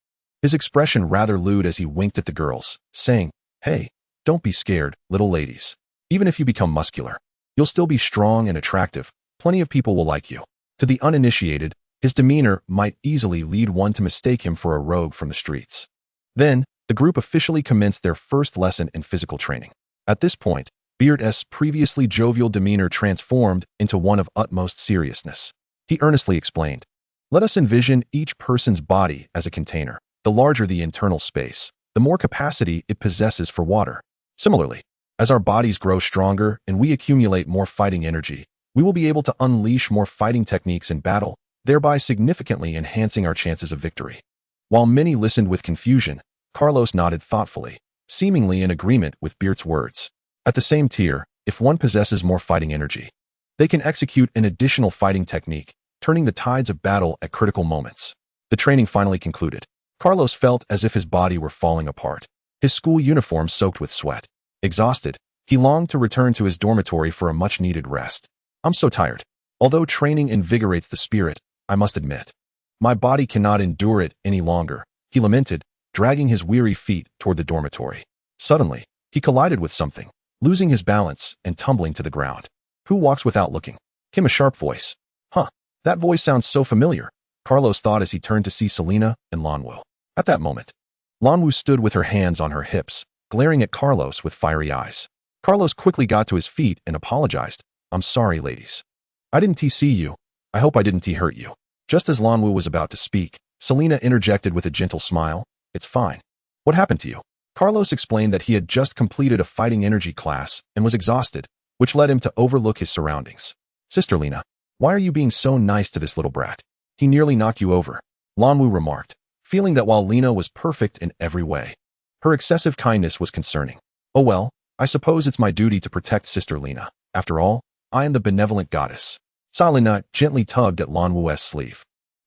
his expression rather lewd as he winked at the girls, saying, "Hey, don't be scared, little ladies. Even if you become muscular, you'll still be strong and attractive. Plenty of people will like you." To the uninitiated, his demeanor might easily lead one to mistake him for a rogue from the streets. Then, the group officially commenced their first lesson in physical training. At this point, Beard's previously jovial demeanor transformed into one of utmost seriousness. He earnestly explained, "Let us envision each person's body as a container. The larger the internal space, the more capacity it possesses for water. Similarly, as our bodies grow stronger and we accumulate more fighting energy, we will be able to unleash more fighting techniques in battle. thereby significantly enhancing our chances of victory. While many listened with confusion, Carlos nodded thoughtfully, seemingly in agreement with Beert's words. At the same tier, if one possesses more fighting energy, they can execute an additional fighting technique, turning the tides of battle at critical moments. The training finally concluded. Carlos felt as if his body were falling apart, his school uniform soaked with sweat. Exhausted, he longed to return to his dormitory for a much-needed rest. I'm so tired. Although training invigorates the spirit, I must admit, my body cannot endure it any longer, he lamented, dragging his weary feet toward the dormitory. Suddenly, he collided with something, losing his balance and tumbling to the ground. Who walks without looking? Came a sharp voice. Huh, that voice sounds so familiar, Carlos thought as he turned to see Selena and Lanwu. At that moment, Lanwu stood with her hands on her hips, glaring at Carlos with fiery eyes. Carlos quickly got to his feet and apologized. I'm sorry, ladies. I didn't see you. I hope I didn't hurt you. Just as Lanwu was about to speak, Selena interjected with a gentle smile. It's fine. What happened to you? Carlos explained that he had just completed a fighting energy class and was exhausted, which led him to overlook his surroundings. Sister Lina, why are you being so nice to this little brat? He nearly knocked you over, Lanwu remarked, feeling that while Lina was perfect in every way, her excessive kindness was concerning. Oh well, I suppose it's my duty to protect Sister Lina. After all, I am the benevolent goddess. Selena gently tugged at Lanwu's sleeve,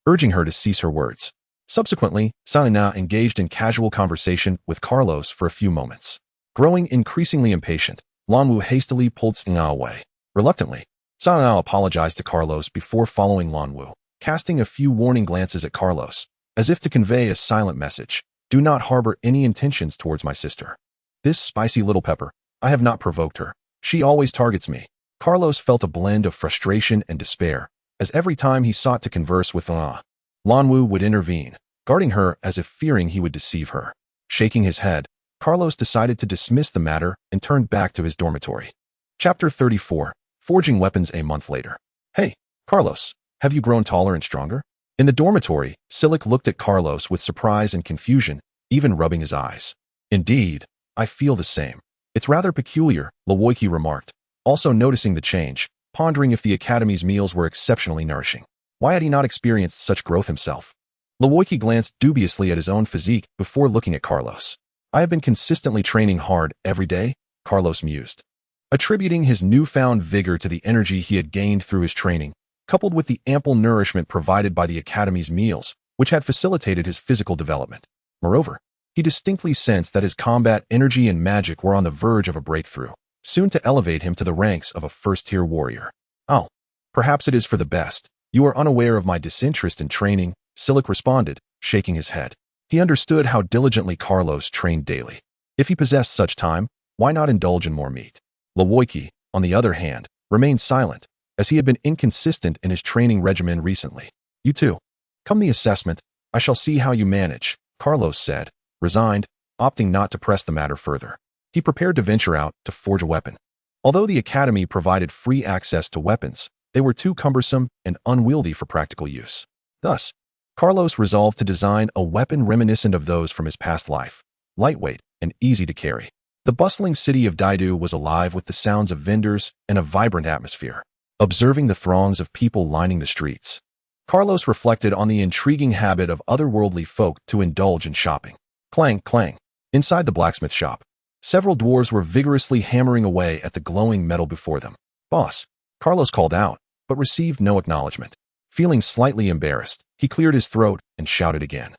urging her to cease her words. Subsequently, Selena engaged in casual conversation with Carlos for a few moments. Growing increasingly impatient, Lanwu hastily pulled Selena away. Reluctantly, Selena apologized to Carlos before following Lanwu, casting a few warning glances at Carlos, as if to convey a silent message. Do not harbor any intentions towards my sister. This spicy little pepper, I have not provoked her. She always targets me. Carlos felt a blend of frustration and despair, as every time he sought to converse with Lanwu would intervene, guarding her as if fearing he would deceive her. Shaking his head, Carlos decided to dismiss the matter and turned back to his dormitory. Chapter 34, Forging Weapons. A month later. Hey, Carlos, have you grown taller and stronger? In the dormitory, Silik looked at Carlos with surprise and confusion, even rubbing his eyes. Indeed, I feel the same. It's rather peculiar, Lewoiki remarked, also noticing the change, pondering if the academy's meals were exceptionally nourishing. Why had he not experienced such growth himself? Lewoiki glanced dubiously at his own physique before looking at Carlos. I have been consistently training hard every day, Carlos mused, attributing his newfound vigor to the energy he had gained through his training, coupled with the ample nourishment provided by the academy's meals, which had facilitated his physical development. Moreover, he distinctly sensed that his combat energy and magic were on the verge of a breakthrough, soon to elevate him to the ranks of a first-tier warrior. Oh, perhaps it is for the best. You are unaware of my disinterest in training, Silik responded, shaking his head. He understood how diligently Carlos trained daily. If he possessed such time, why not indulge in more meat? Lewoiki, on the other hand, remained silent, as he had been inconsistent in his training regimen recently. You too. Come the assessment, I shall see how you manage, Carlos said, resigned, opting not to press the matter further. He prepared to venture out to forge a weapon. Although the academy provided free access to weapons, they were too cumbersome and unwieldy for practical use. Thus, Carlos resolved to design a weapon reminiscent of those from his past life, lightweight and easy to carry. The bustling city of Daidu was alive with the sounds of vendors and a vibrant atmosphere. Observing the throngs of people lining the streets, Carlos reflected on the intriguing habit of otherworldly folk to indulge in shopping. Clang, clang. Inside the blacksmith shop, several dwarves were vigorously hammering away at the glowing metal before them. Boss, Carlos called out, but received no acknowledgement. Feeling slightly embarrassed, he cleared his throat and shouted again.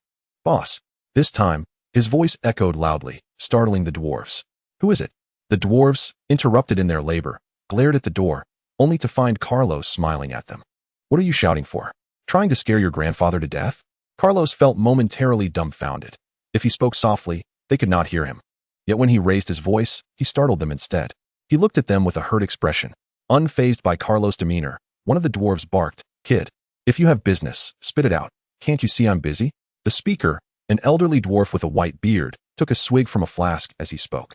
Boss. This time, his voice echoed loudly, startling the dwarves. Who is it? The dwarves, interrupted in their labor, glared at the door, only to find Carlos smiling at them. What are you shouting for? Trying to scare your grandfather to death? Carlos felt momentarily dumbfounded. If he spoke softly, they could not hear him. Yet when he raised his voice, he startled them instead. He looked at them with a hurt expression. Unfazed by Carlos' demeanor, one of the dwarves barked, Kid, if you have business, spit it out. Can't you see I'm busy? The speaker, an elderly dwarf with a white beard, took a swig from a flask as he spoke.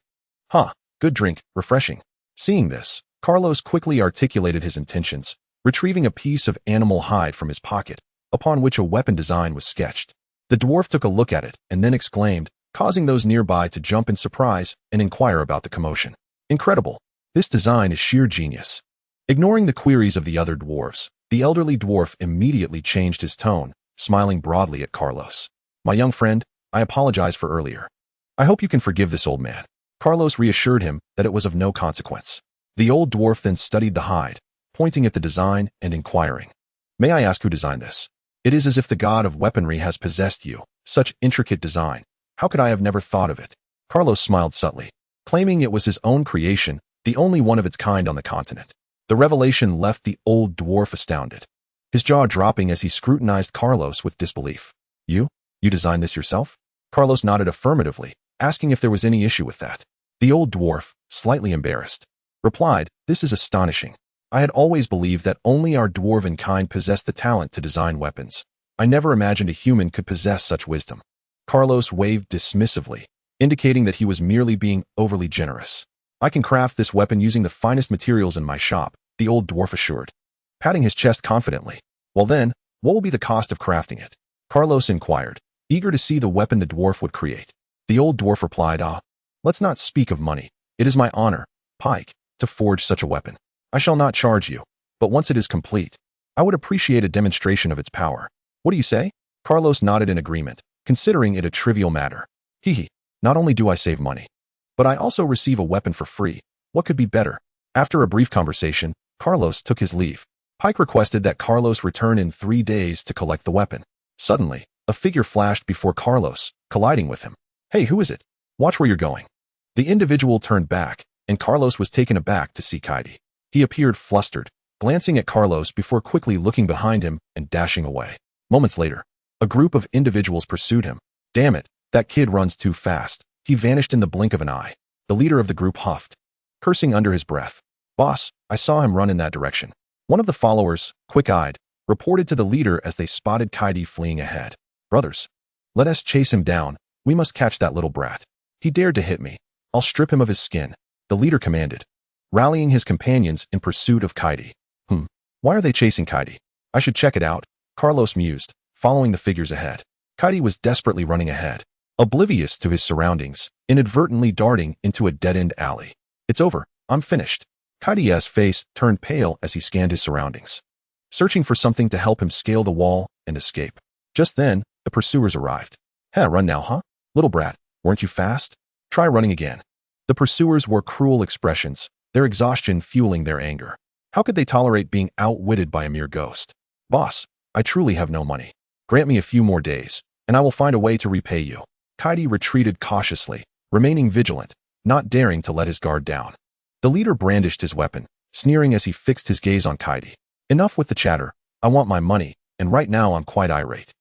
Huh, good drink, refreshing. Seeing this, Carlos quickly articulated his intentions, retrieving a piece of animal hide from his pocket, upon which a weapon design was sketched. The dwarf took a look at it and then exclaimed, causing those nearby to jump in surprise and inquire about the commotion. Incredible. This design is sheer genius. Ignoring the queries of the other dwarves, The elderly dwarf immediately changed his tone, smiling broadly at Carlos. My young friend, I apologize for earlier. I hope you can forgive this old man. Carlos reassured him that it was of no consequence. The old dwarf then studied the hide, pointing at the design and inquiring. May I ask who designed this? It is as if the god of weaponry has possessed you. Such intricate design. How could I have never thought of it? Carlos smiled subtly, claiming it was his own creation, the only one of its kind on the continent. The revelation left the old dwarf astounded, his jaw dropping as he scrutinized Carlos with disbelief. You designed this yourself? Carlos nodded affirmatively, asking if there was any issue with that. The old dwarf, slightly embarrassed, replied, This is astonishing. I had always believed that only our dwarven kind possessed the talent to design weapons. I never imagined a human could possess such wisdom. Carlos waved dismissively, indicating that he was merely being overly generous. I can craft this weapon using the finest materials in my shop, the old dwarf assured, patting his chest confidently. Well then, what will be the cost of crafting it? Carlos inquired, eager to see the weapon the dwarf would create. The old dwarf replied, Let's not speak of money. It is my honor, Pike, to forge such a weapon. I shall not charge you, but once it is complete, I would appreciate a demonstration of its power. What do you say? Carlos nodded in agreement, considering it a trivial matter. Not only do I save money, but I also receive a weapon for free. What could be better? After a brief conversation, Carlos took his leave. Pike requested that Carlos return in 3 days to collect the weapon. Suddenly, a figure flashed before Carlos, colliding with him. Hey, who is it? Watch where you're going. The individual turned back, and Carlos was taken aback to see Kaidi. He appeared flustered, glancing at Carlos before quickly looking behind him and dashing away. Moments later, a group of individuals pursued him. Damn it, that kid runs too fast. He vanished in the blink of an eye. The leader of the group huffed, cursing under his breath. Boss, I saw him run in that direction. One of the followers, quick-eyed, reported to the leader as they spotted Kaidi fleeing ahead. Brothers, let us chase him down. We must catch that little brat. He dared to hit me. I'll strip him of his skin, the leader commanded, rallying his companions in pursuit of Kaidi. Why are they chasing Kaidi? I should check it out, Carlos mused, following the figures ahead. Kaidi was desperately running ahead, oblivious to his surroundings, inadvertently darting into a dead-end alley. It's over. I'm finished. Kaidi's face turned pale as he scanned his surroundings, searching for something to help him scale the wall and escape. Just then, the pursuers arrived. Run now, huh? Little brat, weren't you fast? Try running again. The pursuers wore cruel expressions, their exhaustion fueling their anger. How could they tolerate being outwitted by a mere ghost? Boss, I truly have no money. Grant me a few more days, and I will find a way to repay you. Kaidi retreated cautiously, remaining vigilant, not daring to let his guard down. The leader brandished his weapon, sneering as he fixed his gaze on Kaidi. Enough with the chatter. I want my money, and right now I'm quite irate.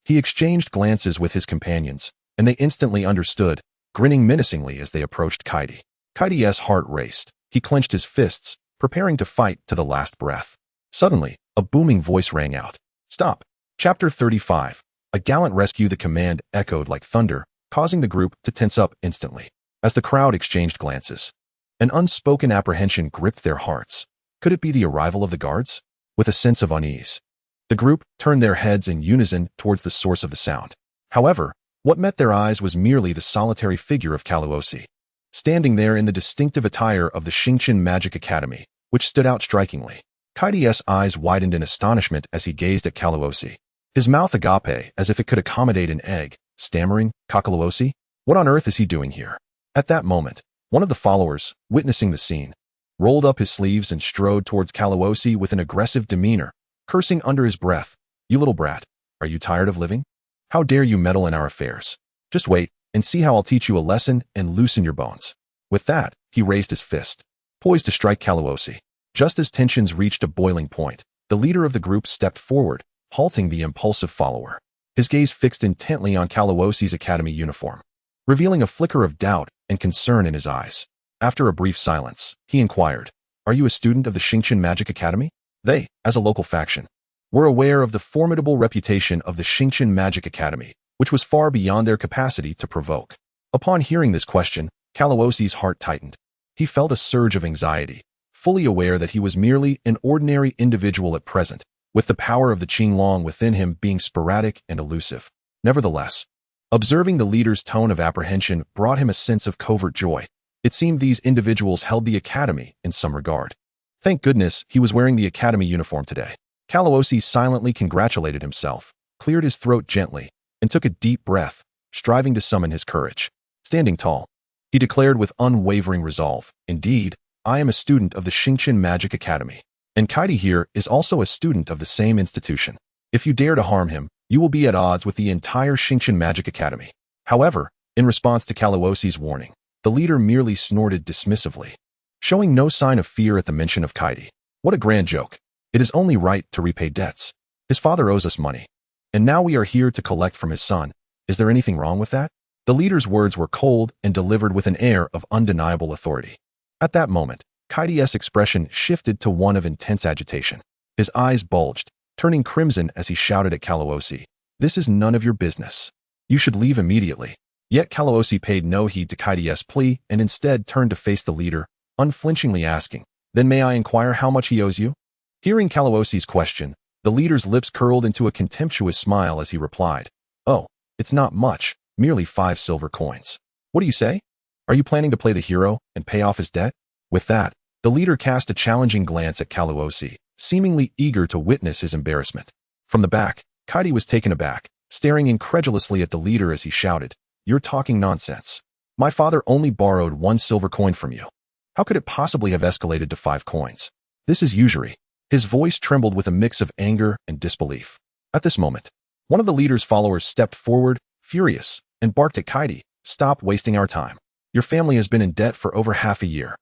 He exchanged glances with his companions, and they instantly understood, grinning menacingly as they approached Kaidi. Kaidi's heart raced. He clenched his fists, preparing to fight to the last breath. Suddenly, a booming voice rang out. Stop. Chapter 35. A gallant rescue. The command echoed like thunder, causing the group to tense up instantly. As the crowd exchanged glances, an unspoken apprehension gripped their hearts. Could it be the arrival of the guards? With a sense of unease, the group turned their heads in unison towards the source of the sound. However, what met their eyes was merely the solitary figure of Kalluosi, standing there in the distinctive attire of the Xingqian Magic Academy, which stood out strikingly. Kaidi's eyes widened in astonishment as he gazed at Kalluosi, his mouth agape as if it could accommodate an egg, stammering, Kalluosi? What on earth is he doing here? At that moment, one of the followers, witnessing the scene, rolled up his sleeves and strode towards Kalluosi with an aggressive demeanor, cursing under his breath. You little brat, are you tired of living? How dare you meddle in our affairs? Just wait and see how I'll teach you a lesson and loosen your bones. With that, he raised his fist, poised to strike Kalluosi. Just as tensions reached a boiling point, the leader of the group stepped forward, halting the impulsive follower. His gaze fixed intently on Kalluosi's academy uniform, revealing a flicker of doubt and concern in his eyes. After a brief silence, he inquired, Are you a student of the Xingqian Magic Academy? They, as a local faction, were aware of the formidable reputation of the Xingqian Magic Academy, which was far beyond their capacity to provoke. Upon hearing this question, Kalluosi's heart tightened. He felt a surge of anxiety, fully aware that he was merely an ordinary individual at present, with the power of the Qinglong within him being sporadic and elusive. Nevertheless, observing the leader's tone of apprehension brought him a sense of covert joy. It seemed these individuals held the academy in some regard. Thank goodness he was wearing the academy uniform today. Kalawose silently congratulated himself, cleared his throat gently, and took a deep breath, striving to summon his courage. Standing tall, he declared with unwavering resolve, "Indeed, I am a student of the Xingqian Magic Academy, and Kaidi here is also a student of the same institution. If you dare to harm him, you will be at odds with the entire Xingqian Magic Academy." However, in response to Kalawose's warning, the leader merely snorted dismissively, showing no sign of fear at the mention of Kaidi. What a grand joke. It is only right to repay debts. His father owes us money, and now we are here to collect from his son. Is there anything wrong with that? The leader's words were cold and delivered with an air of undeniable authority. At that moment, Kaidi's expression shifted to one of intense agitation. His eyes bulged, turning crimson as he shouted at Kalawose, "This is none of your business. You should leave immediately." Yet Kalawose paid no heed to Kaidi's plea and instead turned to face the leader, unflinchingly asking, "Then may I inquire how much he owes you?" Hearing Kalawose's question, the leader's lips curled into a contemptuous smile as he replied, "Oh, it's not much, merely 5 silver coins. What do you say? Are you planning to play the hero and pay off his debt?" With that, the leader cast a challenging glance at Kalawose, seemingly eager to witness his embarrassment. From the back, Kaidi was taken aback, staring incredulously at the leader as he shouted, "You're talking nonsense. My father only borrowed 1 silver coin from you. How could it possibly have escalated to 5 coins? This is usury." His voice trembled with a mix of anger and disbelief. At this moment, one of the leader's followers stepped forward, furious, and barked at Kaidi, "Stop wasting our time. Your family has been in debt for over half a year.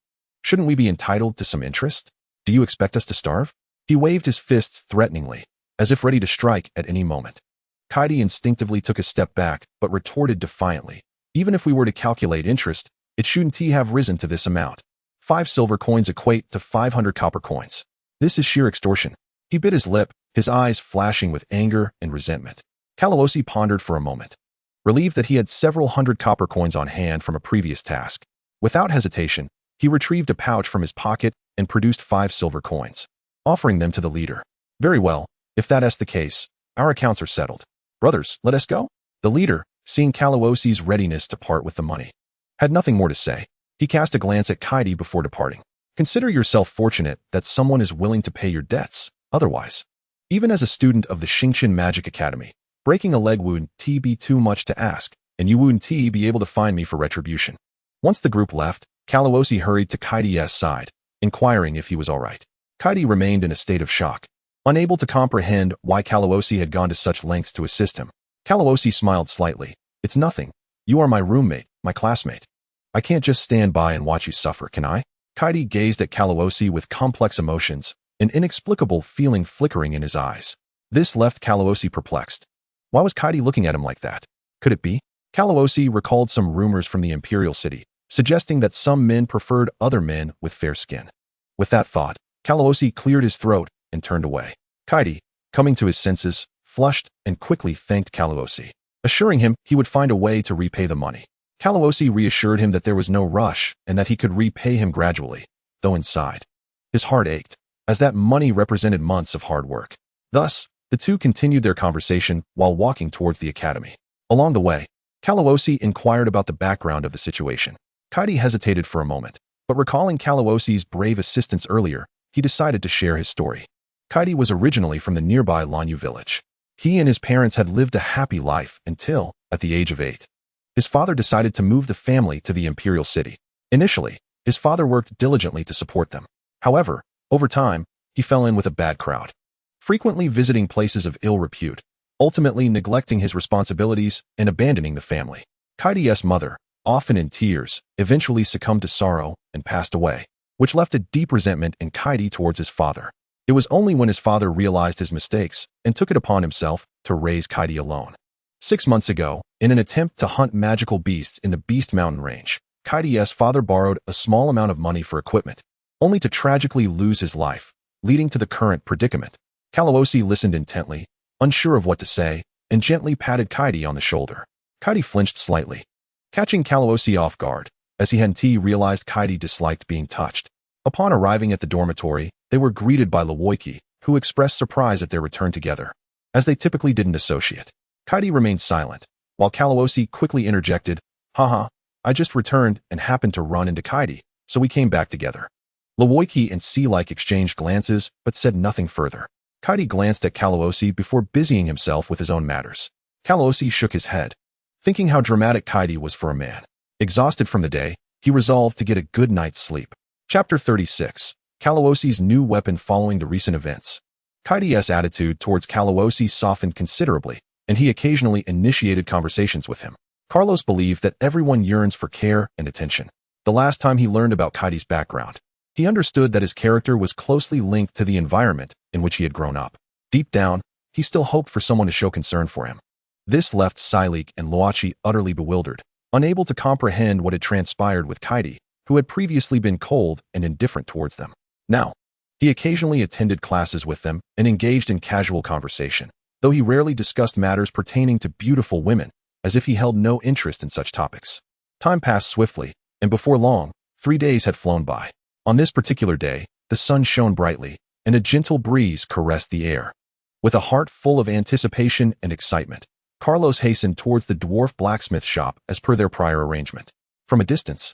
Shouldn't we be entitled to some interest? Do you expect us to starve?" He waved his fists threateningly, as if ready to strike at any moment. Kaidi instinctively took a step back, but retorted defiantly, "Even if we were to calculate interest, it shouldn't have risen to this amount. 5 silver coins equate to 500 copper coins. This is sheer extortion." He bit his lip, his eyes flashing with anger and resentment. Kalawose pondered for a moment, relieved that he had several hundred copper coins on hand from a previous task. Without hesitation, he retrieved a pouch from his pocket and produced 5 silver coins, offering them to the leader. "Very well, if that is the case, our accounts are settled. Brothers, let us go." The leader, seeing Kalawose's readiness to part with the money, had nothing more to say. He cast a glance at Kaidi before departing. "Consider yourself fortunate that someone is willing to pay your debts. Otherwise, even as a student of the Xingqian Magic Academy, breaking a leg would be too much to ask, and you wouldn't be able to find me for retribution." Once the group left, Kalawose hurried to Kaidi's side, inquiring if he was all right. Kaidi remained in a state of shock, unable to comprehend why Kalawose had gone to such lengths to assist him. Kalawose smiled slightly. "It's nothing. You are my roommate, my classmate. I can't just stand by and watch you suffer, can I?" Kaidi gazed at Kalawose with complex emotions, an inexplicable feeling flickering in his eyes. This left Kalawose perplexed. Why was Kaidi looking at him like that? Could it be? Kalawose recalled some rumors from the imperial city, suggesting that some men preferred other men with fair skin. With that thought, Kalawose cleared his throat and turned away. Kaidi, coming to his senses, flushed and quickly thanked Kalawose, assuring him he would find a way to repay the money. Kalawose reassured him that there was no rush and that he could repay him gradually, though inside, his heart ached, as that money represented months of hard work. Thus, the two continued their conversation while walking towards the academy. Along the way, Kalawose inquired about the background of the situation. Kaidi hesitated for a moment, but recalling Kalawose's brave assistance earlier, he decided to share his story. Kaidi was originally from the nearby Lin Ye village. He and his parents had lived a happy life until, at the age of 8, his father decided to move the family to the imperial city. Initially, his father worked diligently to support them. However, over time, he fell in with a bad crowd, frequently visiting places of ill repute, ultimately neglecting his responsibilities and abandoning the family. Kaidi's mother, often in tears, eventually succumbed to sorrow and passed away, which left a deep resentment in Kaidi towards his father. It was only when his father realized his mistakes and took it upon himself to raise Kaidi alone. 6 months ago, in an attempt to hunt magical beasts in the Beast Mountain range, Kaidi's father borrowed a small amount of money for equipment, only to tragically lose his life, leading to the current predicament. Kalawose listened intently, unsure of what to say, and gently patted Kaidi on the shoulder. Kaidi flinched slightly, catching Kalawose off guard, as he hadn't realized Kaidi disliked being touched. Upon arriving at the dormitory, they were greeted by Lin Ye, who expressed surprise at their return together, as they typically didn't associate. Kaidi remained silent, while Kalawose quickly interjected, "Haha, I just returned and happened to run into Kaidi, so we came back together." Lin Ye and Sea-like exchanged glances, but said nothing further. Kaidi glanced at Kaloosi before busying himself with his own matters. Kaloosi shook his head, thinking how dramatic Kaidi was for a man. Exhausted from the day, he resolved to get a good night's sleep. Chapter 36. Kaloosi's new weapon following the recent events. Kaidi's attitude towards Kaloosi softened considerably, and he occasionally initiated conversations with him. Carlos believed that everyone yearns for care and attention. The last time he learned about Kaidi's background, he understood that his character was closely linked to the environment in which he had grown up. Deep down, he still hoped for someone to show concern for him. This left Silik and Loachi utterly bewildered, unable to comprehend what had transpired with Kaidi, who had previously been cold and indifferent towards them. Now, he occasionally attended classes with them and engaged in casual conversation, though he rarely discussed matters pertaining to beautiful women, as if he held no interest in such topics. Time passed swiftly, and before long, 3 days had flown by. On this particular day, the sun shone brightly, and a gentle breeze caressed the air. With a heart full of anticipation and excitement, Carlos hastened towards the dwarf blacksmith shop as per their prior arrangement. From a distance,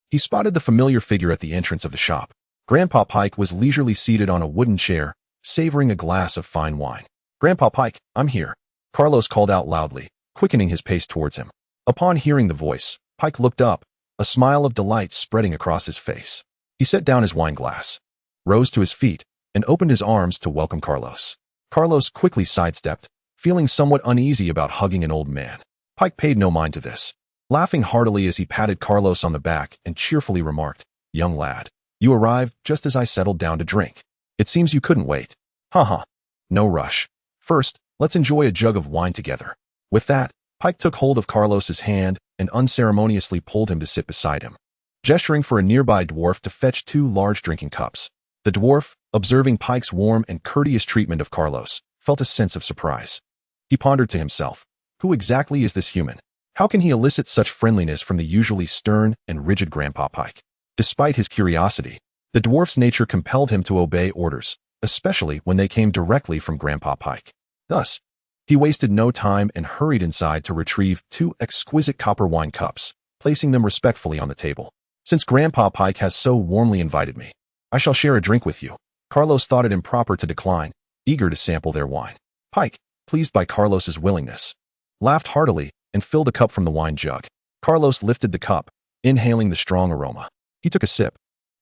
he spotted the familiar figure at the entrance of the shop. Grandpa Pike was leisurely seated on a wooden chair, savoring a glass of fine wine. "Grandpa Pike, I'm here," Carlos called out loudly, quickening his pace towards him. Upon hearing the voice, Pike looked up, a smile of delight spreading across his face. He set down his wine glass, rose to his feet, and opened his arms to welcome Carlos. Carlos quickly sidestepped, feeling somewhat uneasy about hugging an old man. Pike paid no mind to this, laughing heartily as he patted Carlos on the back and cheerfully remarked, "Young lad, you arrived just as I settled down to drink. It seems you couldn't wait." "Haha. No rush. First, let's enjoy a jug of wine together." With that, Pike took hold of Carlos's hand and unceremoniously pulled him to sit beside him, gesturing for a nearby dwarf to fetch 2 large drinking cups. The dwarf, observing Pike's warm and courteous treatment of Carlos, felt a sense of surprise. He pondered to himself, who exactly is this human? How can he elicit such friendliness from the usually stern and rigid Grandpa Pike? Despite his curiosity, the dwarf's nature compelled him to obey orders, especially when they came directly from Grandpa Pike. Thus, he wasted no time and hurried inside to retrieve 2 exquisite copper wine cups, placing them respectfully on the table. "Since Grandpa Pike has so warmly invited me, I shall share a drink with you." Carlos thought it improper to decline, eager to sample their wine. Pike, pleased by Carlos's willingness, laughed heartily and filled a cup from the wine jug. Carlos lifted the cup, inhaling the strong aroma. He took a sip,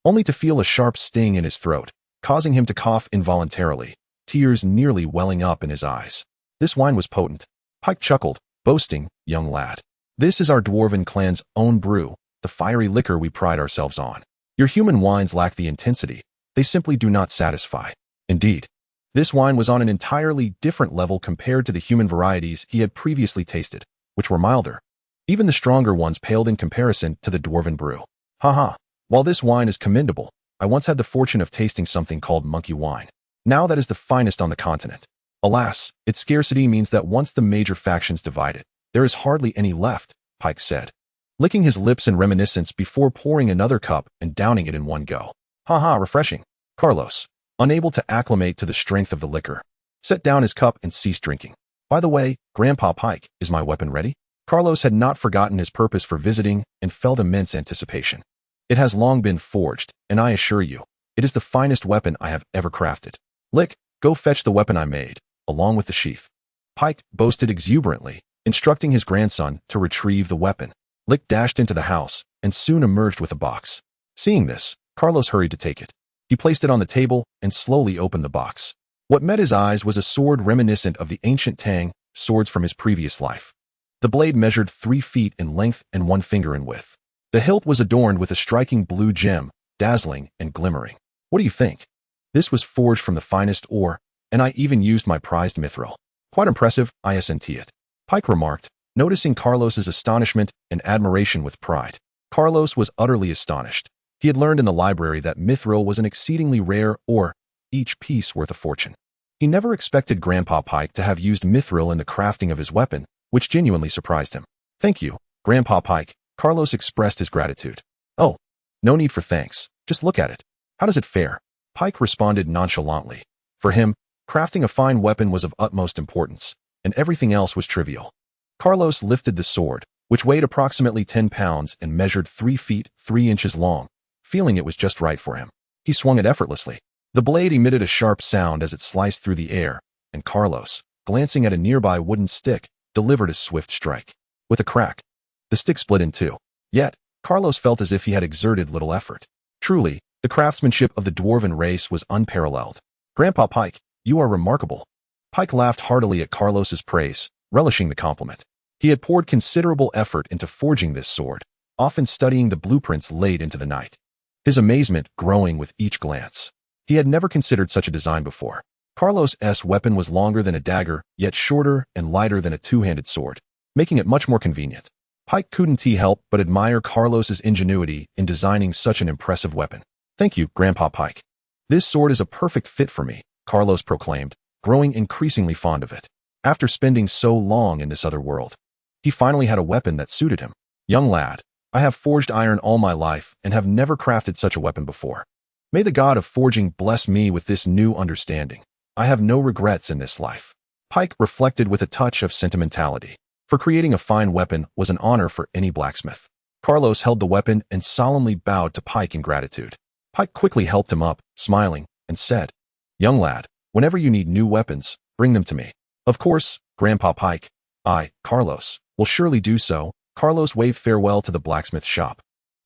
only to feel a sharp sting in his throat, causing him to cough involuntarily, tears nearly welling up in his eyes. This wine was potent. Pike chuckled, boasting, "Young lad, this is our dwarven clan's own brew, the fiery liquor we pride ourselves on. Your human wines lack the intensity. They simply do not satisfy." Indeed, this wine was on an entirely different level compared to the human varieties he had previously tasted, which were milder. Even the stronger ones paled in comparison to the dwarven brew. "Haha. While this wine is commendable, I once had the fortune of tasting something called monkey wine. Now that is the finest on the continent. Alas, its scarcity means that once the major factions divide it, there is hardly any left," Pike said, licking his lips in reminiscence before pouring another cup and downing it in one go. "Haha, refreshing." Carlos, unable to acclimate to the strength of the liquor, set down his cup and ceased drinking. "By the way, Grandpa Pike, is my weapon ready?" Carlos had not forgotten his purpose for visiting and felt immense anticipation. "It has long been forged, and I assure you, it is the finest weapon I have ever crafted." "Lick, go fetch the weapon I made, along with the sheath," Pike boasted exuberantly, instructing his grandson to retrieve the weapon. Lick dashed into the house and soon emerged with a box. Seeing this, Carlos hurried to take it. He placed it on the table and slowly opened the box. What met his eyes was a sword reminiscent of the ancient Tang swords from his previous life. The blade measured 3 feet in length and 1 finger in width. The hilt was adorned with a striking blue gem, dazzling and glimmering. "What do you think? This was forged from the finest ore, and I even used my prized mithril. Quite impressive, isn't it?" Pike remarked, noticing Carlos's astonishment and admiration with pride. Carlos was utterly astonished. He had learned in the library that mithril was an exceedingly rare ore, each piece worth a fortune. He never expected Grandpa Pike to have used mithril in the crafting of his weapon, which genuinely surprised him. "Thank you, Grandpa Pike," Carlos expressed his gratitude. "Oh, no need for thanks. Just look at it. How does it fare?" Pike responded nonchalantly. For him, crafting a fine weapon was of utmost importance, and everything else was trivial. Carlos lifted the sword, which weighed approximately 10 pounds and measured 3 feet 3 inches long, feeling it was just right for him. He swung it effortlessly, The blade emitted a sharp sound as it sliced through the air, and Carlos, glancing at a nearby wooden stick, delivered a swift strike. With a crack, the stick split in two. Yet, Carlos felt as if he had exerted little effort. Truly, the craftsmanship of the dwarven race was unparalleled. "Grandpa Pike, you are remarkable." Pike laughed heartily at Carlos's praise, relishing the compliment. He had poured considerable effort into forging this sword, often studying the blueprints laid into the night. His amazement growing with each glance. He had never considered such a design before. Carlos's weapon was longer than a dagger, yet shorter and lighter than a two-handed sword, making it much more convenient. Pike couldn't help but admire Carlos's ingenuity in designing such an impressive weapon. "Thank you, Grandpa Pike. This sword is a perfect fit for me," Carlos proclaimed, growing increasingly fond of it. After spending so long in this other world, he finally had a weapon that suited him. "Young lad, I have forged iron all my life and have never crafted such a weapon before. May the god of forging bless me with this new understanding. I have no regrets in this life." Pike reflected with a touch of sentimentality. For creating a fine weapon was an honor for any blacksmith. Carlos held the weapon and solemnly bowed to Pike in gratitude. Pike quickly helped him up, smiling, and said, "Young lad, whenever you need new weapons, bring them to me." "Of course, Grandpa Pike. I, Carlos, will surely do so." Carlos waved farewell to the blacksmith shop,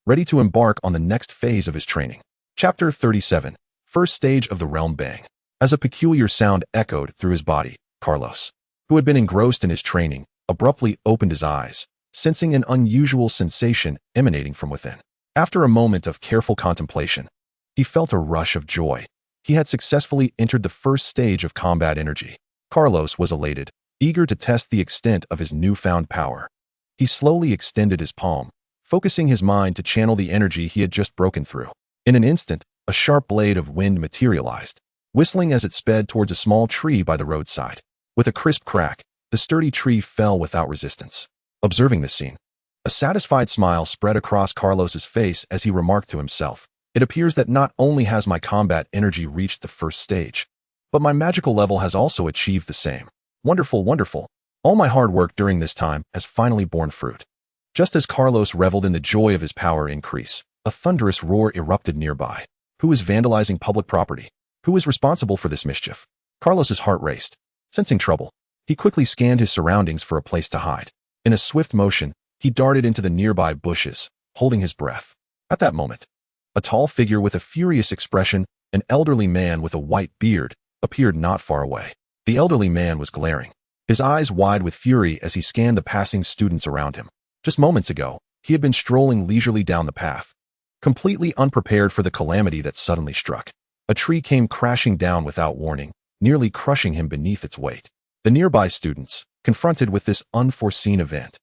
ready to embark on the next phase of his training. Chapter 37. First Stage of the Realm Bang. As a peculiar sound echoed through his body, Carlos, who had been engrossed in his training, abruptly opened his eyes, sensing an unusual sensation emanating from within. After a moment of careful contemplation, he felt a rush of joy. He had successfully entered the first stage of combat energy. Carlos was elated, eager to test the extent of his newfound power. He slowly extended his palm, focusing his mind to channel the energy he had just broken through. In an instant, a sharp blade of wind materialized, whistling as it sped towards a small tree by the roadside. With a crisp crack, the sturdy tree fell without resistance. Observing this scene, a satisfied smile spread across Carlos's face as he remarked to himself, "It appears that not only has my combat energy reached the first stage, but my magical level has also achieved the same. Wonderful, wonderful. All my hard work during this time has finally borne fruit." Just as Carlos reveled in the joy of his power increase, a thunderous roar erupted nearby. Who is vandalizing public property? Who is responsible for this mischief? Carlos's heart raced. Sensing trouble, he quickly scanned his surroundings for a place to hide. In a swift motion, he darted into the nearby bushes, holding his breath. At that moment, a tall figure with a furious expression, an elderly man with a white beard, appeared not far away. The elderly man was glaring, his eyes wide with fury as he scanned the passing students around him. Just moments ago, he had been strolling leisurely down the path, completely unprepared for the calamity that suddenly struck. A tree came crashing down without warning, nearly crushing him beneath its weight. The nearby students, confronted with this unforeseen event,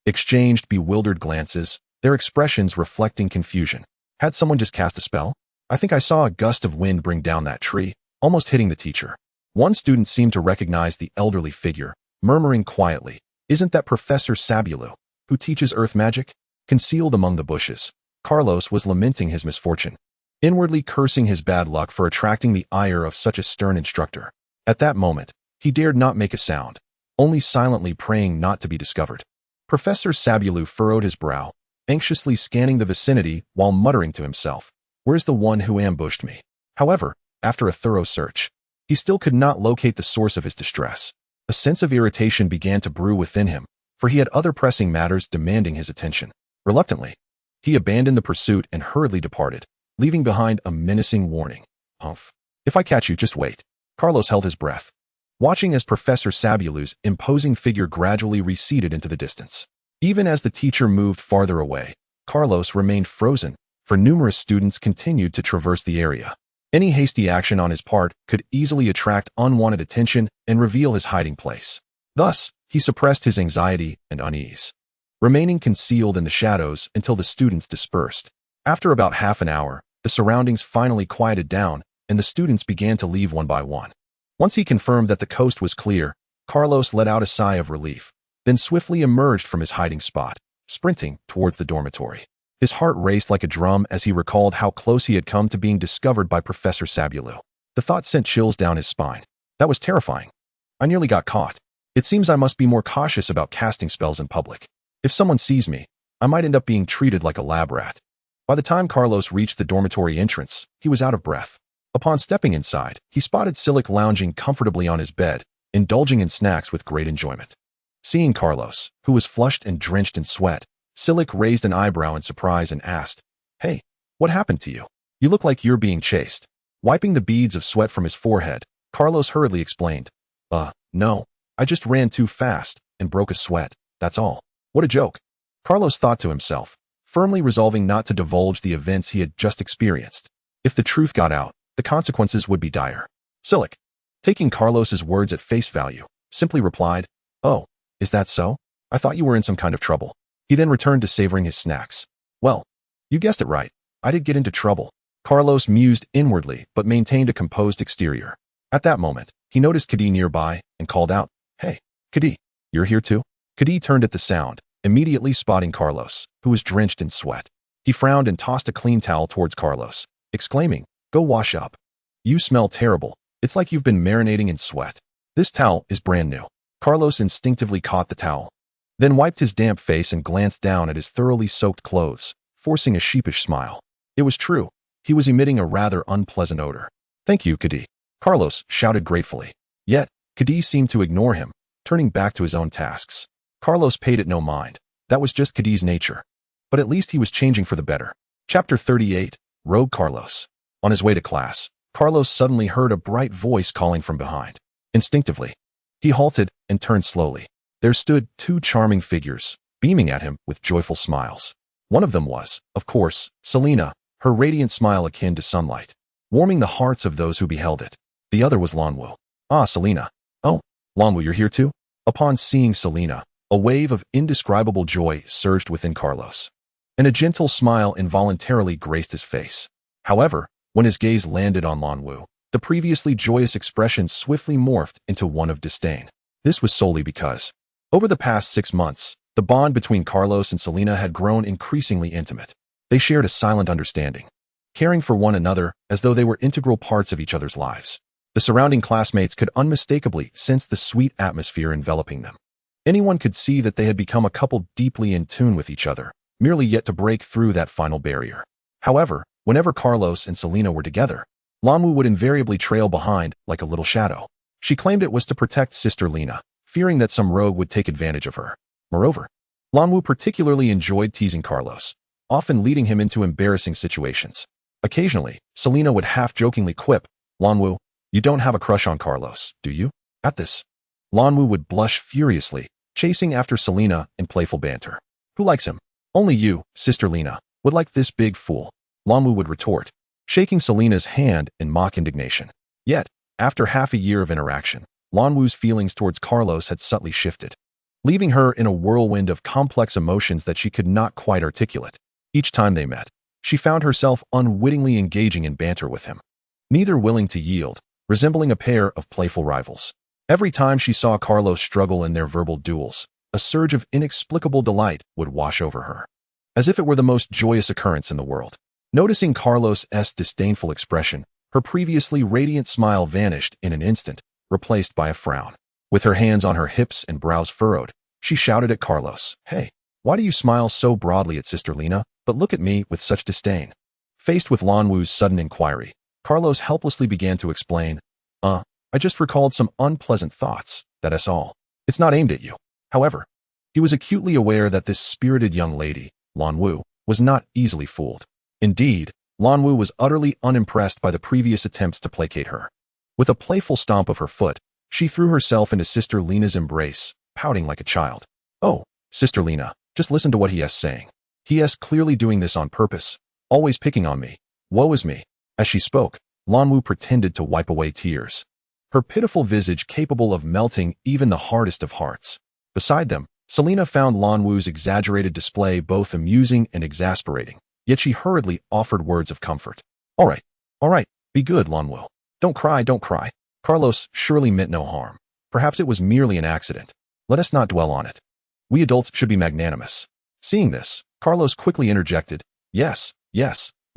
exchanged bewildered glances, their expressions reflecting confusion. Had someone just cast a spell? "I think I saw a gust of wind bring down that tree, almost hitting the teacher." One student seemed to recognize the elderly figure, murmuring quietly, "Isn't that Professor Sabulu, who teaches earth magic?" Concealed among the bushes, Carlos was lamenting his misfortune, inwardly cursing his bad luck for attracting the ire of such a stern instructor. At that moment, he dared not make a sound, only silently praying not to be discovered. Professor Sabulu furrowed his brow, anxiously scanning the vicinity while muttering to himself, "Where's the one who ambushed me?" However, after a thorough search, he still could not locate the source of his distress. A sense of irritation began to brew within him, for he had other pressing matters demanding his attention. Reluctantly, he abandoned the pursuit and hurriedly departed, leaving behind a menacing warning. "Humph. If I catch you, just wait." Carlos held his breath, watching as Professor Sabulu's imposing figure gradually receded into the distance. Even as the teacher moved farther away, Carlos remained frozen, for numerous students continued to traverse the area. Any hasty action on his part could easily attract unwanted attention and reveal his hiding place. Thus, he suppressed his anxiety and unease, remaining concealed in the shadows until the students dispersed. After about half an hour, the surroundings finally quieted down, and the students began to leave one by one. Once he confirmed that the coast was clear, Carlos let out a sigh of relief, then swiftly emerged from his hiding spot, sprinting towards the dormitory. His heart raced like a drum as he recalled how close he had come to being discovered by Professor Sabulu. The thought sent chills down his spine. That was terrifying. I nearly got caught. It seems I must be more cautious about casting spells in public. If someone sees me, I might end up being treated like a lab rat. By the time Carlos reached the dormitory entrance, he was out of breath. Upon stepping inside, he spotted Silic lounging comfortably on his bed, indulging in snacks with great enjoyment. Seeing Carlos, who was flushed and drenched in sweat, Silic raised an eyebrow in surprise and asked, "Hey, what happened to you? You look like you're being chased." Wiping the beads of sweat from his forehead, Carlos hurriedly explained, No, I just ran too fast and broke a sweat, that's all." What a joke. Carlos thought to himself, firmly resolving not to divulge the events he had just experienced. If the truth got out, the consequences would be dire. Silic, taking Carlos's words at face value, simply replied, "Oh, is that so? I thought you were in some kind of trouble." He then returned to savoring his snacks. "Well, you guessed it right. I did get into trouble." Carlos mused inwardly but maintained a composed exterior. At that moment, he noticed Kadi nearby and called out, "Hey, Kadi, you're here too?" Kadi turned at the sound, immediately spotting Carlos, who was drenched in sweat. He frowned and tossed a clean towel towards Carlos, exclaiming, "Go wash up. You smell terrible. It's like you've been marinating in sweat." "This towel is brand new." Carlos instinctively caught the towel, then wiped his damp face and glanced down at his thoroughly soaked clothes, forcing a sheepish smile. It was true. He was emitting a rather unpleasant odor. "Thank you, Kadi," Carlos shouted gratefully. Yet, Kadi seemed to ignore him, turning back to his own tasks. Carlos paid it no mind. That was just Kadi's nature. But at least he was changing for the better. Chapter 38, Rogue Carlos. On his way to class, Carlos suddenly heard a bright voice calling from behind. Instinctively, he halted and turned slowly. There stood two charming figures, beaming at him with joyful smiles. One of them was, of course, Selena, her radiant smile akin to sunlight, warming the hearts of those who beheld it. The other was Lanwu. "Ah, Selena. Oh, Lanwu, you're here too?" Upon seeing Selena, a wave of indescribable joy surged within Carlos, and a gentle smile involuntarily graced his face. However, when his gaze landed on Lanwu, the previously joyous expression swiftly morphed into one of disdain. This was solely because, over the past 6 months, the bond between Carlos and Selena had grown increasingly intimate. They shared a silent understanding, caring for one another as though they were integral parts of each other's lives. The surrounding classmates could unmistakably sense the sweet atmosphere enveloping them. Anyone could see that they had become a couple deeply in tune with each other, merely yet to break through that final barrier. However, whenever Carlos and Selena were together, Lanwu would invariably trail behind like a little shadow. She claimed it was to protect Sister Lina, fearing that some rogue would take advantage of her. Moreover, Lanwu particularly enjoyed teasing Carlos, often leading him into embarrassing situations. Occasionally, Selena would half-jokingly quip, "Lanwu, you don't have a crush on Carlos, do you?" At this, Lanwu would blush furiously, chasing after Selena in playful banter. "Who likes him? Only you, Sister Lina, would like this big fool," Lanwu would retort, shaking Selena's hand in mock indignation. Yet, after half a year of interaction, Lanwu's feelings towards Carlos had subtly shifted, leaving her in a whirlwind of complex emotions that she could not quite articulate. Each time they met, she found herself unwittingly engaging in banter with him, neither willing to yield, resembling a pair of playful rivals. Every time she saw Carlos struggle in their verbal duels, a surge of inexplicable delight would wash over her, as if it were the most joyous occurrence in the world. Noticing Carlos's disdainful expression, her previously radiant smile vanished in an instant, replaced by a frown. With her hands on her hips and brows furrowed, she shouted at Carlos, "Hey, why do you smile so broadly at Sister Lina, but look at me with such disdain?" Faced with Lanwu's sudden inquiry, Carlos helplessly began to explain, I just recalled some unpleasant thoughts, that's all. It's not aimed at you." However, he was acutely aware that this spirited young lady, Lanwu, was not easily fooled. Indeed, Lanwu was utterly unimpressed by the previous attempts to placate her. With a playful stomp of her foot, she threw herself into Sister Lina's embrace, pouting like a child. "Oh, Sister Lina, just listen to what he is saying. He is clearly doing this on purpose, always picking on me. Woe is me." As she spoke, Lanwu pretended to wipe away tears, her pitiful visage capable of melting even the hardest of hearts. Beside them, Selena found Lanwu's exaggerated display both amusing and exasperating, yet she hurriedly offered words of comfort. All right, be good, Lanwu. Don't cry. Carlos surely meant no harm. Perhaps it was merely an accident. Let us not dwell on it. We adults should be magnanimous." Seeing this, Carlos quickly interjected, Yes,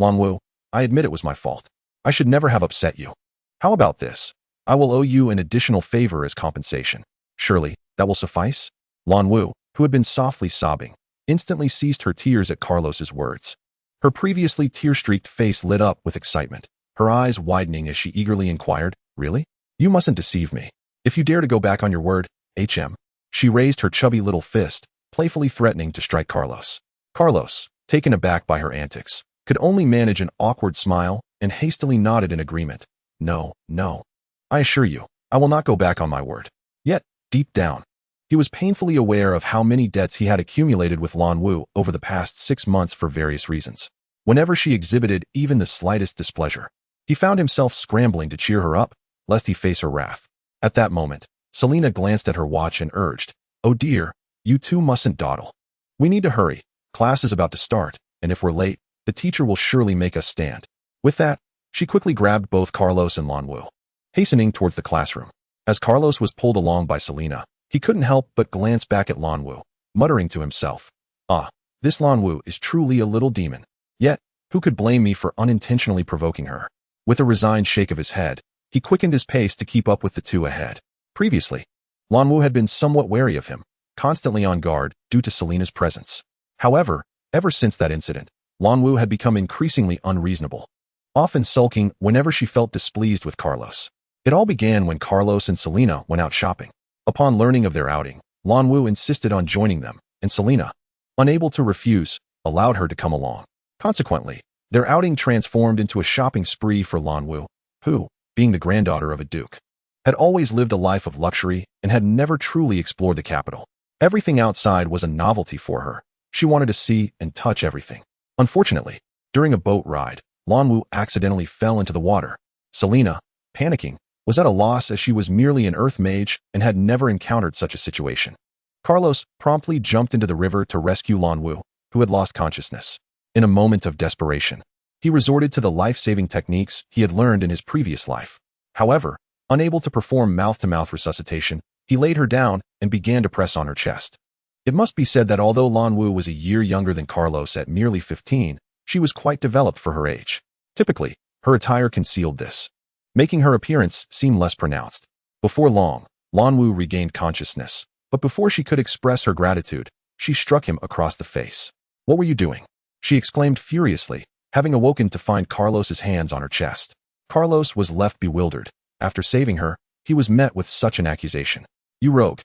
Lanwu, I admit it was my fault. I should never have upset you. How about this? I will owe you an additional favor as compensation. Surely, that will suffice?" Lanwu, who had been softly sobbing, instantly ceased her tears at Carlos's words. Her previously tear-streaked face lit up with excitement. her eyes widening as she eagerly inquired, "Really? You mustn't deceive me. If you dare to go back on your word, HM." She raised her chubby little fist, playfully threatening to strike Carlos. Carlos, taken aback by her antics, could only manage an awkward smile and hastily nodded in agreement. "No, no. I assure you, I will not go back on my word." Yet, deep down, he was painfully aware of how many debts he had accumulated with Lan Wu over the past 6 months for various reasons. Whenever she exhibited even the slightest displeasure, he found himself scrambling to cheer her up, lest he face her wrath. At that moment, Selena glanced at her watch and urged, "Oh dear, you two mustn't dawdle. We need to hurry. Class is about to start, and if we're late, the teacher will surely make us stand." With that, she quickly grabbed both Carlos and Lan Wu, hastening towards the classroom. As Carlos was pulled along by Selena, he couldn't help but glance back at Lan Wu, muttering to himself, "Ah, this Lan Wu is truly a little demon. Yet, who could blame me for unintentionally provoking her?" With a resigned shake of his head, he quickened his pace to keep up with the two ahead. Previously, Lan Wu had been somewhat wary of him, constantly on guard due to Selena's presence. However, ever since that incident, Lan Wu had become increasingly unreasonable, often sulking whenever she felt displeased with Carlos. It all began when Carlos and Selena went out shopping. Upon learning of their outing, Lan Wu insisted on joining them, and Selena, unable to refuse, allowed her to come along. Consequently, their outing transformed into a shopping spree for Lan Wu, who, being the granddaughter of a duke, had always lived a life of luxury and had never truly explored the capital. Everything outside was a novelty for her. She wanted to see and touch everything. Unfortunately, during a boat ride, Lan Wu accidentally fell into the water. Selena, panicking, was at a loss as she was merely an earth mage and had never encountered such a situation. Carlos promptly jumped into the river to rescue Lan Wu, who had lost consciousness. In a moment of desperation, he resorted to the life-saving techniques he had learned in his previous life. However, unable to perform mouth-to-mouth resuscitation, he laid her down and began to press on her chest. It must be said that although Lan Wu was a year younger than Carlos at merely 15, she was quite developed for her age. Typically, her attire concealed this, making her appearance seem less pronounced. Before long, Lan Wu regained consciousness, but before she could express her gratitude, she struck him across the face. "What were you doing?" she exclaimed furiously, having awoken to find Carlos's hands on her chest. Carlos was left bewildered. After saving her, he was met with such an accusation. "You rogue!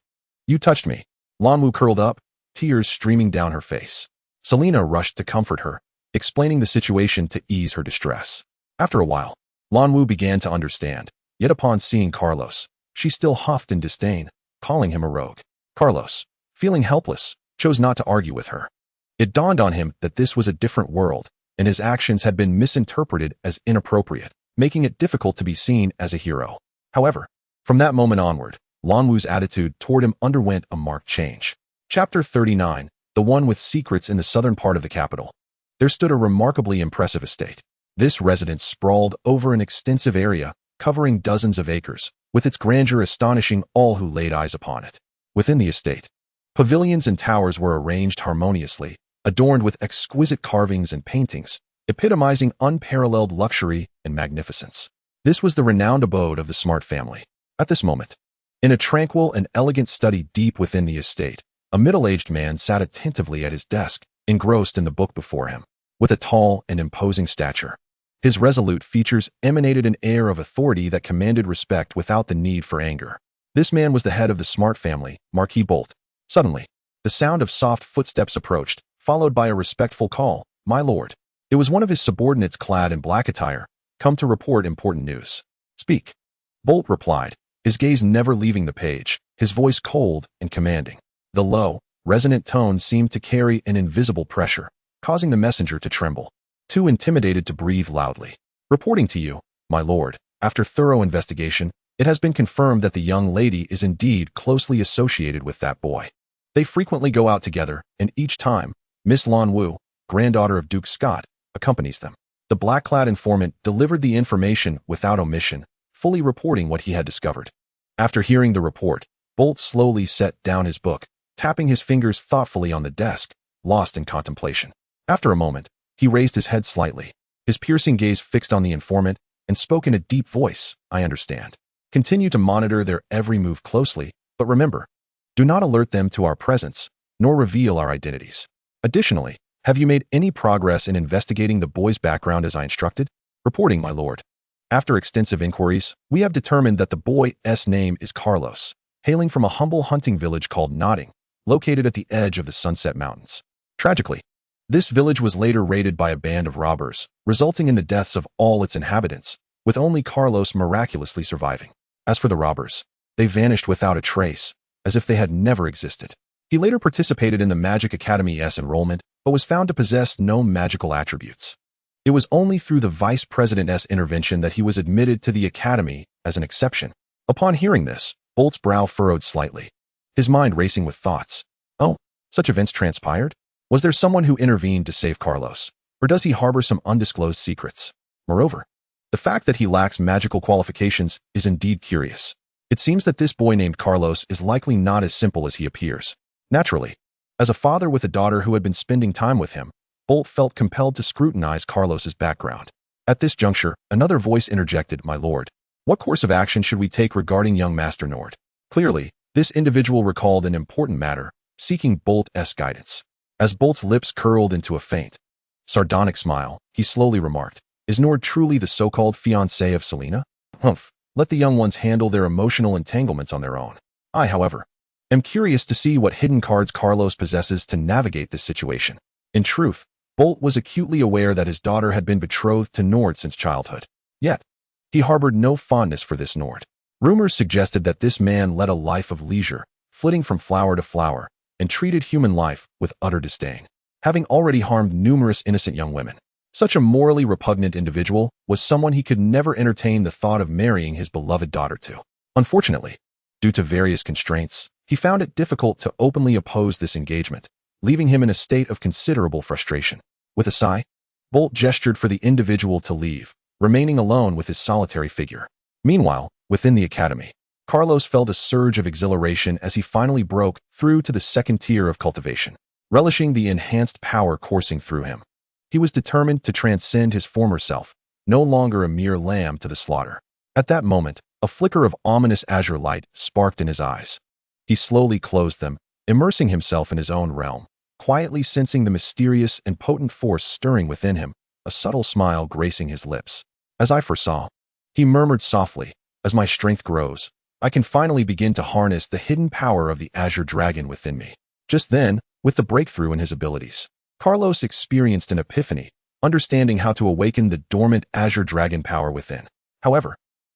You touched me!" Lan Wu curled up, tears streaming down her face. Selena rushed to comfort her, explaining the situation to ease her distress. After a while, Lan Wu began to understand, yet upon seeing Carlos, she still huffed in disdain, calling him a rogue. Carlos, feeling helpless, chose not to argue with her. It dawned on him that this was a different world, and his actions had been misinterpreted as inappropriate, making it difficult to be seen as a hero. However, from that moment onward, Lan Wu's attitude toward him underwent a marked change. Chapter 39, the one with secrets in the southern part of the capital. There stood a remarkably impressive estate. This residence sprawled over an extensive area, covering dozens of acres, with its grandeur astonishing all who laid eyes upon it. Within the estate, pavilions and towers were arranged harmoniously, adorned with exquisite carvings and paintings, epitomizing unparalleled luxury and magnificence. This was the renowned abode of the Smart family. At this moment, in a tranquil and elegant study deep within the estate, a middle-aged man sat attentively at his desk, engrossed in the book before him. With a tall and imposing stature, his resolute features emanated an air of authority that commanded respect without the need for anger. This man was the head of the Smart family, Marquis Bolt. Suddenly, the sound of soft footsteps approached, followed by a respectful call, "My lord." It was one of his subordinates clad in black attire, come to report important news. "Speak," Bolt replied, his gaze never leaving the page, his voice cold and commanding. The low, resonant tone seemed to carry an invisible pressure, causing the messenger to tremble, too intimidated to breathe loudly. "Reporting to you, my lord, after thorough investigation, it has been confirmed that the young lady is indeed closely associated with that boy. They frequently go out together, and each time, Miss Lan Wu, granddaughter of Duke Scott, accompanies them." The black-clad informant delivered the information without omission, fully reporting what he had discovered. After hearing the report, Bolt slowly set down his book, tapping his fingers thoughtfully on the desk, lost in contemplation. After a moment, he raised his head slightly, his piercing gaze fixed on the informant, and spoke in a deep voice, "I understand. Continue to monitor their every move closely, but remember, do not alert them to our presence, nor reveal our identities. Additionally, have you made any progress in investigating the boy's background as I instructed?" "Reporting, my lord." After extensive inquiries, we have determined that the boy's name is Carlos, hailing from a humble hunting village called Notting, located at the edge of the Sunset Mountains. Tragically, this village was later raided by a band of robbers, resulting in the deaths of all its inhabitants, with only Carlos miraculously surviving. As for the robbers, they vanished without a trace, as if they had never existed. He later participated in the Magic Academy's enrollment, but was found to possess no magical attributes. It was only through the vice president's intervention that he was admitted to the academy as an exception. Upon hearing this, Bolt's brow furrowed slightly, his mind racing with thoughts. Oh, such events transpired? Was there someone who intervened to save Carlos, or does he harbor some undisclosed secrets? Moreover, the fact that he lacks magical qualifications is indeed curious. It seems that this boy named Carlos is likely not as simple as he appears. Naturally, as a father with a daughter who had been spending time with him, Bolt felt compelled to scrutinize Carlos's background. At this juncture, another voice interjected, "My lord, what course of action should we take regarding young Master Nord?" Clearly, this individual recalled an important matter, seeking Bolt's guidance. As Bolt's lips curled into a faint, sardonic smile, he slowly remarked, "Is Nord truly the so-called fiancé of Selena? Humph, let the young ones handle their emotional entanglements on their own. I, however, am curious to see what hidden cards Carlos possesses to navigate this situation." In truth, Bolt was acutely aware that his daughter had been betrothed to Nord since childhood. Yet, he harbored no fondness for this Nord. Rumors suggested that this man led a life of leisure, flitting from flower to flower, and treated human life with utter disdain, having already harmed numerous innocent young women. Such a morally repugnant individual was someone he could never entertain the thought of marrying his beloved daughter to. Unfortunately, due to various constraints, he found it difficult to openly oppose this engagement, leaving him in a state of considerable frustration. With a sigh, Bolt gestured for the individual to leave, remaining alone with his solitary figure. Meanwhile, within the academy, Carlos felt a surge of exhilaration as he finally broke through to the second tier of cultivation. Relishing the enhanced power coursing through him, he was determined to transcend his former self, no longer a mere lamb to the slaughter. At that moment, a flicker of ominous azure light sparked in his eyes. He slowly closed them, immersing himself in his own realm, quietly sensing the mysterious and potent force stirring within him, a subtle smile gracing his lips. "As I foresaw," he murmured softly, "as my strength grows, I can finally begin to harness the hidden power of the Azure Dragon within me." Just then, with the breakthrough in his abilities, Carlos experienced an epiphany, understanding how to awaken the dormant Azure Dragon power within. However,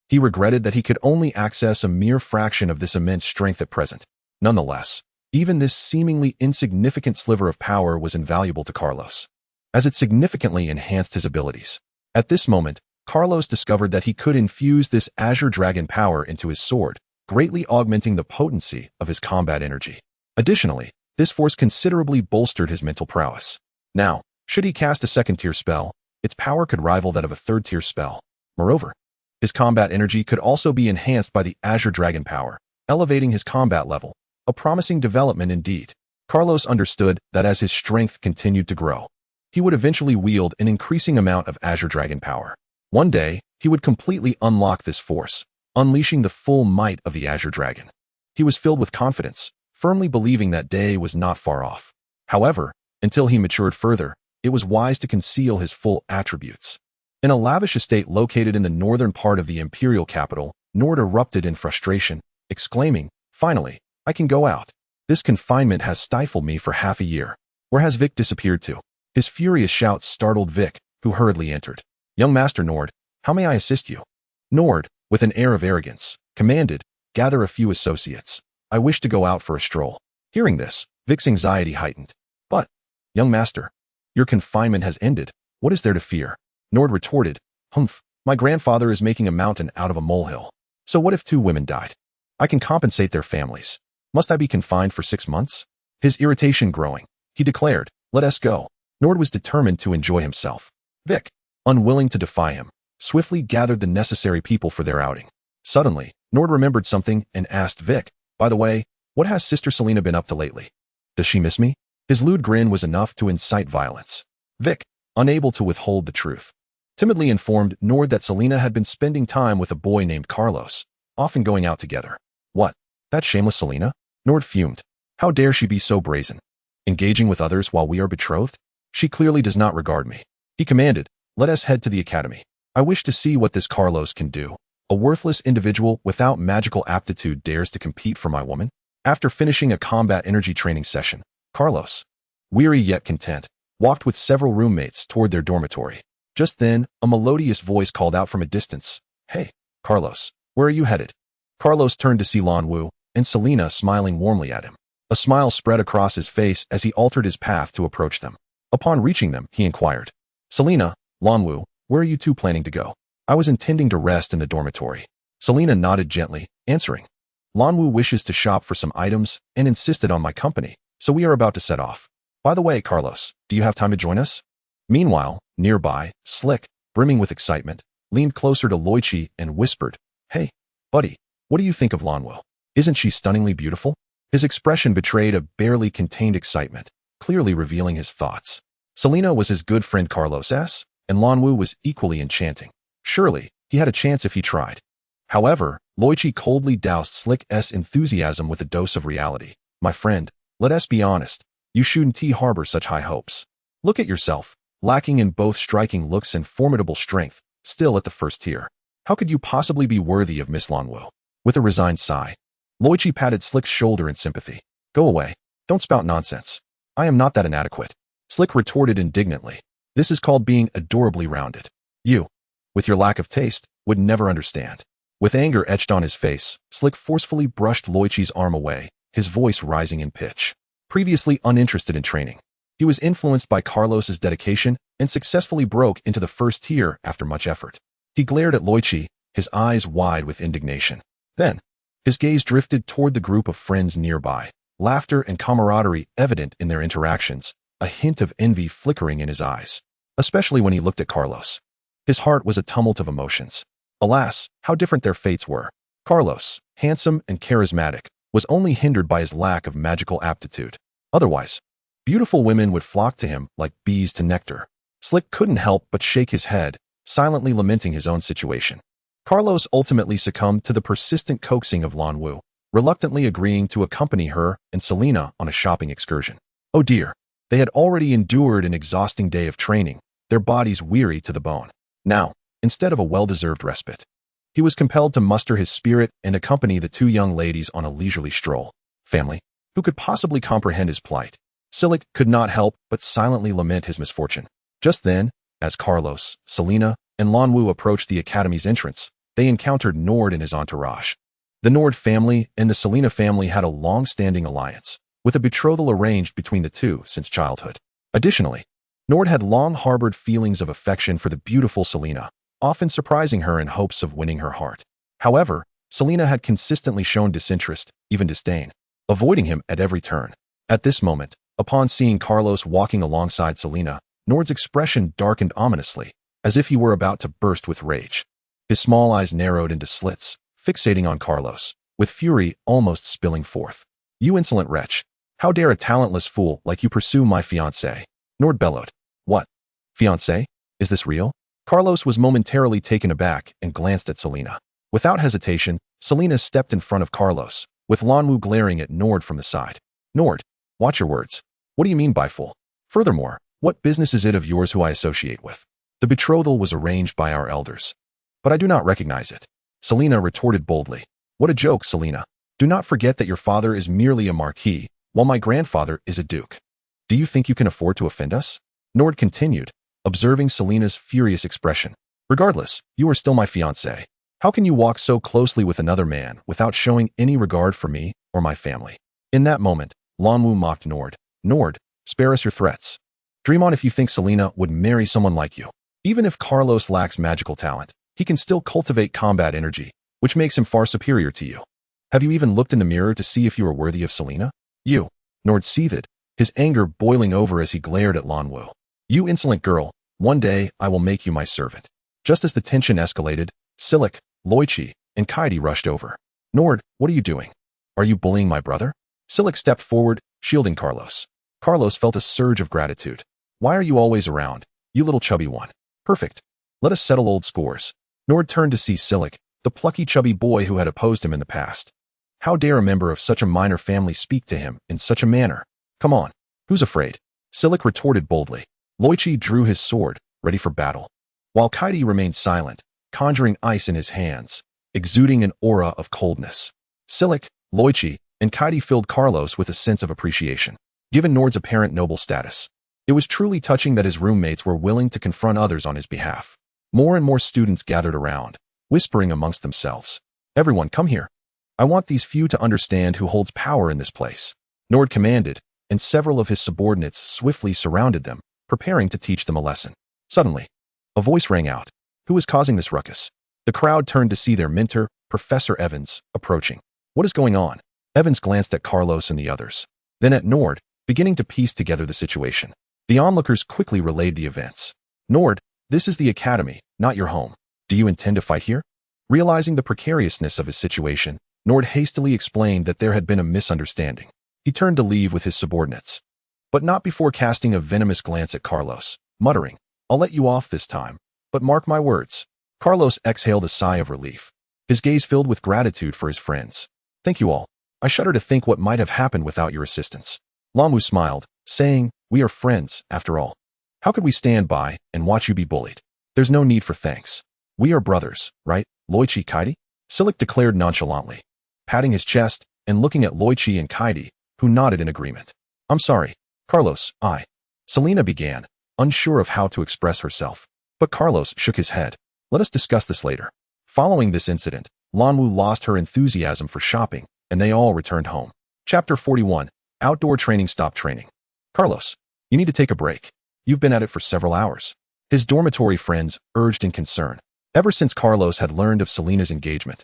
he regretted that he could only access a mere fraction of this immense strength at present. Nonetheless, even this seemingly insignificant sliver of power was invaluable to Carlos, as it significantly enhanced his abilities. At this moment, Carlos discovered that he could infuse this Azure Dragon power into his sword, greatly augmenting the potency of his combat energy. Additionally, this force considerably bolstered his mental prowess. Now, should he cast a second-tier spell, its power could rival that of a third-tier spell. Moreover, his combat energy could also be enhanced by the Azure Dragon power, elevating his combat level, a promising development indeed. Carlos understood that as his strength continued to grow, he would eventually wield an increasing amount of Azure Dragon power. One day, he would completely unlock this force, unleashing the full might of the Azure Dragon. He was filled with confidence, firmly believing that day was not far off. However, until he matured further, it was wise to conceal his full attributes. In a lavish estate located in the northern part of the imperial capital, Nord erupted in frustration, exclaiming, "Finally, I can go out. This confinement has stifled me for half a year. Where has Vic disappeared to?" His furious shouts startled Vic, who hurriedly entered. "Young Master Nord, how may I assist you?" Nord, with an air of arrogance, commanded, "Gather a few associates. I wish to go out for a stroll." Hearing this, Vic's anxiety heightened. "But, young master, your confinement has ended. What is there to fear?" Nord retorted, "Humph, my grandfather is making a mountain out of a molehill. So what if 2 women died? I can compensate their families. Must I be confined for 6 months?" His irritation growing, he declared, "Let us go." Nord was determined to enjoy himself. Vic, unwilling to defy him, swiftly gathered the necessary people for their outing. Suddenly, Nord remembered something and asked Vic, "By the way, what has Sister Selena been up to lately? Does she miss me?" His lewd grin was enough to incite violence. Vic, unable to withhold the truth, timidly informed Nord that Selena had been spending time with a boy named Carlos, often going out together. "What? That shameless Selena?" Nord fumed. "How dare she be so brazen? Engaging with others while we are betrothed? She clearly does not regard me." He commanded, "Let us head to the academy." I wish to see what this Carlos can do. A worthless individual without magical aptitude dares to compete for my woman? After finishing a combat energy training session, Carlos, weary yet content, walked with several roommates toward their dormitory. Just then, a melodious voice called out from a distance, "Hey, Carlos, where are you headed?" Carlos turned to see Lan Wu and Selena smiling warmly at him. A smile spread across his face as he altered his path to approach them. Upon reaching them, he inquired, "Selena, Lan Wu, where are you two planning to go?" "I was intending to rest in the dormitory." Selena nodded gently, answering, "Lan Wu wishes to shop for some items and insisted on my company, so we are about to set off. By the way, Carlos, do you have time to join us?" Meanwhile, nearby, Slick, brimming with excitement, leaned closer to Lin Ye and whispered, "Hey, buddy, what do you think of Lan Wu? Isn't she stunningly beautiful?" His expression betrayed a barely contained excitement, clearly revealing his thoughts. Selena was his good friend Carlos's, and Lan Wu was equally enchanting. Surely, he had a chance if he tried. However, Lin Ye coldly doused Slick's enthusiasm with a dose of reality. "My friend, let us be honest, you shouldn't harbor such high hopes. Look at yourself, lacking in both striking looks and formidable strength, still at the first tier. How could you possibly be worthy of Miss Lan Wu?" With a resigned sigh, Lin Ye patted Slick's shoulder in sympathy. "Go away. Don't spout nonsense. I am not that inadequate." Slick retorted indignantly. "This is called being adorably rounded. You, with your lack of taste, would never understand." With anger etched on his face, Slick forcefully brushed Lin Ye's arm away, his voice rising in pitch. Previously uninterested in training, he was influenced by Carlos's dedication and successfully broke into the first tier after much effort. He glared at Lin Ye, his eyes wide with indignation. Then, his gaze drifted toward the group of friends nearby, laughter and camaraderie evident in their interactions, a hint of envy flickering in his eyes, especially when he looked at Carlos. His heart was a tumult of emotions. Alas, how different their fates were. Carlos, handsome and charismatic, was only hindered by his lack of magical aptitude. Otherwise, beautiful women would flock to him like bees to nectar. Slick couldn't help but shake his head, silently lamenting his own situation. Carlos ultimately succumbed to the persistent coaxing of Lan Wu, reluctantly agreeing to accompany her and Selena on a shopping excursion. Oh dear, they had already endured an exhausting day of training, their bodies weary to the bone. Now, instead of a well-deserved respite, he was compelled to muster his spirit and accompany the two young ladies on a leisurely stroll. Family, who could possibly comprehend his plight? Slick could not help but silently lament his misfortune. Just then, as Carlos, Selena, and Lan Wu approached the academy's entrance, they encountered Nord and his entourage. The Nord family and the Selena family had a long-standing alliance, with a betrothal arranged between the two since childhood. Additionally, Nord had long harbored feelings of affection for the beautiful Selena, often surprising her in hopes of winning her heart. However, Selena had consistently shown disinterest, even disdain, avoiding him at every turn. At this moment, upon seeing Carlos walking alongside Selena, Nord's expression darkened ominously, as if he were about to burst with rage. His small eyes narrowed into slits, fixating on Carlos, with fury almost spilling forth. "You insolent wretch! How dare a talentless fool like you pursue my fiancée?" Nord bellowed. "What? Fiancé? Is this real?" Carlos was momentarily taken aback and glanced at Selena. Without hesitation, Selena stepped in front of Carlos, with Lan Wu glaring at Nord from the side. "Nord, watch your words. What do you mean by fool? Furthermore, what business is it of yours who I associate with? The betrothal was arranged by our elders. But I do not recognize it." Selena retorted boldly. "What a joke, Selena. Do not forget that your father is merely a marquis, while my grandfather is a duke. Do you think you can afford to offend us?" Nord continued, observing Selena's furious expression. "Regardless, you are still my fiancé. How can you walk so closely with another man without showing any regard for me or my family?" In that moment, Lan Wu mocked Nord. "Nord, spare us your threats. Dream on if you think Selena would marry someone like you. Even if Carlos lacks magical talent, he can still cultivate combat energy, which makes him far superior to you. Have you even looked in the mirror to see if you are worthy of Selena?" "You," Nord seethed, his anger boiling over as he glared at Lan Wu. "You insolent girl, one day I will make you my servant." Just as the tension escalated, Silic, Lin Ye, and Kaidi rushed over. "Nord, what are you doing? Are you bullying my brother?" Silic stepped forward, shielding Carlos. Carlos felt a surge of gratitude. "Why are you always around, you little chubby one? Perfect. Let us settle old scores." Nord turned to see Silic, the plucky chubby boy who had opposed him in the past. How dare a member of such a minor family speak to him in such a manner? "Come on, who's afraid?" Silic retorted boldly. Lin Ye drew his sword, ready for battle. while Kaidi remained silent, conjuring ice in his hands, exuding an aura of coldness. Silic, Loichi, and Kaidi filled Carlos with a sense of appreciation, given Nord's apparent noble status. It was truly touching that his roommates were willing to confront others on his behalf. More and more students gathered around, whispering amongst themselves. "Everyone, come here. I want these few to understand who holds power in this place." Nord commanded, and several of his subordinates swiftly surrounded them, preparing to teach them a lesson. Suddenly, a voice rang out. Who is causing this ruckus? The crowd turned to see their mentor, Professor Evans, approaching. What is going on? Evans glanced at Carlos and the others, then at Nord, beginning to piece together the situation. The onlookers quickly relayed the events. Nord, this is the academy, not your home. Do you intend to fight here? Realizing the precariousness of his situation, Nord hastily explained that there had been a misunderstanding. He turned to leave with his subordinates, but not before casting a venomous glance at Carlos, muttering, "I'll let you off this time, but mark my words." Carlos exhaled a sigh of relief, his gaze filled with gratitude for his friends. "Thank you all. I shudder to think what might have happened without your assistance." Lamu smiled, saying, "We are friends, after all. How could we stand by and watch you be bullied? There's no need for thanks. We are brothers, right, Loichi Kaidi?" Silic declared nonchalantly, patting his chest and looking at Loichi and Kaidi, who nodded in agreement. "I'm sorry, Carlos, Selena began, unsure of how to express herself. But Carlos shook his head. "Let us discuss this later." Following this incident, Lanwu lost her enthusiasm for shopping, and they all returned home. Chapter 41. Outdoor Training. Stop training. "Carlos, you need to take a break. You've been at it for several hours." His dormitory friends urged in concern. Ever since Carlos had learned of Selena's engagement,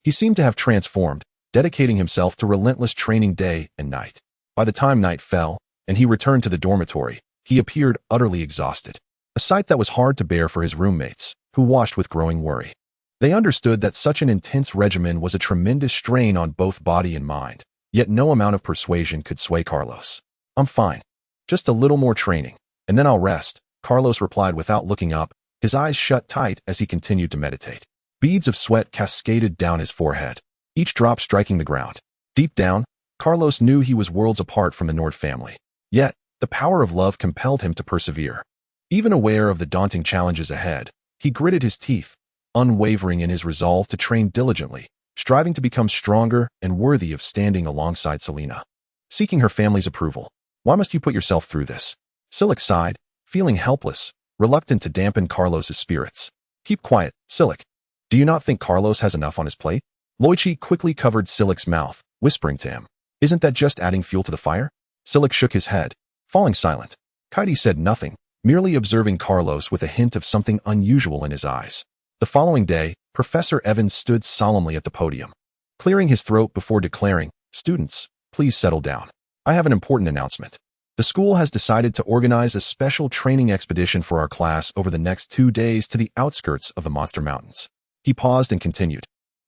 he seemed to have transformed, dedicating himself to relentless training day and night. By the time night fell, and he returned to the dormitory, he appeared utterly exhausted, a sight that was hard to bear for his roommates, who watched with growing worry. They understood that such an intense regimen was a tremendous strain on both body and mind, yet no amount of persuasion could sway Carlos. "I'm fine. Just a little more training, and then I'll rest," Carlos replied without looking up, his eyes shut tight as he continued to meditate. Beads of sweat cascaded down his forehead, each drop striking the ground. Deep down, Carlos knew he was worlds apart from the Nord family. Yet, the power of love compelled him to persevere. Even aware of the daunting challenges ahead, he gritted his teeth, unwavering in his resolve to train diligently, striving to become stronger and worthy of standing alongside Selena. Seeking her family's approval. "Why must you put yourself through this?" Silic sighed, feeling helpless, reluctant to dampen Carlos's spirits. "Keep quiet, Silic. Do you not think Carlos has enough on his plate?" Loichi quickly covered Silic's mouth, whispering to him, "Isn't that just adding fuel to the fire?" Silic shook his head, falling silent. Kaidi said nothing, merely observing Carlos with a hint of something unusual in his eyes. The following day, Professor Evans stood solemnly at the podium, clearing his throat before declaring, "Students, please settle down. I have an important announcement. The school has decided to organize a special training expedition for our class over the next 2 days to the outskirts of the Monster Mountains." He paused and continued.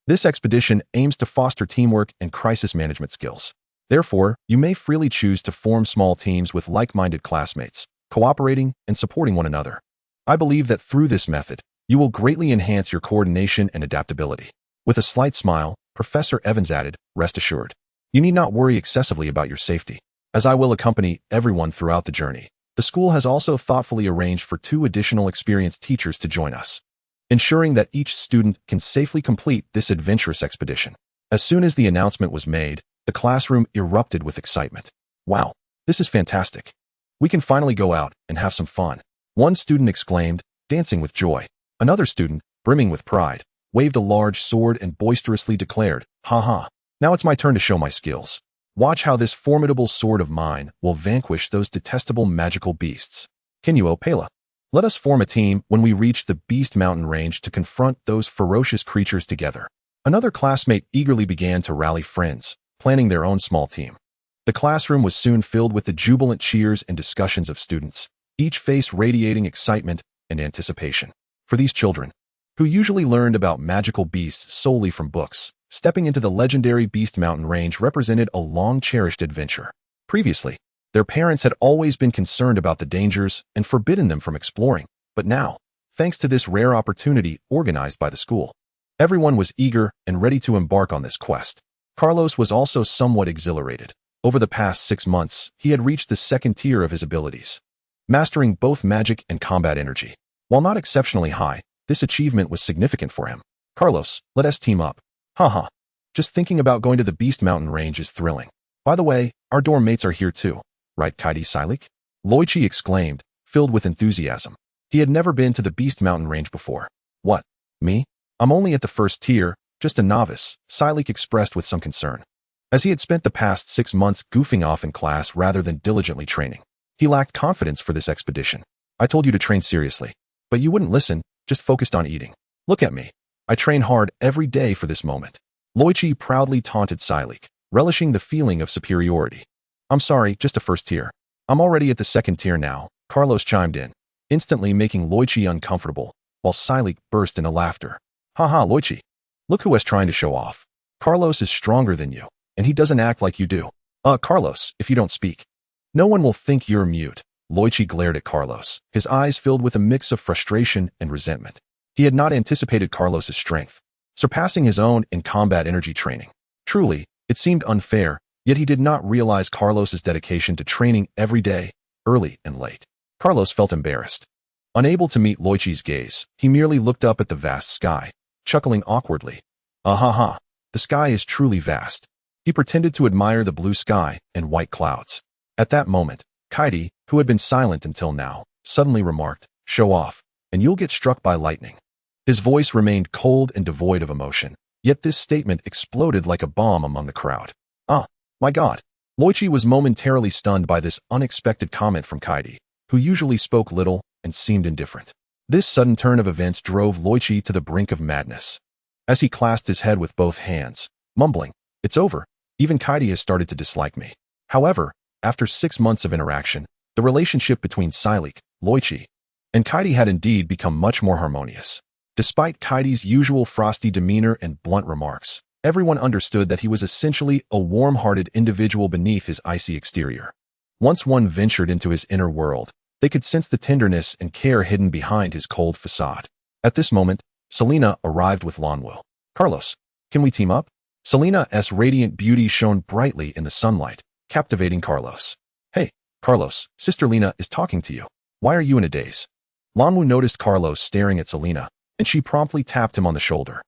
"This expedition aims to foster teamwork and crisis management skills. Therefore, you may freely choose to form small teams with like-minded classmates, cooperating and supporting one another. I believe that through this method, you will greatly enhance your coordination and adaptability." With a slight smile, Professor Evans added, "Rest assured, you need not worry excessively about your safety, as I will accompany everyone throughout the journey. The school has also thoughtfully arranged for 2 additional experienced teachers to join us, ensuring that each student can safely complete this adventurous expedition." As soon as the announcement was made, the classroom erupted with excitement. "Wow, this is fantastic. We can finally go out and have some fun," one student exclaimed, dancing with joy. Another student, brimming with pride, waved a large sword and boisterously declared, "Ha! Now it's my turn to show my skills. Watch how this formidable sword of mine will vanquish those detestable magical beasts. Kinyo Pela. Let us form a team when we reach the Beast Mountain range to confront those ferocious creatures together." Another classmate eagerly began to rally friends, planning their own small team. The classroom was soon filled with the jubilant cheers and discussions of students, each face radiating excitement and anticipation. For these children, who usually learned about magical beasts solely from books, stepping into the legendary Beast Mountain range represented a long-cherished adventure. Previously, their parents had always been concerned about the dangers and forbidden them from exploring, but now, thanks to this rare opportunity organized by the school, everyone was eager and ready to embark on this quest. Carlos was also somewhat exhilarated. Over the past 6 months, he had reached the second tier of his abilities, mastering both magic and combat energy. While not exceptionally high, this achievement was significant for him. Carlos, let us team up. Haha. Just thinking about going to the Beast Mountain range is thrilling. By the way, our dorm mates are here too. Right, Kaidi Silik? Loichi exclaimed, filled with enthusiasm. He had never been to the Beast Mountain range before. What? Me? I'm only at the first tier, just a novice, Silik expressed with some concern. As he had spent the past 6 months goofing off in class rather than diligently training, he lacked confidence for this expedition. I told you to train seriously, but you wouldn't listen, just focused on eating. Look at me. I train hard every day for this moment. Loichi proudly taunted Silik, relishing the feeling of superiority. I'm sorry, just a first tier. I'm already at the second tier now, Carlos chimed in, instantly making Loichi uncomfortable, while Silik burst into laughter. Haha, Loichi. Look who is trying to show off. Carlos is stronger than you, and he doesn't act like you do. Carlos, if you don't speak, no one will think you're mute. Loichi glared at Carlos, his eyes filled with a mix of frustration and resentment. He had not anticipated Carlos's strength, surpassing his own in combat energy training. Truly, it seemed unfair, yet he did not realize Carlos's dedication to training every day, early and late. Carlos felt embarrassed. Unable to meet Loichi's gaze, he merely looked up at the vast sky, chuckling awkwardly. Ha. The sky is truly vast. He pretended to admire the blue sky and white clouds. At that moment, Kaidi, who had been silent until now, suddenly remarked, show off, and you'll get struck by lightning. His voice remained cold and devoid of emotion, yet this statement exploded like a bomb among the crowd. My God. Loichi was momentarily stunned by this unexpected comment from Kaidi, who usually spoke little and seemed indifferent. This sudden turn of events drove Loichi to the brink of madness. As he clasped his head with both hands, mumbling, it's over, even Kaidi has started to dislike me. However, after 6 months of interaction, the relationship between Silik, Loichi, and Kaidi had indeed become much more harmonious. Despite Kaidi's usual frosty demeanor and blunt remarks, everyone understood that he was essentially a warm-hearted individual beneath his icy exterior. Once one ventured into his inner world, they could sense the tenderness and care hidden behind his cold facade. At this moment, Selena arrived with Lanwu. Carlos, can we team up? Selena's radiant beauty shone brightly in the sunlight, captivating Carlos. Hey, Carlos, Sister Lena is talking to you. Why are you in a daze? Lanwu noticed Carlos staring at Selena, and she promptly tapped him on the shoulder.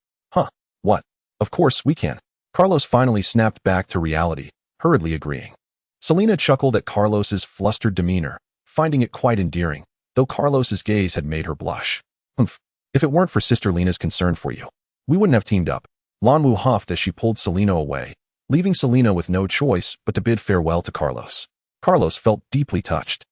What? Of course we can. Carlos finally snapped back to reality, hurriedly agreeing. Selena chuckled at Carlos's flustered demeanor, finding it quite endearing, though Carlos's gaze had made her blush. If it weren't for Sister Lena's concern for you, we wouldn't have teamed up. Lanwu huffed as she pulled Selena away, leaving Selena with no choice but to bid farewell to Carlos. Carlos felt deeply touched.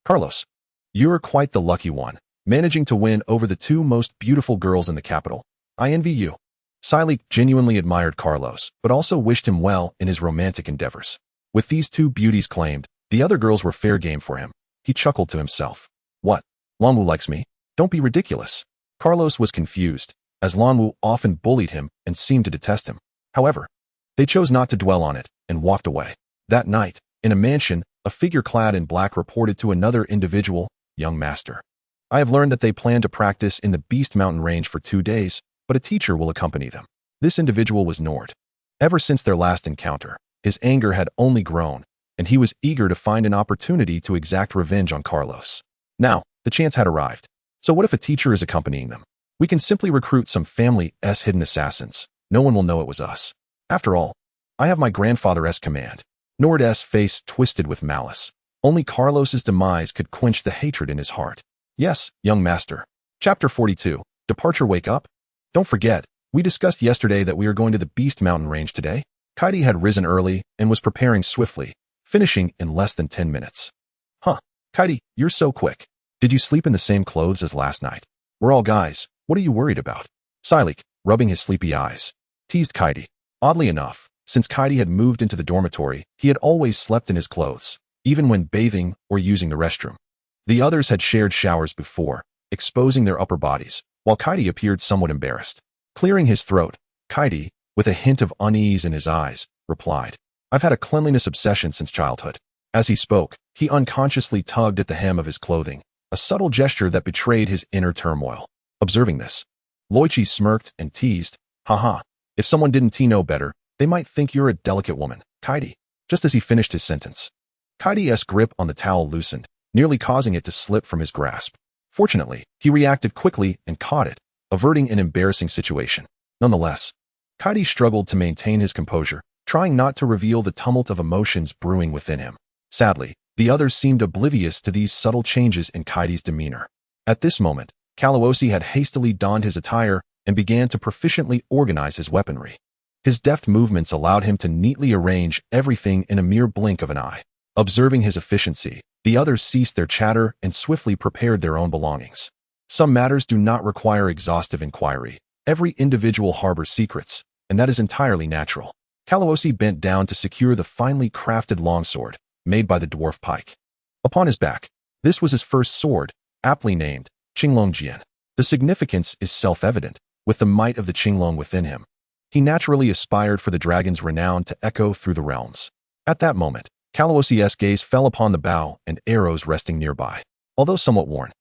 Carlos, you're quite the lucky one, managing to win over the 2 most beautiful girls in the capital. I envy you. Silik genuinely admired Carlos, but also wished him well in his romantic endeavors. With these 2 beauties claimed, the other girls were fair game for him. He chuckled to himself. What? Lanwu likes me? Don't be ridiculous. Carlos was confused, as Lanwu often bullied him and seemed to detest him. However, they chose not to dwell on it and walked away. That night, in a mansion, a figure clad in black reported to another individual, young master. I have learned that they plan to practice in the Beast Mountain range for 2 days, but a teacher will accompany them. This individual was Nord. Ever since their last encounter, his anger had only grown, and he was eager to find an opportunity to exact revenge on Carlos. Now, the chance had arrived. So what if a teacher is accompanying them? We can simply recruit some family's hidden assassins. No one will know it was us. After all, I have my grandfather's command. Nord's face twisted with malice. Only Carlos's demise could quench the hatred in his heart. Yes, young master. Chapter 42. Departure Wake Up? Don't forget, we discussed yesterday that we are going to the Beast Mountain range today. Kaidi had risen early and was preparing swiftly, finishing in less than 10 minutes. Kaidi, you're so quick. Did you sleep in the same clothes as last night? We're all guys. What are you worried about? Silik, rubbing his sleepy eyes, teased Kaidi. Oddly enough, since Kaidi had moved into the dormitory, he had always slept in his clothes, even when bathing or using the restroom. The others had shared showers before, exposing their upper bodies, while Kaidi appeared somewhat embarrassed. Clearing his throat, Kaidi, with a hint of unease in his eyes, replied, I've had a cleanliness obsession since childhood. As he spoke, he unconsciously tugged at the hem of his clothing, a subtle gesture that betrayed his inner turmoil. Observing this, Loichi smirked and teased, if someone didn't know better, they might think you're a delicate woman, Kaidi. Just as he finished his sentence, Kaidi's grip on the towel loosened, nearly causing it to slip from his grasp. Fortunately, he reacted quickly and caught it, averting an embarrassing situation. Nonetheless, Kaidi struggled to maintain his composure, trying not to reveal the tumult of emotions brewing within him. Sadly, the others seemed oblivious to these subtle changes in Kaidi's demeanor. At this moment, Kalawose had hastily donned his attire and began to proficiently organize his weaponry. His deft movements allowed him to neatly arrange everything in a mere blink of an eye. Observing his efficiency, the others ceased their chatter and swiftly prepared their own belongings. Some matters do not require exhaustive inquiry. Every individual harbors secrets, and that is entirely natural. Kalawose bent down to secure the finely crafted longsword, made by the dwarf pike. Upon his back, this was his first sword, aptly named Qinglongjian. The significance is self-evident. With the might of the Qinglong within him, he naturally aspired for the dragon's renown to echo through the realms. At that moment, Kalawose's gaze fell upon the bow and arrows resting nearby. Although somewhat worn,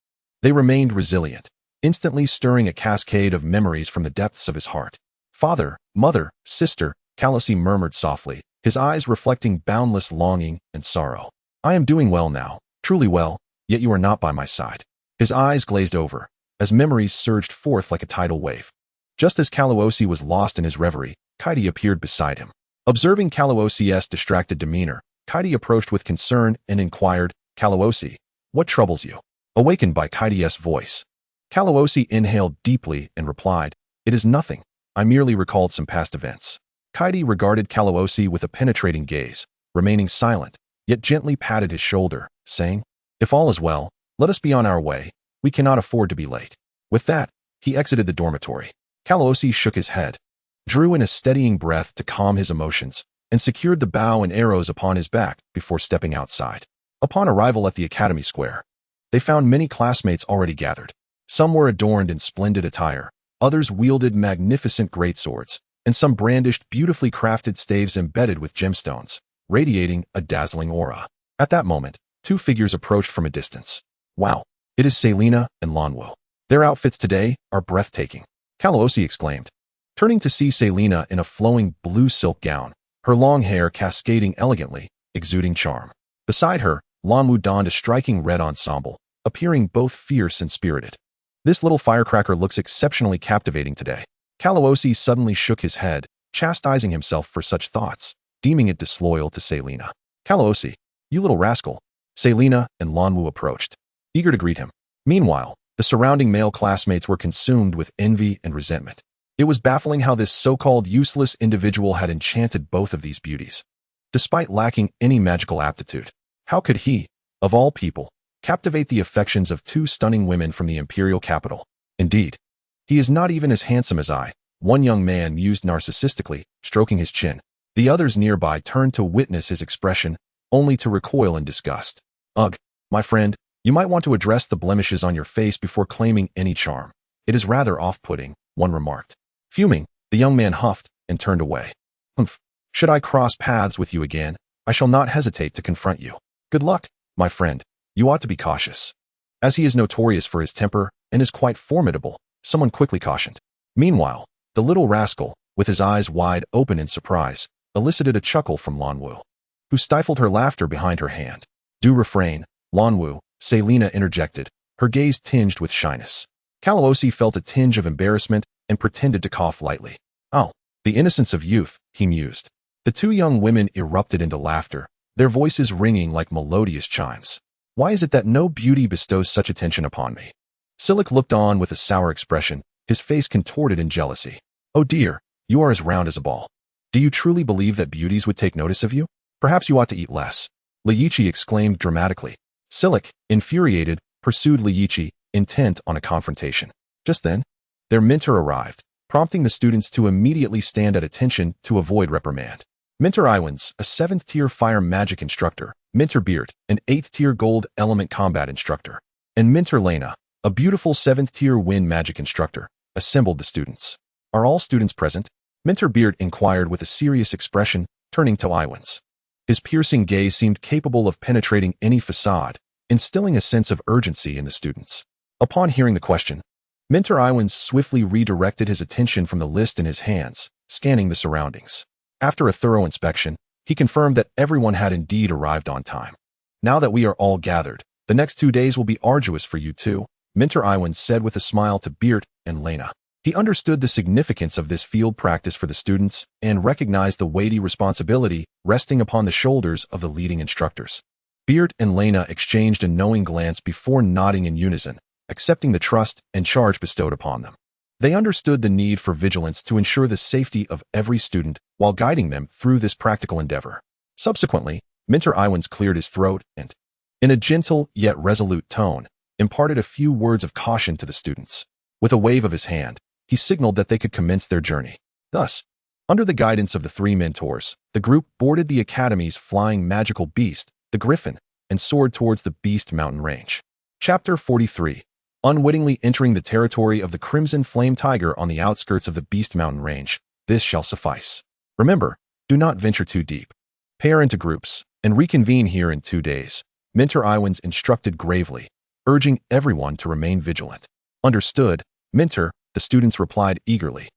they remained resilient, instantly stirring a cascade of memories from the depths of his heart. Father, mother, sister, Kalawose murmured softly, his eyes reflecting boundless longing and sorrow. I am doing well now, truly well, yet you are not by my side. His eyes glazed over, as memories surged forth like a tidal wave. Just as Kalawose was lost in his reverie, Kaidi appeared beside him. Observing Kalawose's distracted demeanor, Kaidi approached with concern and inquired, Kalawose, what troubles you? Awakened by Kaidi's voice, Kalawose inhaled deeply and replied, it is nothing, I merely recalled some past events. Kaidi regarded Kalawose with a penetrating gaze, remaining silent, yet gently patted his shoulder, saying, if all is well, let us be on our way, we cannot afford to be late. With that, he exited the dormitory. Kalawose shook his head, drew in a steadying breath to calm his emotions, and secured the bow and arrows upon his back before stepping outside. Upon arrival at the academy square, they found many classmates already gathered. Some were adorned in splendid attire, others wielded magnificent greatswords, and some brandished beautifully crafted staves embedded with gemstones, radiating a dazzling aura. At that moment, two figures approached from a distance. Wow, it is Selena and Lanwu. Their outfits today are breathtaking, Kalawose exclaimed, turning to see Selena in a flowing blue silk gown, her long hair cascading elegantly, exuding charm. Beside her, Lanwu donned a striking red ensemble, appearing both fierce and spirited. This little firecracker looks exceptionally captivating today. Kalawose suddenly shook his head, chastising himself for such thoughts, deeming it disloyal to Selena. Kalawose, you little rascal. Selena and Lanwu approached, eager to greet him. Meanwhile, the surrounding male classmates were consumed with envy and resentment. It was baffling how this so-called useless individual had enchanted both of these beauties. Despite lacking any magical aptitude, how could he, of all people, captivate the affections of two stunning women from the imperial capital? Indeed, he is not even as handsome as I, one young man mused narcissistically, stroking his chin. The others nearby turned to witness his expression, only to recoil in disgust. Ugh, my friend, you might want to address the blemishes on your face before claiming any charm. It is rather off-putting, one remarked. Fuming, the young man huffed and turned away. Humph, should I cross paths with you again, I shall not hesitate to confront you. Good luck, my friend, you ought to be cautious. As he is notorious for his temper and is quite formidable, someone quickly cautioned. Meanwhile, the little rascal, with his eyes wide open in surprise, elicited a chuckle from Lanwu, who stifled her laughter behind her hand. Do refrain, Lanwu, Selena interjected, her gaze tinged with shyness. Kalawose felt a tinge of embarrassment and pretended to cough lightly. Oh, the innocence of youth, he mused. The two young women erupted into laughter, their voices ringing like melodious chimes. Why is it that no beauty bestows such attention upon me? Silik looked on with a sour expression, his face contorted in jealousy. Oh dear, you are as round as a ball. Do you truly believe that beauties would take notice of you? Perhaps you ought to eat less. Liyichi exclaimed dramatically. Silik, infuriated, pursued Liyichi, intent on a confrontation. Just then, their mentor arrived, prompting the students to immediately stand at attention to avoid reprimand. Mentor Iwans, a 7th-tier fire magic instructor, Mentor Beard, an 8th-tier gold element combat instructor, and Mentor Lena, a beautiful 7th-tier wind magic instructor, assembled the students. Are all students present? Mentor Beard inquired with a serious expression, turning to Iwans. His piercing gaze seemed capable of penetrating any facade, instilling a sense of urgency in the students. Upon hearing the question, Mentor Iwans swiftly redirected his attention from the list in his hands, scanning the surroundings. After a thorough inspection, he confirmed that everyone had indeed arrived on time. Now that we are all gathered, the next 2 days will be arduous for you too, Minter Iwan said with a smile to Beert and Lena. He understood the significance of this field practice for the students and recognized the weighty responsibility resting upon the shoulders of the leading instructors. Beert and Lena exchanged a knowing glance before nodding in unison, accepting the trust and charge bestowed upon them. They understood the need for vigilance to ensure the safety of every student while guiding them through this practical endeavor. Subsequently, Minter Iwans cleared his throat and, in a gentle yet resolute tone, imparted a few words of caution to the students. With a wave of his hand, he signaled that they could commence their journey. Thus, under the guidance of the three mentors, the group boarded the Academy's flying magical beast, the Griffin, and soared towards the Beast Mountain Range. Chapter 43. Unwittingly entering the territory of the Crimson Flame Tiger on the outskirts of the Beast Mountain Range, this shall suffice. Remember, do not venture too deep. Pair into groups, and reconvene here in 2 days, Minter Iwans instructed gravely, urging everyone to remain vigilant. Understood, Minter, the students replied eagerly,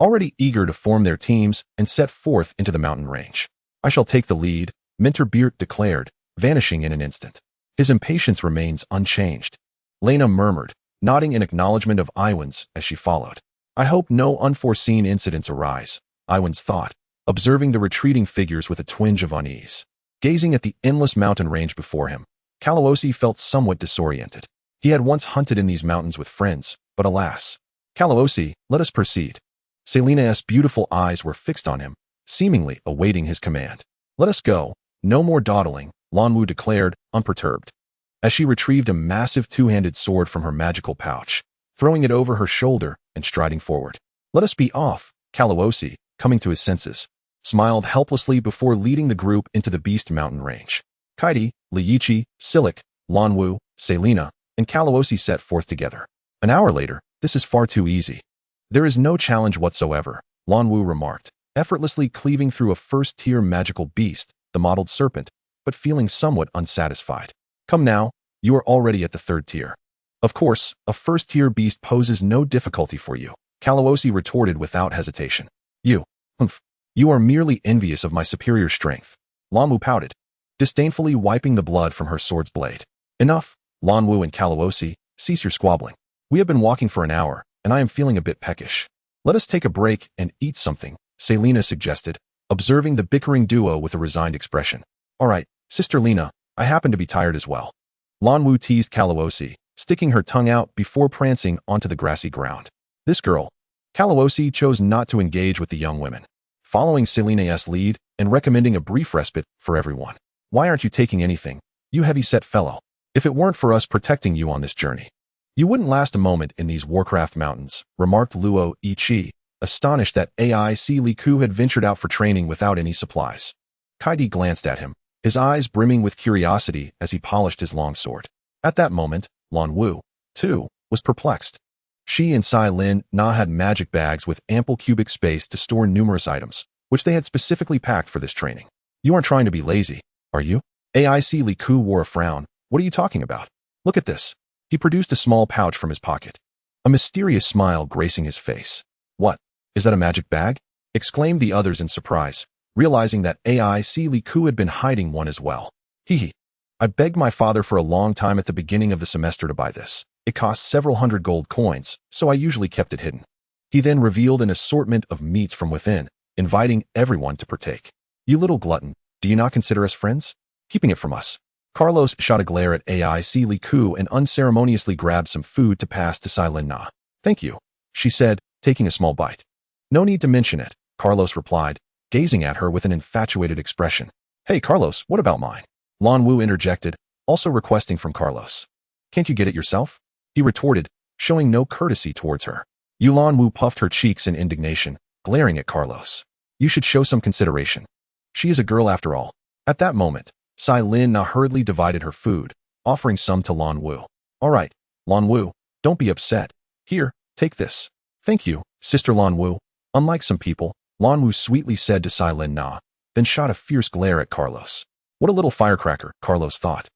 already eager to form their teams and set forth into the mountain range. I shall take the lead, Minter Beert declared, vanishing in an instant. His impatience remains unchanged. Lena murmured, nodding in acknowledgement of Iwans as she followed. I hope no unforeseen incidents arise, Iwans thought, observing the retreating figures with a twinge of unease. Gazing at the endless mountain range before him, Kalawose felt somewhat disoriented. He had once hunted in these mountains with friends, but alas. Kalawose, let us proceed. Selena's beautiful eyes were fixed on him, seemingly awaiting his command. Let us go, no more dawdling, Lanwu declared, unperturbed. As she retrieved a massive two-handed sword from her magical pouch, throwing it over her shoulder and striding forward. Let us be off, Kalawose, coming to his senses, smiled helplessly before leading the group into the Beast Mountain Range. Kaidi, Liyichi, Silik, Lanwu, Selena, and Kalawose set forth together. An hour later, this is far too easy. There is no challenge whatsoever, Lanwu remarked, effortlessly cleaving through a first-tier magical beast, the mottled serpent, but feeling somewhat unsatisfied. Come now, you are already at the 3rd tier. Of course, a first-tier beast poses no difficulty for you, Kalawose retorted without hesitation. You are merely envious of my superior strength, Lanwu pouted, disdainfully wiping the blood from her sword's blade. Enough, Lanwu and Kalawose, cease your squabbling. We have been walking for an hour, and I am feeling a bit peckish. Let us take a break and eat something, Selena suggested, observing the bickering duo with a resigned expression. All right, Sister Lena, I happen to be tired as well. Lanwu teased Kalawose, sticking her tongue out before prancing onto the grassy ground. This girl. Kalawose chose not to engage with the young women, following Selena's lead and recommending a brief respite for everyone. Why aren't you taking anything, you heavy-set fellow? If it weren't for us protecting you on this journey, you wouldn't last a moment in these Warcraft mountains, remarked Luo Yiqi, astonished that AIC Li Ku had ventured out for training without any supplies. Kaidi glanced at him, his eyes brimming with curiosity as he polished his long sword. At that moment, Lanwu, too, was perplexed. She and Sai Lin Na had magic bags with ample cubic space to store numerous items, which they had specifically packed for this training. You aren't trying to be lazy, are you? AIC Li Ku wore a frown. What are you talking about? Look at this. He produced a small pouch from his pocket, a mysterious smile gracing his face. What? Is that a magic bag? Exclaimed the others in surprise, realizing that AIC Li Ku had been hiding one as well. Hee. I begged my father for a long time at the beginning of the semester to buy this. It cost several hundred gold coins, so I usually kept it hidden. He then revealed an assortment of meats from within, inviting everyone to partake. You little glutton, do you not consider us friends? Keeping it from us. Carlos shot a glare at AIC Li Ku and unceremoniously grabbed some food to pass to Sai Lin Na. Thank you, she said, taking a small bite. No need to mention it, Carlos replied, gazing at her with an infatuated expression. Hey Carlos, what about mine? Lanwu interjected, also requesting from Carlos. Can't you get it yourself? He retorted, showing no courtesy towards her. Lanwu puffed her cheeks in indignation, glaring at Carlos. You should show some consideration. She is a girl after all. At that moment, Sai Lin Na hurriedly divided her food, offering some to Lanwu. All right, Lanwu, don't be upset. Here, take this. Thank you, Sister Lanwu. Unlike some people, Lanwu sweetly said to Sai Lin Na, then shot a fierce glare at Carlos. What a little firecracker, Carlos thought,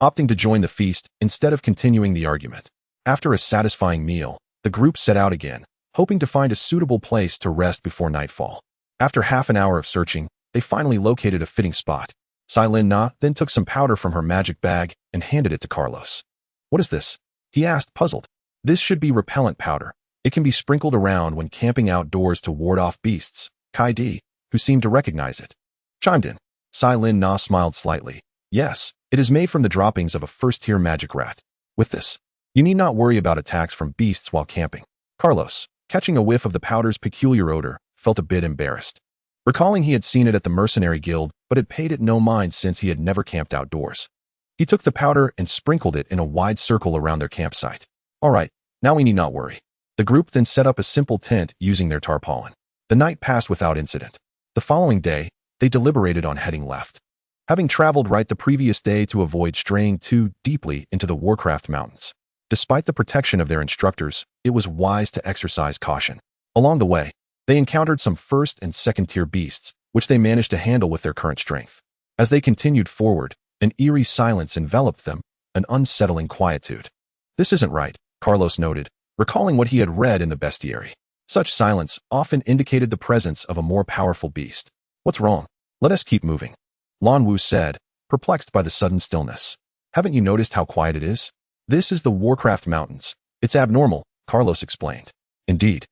opting to join the feast instead of continuing the argument. After a satisfying meal, the group set out again, hoping to find a suitable place to rest before nightfall. After half an hour of searching, they finally located a fitting spot. Sai Lin Na then took some powder from her magic bag and handed it to Carlos. What is this? He asked, puzzled. This should be repellent powder. It can be sprinkled around when camping outdoors to ward off beasts, Kai Di, who seemed to recognize it, chimed in. Lin Ye smiled slightly. Yes, it is made from the droppings of a first-tier magic rat. With this, you need not worry about attacks from beasts while camping. Carlos, catching a whiff of the powder's peculiar odor, felt a bit embarrassed. Recalling he had seen it at the mercenary guild, but had paid it no mind since he had never camped outdoors. He took the powder and sprinkled it in a wide circle around their campsite. All right, now we need not worry. The group then set up a simple tent using their tarpaulin. The night passed without incident. The following day, they deliberated on heading left. Having traveled right the previous day to avoid straying too deeply into the Warcraft Mountains. Despite the protection of their instructors, it was wise to exercise caution. Along the way, they encountered some first and second-tier beasts, which they managed to handle with their current strength. As they continued forward, an eerie silence enveloped them, an unsettling quietude. This isn't right, Carlos noted, recalling what he had read in the bestiary. Such silence often indicated the presence of a more powerful beast. What's wrong? Let us keep moving. Lan Wu said, perplexed by the sudden stillness. Haven't you noticed how quiet it is? This is the Warcraft Mountains. It's abnormal, Carlos explained. Indeed.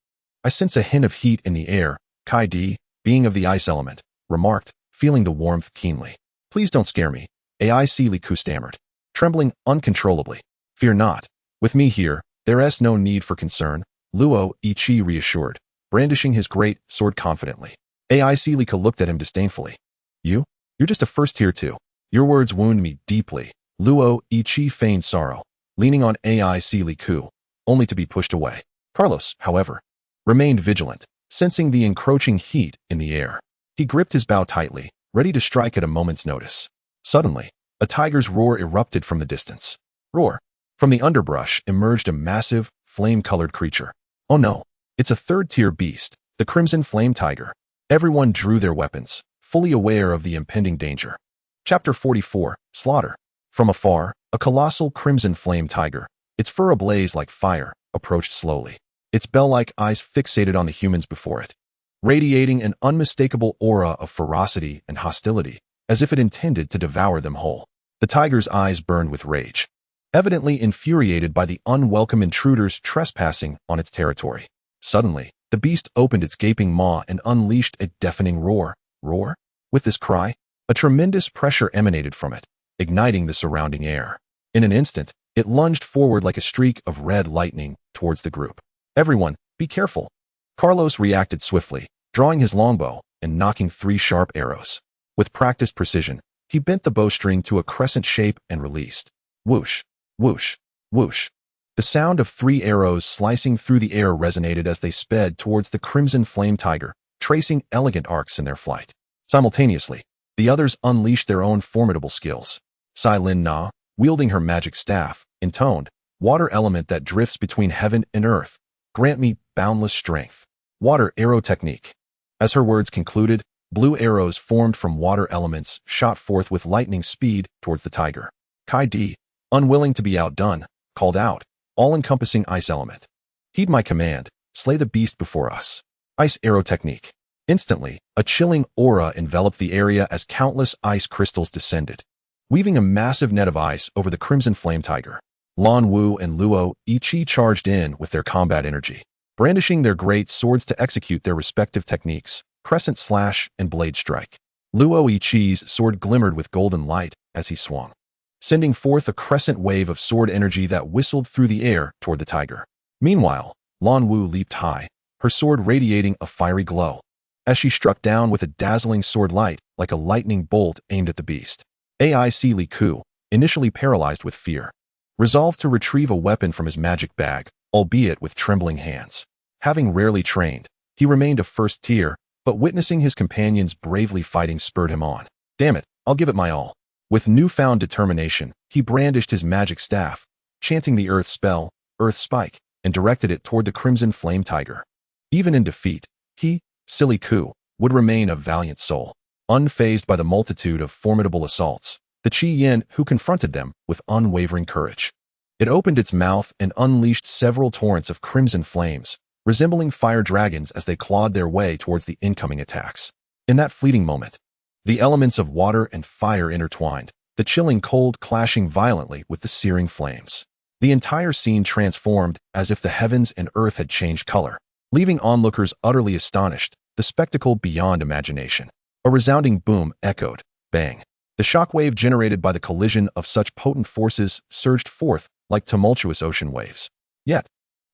I sense a hint of heat in the air, Kai Di, being of the ice element, remarked, feeling the warmth keenly. Please don't scare me, Li Ku stammered, trembling uncontrollably. Fear not. With me here, there is no need for concern, Luo Yiqi reassured, brandishing his great sword confidently. Li Ku looked at him disdainfully. You're just a first-tier too. Your words wound me deeply, Luo Yiqi feigned sorrow, leaning on Li Ku, only to be pushed away. Carlos, however, remained vigilant, sensing the encroaching heat in the air. He gripped his bow tightly, ready to strike at a moment's notice. Suddenly, a tiger's roar erupted from the distance. Roar! From the underbrush emerged a massive, flame-colored creature. Oh no, it's a third-tier beast, the Crimson Flame Tiger. Everyone drew their weapons, fully aware of the impending danger. Chapter 44, Slaughter. From afar, a colossal crimson flame tiger, its fur ablaze like fire, approached slowly, its bell-like eyes fixated on the humans before it, radiating an unmistakable aura of ferocity and hostility, as if it intended to devour them whole. The tiger's eyes burned with rage, evidently infuriated by the unwelcome intruders trespassing on its territory. Suddenly, the beast opened its gaping maw and unleashed a deafening roar. Roar? With this cry, a tremendous pressure emanated from it, igniting the surrounding air. In an instant, it lunged forward like a streak of red lightning towards the group. Everyone, be careful. Carlos reacted swiftly, drawing his longbow and knocking 3 sharp arrows. With practiced precision, he bent the bowstring to a crescent shape and released. Whoosh, whoosh, whoosh. The sound of 3 arrows slicing through the air resonated as they sped towards the crimson flame tiger, tracing elegant arcs in their flight. Simultaneously, the others unleashed their own formidable skills. Lin Ye, wielding her magic staff, intoned, water element that drifts between heaven and earth, grant me boundless strength. Water arrow technique. As her words concluded, blue arrows formed from water elements shot forth with lightning speed towards the tiger. Kai Di, unwilling to be outdone, called out, all-encompassing ice element. Heed my command, slay the beast before us. Ice arrow technique. Instantly, a chilling aura enveloped the area as countless ice crystals descended, weaving a massive net of ice over the crimson flame tiger. Lan Wu and Luo Yiqi charged in with their combat energy, brandishing their great swords to execute their respective techniques, crescent slash and blade strike. Luo Yiqi's sword glimmered with golden light as he swung, sending forth a crescent wave of sword energy that whistled through the air toward the tiger. Meanwhile, Lan Wu leaped high, her sword radiating a fiery glow, as she struck down with a dazzling sword light like a lightning bolt aimed at the beast. Li Ku, initially paralyzed with fear, resolved to retrieve a weapon from his magic bag, albeit with trembling hands. Having rarely trained, he remained a first tier, but witnessing his companions bravely fighting spurred him on. Damn it, I'll give it my all. With newfound determination, he brandished his magic staff, chanting the earth spell, Earth Spike, and directed it toward the crimson flame tiger. Even in defeat, he, Silly Ku, would remain a valiant soul, unfazed by the multitude of formidable assaults, the Qi Yin who confronted them with unwavering courage. It opened its mouth and unleashed several torrents of crimson flames, resembling fire dragons as they clawed their way towards the incoming attacks. In that fleeting moment, the elements of water and fire intertwined, the chilling cold clashing violently with the searing flames. The entire scene transformed as if the heavens and earth had changed color, leaving onlookers utterly astonished, the spectacle beyond imagination. A resounding boom echoed, bang. The shockwave generated by the collision of such potent forces surged forth like tumultuous ocean waves. Yet,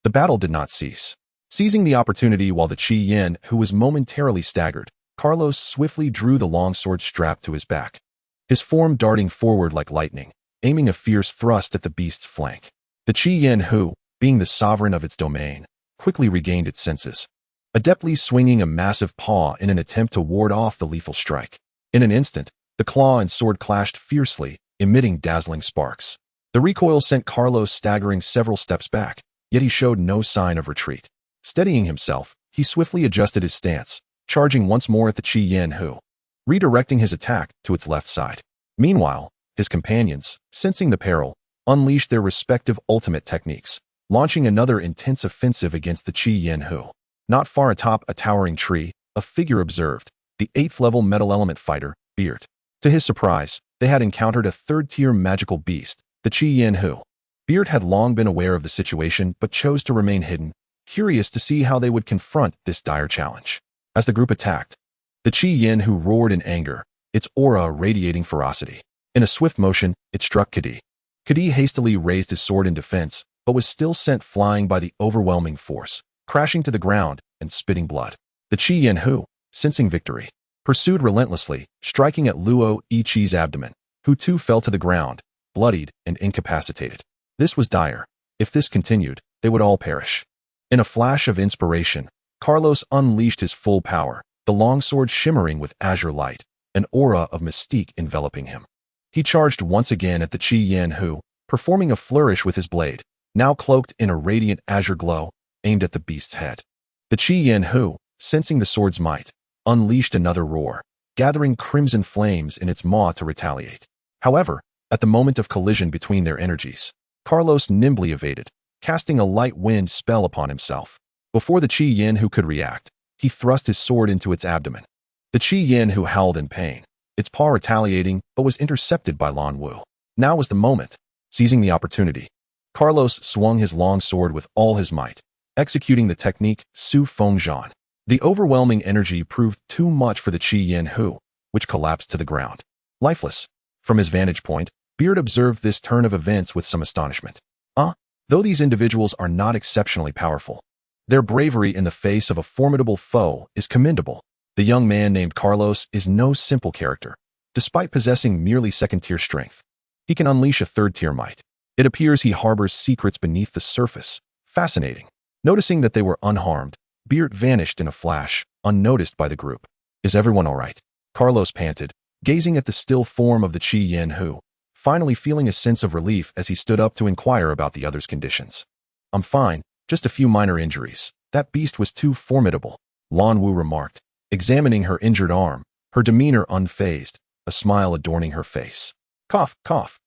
the battle did not cease. Seizing the opportunity while the Qi Yin, who was momentarily staggered, Carlos swiftly drew the longsword strapped to his back, his form darting forward like lightning, aiming a fierce thrust at the beast's flank. The Qi Yin, who, being the sovereign of its domain, quickly regained its senses, adeptly swinging a massive paw in an attempt to ward off the lethal strike. In an instant, the claw and sword clashed fiercely, emitting dazzling sparks. The recoil sent Carlos staggering several steps back, yet he showed no sign of retreat. Steadying himself, he swiftly adjusted his stance, charging once more at the Qi Yin, who, redirecting his attack to its left side. Meanwhile, his companions, sensing the peril, unleashed their respective ultimate techniques, launching another intense offensive against the Qi Yin, who, not far atop a towering tree, a figure observed, the 8th-level metal element fighter, Beard. To his surprise, they had encountered a third-tier magical beast, the Qi Yin, who. Beard had long been aware of the situation but chose to remain hidden, curious to see how they would confront this dire challenge. As the group attacked, the Qi Yin, who roared in anger, its aura radiating ferocity. In a swift motion, it struck Kadi. Kadi hastily raised his sword in defense, but was still sent flying by the overwhelming force, crashing to the ground and spitting blood. The Qi Yin, who, sensing victory, pursued relentlessly, striking at Luo Yiqi's abdomen, who too fell to the ground, bloodied and incapacitated. This was dire. If this continued, they would all perish. In a flash of inspiration, Carlos unleashed his full power, the longsword shimmering with azure light, an aura of mystique enveloping him. He charged once again at the Qi Yin, who, performing a flourish with his blade, now cloaked in a radiant azure glow, aimed at the beast's head. The Qi Yin, who, sensing the sword's might, unleashed another roar, gathering crimson flames in its maw to retaliate. However, at the moment of collision between their energies, Carlos nimbly evaded, casting a light wind spell upon himself. Before the Qi Yin, who could react, he thrust his sword into its abdomen. The Qi Yin, who howled in pain, its paw retaliating but was intercepted by Lan Wu. Now was the moment. Seizing the opportunity, Carlos swung his long sword with all his might, executing the technique Su Feng Zhan. The overwhelming energy proved too much for the Qi Yin, who, which collapsed to the ground, lifeless. From his vantage point, Beard observed this turn of events with some astonishment. Though these individuals are not exceptionally powerful, their bravery in the face of a formidable foe is commendable. The young man named Carlos is no simple character. Despite possessing merely second-tier strength, he can unleash a third-tier might. It appears he harbors secrets beneath the surface. Fascinating. Noticing that they were unharmed, Beard vanished in a flash, unnoticed by the group. Is everyone all right? Carlos panted, gazing at the still form of the Qi Yin, who, finally feeling a sense of relief as he stood up to inquire about the other's conditions. I'm fine, just a few minor injuries. That beast was too formidable, Lan Wu remarked, examining her injured arm, her demeanor unfazed, a smile adorning her face. Cough, cough.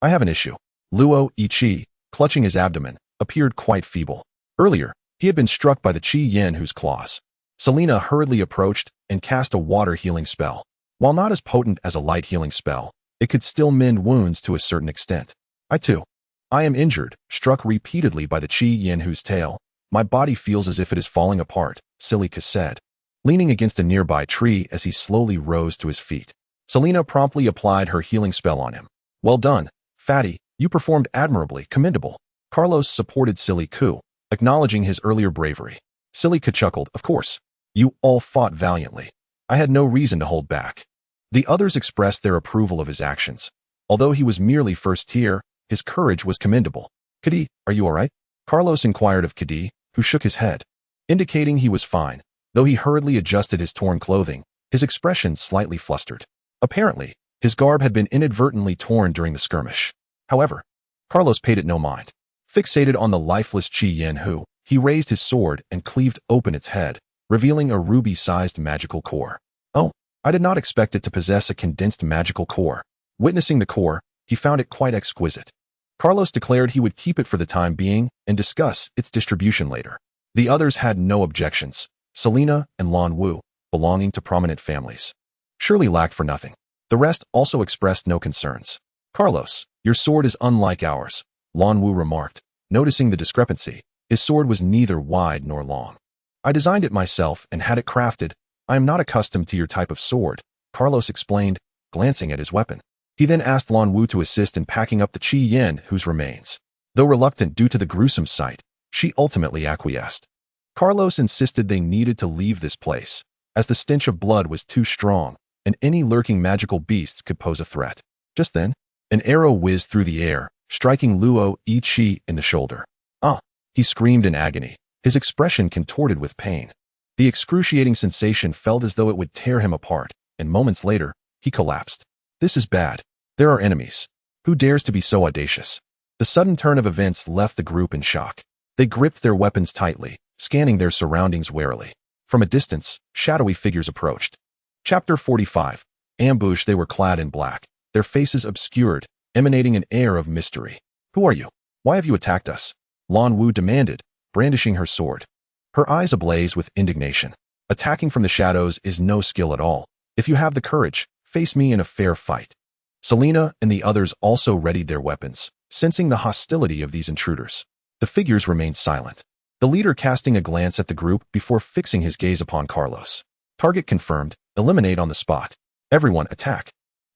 I have an issue. Luo Yiqi, clutching his abdomen, appeared quite feeble. Earlier, he had been struck by the Qi Yin, whose claws. Selena hurriedly approached and cast a water healing spell. While not as potent as a light healing spell, it could still mend wounds to a certain extent. I am injured, struck repeatedly by the Qi Yin, whose tail. My body feels as if it is falling apart, Silika said, leaning against a nearby tree as he slowly rose to his feet. Selena promptly applied her healing spell on him. Well done, Fatty, you performed admirably, commendable. Carlos supported Siliku, acknowledging his earlier bravery. Silika chuckled, of course. You all fought valiantly. I had no reason to hold back. The others expressed their approval of his actions. Although he was merely first tier, his courage was commendable. Kadi, are you all right? Carlos inquired of Kadi, who shook his head, indicating he was fine. Though he hurriedly adjusted his torn clothing, his expression slightly flustered. Apparently, his garb had been inadvertently torn during the skirmish. However, Carlos paid it no mind. Fixated on the lifeless Qi Yin, who, he raised his sword and cleaved open its head, revealing a ruby-sized magical core. Oh, I did not expect it to possess a condensed magical core. Witnessing the core, he found it quite exquisite. Carlos declared he would keep it for the time being and discuss its distribution later. The others had no objections. Selena and Lan Wu, belonging to prominent families, surely lacked for nothing. The rest also expressed no concerns. Carlos, your sword is unlike ours, Lan Wu remarked, noticing the discrepancy. His sword was neither wide nor long. I designed it myself and had it crafted. I am not accustomed to your type of sword, Carlos explained, glancing at his weapon. He then asked Lan Wu to assist in packing up the Qi Yin whose remains. Though reluctant due to the gruesome sight, she ultimately acquiesced. Carlos insisted they needed to leave this place, as the stench of blood was too strong, and any lurking magical beasts could pose a threat. Just then, an arrow whizzed through the air, striking Luo Yiqi in the shoulder. Ah! He screamed in agony, his expression contorted with pain. The excruciating sensation felt as though it would tear him apart, and moments later, he collapsed. This is bad. There are enemies. Who dares to be so audacious? The sudden turn of events left the group in shock. They gripped their weapons tightly, scanning their surroundings warily. From a distance, shadowy figures approached. Chapter 45. Ambush. They were clad in black, their faces obscured, emanating an air of mystery. Who are you? Why have you attacked us? Lan Wu demanded, brandishing her sword. Her eyes ablaze with indignation. Attacking from the shadows is no skill at all. If you have the courage, face me in a fair fight. Selena and the others also readied their weapons, sensing the hostility of these intruders. The figures remained silent, the leader casting a glance at the group before fixing his gaze upon Carlos. Target confirmed. Eliminate on the spot. Everyone attack.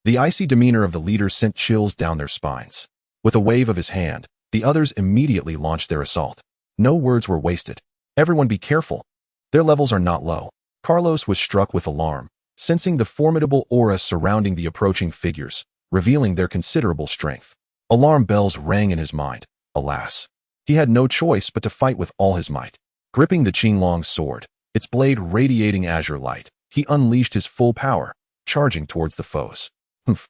The icy demeanor of the leader sent chills down their spines. With a wave of his hand, the others immediately launched their assault. No words were wasted. Everyone be careful. Their levels are not low. Carlos was struck with alarm, sensing the formidable aura surrounding the approaching figures, revealing their considerable strength. Alarm bells rang in his mind. Alas, he had no choice but to fight with all his might. Gripping the Qinglong's sword, its blade radiating azure light, he unleashed his full power, charging towards the foes. Humph.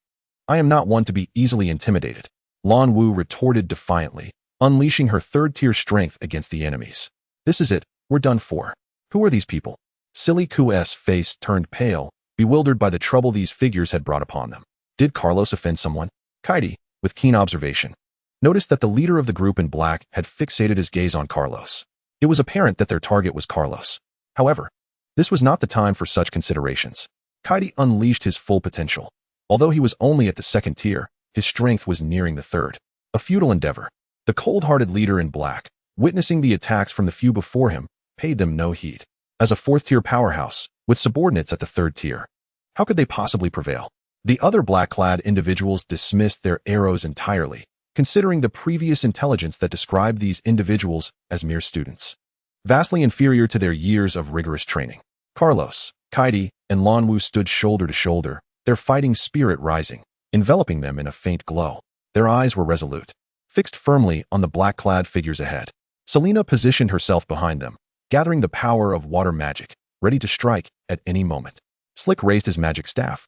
I am not one to be easily intimidated. Lan Wu retorted defiantly, unleashing her third-tier strength against the enemies. This is it, we're done for. Who are these people? Silly Ku's face turned pale, bewildered by the trouble these figures had brought upon them. Did Carlos offend someone? Kaidi, with keen observation, noticed that the leader of the group in black had fixated his gaze on Carlos. It was apparent that their target was Carlos. However, this was not the time for such considerations. Kaidi unleashed his full potential. Although he was only at the second tier, his strength was nearing the third. A futile endeavor. The cold-hearted leader in black, witnessing the attacks from the few before him, paid them no heed. As a fourth-tier powerhouse, with subordinates at the third tier, how could they possibly prevail? The other black-clad individuals dismissed their arrows entirely, considering the previous intelligence that described these individuals as mere students, vastly inferior to their years of rigorous training. Carlos, Kaidi, and Lan Wu stood shoulder to shoulder, their fighting spirit rising, enveloping them in a faint glow. Their eyes were resolute, fixed firmly on the black-clad figures ahead. Selena positioned herself behind them, gathering the power of water magic, ready to strike at any moment. Slick raised his magic staff,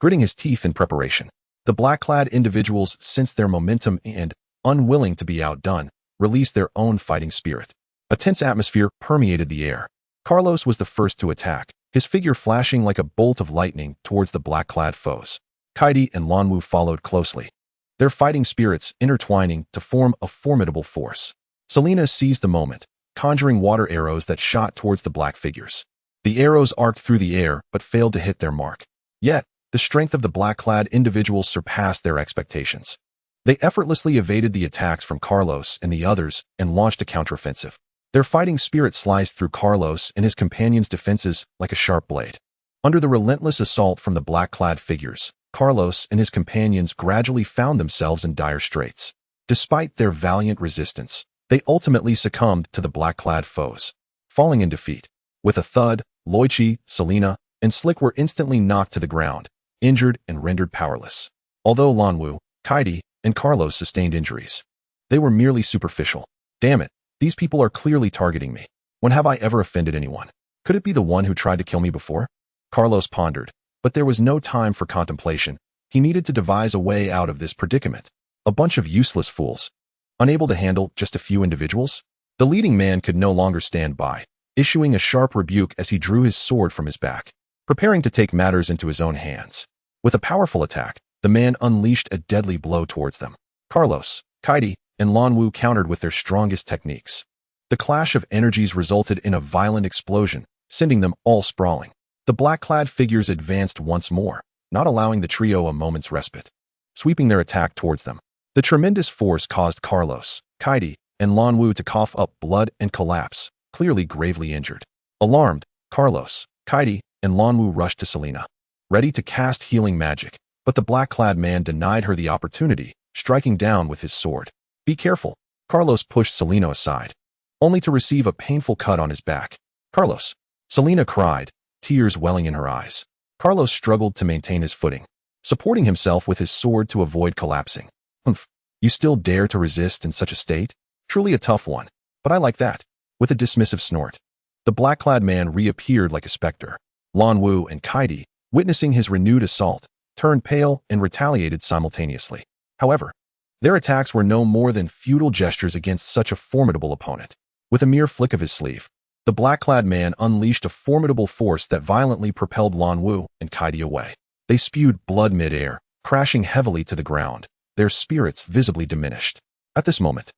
gritting his teeth in preparation. The black-clad individuals sensed their momentum and, unwilling to be outdone, released their own fighting spirit. A tense atmosphere permeated the air. Carlos was the first to attack, his figure flashing like a bolt of lightning towards the black-clad foes. Kaidi and Lan Wu followed closely, their fighting spirits intertwining to form a formidable force. Selena seized the moment, conjuring water arrows that shot towards the black figures. The arrows arced through the air but failed to hit their mark. Yet, the strength of the black-clad individuals surpassed their expectations. They effortlessly evaded the attacks from Carlos and the others and launched a counteroffensive. Their fighting spirit sliced through Carlos and his companions' defenses like a sharp blade. Under the relentless assault from the black-clad figures, Carlos and his companions gradually found themselves in dire straits. Despite their valiant resistance, they ultimately succumbed to the black-clad foes, falling in defeat. With a thud, Loichi, Selena, and Slick were instantly knocked to the ground, injured and rendered powerless. Although Lan Wu, Kaidi, and Carlos sustained injuries, they were merely superficial. Damn it, these people are clearly targeting me. When have I ever offended anyone? Could it be the one who tried to kill me before? Carlos pondered, but there was no time for contemplation. He needed to devise a way out of this predicament. A bunch of useless fools, unable to handle just a few individuals? The leading man could no longer stand by, issuing a sharp rebuke as he drew his sword from his back, preparing to take matters into his own hands. With a powerful attack, the man unleashed a deadly blow towards them. Carlos, Kaidi, and Lan Wu countered with their strongest techniques. The clash of energies resulted in a violent explosion, sending them all sprawling. The black-clad figures advanced once more, not allowing the trio a moment's respite. Sweeping their attack towards them, The tremendous force caused Carlos, Kaidi, and Lan Wu to cough up blood and collapse, clearly gravely injured. Alarmed, Carlos, Kaidi, and Lan Wu rushed to Selena, ready to cast healing magic, but the black-clad man denied her the opportunity, striking down with his sword. "Be careful." Carlos pushed Selena aside, only to receive a painful cut on his back. "Carlos!" Selena cried, tears welling in her eyes. Carlos struggled to maintain his footing, supporting himself with his sword to avoid collapsing. "Humph, you still dare to resist in such a state? Truly a tough one, but I like that." With a dismissive snort, the black-clad man reappeared like a specter. Lan Wu and Kaidi, witnessing his renewed assault, turned pale and retaliated simultaneously. However, their attacks were no more than futile gestures against such a formidable opponent. With a mere flick of his sleeve, the black-clad man unleashed a formidable force that violently propelled Lan Wu and Kaidi away. They spewed blood mid-air, crashing heavily to the ground, their spirits visibly diminished. At this moment,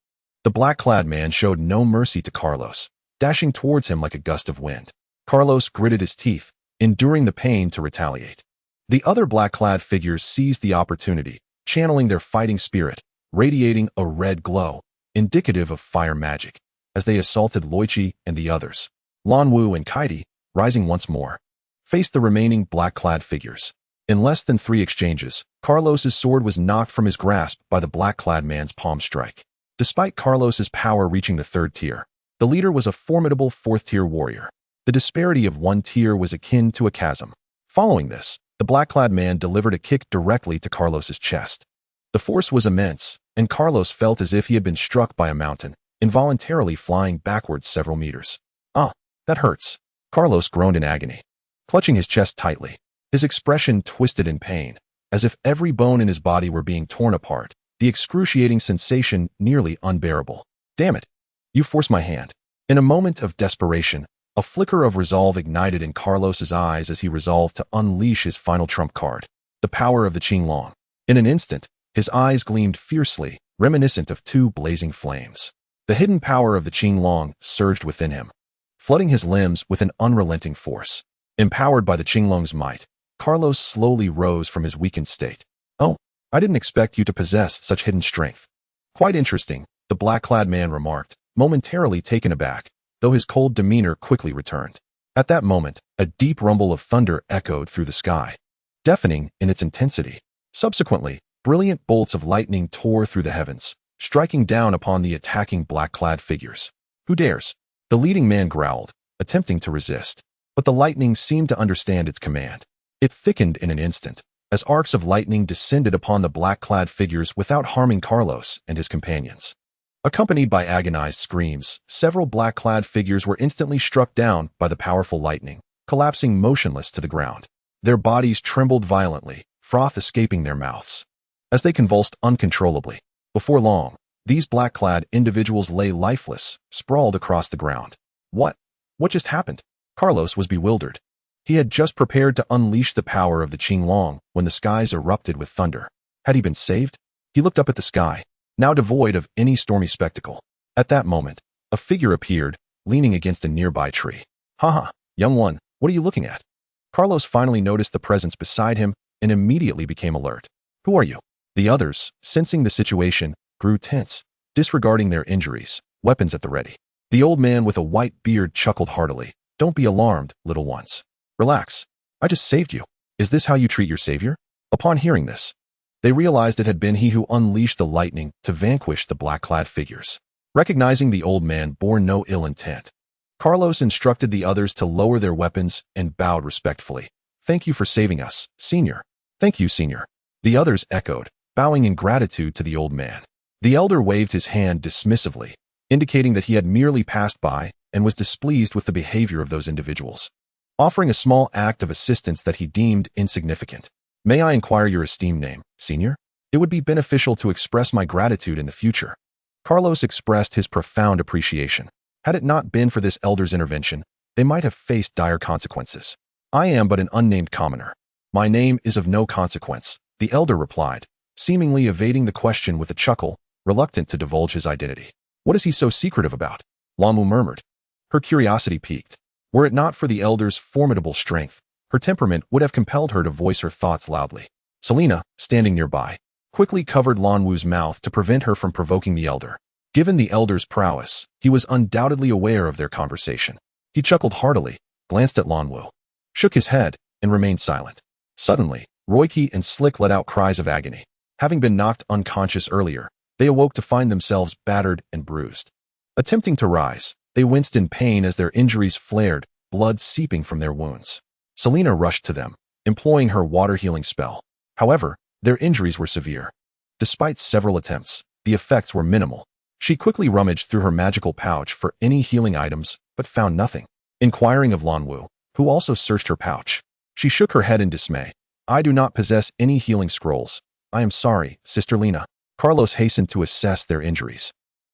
the black-clad man showed no mercy to Carlos, dashing towards him like a gust of wind. Carlos gritted his teeth, enduring the pain to retaliate. The other black-clad figures seized the opportunity, channeling their fighting spirit, radiating a red glow, indicative of fire magic, as they assaulted Loichi and the others. Lan Wu and Kaidi, rising once more, faced the remaining black-clad figures. In less than 3 exchanges, Carlos's sword was knocked from his grasp by the black-clad man's palm strike. Despite Carlos's power reaching the 3rd tier, the leader was a formidable 4th-tier warrior. The disparity of 1 tier was akin to a chasm. Following this, the black-clad man delivered a kick directly to Carlos's chest. The force was immense, and Carlos felt as if he had been struck by a mountain, involuntarily flying backwards several meters. "Ah, that hurts." Carlos groaned in agony, clutching his chest tightly. His expression twisted in pain, as if every bone in his body were being torn apart, the excruciating sensation nearly unbearable. "Damn it! You forced my hand." In a moment of desperation, a flicker of resolve ignited in Carlos's eyes as he resolved to unleash his final trump card, the power of the Qinglong. In an instant, his eyes gleamed fiercely, reminiscent of 2 blazing flames. The hidden power of the Qinglong surged within him, flooding his limbs with an unrelenting force. Empowered by the Qinglong's might, Carlos slowly rose from his weakened state. "Oh, I didn't expect you to possess such hidden strength." "Quite interesting," the black-clad man remarked, momentarily taken aback, though his cold demeanor quickly returned. At that moment, a deep rumble of thunder echoed through the sky, deafening in its intensity. Subsequently, brilliant bolts of lightning tore through the heavens, striking down upon the attacking black-clad figures. "Who dares?" the leading man growled, attempting to resist. But the lightning seemed to understand its command. It thickened in an instant, as arcs of lightning descended upon the black-clad figures without harming Carlos and his companions. Accompanied by agonized screams, several black-clad figures were instantly struck down by the powerful lightning, collapsing motionless to the ground. Their bodies trembled violently, froth escaping their mouths, as they convulsed uncontrollably. Before long, these black-clad individuals lay lifeless, sprawled across the ground. What just happened? Carlos was bewildered. He had just prepared to unleash the power of the Qinglong when the skies erupted with thunder. Had he been saved? He looked up at the sky, now devoid of any stormy spectacle. At that moment, a figure appeared, leaning against a nearby tree. "Haha, young one, what are you looking at?" Carlos finally noticed the presence beside him and immediately became alert. "Who are you?" The others, sensing the situation, grew tense, disregarding their injuries, weapons at the ready. The old man with a white beard chuckled heartily. "Don't be alarmed, little ones. Relax. I just saved you. Is this how you treat your savior?" Upon hearing this, they realized it had been he who unleashed the lightning to vanquish the black-clad figures. Recognizing the old man bore no ill intent, Carlos instructed the others to lower their weapons and bowed respectfully. "Thank you for saving us, Senior." "Thank you, Senior." The others echoed, bowing in gratitude to the old man. The elder waved his hand dismissively, indicating that he had merely passed by and was displeased with the behavior of those individuals, offering a small act of assistance that he deemed insignificant. "May I inquire your esteemed name, Senior? It would be beneficial to express my gratitude in the future." Carlos expressed his profound appreciation. Had it not been for this elder's intervention, they might have faced dire consequences. "I am but an unnamed commoner. My name is of no consequence," the elder replied, seemingly evading the question with a chuckle, reluctant to divulge his identity. "What is he so secretive about?" Lan Wu murmured. Her curiosity piqued. Were it not for the elder's formidable strength, her temperament would have compelled her to voice her thoughts loudly. Selena, standing nearby, quickly covered Lan Wu's mouth to prevent her from provoking the elder. Given the elder's prowess, he was undoubtedly aware of their conversation. He chuckled heartily, glanced at Lan Wu, shook his head, and remained silent. Suddenly, Roiki and Slick let out cries of agony. Having been knocked unconscious earlier, they awoke to find themselves battered and bruised. Attempting to rise, they winced in pain as their injuries flared, blood seeping from their wounds. Selena rushed to them, employing her water-healing spell. However, their injuries were severe. Despite several attempts, the effects were minimal. She quickly rummaged through her magical pouch for any healing items, but found nothing. Inquiring of Lan Wu, who also searched her pouch, she shook her head in dismay. I do not possess any healing scrolls. I am sorry, Sister Lena. Carlos hastened to assess their injuries.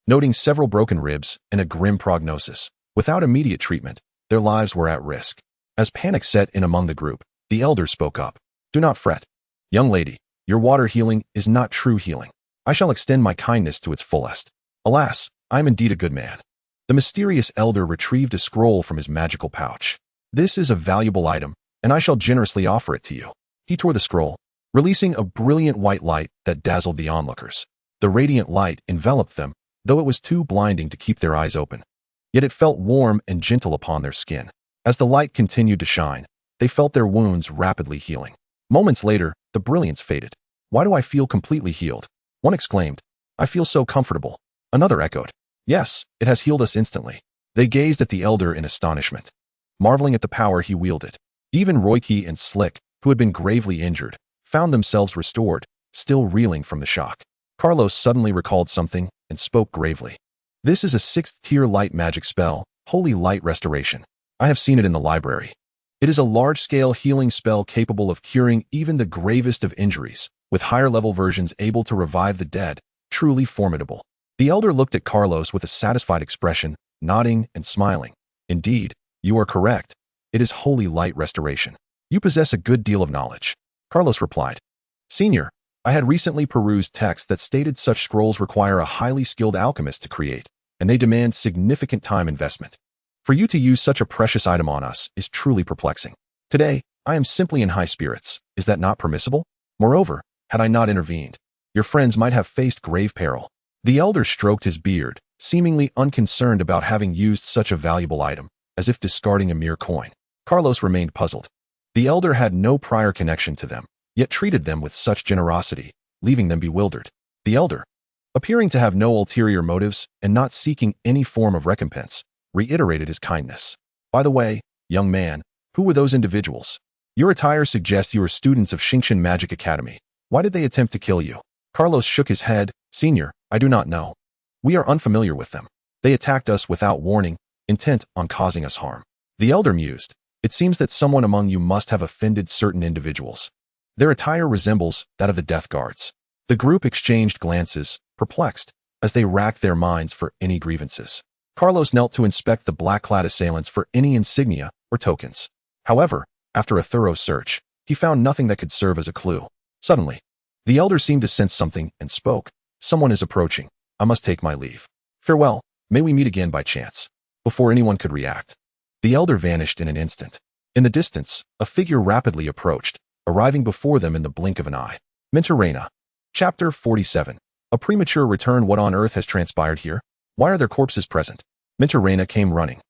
Noting several broken ribs and a grim prognosis, without immediate treatment, their lives were at risk. As panic set in among the group, the elder spoke up. Do not fret. Young lady, your water healing is not true healing. I shall extend my kindness to its fullest. Alas, I am indeed a good man. The mysterious elder retrieved a scroll from his magical pouch. This is a valuable item, and I shall generously offer it to you. He tore the scroll, releasing a brilliant white light that dazzled the onlookers. The radiant light enveloped them, though it was too blinding to keep their eyes open. Yet it felt warm and gentle upon their skin. As the light continued to shine, they felt their wounds rapidly healing. Moments later, the brilliance faded. Why do I feel completely healed? One exclaimed. I feel so comfortable. Another echoed. Yes, it has healed us instantly. They gazed at the elder in astonishment, marveling at the power he wielded. Even Roiki and Slick, who had been gravely injured, found themselves restored, still reeling from the shock. Carlos suddenly recalled something and spoke gravely. This is a 6th-tier light magic spell, Holy Light Restoration. I have seen it in the library. It is a large-scale healing spell capable of curing even the gravest of injuries, with higher-level versions able to revive the dead. Truly formidable. The elder looked at Carlos with a satisfied expression, nodding and smiling. Indeed, you are correct. It is Holy Light Restoration. You possess a good deal of knowledge. Carlos replied. Senior, I had recently perused texts that stated such scrolls require a highly skilled alchemist to create, and they demand significant time investment. For you to use such a precious item on us is truly perplexing. Today, I am simply in high spirits. Is that not permissible? Moreover, had I not intervened, your friends might have faced grave peril. The elder stroked his beard, seemingly unconcerned about having used such a valuable item, as if discarding a mere coin. Carlos remained puzzled. The elder had no prior connection to them, yet treated them with such generosity, leaving them bewildered. The elder, appearing to have no ulterior motives and not seeking any form of recompense, reiterated his kindness. By the way, young man, who were those individuals? Your attire suggests you are students of Xingqian Magic Academy. Why did they attempt to kill you? Carlos shook his head. Senior, I do not know. We are unfamiliar with them. They attacked us without warning, intent on causing us harm. The elder mused. It seems that someone among you must have offended certain individuals. Their attire resembles that of the Death Guards. The group exchanged glances, perplexed, as they racked their minds for any grievances. Carlos knelt to inspect the black-clad assailants for any insignia or tokens. However, after a thorough search, he found nothing that could serve as a clue. Suddenly, the elder seemed to sense something and spoke. Someone is approaching. I must take my leave. Farewell. May we meet again by chance. Before anyone could react, the elder vanished in an instant. In the distance, a figure rapidly approached, arriving before them in the blink of an eye. Minterena. Chapter 47. A premature return. What on earth has transpired here? Why are there corpses present? Minterena came running.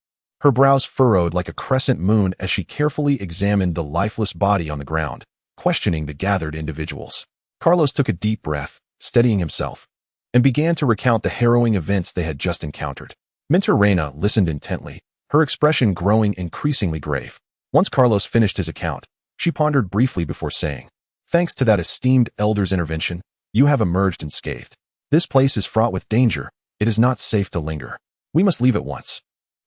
Her brows furrowed like a crescent moon as she carefully examined the lifeless body on the ground, questioning the gathered individuals. Carlos took a deep breath, steadying himself, and began to recount the harrowing events they had just encountered. Minterena listened intently, her expression growing increasingly grave. Once Carlos finished his account, she pondered briefly before saying, Thanks to that esteemed elder's intervention, you have emerged unscathed. This place is fraught with danger. It is not safe to linger. We must leave at once.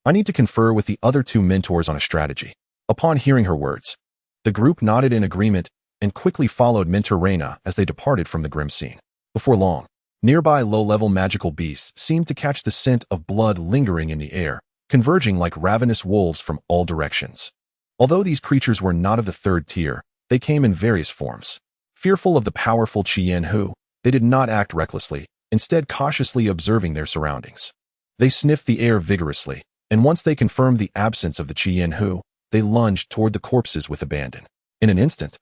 I need to confer with the other 2 mentors on a strategy. Upon hearing her words, the group nodded in agreement and quickly followed Minterena as they departed from the grim scene. Before long, nearby low-level magical beasts seemed to catch the scent of blood lingering in the air, converging like ravenous wolves from all directions. Although these creatures were not of the 3rd tier, they came in various forms. Fearful of the powerful Qian Hu, they did not act recklessly, instead cautiously observing their surroundings. They sniffed the air vigorously, and once they confirmed the absence of the Qian Hu, they lunged toward the corpses with abandon. In an instant,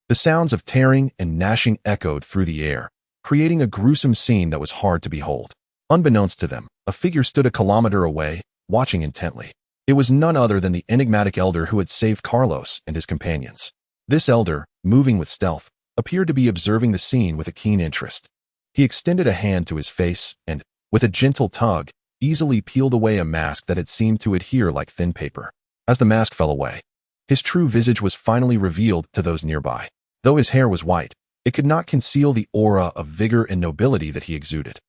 the sounds of tearing and gnashing echoed through the air, creating a gruesome scene that was hard to behold. Unbeknownst to them, a figure stood a kilometer away, watching intently. It was none other than the enigmatic elder who had saved Carlos and his companions. This elder, moving with stealth, appeared to be observing the scene with a keen interest. He extended a hand to his face and, with a gentle tug, easily peeled away a mask that had seemed to adhere like thin paper. As the mask fell away, his true visage was finally revealed to those nearby. Though his hair was white, it could not conceal the aura of vigor and nobility that he exuded.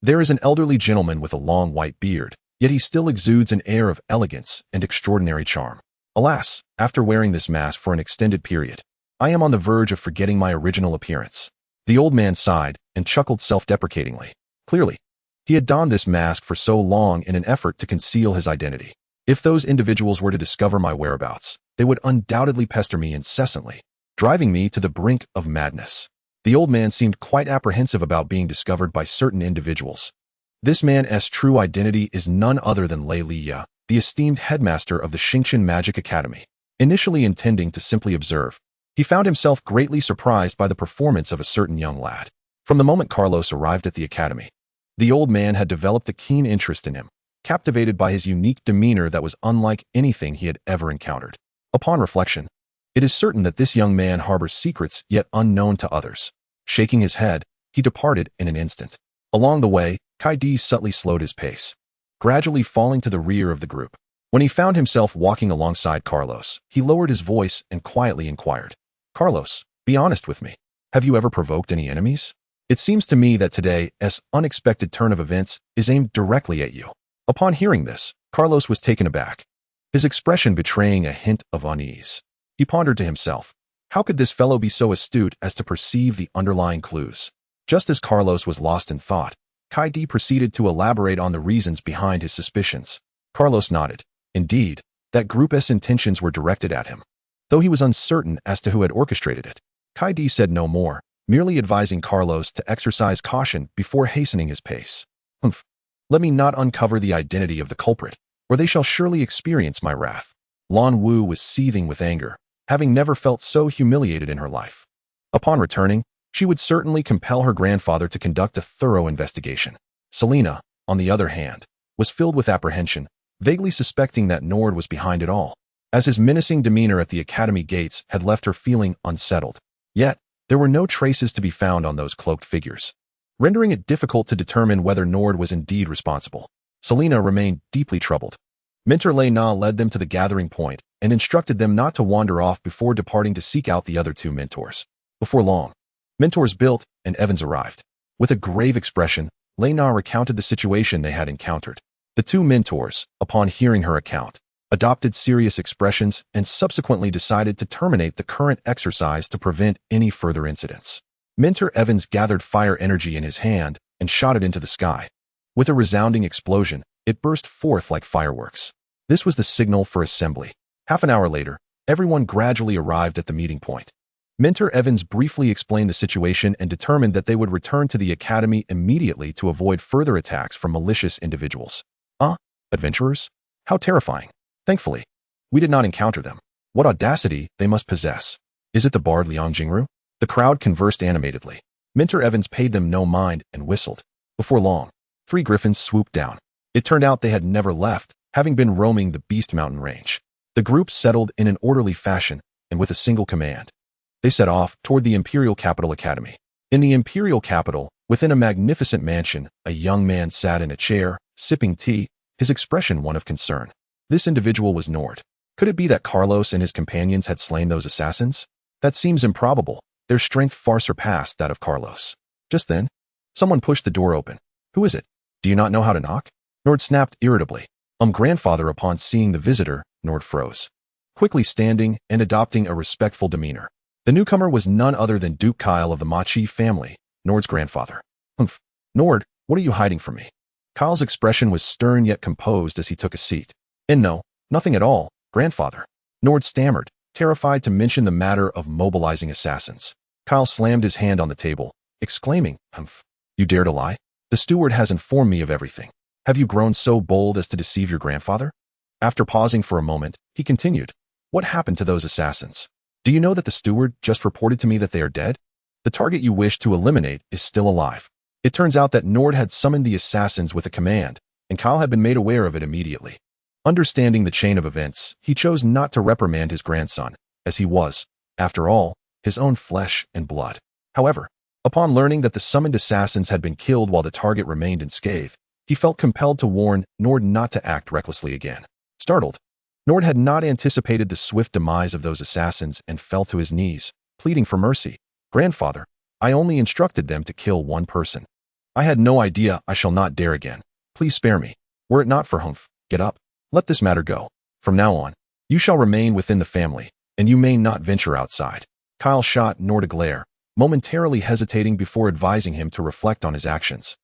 There is an elderly gentleman with a long white beard, yet he still exudes an air of elegance and extraordinary charm. Alas, after wearing this mask for an extended period, I am on the verge of forgetting my original appearance. The old man sighed and chuckled self-deprecatingly. Clearly, he had donned this mask for so long in an effort to conceal his identity. If those individuals were to discover my whereabouts, they would undoubtedly pester me incessantly, driving me to the brink of madness. The old man seemed quite apprehensive about being discovered by certain individuals. This man's true identity is none other than Lin Ye, the esteemed headmaster of the Xingqian Magic Academy. Initially intending to simply observe, he found himself greatly surprised by the performance of a certain young lad. From the moment Carlos arrived at the academy, the old man had developed a keen interest in him, captivated by his unique demeanor that was unlike anything he had ever encountered. Upon reflection, it is certain that this young man harbors secrets yet unknown to others. Shaking his head, he departed in an instant. Along the way, Kai-Di subtly slowed his pace, gradually falling to the rear of the group. When he found himself walking alongside Carlos, he lowered his voice and quietly inquired, "Carlos, be honest with me. Have you ever provoked any enemies? It seems to me that today's unexpected turn of events is aimed directly at you." Upon hearing this, Carlos was taken aback, his expression betraying a hint of unease. He pondered to himself, how could this fellow be so astute as to perceive the underlying clues? Just as Carlos was lost in thought, Kai-Di proceeded to elaborate on the reasons behind his suspicions. Carlos nodded. Indeed, that group's intentions were directed at him. Though he was uncertain as to who had orchestrated it, Kai-Di said no more, merely advising Carlos to exercise caution before hastening his pace. Let me not uncover the identity of the culprit, or they shall surely experience my wrath. Lan Wu was seething with anger, having never felt so humiliated in her life. Upon returning, she would certainly compel her grandfather to conduct a thorough investigation. Selena, on the other hand, was filled with apprehension, vaguely suspecting that Nord was behind it all, as his menacing demeanor at the academy gates had left her feeling unsettled. Yet, there were no traces to be found on those cloaked figures, rendering it difficult to determine whether Nord was indeed responsible. Selena remained deeply troubled. Mentor Lin Ye led them to the gathering point and instructed them not to wander off before departing to seek out the other two mentors. Before long, mentors built and Evans arrived. With a grave expression, Lin Ye recounted the situation they had encountered. The two mentors, upon hearing her account, adopted serious expressions and subsequently decided to terminate the current exercise to prevent any further incidents. Mentor Evans gathered fire energy in his hand and shot it into the sky. With a resounding explosion, it burst forth like fireworks. This was the signal for assembly. Half an hour later, everyone gradually arrived at the meeting point. Mentor Evans briefly explained the situation and determined that they would return to the academy immediately to avoid further attacks from malicious individuals. Adventurers? How terrifying. Thankfully, we did not encounter them. What audacity they must possess. Is it the bard Liang Jingru? The crowd conversed animatedly. Mentor Evans paid them no mind and whistled. Before long, 3 griffins swooped down. It turned out they had never left, having been roaming the Beast Mountain range. The group settled in an orderly fashion, and with a single command, they set off toward the Imperial Capital Academy. In the Imperial Capital, within a magnificent mansion, a young man sat in a chair, sipping tea, his expression one of concern. This individual was Nord. Could it be that Carlos and his companions had slain those assassins? That seems improbable. Their strength far surpassed that of Carlos. Just then, someone pushed the door open. Who is it? Do you not know how to knock? Nord snapped irritably. Grandfather. Upon seeing the visitor, Nord froze, quickly standing and adopting a respectful demeanor. The newcomer was none other than Duke Kyle of the Machi family, Nord's grandfather. Nord, what are you hiding from me? Kyle's expression was stern yet composed as he took a seat. No, nothing at all, grandfather. Nord stammered, terrified to mention the matter of mobilizing assassins. Kyle slammed his hand on the table, exclaiming, You dare to lie? The steward has informed me of everything. Have you grown so bold as to deceive your grandfather? After pausing for a moment, he continued, What happened to those assassins? Do you know that the steward just reported to me that they are dead? The target you wish to eliminate is still alive. It turns out that Nord had summoned the assassins with a command, and Kyle had been made aware of it immediately. Understanding the chain of events, he chose not to reprimand his grandson, as he was, after all, his own flesh and blood. However, upon learning that the summoned assassins had been killed while the target remained unscathed, he felt compelled to warn Nord not to act recklessly again. Startled, Nord had not anticipated the swift demise of those assassins and fell to his knees, pleading for mercy. "Grandfather, I only instructed them to kill one person. I had no idea. I shall not dare again. Please spare me. Were it not for Humph, get up. Let this matter go. From now on, you shall remain within the family, and you may not venture outside." Kyle shot Nord a glare, momentarily hesitating before advising him to reflect on his actions,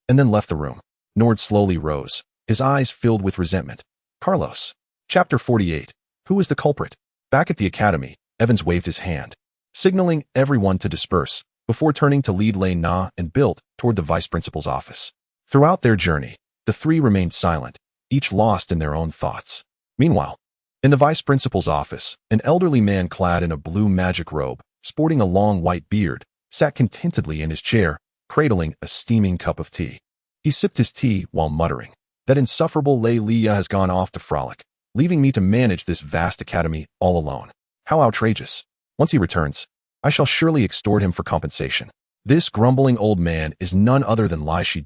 and then left the room. Nord slowly rose, his eyes filled with resentment. Carlos. Chapter 48. Who is the culprit? Back at the academy, Evans waved his hand, signaling everyone to disperse, before turning to lead Lin Ye and Bilt toward the vice principal's office. Throughout their journey, the three remained silent, each lost in their own thoughts. Meanwhile, in the vice principal's office, an elderly man clad in a blue magic robe, sporting a long white beard, sat contentedly in his chair, cradling a steaming cup of tea. He sipped his tea while muttering, "That insufferable Lin Ye has gone off to frolic, leaving me to manage this vast academy all alone. How outrageous. Once he returns, I shall surely extort him for compensation." This grumbling old man is none other than Lin Ye,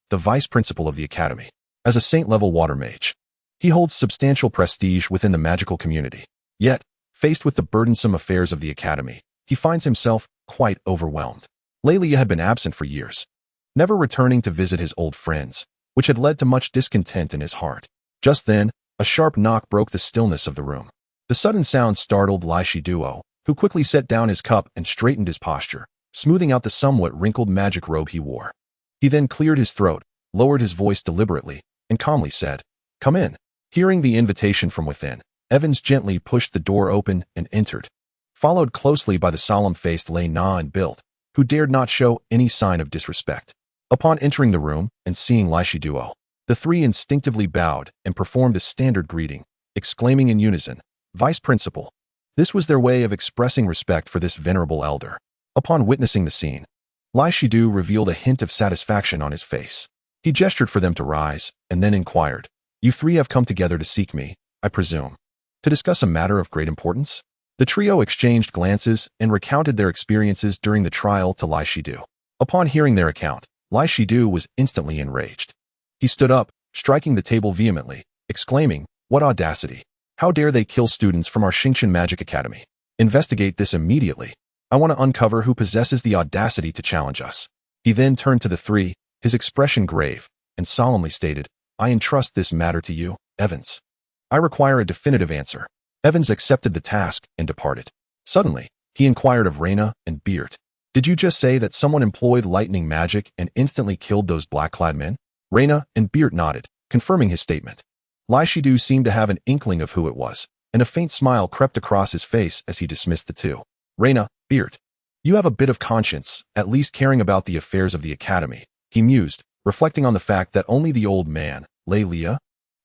the vice principal of the academy. As a saint-level water mage, he holds substantial prestige within the magical community. Yet, faced with the burdensome affairs of the academy, he finds himself quite overwhelmed. Lin Ye had been absent for years, never returning to visit his old friends, which had led to much discontent in his heart. Just then, a sharp knock broke the stillness of the room. The sudden sound startled Lin Ye, who quickly set down his cup and straightened his posture, smoothing out the somewhat wrinkled magic robe he wore. He then cleared his throat, lowered his voice deliberately, and calmly said, "Come in." Hearing the invitation from within, Evans gently pushed the door open and entered, followed closely by the solemn-faced Lin Ye and Bilt, who dared not show any sign of disrespect. Upon entering the room and seeing Lin Ye, the three instinctively bowed and performed a standard greeting, exclaiming in unison, "Vice Principal." This was their way of expressing respect for this venerable elder. Upon witnessing the scene, Lin Ye revealed a hint of satisfaction on his face. He gestured for them to rise, and then inquired, "You three have come together to seek me, I presume, to discuss a matter of great importance?" The trio exchanged glances and recounted their experiences during the trial to Lin Ye. Upon hearing their account, Lin Ye was instantly enraged. He stood up, striking the table vehemently, exclaiming, "What audacity! How dare they kill students from our Xingqian Magic Academy? Investigate this immediately. I want to uncover who possesses the audacity to challenge us." He then turned to the three, his expression grave, and solemnly stated, "I entrust this matter to you, Evans. I require a definitive answer." Evans accepted the task and departed. Suddenly, he inquired of Reyna and Beert, "Did you just say that someone employed lightning magic and instantly killed those black-clad men?" Reyna and Beert nodded, confirming his statement. Lin Ye seemed to have an inkling of who it was, and a faint smile crept across his face as he dismissed the two. "Reyna, Beert, you have a bit of conscience, at least caring about the affairs of the academy," he mused, reflecting on the fact that only the old man, Lin Ye,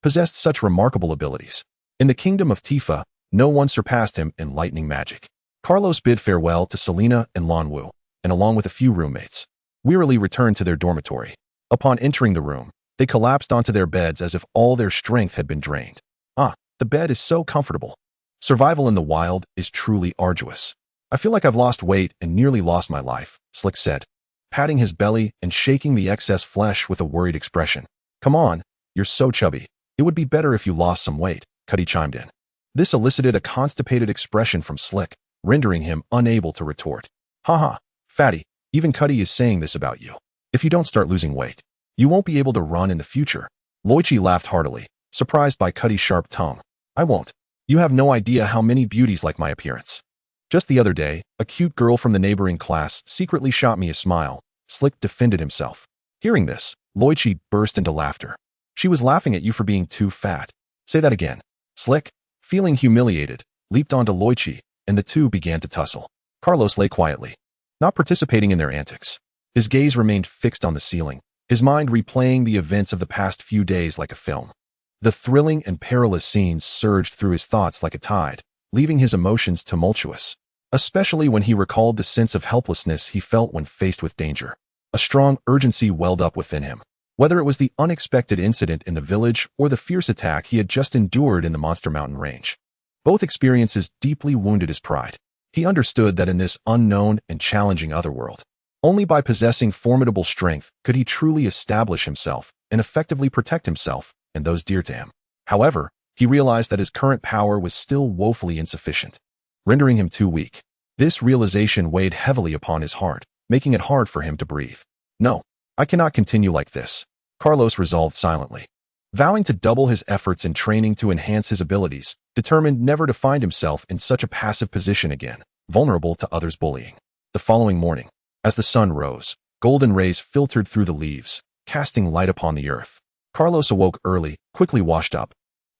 possessed such remarkable abilities. In the kingdom of Tifa, no one surpassed him in lightning magic. Carlos bid farewell to Selena and Lanwu, and along with a few roommates, wearily returned to their dormitory. Upon entering the room, they collapsed onto their beds as if all their strength had been drained. "Ah, the bed is so comfortable. Survival in the wild is truly arduous. I feel like I've lost weight and nearly lost my life," Slick said, patting his belly and shaking the excess flesh with a worried expression. "Come on, you're so chubby. It would be better if you lost some weight," Cuddy chimed in. This elicited a constipated expression from Slick, rendering him unable to retort. "Haha, fatty, even Cuddy is saying this about you. If you don't start losing weight, you won't be able to run in the future." Loichi laughed heartily, surprised by Cuddy's sharp tongue. "I won't. You have no idea how many beauties like my appearance. Just the other day, a cute girl from the neighboring class secretly shot me a smile." Slick defended himself. Hearing this, Loichi burst into laughter. "She was laughing at you for being too fat." "Say that again." Slick, feeling humiliated, leaped onto Loichi, and the two began to tussle. Carlos lay quietly, not participating in their antics. His gaze remained fixed on the ceiling, his mind replaying the events of the past few days like a film. The thrilling and perilous scenes surged through his thoughts like a tide, leaving his emotions tumultuous. especially when he recalled the sense of helplessness he felt when faced with danger. A strong urgency welled up within him. Whether it was the unexpected incident in the village or the fierce attack he had just endured in the Monster Mountain range. Both experiences deeply wounded his pride. He understood that in this unknown and challenging otherworld, only by possessing formidable strength could he truly establish himself and effectively protect himself and those dear to him. However, he realized that his current power was still woefully insufficient, rendering him too weak. This realization weighed heavily upon his heart, making it hard for him to breathe. No, I cannot continue like this, Carlos resolved silently. Vowing to double his efforts in training to enhance his abilities, determined never to find himself in such a passive position again, vulnerable to others' bullying. The following morning, as the sun rose, golden rays filtered through the leaves, casting light upon the earth. Carlos awoke early, quickly washed up,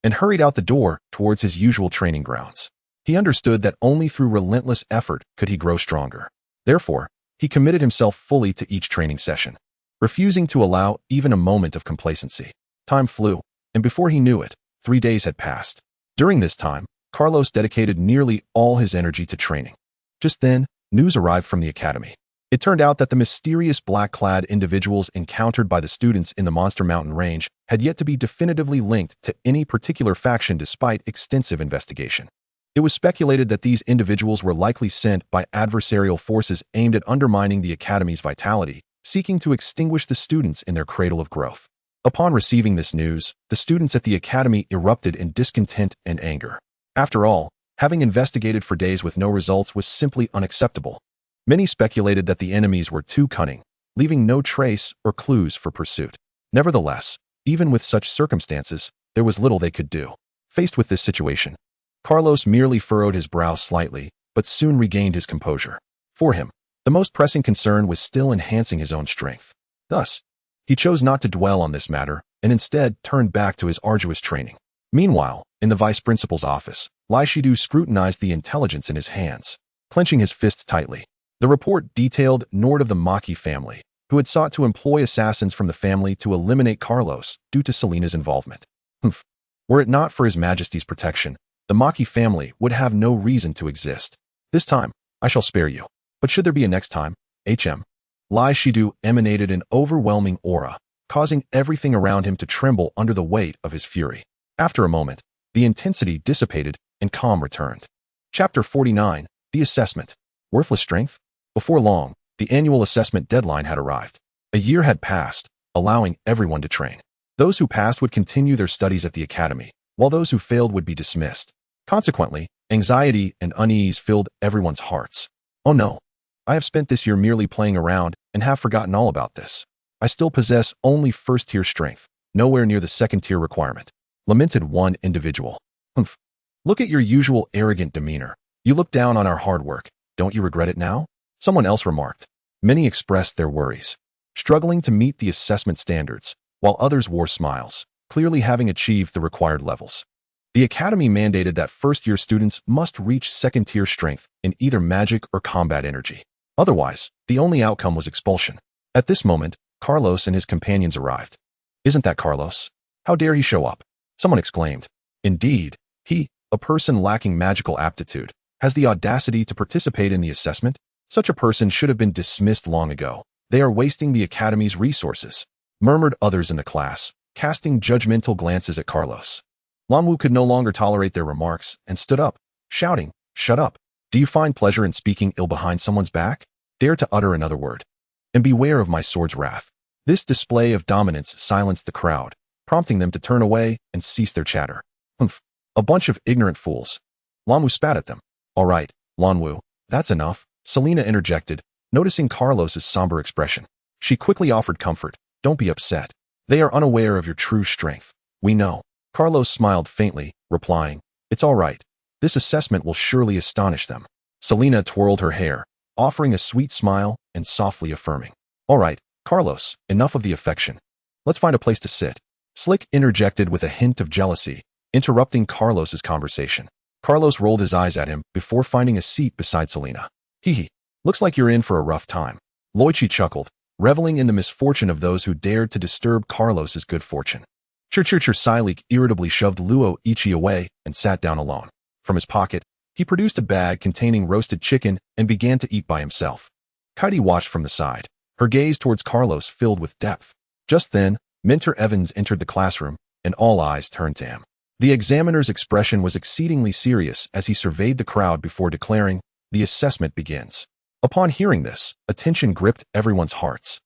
and hurried out the door towards his usual training grounds. He understood that only through relentless effort could he grow stronger. Therefore, he committed himself fully to each training session, refusing to allow even a moment of complacency. Time flew, and before he knew it, 3 days had passed. During this time, Carlos dedicated nearly all his energy to training. Just then, news arrived from the academy. It turned out that the mysterious black-clad individuals encountered by the students in the Monster Mountain range had yet to be definitively linked to any particular faction despite extensive investigation. It was speculated that these individuals were likely sent by adversarial forces aimed at undermining the academy's vitality, seeking to extinguish the students in their cradle of growth. Upon receiving this news, the students at the academy erupted in discontent and anger. After all, having investigated for days with no results was simply unacceptable. Many speculated that the enemies were too cunning, leaving no trace or clues for pursuit. Nevertheless, even with such circumstances, there was little they could do. Faced with this situation, Carlos merely furrowed his brow slightly, but soon regained his composure. For him, the most pressing concern was still enhancing his own strength. Thus, he chose not to dwell on this matter and instead turned back to his arduous training. Meanwhile, in the vice principal's office, Lin Ye scrutinized the intelligence in his hands, clenching his fists tightly. The report detailed Nord of the Maki family, who had sought to employ assassins from the family to eliminate Carlos due to Selina's involvement. Were it not for His Majesty's protection, the Maki family would have no reason to exist. This time, I shall spare you. But should there be a next time, Lin Ye emanated an overwhelming aura, causing everything around him to tremble under the weight of his fury. After a moment, the intensity dissipated and calm returned. Chapter 49, The Assessment. Worthless Strength? Before long, the annual assessment deadline had arrived. A year had passed, allowing everyone to train. Those who passed would continue their studies at the academy, while those who failed would be dismissed. Consequently, anxiety and unease filled everyone's hearts. Oh no, I have spent this year merely playing around and have forgotten all about this. I still possess only first-tier strength, nowhere near the second-tier requirement, lamented one individual. Look at your usual arrogant demeanor. You look down on our hard work. Don't you regret it now? Someone else remarked. Many expressed their worries, struggling to meet the assessment standards, while others wore smiles, clearly having achieved the required levels. The academy mandated that first-year students must reach second-tier strength in either magic or combat energy. Otherwise, the only outcome was expulsion. At this moment, Carlos and his companions arrived. Isn't that Carlos? How dare he show up? Someone exclaimed. Indeed, he, a person lacking magical aptitude, has the audacity to participate in the assessment? Such a person should have been dismissed long ago. They are wasting the academy's resources, murmured others in the class, casting judgmental glances at Carlos. Lin Ye could no longer tolerate their remarks and stood up, shouting, "Shut up! Do you find pleasure in speaking ill behind someone's back? Dare to utter another word, and beware of my sword's wrath." This display of dominance silenced the crowd, prompting them to turn away and cease their chatter. A bunch of ignorant fools. Lin Ye spat at them. All right, Lin Ye, that's enough, Selina interjected, noticing Carlos's somber expression. She quickly offered comfort. Don't be upset. They are unaware of your true strength. We know. Carlos smiled faintly, replying, It's all right. This assessment will surely astonish them. Selina twirled her hair, offering a sweet smile and softly affirming. All right, Carlos, enough of the affection. Let's find a place to sit. Slick interjected with a hint of jealousy, interrupting Carlos's conversation. Carlos rolled his eyes at him before finding a seat beside Selina. Looks like you're in for a rough time. Lin Ye chuckled, reveling in the misfortune of those who dared to disturb Carlos's good fortune. Silik irritably shoved Luo Ichi away and sat down alone. From his pocket, He produced a bag containing roasted chicken and began to eat by himself. Kaidi watched from the side, her gaze towards Carlos filled with depth. Just then, Minter Evans entered the classroom, and all eyes turned to him. The examiner's expression was exceedingly serious as he surveyed the crowd before declaring, "The assessment begins." Upon hearing this, attention gripped everyone's hearts,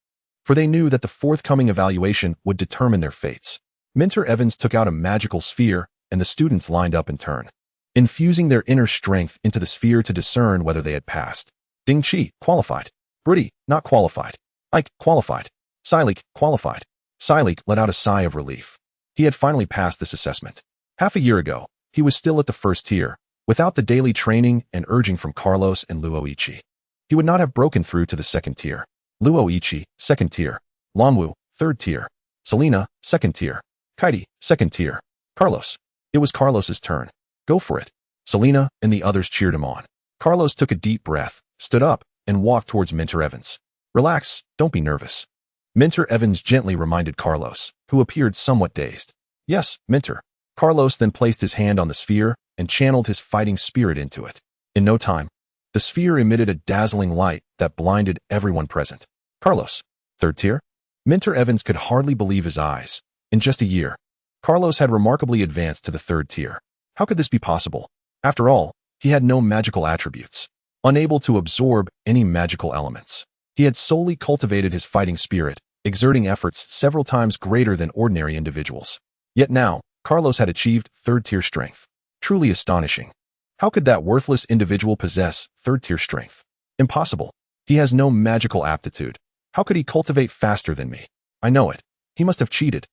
for they knew that the forthcoming evaluation would determine their fates. Minter Evans took out a magical sphere, and the students lined up in turn, infusing their inner strength into the sphere to discern whether they had passed. Ding Chi, qualified. Britti, not qualified. Ike, qualified. Silik, qualified. Silik let out a sigh of relief. He had finally passed this assessment. Half a year ago, he was still at the first tier, without the daily training and urging from Carlos and Luoichi. He would not have broken through to the second tier. Luoichi, second tier. Longwu, third tier. Selena, second tier. Kaidi, second tier. Carlos. It was Carlos's turn. Go for it. Selena and the others cheered him on. Carlos took a deep breath, stood up, and walked towards Minter Evans. Relax, don't be nervous. Minter Evans gently reminded Carlos, who appeared somewhat dazed. Yes, Minter. Carlos then placed his hand on the sphere and channeled his fighting spirit into it. In no time, the sphere emitted a dazzling light that blinded everyone present. Carlos. Third tier? Minter Evans could hardly believe his eyes. In just a year, Carlos had remarkably advanced to the third tier. How could this be possible? After all, he had no magical attributes, unable to absorb any magical elements. He had solely cultivated his fighting spirit, exerting efforts several times greater than ordinary individuals. Yet now, Carlos had achieved third-tier strength. Truly astonishing. How could that worthless individual possess third-tier strength? Impossible. He has no magical aptitude. How could he cultivate faster than me? I know it. He must have cheated.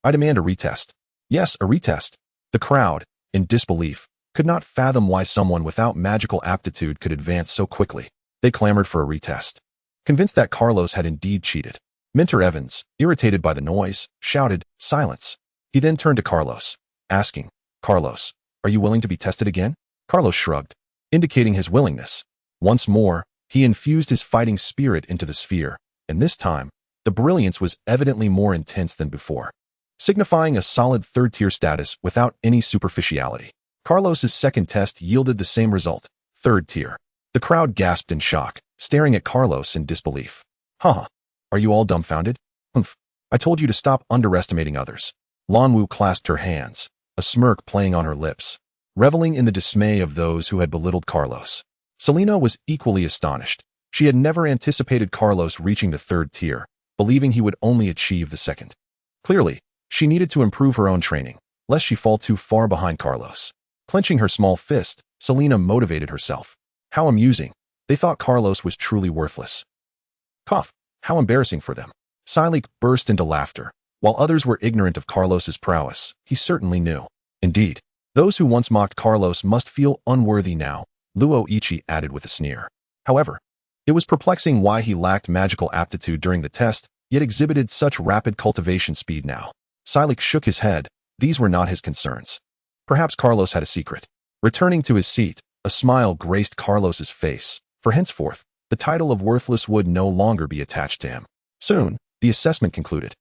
I demand a retest. Yes, a retest. The crowd, in disbelief, could not fathom why someone without magical aptitude could advance so quickly. They clamored for a retest, convinced that Carlos had indeed cheated. Minter Evans, irritated by the noise, shouted, "Silence." He then turned to Carlos, asking, "Carlos, are you willing to be tested again?" Carlos shrugged, indicating his willingness. Once more, he infused his fighting spirit into the sphere, and this time, the brilliance was evidently more intense than before, signifying a solid third-tier status without any superficiality. Carlos's second test yielded the same result, third tier. The crowd gasped in shock, staring at Carlos in disbelief. Haha, are you all dumbfounded? Humph, I told you to stop underestimating others. Lanwu clasped her hands, a smirk playing on her lips, reveling in the dismay of those who had belittled Carlos. Selena was equally astonished. She had never anticipated Carlos reaching the third tier, believing he would only achieve the second. Clearly, she needed to improve her own training, lest she fall too far behind Carlos. Clenching her small fist, Selena motivated herself. How amusing. They thought Carlos was truly worthless. Cough. How embarrassing for them. Silik burst into laughter. While others were ignorant of Carlos's prowess, he certainly knew. Indeed, those who once mocked Carlos must feel unworthy now, Luoichi added with a sneer. However, it was perplexing why he lacked magical aptitude during the test, yet exhibited such rapid cultivation speed now. Silik shook his head. These were not his concerns. Perhaps Carlos had a secret. Returning to his seat, a smile graced Carlos's face, for henceforth, the title of worthless would no longer be attached to him. Soon, the assessment concluded.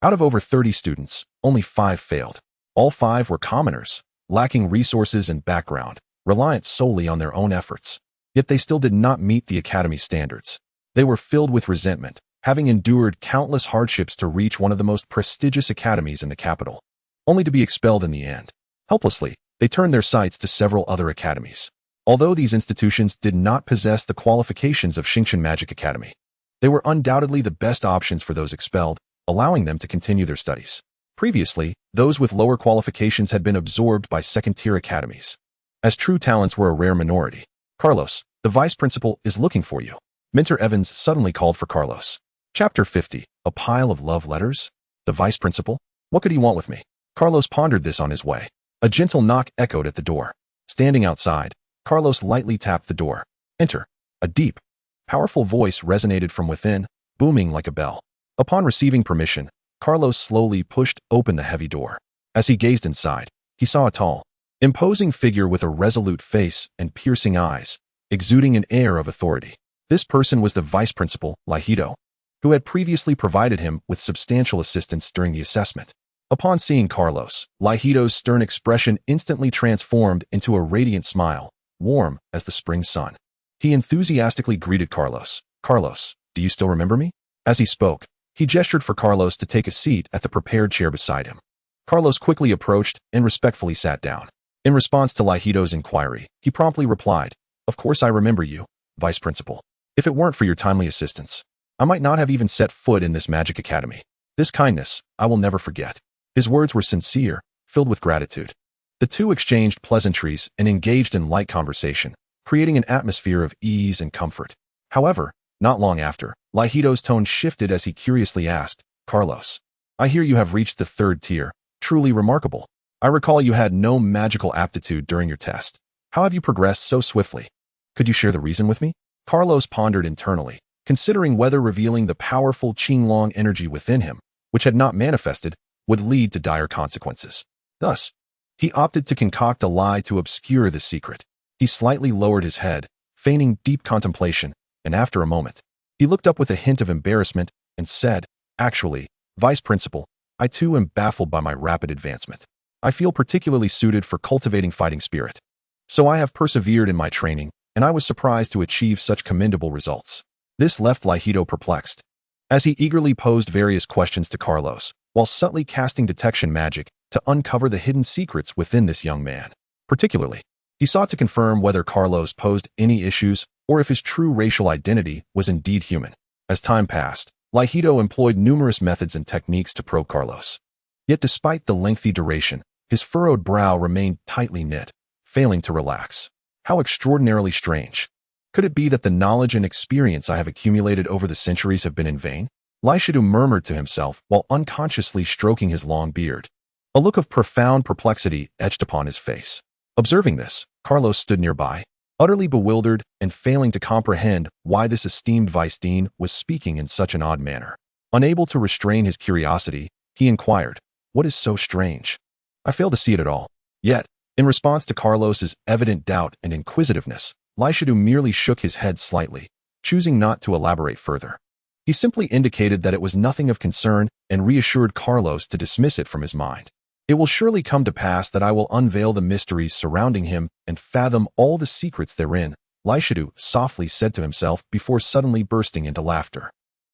Out of over 30 students, only 5 failed. All 5 were commoners, lacking resources and background, reliant solely on their own efforts. Yet they still did not meet the academy's standards. They were filled with resentment, having endured countless hardships to reach one of the most prestigious academies in the capital, only to be expelled in the end. Helplessly, they turned their sights to several other academies. Although these institutions did not possess the qualifications of Xingshan Magic Academy, they were undoubtedly the best options for those expelled, allowing them to continue their studies. Previously, those with lower qualifications had been absorbed by second-tier academies, as true talents were a rare minority. Carlos, the vice principal is looking for you. Minter Evans suddenly called for Carlos. Chapter 50, a pile of love letters? The vice principal? What could he want with me? Carlos pondered this on his way. A gentle knock echoed at the door. Standing outside, Carlos lightly tapped the door. Enter. A deep, powerful voice resonated from within, booming like a bell. Upon receiving permission, Carlos slowly pushed open the heavy door. As he gazed inside, he saw a tall, imposing figure with a resolute face and piercing eyes, exuding an air of authority. This person was the vice principal, Lihido, who had previously provided him with substantial assistance during the assessment. Upon seeing Carlos, Lihido's stern expression instantly transformed into a radiant smile, warm as the spring sun. He enthusiastically greeted Carlos. "Carlos, do you still remember me?" As he spoke, he gestured for Carlos to take a seat at the prepared chair beside him. Carlos quickly approached and respectfully sat down. In response to Lihido's inquiry, he promptly replied, "Of course I remember you, Vice Principal. If it weren't for your timely assistance, I might not have even set foot in this magic academy. This kindness, I will never forget." His words were sincere, filled with gratitude. The two exchanged pleasantries and engaged in light conversation, creating an atmosphere of ease and comfort. However, not long after, Lihido's tone shifted as he curiously asked, "Carlos, I hear you have reached the 3rd tier. Truly remarkable. I recall you had no magical aptitude during your test. How have you progressed so swiftly? Could you share the reason with me?" Carlos pondered internally, considering whether revealing the powerful Qinglong energy within him, which had not manifested, would lead to dire consequences. Thus, he opted to concoct a lie to obscure the secret. He slightly lowered his head, feigning deep contemplation, and after a moment, he looked up with a hint of embarrassment and said, "Actually, Vice Principal, I too am baffled by my rapid advancement. I feel particularly suited for cultivating fighting spirit. So I have persevered in my training, and I was surprised to achieve such commendable results." This left Lihido perplexed, as he eagerly posed various questions to Carlos, while subtly casting detection magic to uncover the hidden secrets within this young man. Particularly, he sought to confirm whether Carlos posed any issues or if his true racial identity was indeed human. As time passed, Lihido employed numerous methods and techniques to probe Carlos. Yet despite the lengthy duration, his furrowed brow remained tightly knit, failing to relax. How extraordinarily strange. Could it be that the knowledge and experience I have accumulated over the centuries have been in vain? Lihido murmured to himself while unconsciously stroking his long beard. A look of profound perplexity etched upon his face. Observing this, Carlos stood nearby, utterly bewildered and failing to comprehend why this esteemed vice dean was speaking in such an odd manner. Unable to restrain his curiosity, he inquired, "What is so strange? I fail to see it at all." Yet, in response to Carlos's evident doubt and inquisitiveness, Lihido merely shook his head slightly, choosing not to elaborate further. He simply indicated that it was nothing of concern and reassured Carlos to dismiss it from his mind. "It will surely come to pass that I will unveil the mysteries surrounding him and fathom all the secrets therein," Lihido softly said to himself before suddenly bursting into laughter.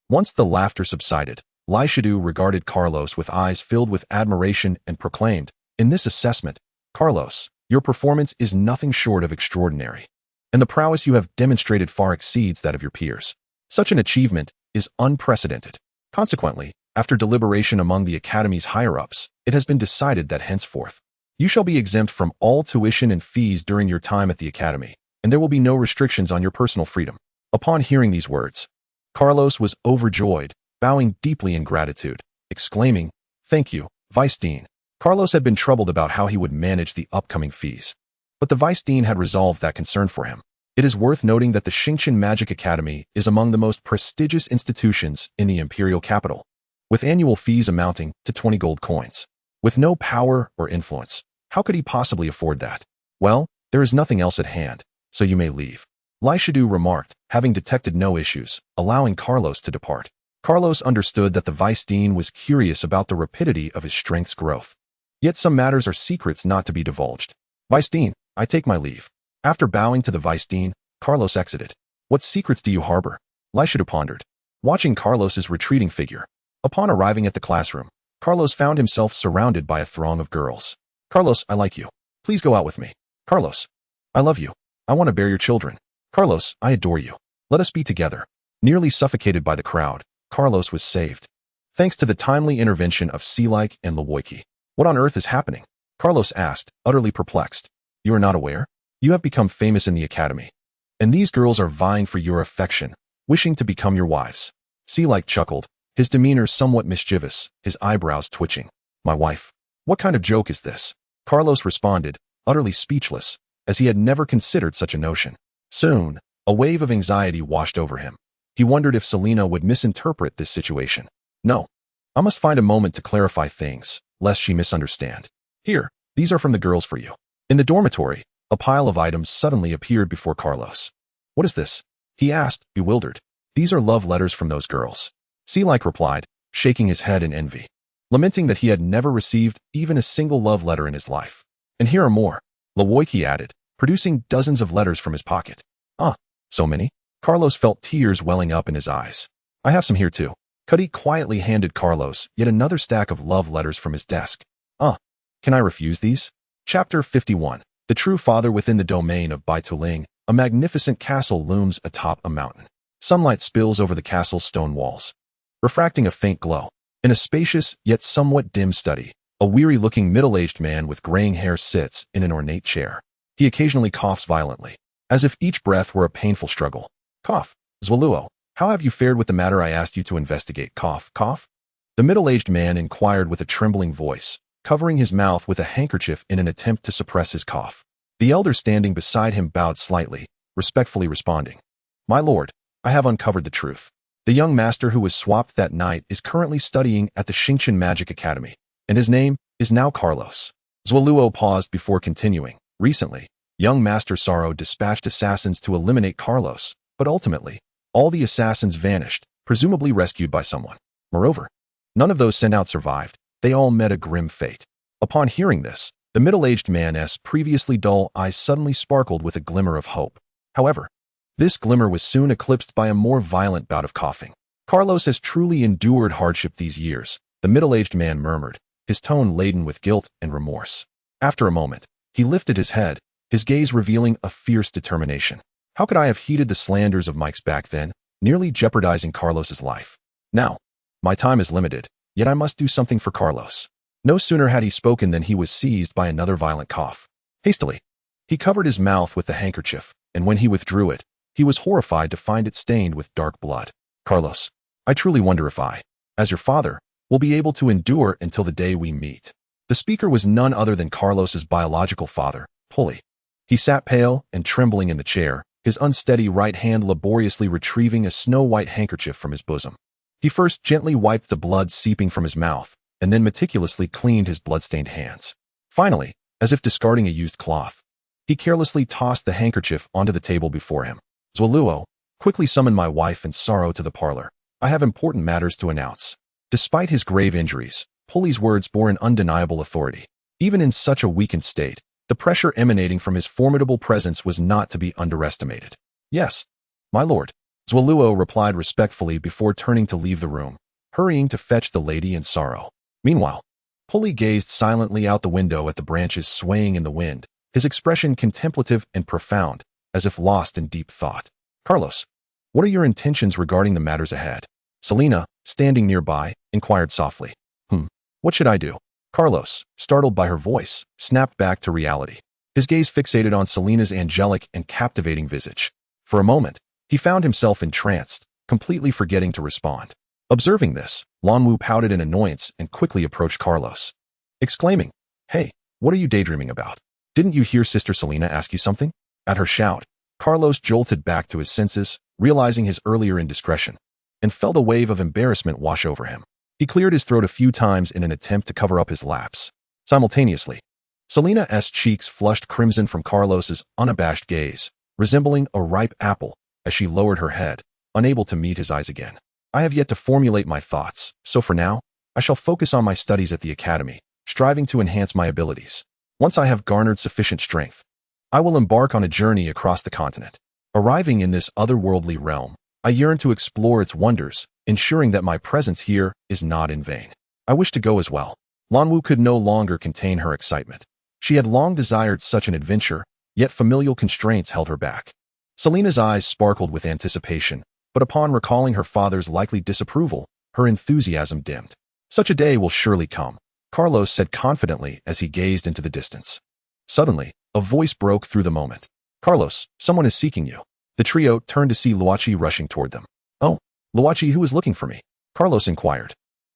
Once the laughter subsided, Lihido regarded Carlos with eyes filled with admiration and proclaimed, "In this assessment, Carlos, your performance is nothing short of extraordinary, and the prowess you have demonstrated far exceeds that of your peers. Such an achievement is unprecedented. Consequently, after deliberation among the Academy's higher-ups, it has been decided that henceforth, you shall be exempt from all tuition and fees during your time at the Academy, and there will be no restrictions on your personal freedom." Upon hearing these words, Carlos was overjoyed, bowing deeply in gratitude, exclaiming, "Thank you, Vice Dean." Carlos had been troubled about how he would manage the upcoming fees, but the Vice Dean had resolved that concern for him. It is worth noting that the Xingqian Magic Academy is among the most prestigious institutions in the imperial capital, with annual fees amounting to 20 gold coins. With no power or influence, how could he possibly afford that? "Well, there is nothing else at hand, so you may leave," Lihido remarked, having detected no issues, allowing Carlos to depart. Carlos understood that the Vice Dean was curious about the rapidity of his strength's growth. Yet some matters are secrets not to be divulged. "Vice Dean, I take my leave." After bowing to the Vice Dean, Carlos exited. "What secrets do you harbor?" Lihido pondered, watching Carlos's retreating figure. Upon arriving at the classroom, Carlos found himself surrounded by a throng of girls. "Carlos, I like you. Please go out with me." "Carlos, I love you. I want to bear your children." "Carlos, I adore you. Let us be together." Nearly suffocated by the crowd, Carlos was saved, thanks to the timely intervention of Seelike and Lin Ye. "What on earth is happening?" Carlos asked, utterly perplexed. "You are not aware? You have become famous in the Academy, and these girls are vying for your affection, wishing to become your wives." Seelike chuckled, his demeanor somewhat mischievous, his eyebrows twitching. "My wife? What kind of joke is this?" Carlos responded, utterly speechless, as he had never considered such a notion. Soon, a wave of anxiety washed over him. He wondered if Selena would misinterpret this situation. "No, I must find a moment to clarify things, lest she misunderstand. Here, these are from the girls for you." In the dormitory, a pile of items suddenly appeared before Carlos. "What is this?" he asked, bewildered. "These are love letters from those girls," Seelike replied, shaking his head in envy, lamenting that he had never received even a single love letter in his life. "And here are more," Lin Ye added, producing dozens of letters from his pocket. Ah, so many? Carlos felt tears welling up in his eyes. I have some here too. Cuddy quietly handed Carlos yet another stack of love letters from his desk. Can I refuse these? Chapter 51. The True Father. Within the domain of Baituling, a magnificent castle looms atop a mountain. Sunlight spills over the castle's stone walls, refracting a faint glow. In a spacious yet somewhat dim study, a weary-looking middle-aged man with graying hair sits in an ornate chair. He occasionally coughs violently, as if each breath were a painful struggle. Cough. Zwaluo, how have you fared with the matter I asked you to investigate? Cough, cough. The middle-aged man inquired with a trembling voice, covering his mouth with a handkerchief in an attempt to suppress his cough. The elder standing beside him bowed slightly, respectfully responding. My lord, I have uncovered the truth. The young master who was swapped that night is currently studying at the Xingqian Magic Academy, and his name is now Carlos. Zwaluo paused before continuing. Recently, young Master Sorrow dispatched assassins to eliminate Carlos, but ultimately, all the assassins vanished, presumably rescued by someone. Moreover, none of those sent out survived. They all met a grim fate. Upon hearing this, the middle-aged man's previously dull eyes suddenly sparkled with a glimmer of hope. However, this glimmer was soon eclipsed by a more violent bout of coughing. Carlos has truly endured hardship these years, the middle-aged man murmured, his tone laden with guilt and remorse. After a moment, he lifted his head, his gaze revealing a fierce determination. How could I have heeded the slanders of Mike's back then, nearly jeopardizing Carlos's life? Now, my time is limited, yet I must do something for Carlos. No sooner had he spoken than he was seized by another violent cough. Hastily, he covered his mouth with the handkerchief, and when he withdrew it, he was horrified to find it stained with dark blood. Carlos, I truly wonder if I, as your father, will be able to endure until the day we meet. The speaker was none other than Carlos's biological father, Pulley. He sat pale and trembling in the chair, his unsteady right hand laboriously retrieving a snow-white handkerchief from his bosom. He first gently wiped the blood seeping from his mouth, and then meticulously cleaned his blood-stained hands. Finally, as if discarding a used cloth, he carelessly tossed the handkerchief onto the table before him. Zwaluo, quickly summon my wife and Sorrow to the parlor. I have important matters to announce. Despite his grave injuries, Pulley's words bore an undeniable authority. Even in such a weakened state, the pressure emanating from his formidable presence was not to be underestimated. Yes, my lord, Zwaluo replied respectfully before turning to leave the room, hurrying to fetch the lady and Sorrow. Meanwhile, Pulley gazed silently out the window at the branches swaying in the wind, his expression contemplative and profound, as if lost in deep thought. Carlos, what are your intentions regarding the matters ahead? Selena, standing nearby, inquired softly. What should I do? Carlos, startled by her voice, snapped back to reality. His gaze fixated on Selena's angelic and captivating visage. For a moment, he found himself entranced, completely forgetting to respond. Observing this, Lanwu pouted in annoyance and quickly approached Carlos, exclaiming, Hey, what are you daydreaming about? Didn't you hear Sister Selena ask you something? At her shout, Carlos jolted back to his senses, realizing his earlier indiscretion, and felt a wave of embarrassment wash over him. He cleared his throat a few times in an attempt to cover up his lapse. Simultaneously, Selena's cheeks flushed crimson from Carlos's unabashed gaze, resembling a ripe apple, as she lowered her head, unable to meet his eyes again. I have yet to formulate my thoughts, so for now, I shall focus on my studies at the academy, striving to enhance my abilities. Once I have garnered sufficient strength, I will embark on a journey across the continent. Arriving in this otherworldly realm, I yearn to explore its wonders, ensuring that my presence here is not in vain. I wish to go as well. Lanwu could no longer contain her excitement. She had long desired such an adventure, yet familial constraints held her back. Selena's eyes sparkled with anticipation, but upon recalling her father's likely disapproval, her enthusiasm dimmed. Such a day will surely come, Carlos said confidently as he gazed into the distance. Suddenly, a voice broke through the moment. Carlos, someone is seeking you. The trio turned to see Luachi rushing toward them. Oh, Luachi, who is looking for me? Carlos inquired.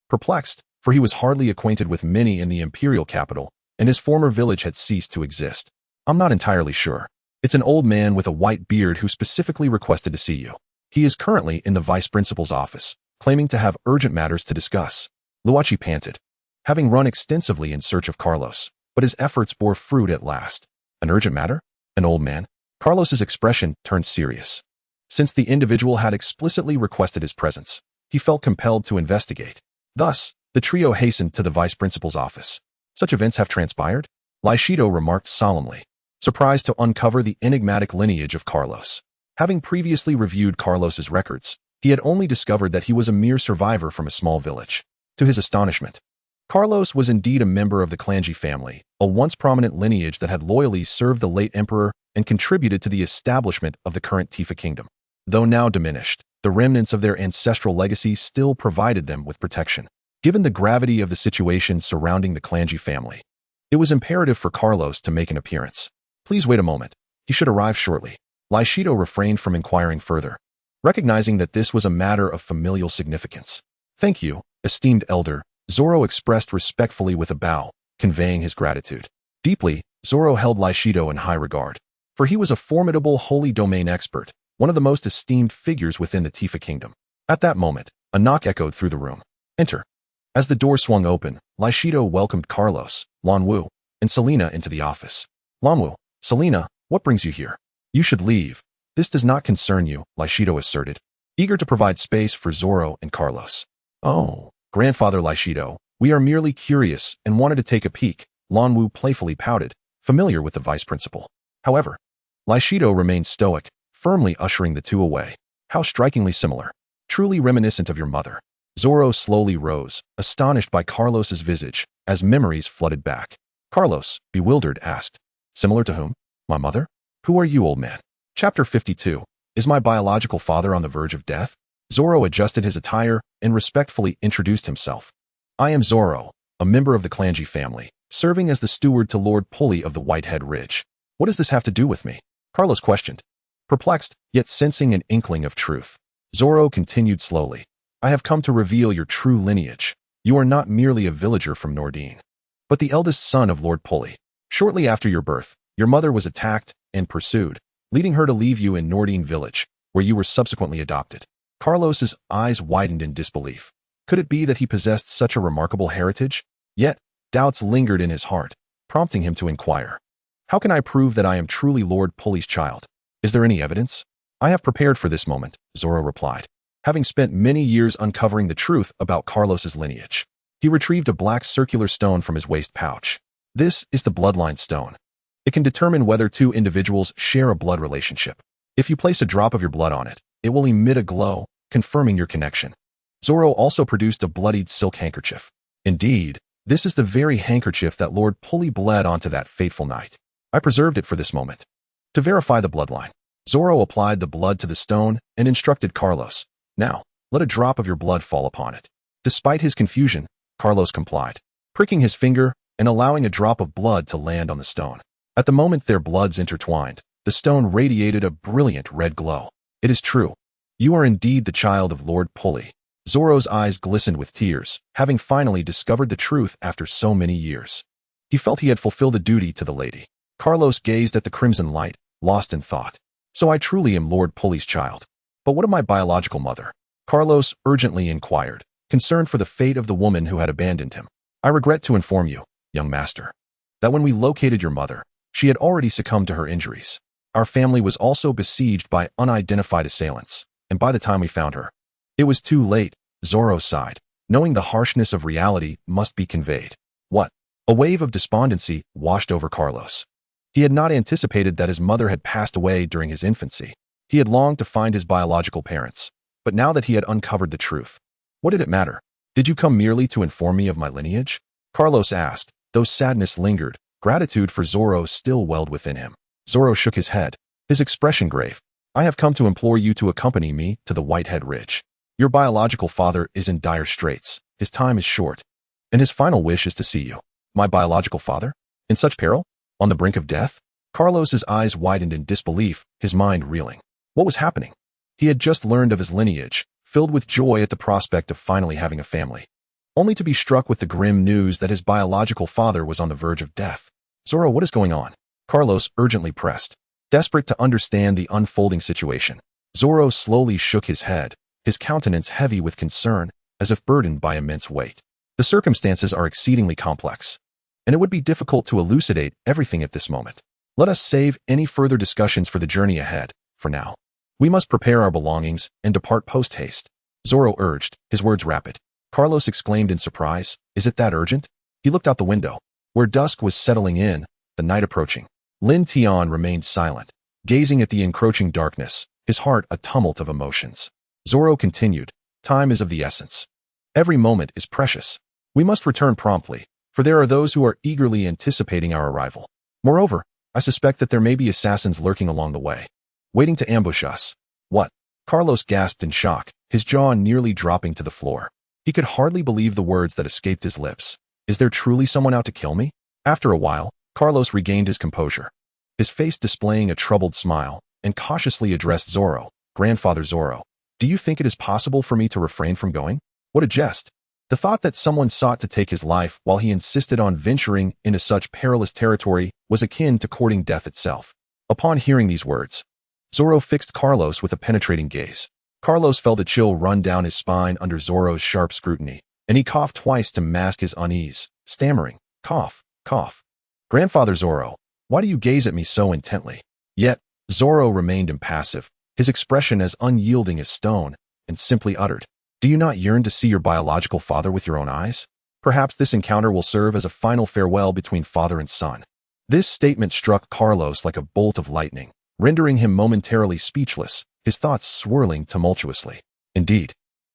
Perplexed, for he was hardly acquainted with many in the imperial capital, and his former village had ceased to exist. I'm not entirely sure. It's an old man with a white beard who specifically requested to see you. He is currently in the vice principal's office, claiming to have urgent matters to discuss. Luachi panted, having run extensively in search of Carlos, but his efforts bore fruit at last. An urgent matter? An old man? Carlos's expression turned serious. Since the individual had explicitly requested his presence, he felt compelled to investigate. Thus, the trio hastened to the vice principal's office. Such events have transpired? Lai Shido remarked solemnly. surprised to uncover the enigmatic lineage of Carlos. Having previously reviewed Carlos's records, he had only discovered that he was a mere survivor from a small village. To his astonishment, Carlos was indeed a member of the Clangy family, a once prominent lineage that had loyally served the late emperor and contributed to the establishment of the current Tifa kingdom. Though now diminished, the remnants of their ancestral legacy still provided them with protection. Given the gravity of the situation surrounding the Clangy family, it was imperative for Carlos to make an appearance. Please wait a moment. He should arrive shortly. Lyshido refrained from inquiring further, recognizing that this was a matter of familial significance. Thank you, esteemed elder, Zoro expressed respectfully with a bow, conveying his gratitude. Deeply, Zoro held Lyshido in high regard, for he was a formidable holy domain expert, one of the most esteemed figures within the Tifa kingdom. At that moment, a knock echoed through the room. Enter. As the door swung open, Lyshido welcomed Carlos, Lanwu, and Selena into the office. Lanwu, Selena, what brings you here? You should leave. This does not concern you, Lyshido asserted, eager to provide space for Zoro and Carlos. Oh, Grandfather Lyshido, we are merely curious and wanted to take a peek, Lanwu playfully pouted, familiar with the vice principal. However, Lyshido remained stoic, firmly ushering the two away. How strikingly similar. Truly reminiscent of your mother. Zoro slowly rose, astonished by Carlos's visage, as memories flooded back. Carlos, bewildered, asked, Similar to whom? My mother? Who are you, old man? Chapter 52. Is my biological father on the verge of death? Zoro adjusted his attire and respectfully introduced himself. I am Zoro, a member of the Clangy family, serving as the steward to Lord Pulley of the Whitehead Ridge. What does this have to do with me? Carlos questioned, perplexed, yet sensing an inkling of truth. Zoro continued slowly. I have come to reveal your true lineage. You are not merely a villager from Nordine, but the eldest son of Lord Pulley. Shortly after your birth, your mother was attacked and pursued, leading her to leave you in Nordine village, where you were subsequently adopted. Carlos's eyes widened in disbelief. Could it be that he possessed such a remarkable heritage? Yet, doubts lingered in his heart, prompting him to inquire. How can I prove that I am truly Lord Pulley's child? Is there any evidence? I have prepared for this moment, Zoro replied. Having spent many years uncovering the truth about Carlos's lineage, he retrieved a black circular stone from his waist pouch. This is the bloodline stone. It can determine whether two individuals share a blood relationship. If you place a drop of your blood on it, it will emit a glow, confirming your connection. Zoro also produced a bloodied silk handkerchief. Indeed, this is the very handkerchief that Lord Pulley bled onto that fateful night. I preserved it for this moment. To verify the bloodline, Zoro applied the blood to the stone and instructed Carlos. Now, let a drop of your blood fall upon it. Despite his confusion, Carlos complied, pricking his finger and allowing a drop of blood to land on the stone. At the moment their bloods intertwined, the stone radiated a brilliant red glow. It is true. You are indeed the child of Lord Pulley. Zoro's eyes glistened with tears, having finally discovered the truth after so many years. He felt he had fulfilled a duty to the lady. Carlos gazed at the crimson light, lost in thought. So I truly am Lord Pulley's child. But what of my biological mother? Carlos urgently inquired, concerned for the fate of the woman who had abandoned him. I regret to inform you, young master, that when we located your mother, she had already succumbed to her injuries. Our family was also besieged by unidentified assailants, and by the time we found her, it was too late. Zoro sighed, knowing the harshness of reality must be conveyed. What? A wave of despondency washed over Carlos. He had not anticipated that his mother had passed away during his infancy. He had longed to find his biological parents, but now that he had uncovered the truth, what did it matter? Did you come merely to inform me of my lineage? Carlos asked, though sadness lingered. Gratitude for Zoro still welled within him. Zoro shook his head, his expression grave. I have come to implore you to accompany me to the Whitehead Ridge. Your biological father is in dire straits. His time is short, and his final wish is to see you. My biological father? In such peril? On the brink of death? Carlos's eyes widened in disbelief, his mind reeling. What was happening? He had just learned of his lineage, filled with joy at the prospect of finally having a family, only to be struck with the grim news that his biological father was on the verge of death. Zoro, what is going on? Carlos urgently pressed, desperate to understand the unfolding situation. Zoro slowly shook his head, his countenance heavy with concern, as if burdened by immense weight. The circumstances are exceedingly complex, and it would be difficult to elucidate everything at this moment. Let us save any further discussions for the journey ahead, for now. We must prepare our belongings and depart post-haste. Zoro urged, his words rapid. Carlos exclaimed in surprise, is it that urgent? He looked out the window, where dusk was settling in, the night approaching. Lin Ye remained silent, gazing at the encroaching darkness, his heart a tumult of emotions. Zoro continued, "Time is of the essence. Every moment is precious. We must return promptly, for there are those who are eagerly anticipating our arrival. Moreover, I suspect that there may be assassins lurking along the way, waiting to ambush us." "What?" Carlos gasped in shock, his jaw nearly dropping to the floor. He could hardly believe the words that escaped his lips. "Is there truly someone out to kill me?" After a while, Carlos regained his composure, his face displaying a troubled smile, and cautiously addressed Zoro. "Grandfather Zoro, do you think it is possible for me to refrain from going?" What a jest! The thought that someone sought to take his life while he insisted on venturing into such perilous territory was akin to courting death itself. Upon hearing these words, Zoro fixed Carlos with a penetrating gaze. Carlos felt a chill run down his spine under Zoro's sharp scrutiny, and he coughed twice to mask his unease, stammering, "Cough, cough. Grandfather Zoro, why do you gaze at me so intently?" Yet, Zoro remained impassive, his expression as unyielding as stone, and simply uttered, "Do you not yearn to see your biological father with your own eyes? Perhaps this encounter will serve as a final farewell between father and son." This statement struck Carlos like a bolt of lightning, rendering him momentarily speechless, his thoughts swirling tumultuously. Indeed,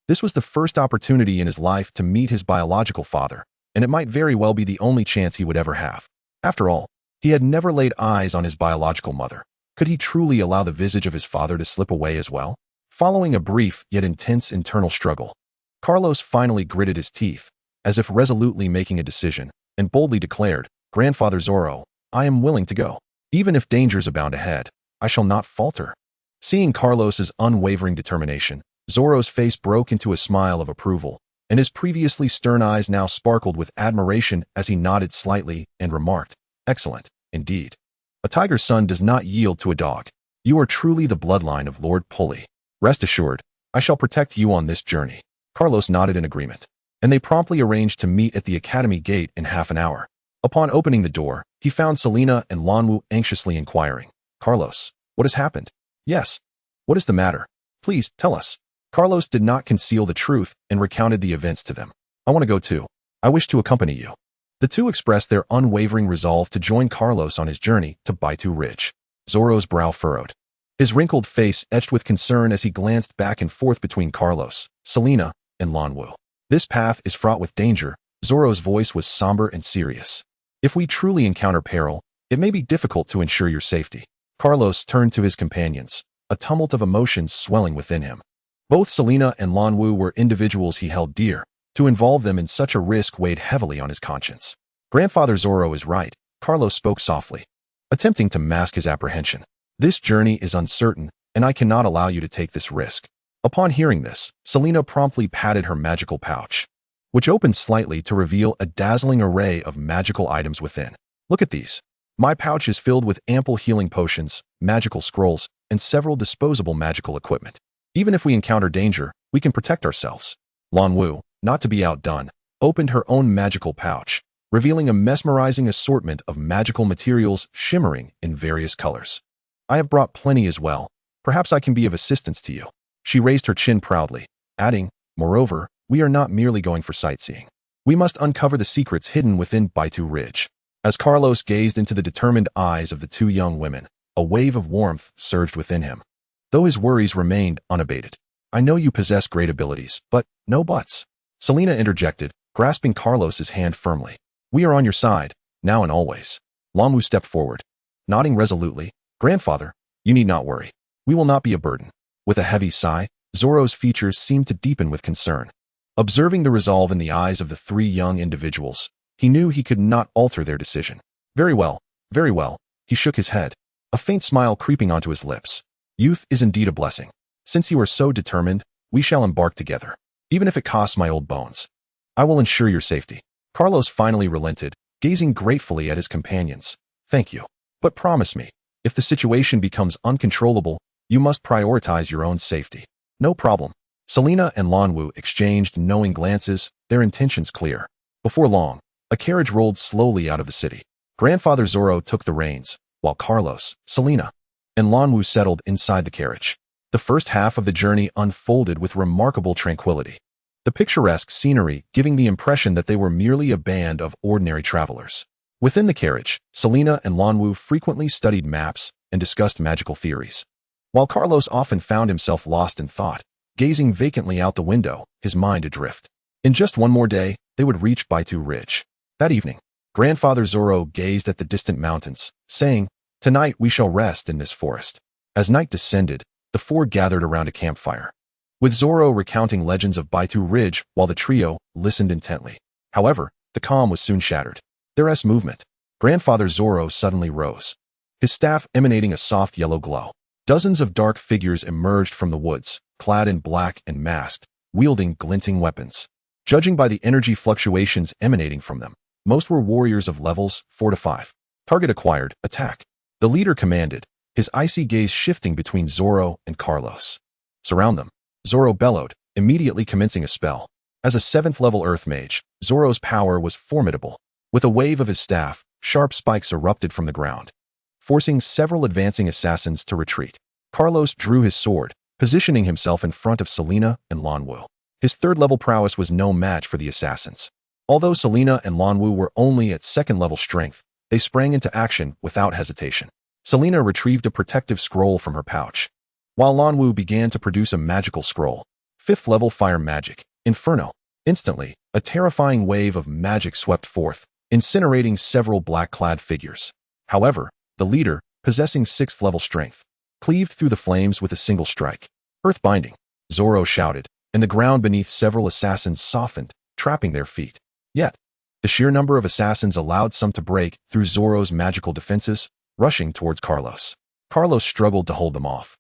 this was the first opportunity in his life to meet his biological father, and it might very well be the only chance he would ever have. After all, he had never laid eyes on his biological mother. Could he truly allow the visage of his father to slip away as well? Following a brief yet intense internal struggle, Carlos finally gritted his teeth, as if resolutely making a decision, and boldly declared, "Grandfather Zoro, I am willing to go. Even if dangers abound ahead, I shall not falter." Seeing Carlos's unwavering determination, Zoro's face broke into a smile of approval, and his previously stern eyes now sparkled with admiration as he nodded slightly and remarked, "Excellent, indeed. A tiger's son does not yield to a dog. You are truly the bloodline of Lord Pulley. Rest assured, I shall protect you on this journey." Carlos nodded in agreement, and they promptly arranged to meet at the academy gate in half an hour. Upon opening the door, he found Selena and Lanwu anxiously inquiring, "Carlos, what has happened?" "Yes. What is the matter? Please, tell us." Carlos did not conceal the truth and recounted the events to them. "I want to go too. I wish to accompany you." The two expressed their unwavering resolve to join Carlos on his journey to Baitu Ridge. Zoro's brow furrowed, his wrinkled face etched with concern as he glanced back and forth between Carlos, Selena, and Lanwu. "This path is fraught with danger." Zoro's voice was somber and serious. "If we truly encounter peril, it may be difficult to ensure your safety." Carlos turned to his companions, a tumult of emotions swelling within him. Both Selena and Lanwu were individuals he held dear. To involve them in such a risk weighed heavily on his conscience. "Grandfather Zoro is right," Carlos spoke softly, attempting to mask his apprehension. "This journey is uncertain, and I cannot allow you to take this risk." Upon hearing this, Selena promptly patted her magical pouch, which opened slightly to reveal a dazzling array of magical items within. "Look at these. My pouch is filled with ample healing potions, magical scrolls, and several disposable magical equipment. Even if we encounter danger, we can protect ourselves." Lanwu, not to be outdone, opened her own magical pouch, revealing a mesmerizing assortment of magical materials shimmering in various colors. "I have brought plenty as well. Perhaps I can be of assistance to you." She raised her chin proudly, adding, "Moreover, we are not merely going for sightseeing. We must uncover the secrets hidden within Baitu Ridge." As Carlos gazed into the determined eyes of the two young women, a wave of warmth surged within him, though his worries remained unabated. "I know you possess great abilities, but no buts." Selena interjected, grasping Carlos's hand firmly. "We are on your side, now and always." Lanwu stepped forward, nodding resolutely, "Grandfather, you need not worry. We will not be a burden." With a heavy sigh, Zoro's features seemed to deepen with concern. Observing the resolve in the eyes of the three young individuals, he knew he could not alter their decision. Very well, very well." He shook his head, a faint smile creeping onto his lips. "Youth is indeed a blessing. Since you are so determined, we shall embark together. Even if it costs my old bones, I will ensure your safety." Carlos finally relented, gazing gratefully at his companions. "Thank you. But promise me, if the situation becomes uncontrollable, you must prioritize your own safety." "No problem." Selena and Lanwu exchanged knowing glances, their intentions clear. Before long, a carriage rolled slowly out of the city. Grandfather Zoro took the reins, while Carlos, Selena, and Lanwu settled inside the carriage. The first half of the journey unfolded with remarkable tranquility, the picturesque scenery giving the impression that they were merely a band of ordinary travelers. Within the carriage, Selena and Lanwu frequently studied maps and discussed magical theories, while Carlos often found himself lost in thought, gazing vacantly out the window, his mind adrift. In just one more day, they would reach Baitu Ridge. That evening, Grandfather Zoro gazed at the distant mountains, saying, "Tonight we shall rest in this forest." As night descended, the four gathered around a campfire, with Zoro recounting legends of Baitu Ridge while the trio listened intently. However, the calm was soon shattered. There's movement. Grandfather Zoro suddenly rose, his staff emanating a soft yellow glow. Dozens of dark figures emerged from the woods, clad in black and masked, wielding glinting weapons. Judging by the energy fluctuations emanating from them, most were warriors of levels 4 to 5. Target acquired, attack. The leader commanded, his icy gaze shifting between Zoro and Carlos. Surround them. Zoro bellowed, immediately commencing a spell. As a 7th-level Earth Mage, Zoro's power was formidable. With a wave of his staff, sharp spikes erupted from the ground, forcing several advancing assassins to retreat. Carlos drew his sword, positioning himself in front of Selena and Lanwu. His 3rd-level prowess was no match for the assassins. Although Selena and Lanwu were only at 2nd-level strength, they sprang into action without hesitation. Selena retrieved a protective scroll from her pouch, while Lanwu began to produce a magical scroll. 5th-level fire magic, Inferno. Instantly, a terrifying wave of magic swept forth, incinerating several black-clad figures. However, the leader, possessing 6th-level strength, cleaved through the flames with a single strike. Earth binding, Zoro shouted, and the ground beneath several assassins softened, trapping their feet. Yet, the sheer number of assassins allowed some to break through Zoro's magical defenses, rushing towards Carlos. Carlos struggled to hold them off,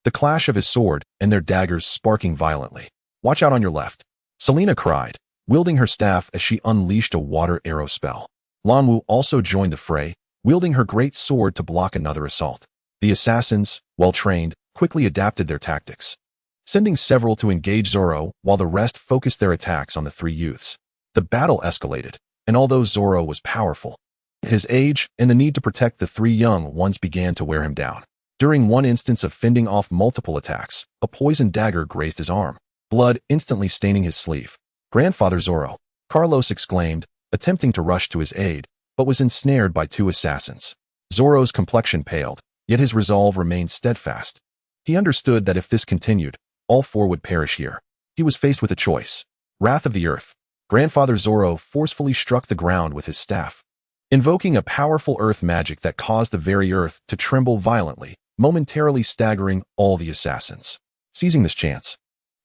the clash of his sword and their daggers sparking violently. "Watch out on your left," Selena cried, wielding her staff as she unleashed a water arrow spell. Lanwu also joined the fray, wielding her great sword to block another assault. The assassins, well trained, quickly adapted their tactics, sending several to engage Zoro while the rest focused their attacks on the 3 youths. The battle escalated, and although Zoro was powerful, his age and the need to protect the 3 young ones began to wear him down. During one instance of fending off multiple attacks, a poisoned dagger grazed his arm, blood instantly staining his sleeve. "Grandfather Zoro," Carlos exclaimed, attempting to rush to his aid, but was ensnared by 2 assassins. Zoro's complexion paled, yet his resolve remained steadfast. He understood that if this continued, all 4 would perish here. He was faced with a choice. Wrath of the Earth. Grandfather Zoro forcefully struck the ground with his staff, invoking a powerful earth magic that caused the very earth to tremble violently, momentarily staggering all the assassins. Seizing this chance,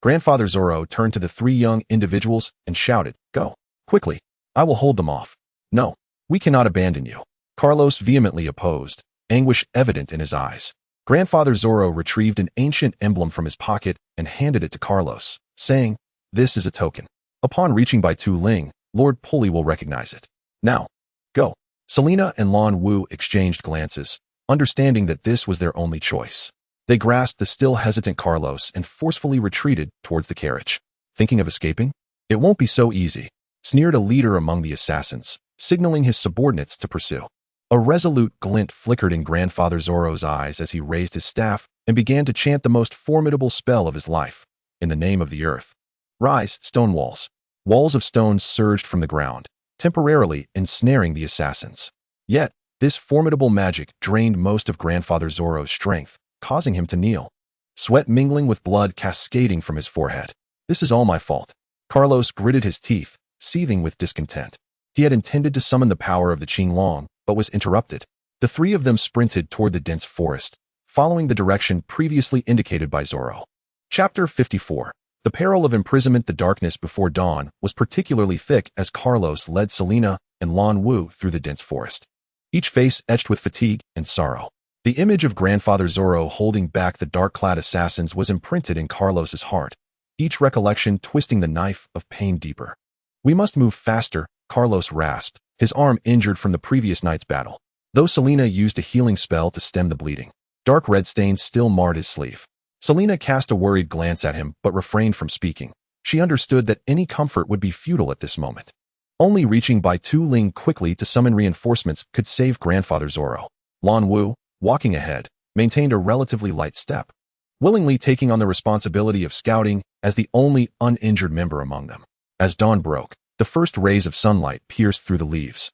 Grandfather Zoro turned to the 3 young individuals and shouted, "Go! Quickly! I will hold them off." "No, we cannot abandon you," Carlos vehemently opposed, anguish evident in his eyes. Grandfather Zoro retrieved an ancient emblem from his pocket and handed it to Carlos, saying, "This is a token. Upon reaching Baitu Ling, Lord Pulley will recognize it. Now, go." Selena and Lanwu exchanged glances, understanding that this was their only choice. They grasped the still hesitant Carlos and forcefully retreated towards the carriage. "Thinking of escaping? It won't be so easy," sneered a leader among the assassins, signaling his subordinates to pursue. A resolute glint flickered in Grandfather Zoro's eyes as he raised his staff and began to chant the most formidable spell of his life. "In the name of the earth. Rise, stone walls." Walls of stone surged from the ground, temporarily ensnaring the assassins. Yet, this formidable magic drained most of Grandfather Zoro's strength, causing him to kneel, sweat mingling with blood cascading from his forehead. "This is all my fault." Carlos gritted his teeth, seething with discontent. He had intended to summon the power of the Qinglong, but was interrupted. The 3 of them sprinted toward the dense forest, following the direction previously indicated by Zoro. Chapter 54. The peril of imprisonment. The darkness before dawn was particularly thick as Carlos led Selena and Lanwu through the dense forest, each face etched with fatigue and sorrow. The image of Grandfather Zoro holding back the dark-clad assassins was imprinted in Carlos's heart, each recollection twisting the knife of pain deeper. "We must move faster," Carlos rasped, his arm injured from the previous night's battle. Though Selena used a healing spell to stem the bleeding, dark red stains still marred his sleeve. Selena cast a worried glance at him but refrained from speaking. She understood that any comfort would be futile at this moment. Only reaching Baitu Ling quickly to summon reinforcements could save Grandfather Zoro. Lanwu, walking ahead, maintained a relatively light step, willingly taking on the responsibility of scouting as the only uninjured member among them. As dawn broke, the first rays of sunlight pierced through the leaves,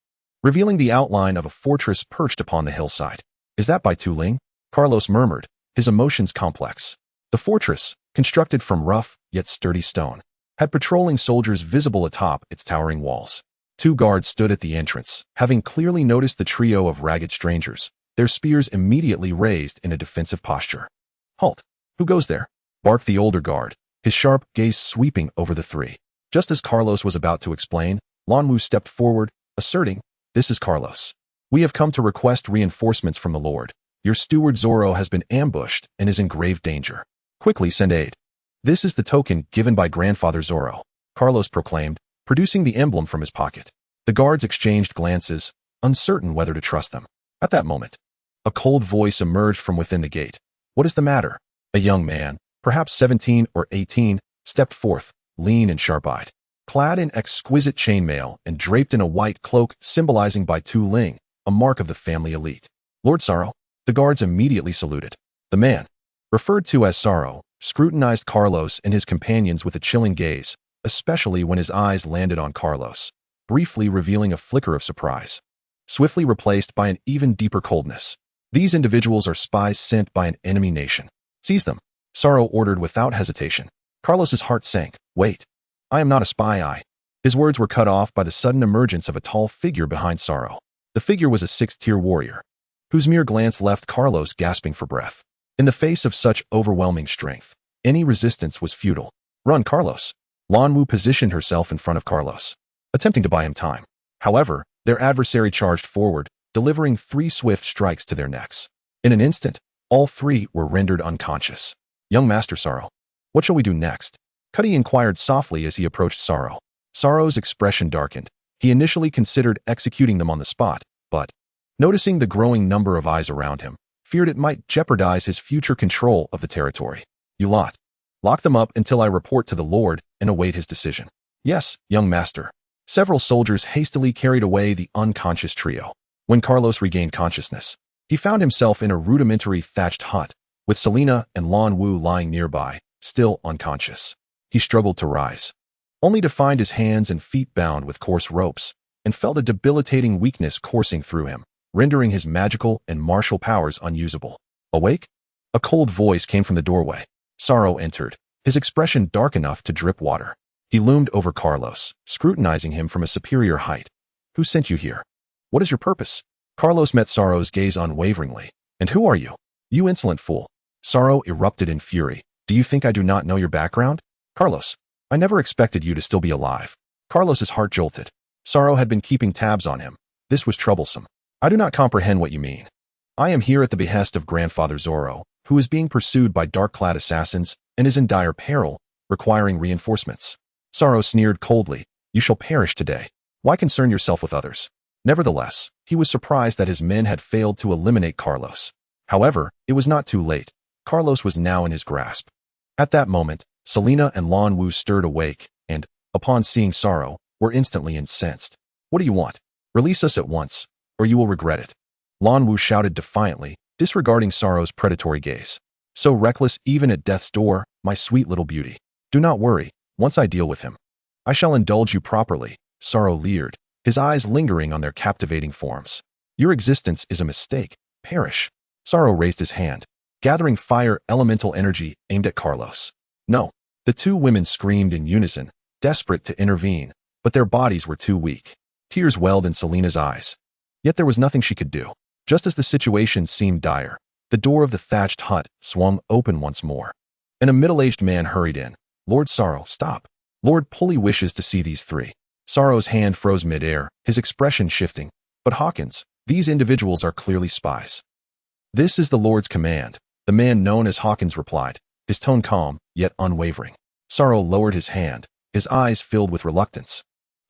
revealing the outline of a fortress perched upon the hillside. "Is that by Tu Ling?" Carlos murmured, his emotions complex. The fortress, constructed from rough yet sturdy stone, had patrolling soldiers visible atop its towering walls. Two guards stood at the entrance, having clearly noticed the trio of ragged strangers, their spears immediately raised in a defensive posture. "Halt! Who goes there?" barked the older guard, his sharp gaze sweeping over the three. Just as Carlos was about to explain, Lin Ye stepped forward, asserting, "This is Carlos. We have come to request reinforcements from the Lord. Your steward Zoro has been ambushed and is in grave danger. Quickly send aid." "This is the token given by Grandfather Zoro," Carlos proclaimed, producing the emblem from his pocket. The guards exchanged glances, uncertain whether to trust them. At that moment, a cold voice emerged from within the gate. "What is the matter?" A young man, perhaps 17 or 18, stepped forth, lean and sharp-eyed, clad in exquisite chainmail and draped in a white cloak symbolizing by Tu Ling, a mark of the family elite. "Lord Zoro." The guards immediately saluted. The man, referred to as Zoro, scrutinized Carlos and his companions with a chilling gaze, especially when his eyes landed on Carlos, briefly revealing a flicker of surprise, swiftly replaced by an even deeper coldness. "These individuals are spies sent by an enemy nation. Seize them," Zoro ordered without hesitation. Carlos's heart sank. "Wait. I am not a spy, His words were cut off by the sudden emergence of a tall figure behind Zoro. The figure was a sixth-tier warrior, whose mere glance left Carlos gasping for breath. In the face of such overwhelming strength, any resistance was futile. "Run, Carlos." Lin Ye positioned herself in front of Carlos, attempting to buy him time. However, their adversary charged forward, delivering 3 swift strikes to their necks. In an instant, all 3 were rendered unconscious. "Young Master Zoro, what shall we do next?" Cuddy inquired softly as he approached Zoro. Zoro's expression darkened. He initially considered executing them on the spot, but, noticing the growing number of eyes around him, feared it might jeopardize his future control of the territory. "You lot. Lock them up until I report to the Lord and await his decision." "Yes, young master." Several soldiers hastily carried away the unconscious trio. When Carlos regained consciousness, he found himself in a rudimentary thatched hut, with Selena and Lin Ye lying nearby, still unconscious. He struggled to rise, only to find his hands and feet bound with coarse ropes, and felt a debilitating weakness coursing through him, rendering his magical and martial powers unusable. "Awake?" A cold voice came from the doorway. Zoro entered, his expression dark enough to drip water. He loomed over Carlos, scrutinizing him from a superior height. "Who sent you here? What is your purpose?" Carlos met Zoro's gaze unwaveringly. "And who are you?" "You insolent fool." Zoro erupted in fury. "Do you think I do not know your background?" "Carlos, I never expected you to still be alive." Carlos's heart jolted. Zoro had been keeping tabs on him. This was troublesome. "I do not comprehend what you mean." "I am here at the behest of Grandfather Zoro, who is being pursued by dark-clad assassins and is in dire peril, requiring reinforcements." Zoro sneered coldly. "You shall perish today. Why concern yourself with others?" Nevertheless, he was surprised that his men had failed to eliminate Carlos. However, it was not too late. Carlos was now in his grasp. At that moment, Selena and Lin Ye stirred awake and, upon seeing Zoro, were instantly incensed. "What do you want? Release us at once, or you will regret it." Lin Ye shouted defiantly, disregarding Zoro's predatory gaze. "So reckless even at death's door, my sweet little beauty. Do not worry, once I deal with him, I shall indulge you properly," Zoro leered, his eyes lingering on their captivating forms. "Your existence is a mistake. Perish." Zoro raised his hand, gathering fire elemental energy aimed at Carlos. "No." The 2 women screamed in unison, desperate to intervene, but their bodies were too weak. Tears welled in Selena's eyes. Yet there was nothing she could do. Just as the situation seemed dire, the door of the thatched hut swung open once more, and a middle-aged man hurried in. "Lord Zoro, stop. Lord Pulley wishes to see these 3. Zoro's hand froze mid-air, his expression shifting. "But Hawkins, these individuals are clearly spies." "This is the Lord's command," the man known as Hawkins replied, his tone calm, yet unwavering. Zoro lowered his hand, his eyes filled with reluctance.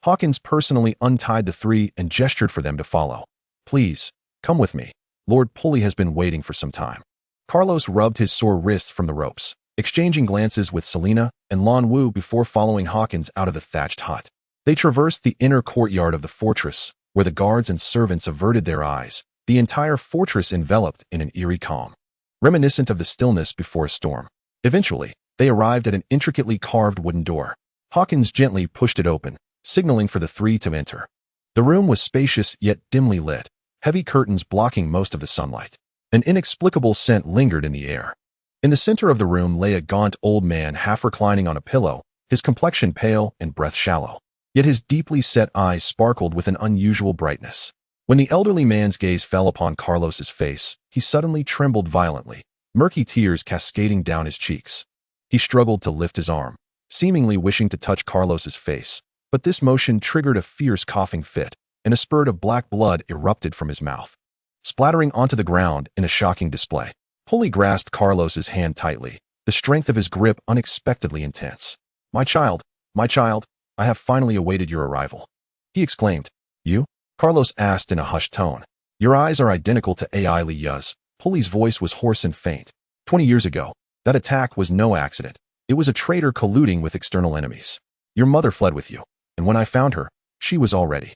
Hawkins personally untied the 3 and gestured for them to follow. "Please, come with me. Lord Pulley has been waiting for some time." Carlos rubbed his sore wrists from the ropes, exchanging glances with Selena and Lin Ye before following Hawkins out of the thatched hut. They traversed the inner courtyard of the fortress, where the guards and servants averted their eyes, the entire fortress enveloped in an eerie calm, reminiscent of the stillness before a storm. Eventually, they arrived at an intricately carved wooden door. Hawkins gently pushed it open, signaling for the 3 to enter. The room was spacious yet dimly lit, heavy curtains blocking most of the sunlight. An inexplicable scent lingered in the air. In the center of the room lay a gaunt old man half reclining on a pillow, his complexion pale and breath shallow. Yet his deeply set eyes sparkled with an unusual brightness. When the elderly man's gaze fell upon Carlos's face, he suddenly trembled violently, murky tears cascading down his cheeks. He struggled to lift his arm, seemingly wishing to touch Carlos's face, but this motion triggered a fierce coughing fit, and a spurt of black blood erupted from his mouth, splattering onto the ground in a shocking display. Pulley grasped Carlos's hand tightly, the strength of his grip unexpectedly intense. My child, I have finally awaited your arrival," he exclaimed. "You?" Carlos asked in a hushed tone. "Your eyes are identical to AI Lin Ye's." Pulley's voice was hoarse and faint. 20 years ago, that attack was no accident. It was a traitor colluding with external enemies. Your mother fled with you, and when I found her, she was already.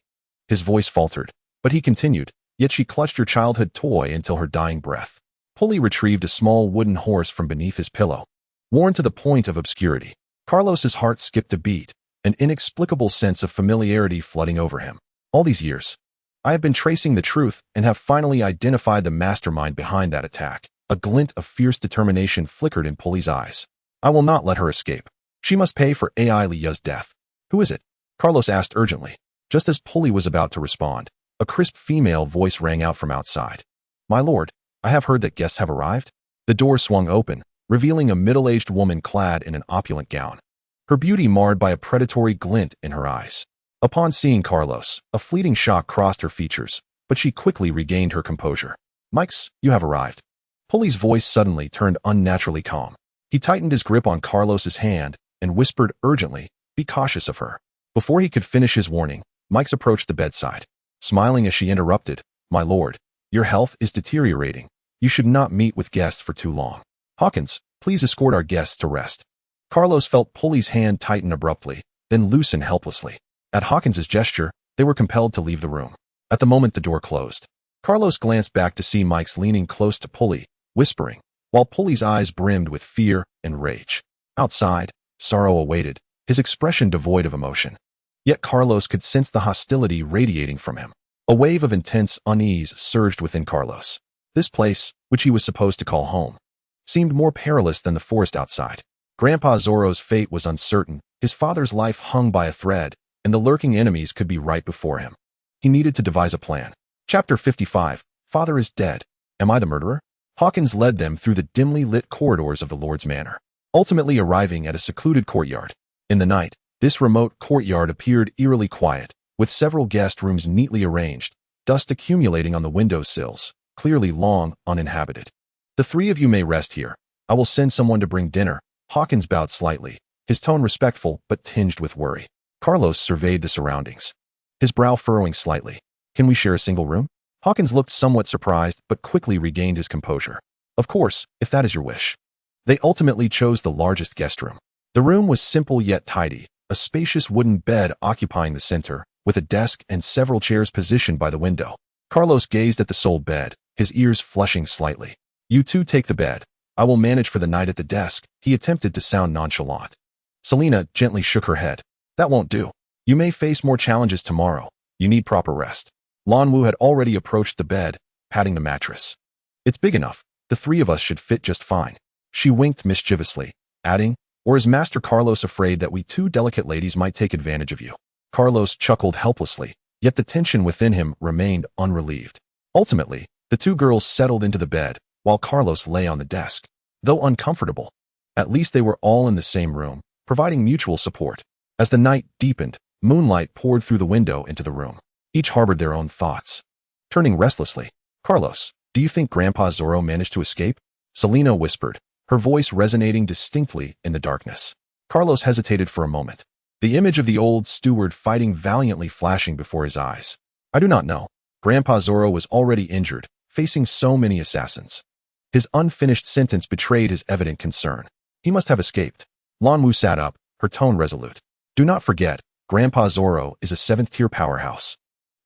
His voice faltered, but he continued, "Yet she clutched your childhood toy until her dying breath." Pulley retrieved a small wooden horse from beneath his pillow. Worn to the point of obscurity, Carlos's heart skipped a beat, an inexplicable sense of familiarity flooding over him. All these years, I have been tracing the truth and have finally identified the mastermind behind that attack. A glint of fierce determination flickered in Pulley's eyes. I will not let her escape. She must pay for AI Lin Ye's death. Who is it? Carlos asked urgently. Just as Pulley was about to respond, a crisp female voice rang out from outside. My lord, I have heard that guests have arrived. The door swung open, revealing a middle-aged woman clad in an opulent gown, her beauty marred by a predatory glint in her eyes. Upon seeing Carlos, a fleeting shock crossed her features, but she quickly regained her composure. Mikes, you have arrived. Pulley's voice suddenly turned unnaturally calm. He tightened his grip on Carlos's hand and whispered urgently, be cautious of her. Before he could finish his warning, Mikes approached the bedside, smiling as she interrupted, My lord, your health is deteriorating. You should not meet with guests for too long. Hawkins, please escort our guests to rest. Carlos felt Pulley's hand tighten abruptly, then loosen helplessly. At Hawkins's gesture, they were compelled to leave the room. At the moment the door closed, Carlos glanced back to see Mikes leaning close to Pulley, whispering, while Pulley's eyes brimmed with fear and rage. Outside, sorrow awaited, his expression devoid of emotion. Yet Carlos could sense the hostility radiating from him. A wave of intense unease surged within Carlos. This place, which he was supposed to call home, seemed more perilous than the forest outside. Grandpa Zorro's fate was uncertain, his father's life hung by a thread, and the lurking enemies could be right before him. He needed to devise a plan. Chapter 55, Father is dead. Am I the murderer? Hawkins led them through the dimly lit corridors of the Lord's manor, ultimately arriving at a secluded courtyard. In the night, this remote courtyard appeared eerily quiet, with several guest rooms neatly arranged, dust accumulating on the windowsills, clearly long uninhabited. The three of you may rest here. I will send someone to bring dinner. Hawkins bowed slightly, his tone respectful but tinged with worry. Carlos surveyed the surroundings, his brow furrowing slightly. Can we share a single room? Hawkins looked somewhat surprised but quickly regained his composure. Of course, if that is your wish. They ultimately chose the largest guest room. The room was simple yet tidy, a spacious wooden bed occupying the center, with a desk and several chairs positioned by the window. Carlos gazed at the sole bed, his ears flushing slightly. You two take the bed. I will manage for the night at the desk. He attempted to sound nonchalant. Selena gently shook her head. That won't do. You may face more challenges tomorrow. You need proper rest. Lan Wu had already approached the bed, patting the mattress. It's big enough. The three of us should fit just fine. She winked mischievously, adding, or is Master Carlos afraid that we two delicate ladies might take advantage of you? Carlos chuckled helplessly, yet the tension within him remained unrelieved. Ultimately, the two girls settled into the bed, while Carlos lay on the desk. Though uncomfortable, at least they were all in the same room, providing mutual support. As the night deepened, moonlight poured through the window into the room. Each harbored their own thoughts. Turning restlessly, Carlos, do you think Grandpa Zorro managed to escape? Selena whispered, her voice resonating distinctly in the darkness. Carlos hesitated for a moment, the image of the old steward fighting valiantly flashing before his eyes. I do not know. Grandpa Zorro was already injured, facing so many assassins. His unfinished sentence betrayed his evident concern. He must have escaped. Lan Wu sat up, her tone resolute. Do not forget, Grandpa Zorro is a 7th-tier powerhouse.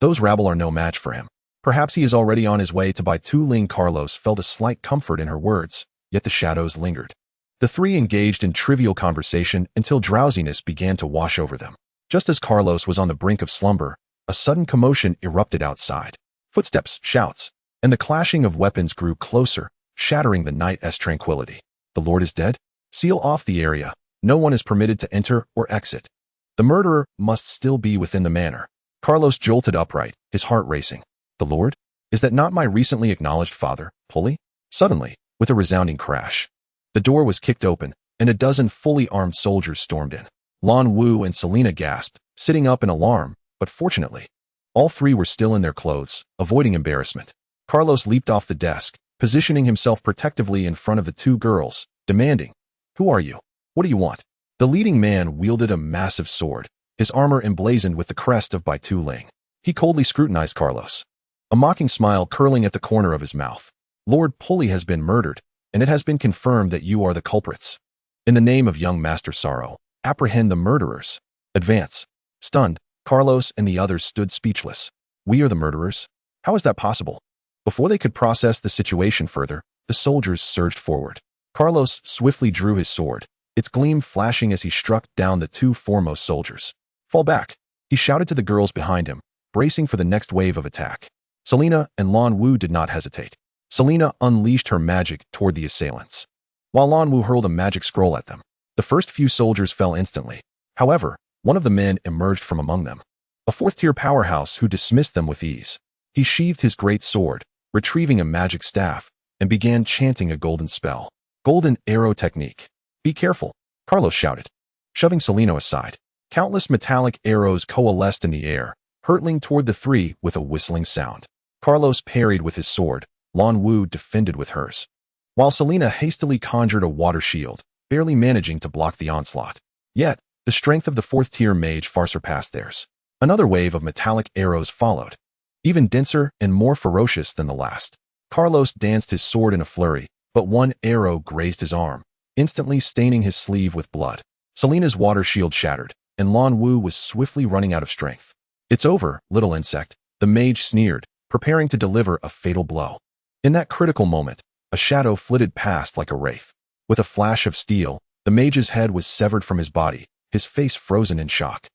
Those rabble are no match for him. Perhaps he is already on his way to buy Tu Ling. Carlos felt a slight comfort in her words, yet the shadows lingered. The three engaged in trivial conversation until drowsiness began to wash over them. Just as Carlos was on the brink of slumber, A sudden commotion erupted outside. Footsteps, shouts, and the clashing of weapons grew closer, shattering the night's tranquility. The Lord is dead? Seal off the area. No one is permitted to enter or exit. The murderer must still be within the manor. Carlos jolted upright, his heart racing. The Lord? Is that not my recently acknowledged father, Pulley? Suddenly, with a resounding crash, the door was kicked open, and a dozen fully armed soldiers stormed in. Lan Wu and Selena gasped, sitting up in alarm, but fortunately, all three were still in their clothes, avoiding embarrassment. Carlos leaped off the desk, positioning himself protectively in front of the two girls, demanding, "Who are you? What do you want?" The leading man wielded a massive sword, his armor emblazoned with the crest of Bai Tu Ling. He coldly scrutinized Carlos, a mocking smile curling at the corner of his mouth. "Lord Pulley has been murdered, and it has been confirmed that you are the culprits. In the name of young Master Sorrow, apprehend the murderers. Advance." Stunned, Carlos and the others stood speechless. "We are the murderers? How is that possible?" Before they could process the situation further, the soldiers surged forward. Carlos swiftly drew his sword, its gleam flashing as he struck down the two foremost soldiers. "Fall back," he shouted to the girls behind him, bracing for the next wave of attack. Selena and Lan Wu did not hesitate. Selena unleashed her magic toward the assailants, while Lan Wu hurled a magic scroll at them. The first few soldiers fell instantly. However, one of the men emerged from among them, a fourth-tier powerhouse who dismissed them with ease. He sheathed his great sword, retrieving a magic staff, and began chanting a golden spell. "Golden arrow technique. Be careful," Carlos shouted, shoving Selena aside. Countless metallic arrows coalesced in the air, hurtling toward the three with a whistling sound. Carlos parried with his sword, Lan Wu defended with hers, while Selena hastily conjured a water shield, barely managing to block the onslaught. Yet, the strength of the fourth-tier mage far surpassed theirs. Another wave of metallic arrows followed, even denser and more ferocious than the last. Carlos danced his sword in a flurry, but one arrow grazed his arm, instantly staining his sleeve with blood. Selena's water shield shattered, and Lan Wu was swiftly running out of strength. "It's over, little insect," the mage sneered, preparing to deliver a fatal blow. In that critical moment, a shadow flitted past like a wraith. With a flash of steel, the mage's head was severed from his body, his face frozen in shock.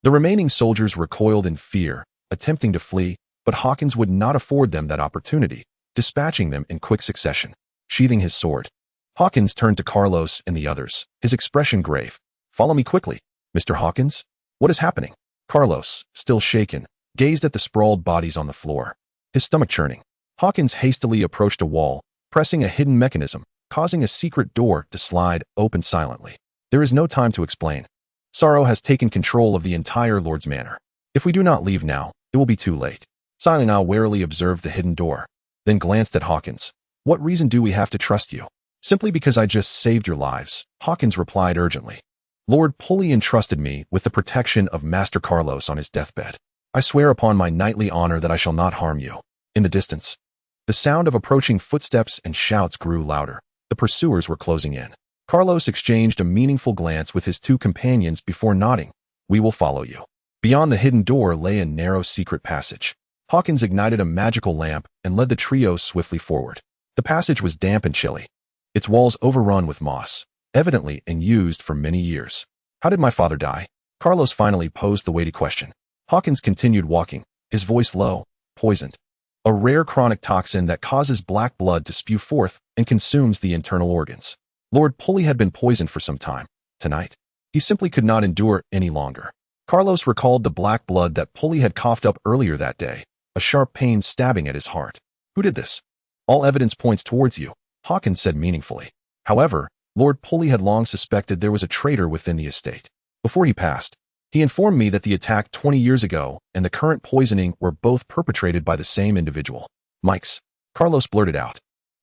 The remaining soldiers recoiled in fear, attempting to flee, but Hawkins would not afford them that opportunity, dispatching them in quick succession. Sheathing his sword, Hawkins turned to Carlos and the others, his expression grave. "Follow me quickly, Mr. Hawkins." "What is happening?" Carlos, still shaken, gazed at the sprawled bodies on the floor, his stomach churning. Hawkins hastily approached a wall, pressing a hidden mechanism, causing a secret door to slide open silently. "There is no time to explain. Sorrow has taken control of the entire Lord's Manor. If we do not leave now, it will be too late." Silena warily observed the hidden door, then glanced at Hawkins. "What reason do we have to trust you?" "Simply because I just saved your lives," Hawkins replied urgently. "Lord Pulley entrusted me with the protection of Master Carlos on his deathbed. I swear upon my knightly honor that I shall not harm you." In the distance, the sound of approaching footsteps and shouts grew louder. The pursuers were closing in. Carlos exchanged a meaningful glance with his two companions before nodding. "We will follow you." Beyond the hidden door lay a narrow secret passage. Hawkins ignited a magical lamp and led the trio swiftly forward. The passage was damp and chilly, its walls overrun with moss, evidently unused for many years. "How did my father die?" Carlos finally posed the weighty question. Hawkins continued walking, his voice low. "Poisoned. A rare chronic toxin that causes black blood to spew forth and consumes the internal organs. Lord Pulley had been poisoned for some time. Tonight, he simply could not endure any longer." Carlos recalled the black blood that Pulley had coughed up earlier that day, a sharp pain stabbing at his heart. "Who did this?" "All evidence points towards you," Hawkins said meaningfully. However, Lord Pulley had long suspected there was a traitor within the estate. Before he passed, he informed me that the attack 20 years ago and the current poisoning were both perpetrated by the same individual. "Mike's," Carlos blurted out.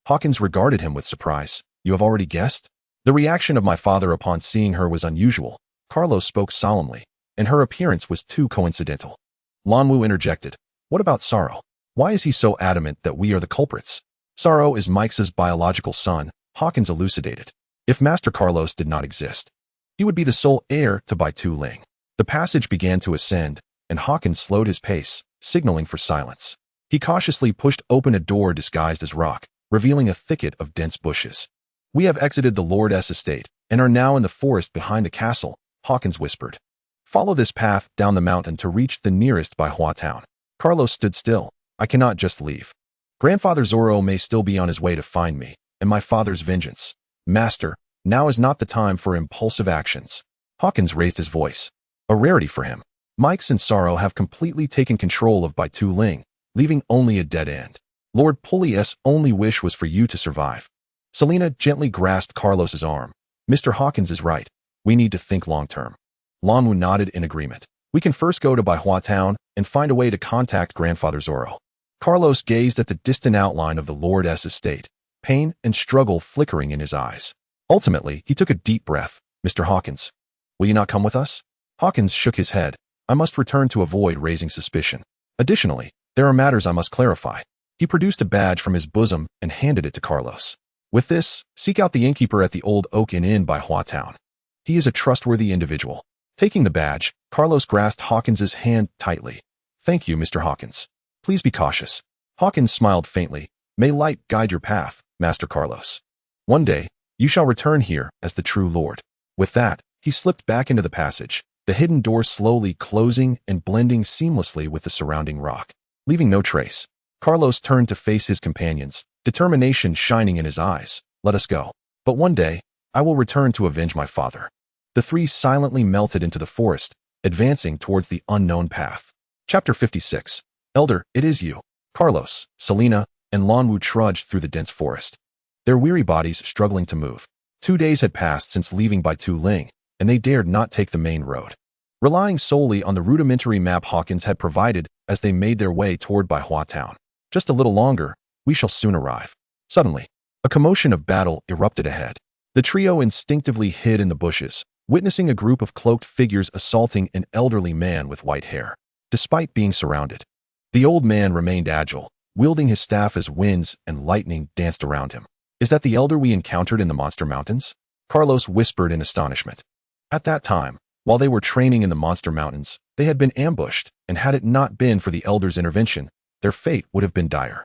Hawkins regarded him with surprise. "You have already guessed?" "The reaction of my father upon seeing her was unusual," Carlos spoke solemnly, "and her appearance was too coincidental." Lan Wu interjected. "What about Sorrow? Why is he so adamant that we are the culprits?" "Sorrow is Mike's biological son," Hawkins elucidated. "If Master Carlos did not exist, he would be the sole heir to Bai Tu Ling." The passage began to ascend, and Hawkins slowed his pace, signaling for silence. He cautiously pushed open a door disguised as rock, revealing a thicket of dense bushes. "We have exited the Lord's estate and are now in the forest behind the castle," Hawkins whispered. Follow this path down the mountain to reach the nearest Baihua town. Carlos stood still. I cannot just leave. Grandfather Zoro may still be on his way to find me, and my father's vengeance. Master, now is not the time for impulsive actions. Hawkins raised his voice. A rarity for him. Mike's and Sorrow have completely taken control of Bai Tu Ling, leaving only a dead end. Lord Puli's only wish was for you to survive. Selena gently grasped Carlos's arm. Mr. Hawkins is right. We need to think long-term. Lan Wu nodded in agreement. We can first go to Baihua Town and find a way to contact Grandfather Zoro. Carlos gazed at the distant outline of the Lord's estate, pain and struggle flickering in his eyes. Ultimately, he took a deep breath. Mr. Hawkins, will you not come with us? Hawkins shook his head. I must return to avoid raising suspicion. Additionally, there are matters I must clarify. He produced a badge from his bosom and handed it to Carlos. With this, seek out the innkeeper at the Old Oak Inn in Baihua Town. He is a trustworthy individual. Taking the badge, Carlos grasped Hawkins's hand tightly. Thank you, Mr. Hawkins. Please be cautious. Hawkins smiled faintly. May light guide your path, Master Carlos. One day, you shall return here as the true Lord. With that, he slipped back into the passage, the hidden door slowly closing and blending seamlessly with the surrounding rock, leaving no trace. Carlos turned to face his companions, determination shining in his eyes. Let us go. But one day, I will return to avenge my father. The three silently melted into the forest, advancing towards the unknown path. Chapter 56. Elder, it is you. Carlos, Selena, and Lan Wu trudged through the dense forest, their weary bodies struggling to move. 2 days had passed since leaving Bai Tu Ling, and they dared not take the main road. Relying solely on the rudimentary map Hawkins had provided as they made their way toward Baihua Town. Just a little longer, we shall soon arrive. Suddenly, a commotion of battle erupted ahead. The trio instinctively hid in the bushes, witnessing a group of cloaked figures assaulting an elderly man with white hair. Despite being surrounded, the old man remained agile, wielding his staff as winds and lightning danced around him. Is that the elder we encountered in the Monster Mountains? Carlos whispered in astonishment. At that time, while they were training in the Monster Mountains, they had been ambushed, and had it not been for the elder's intervention, their fate would have been dire.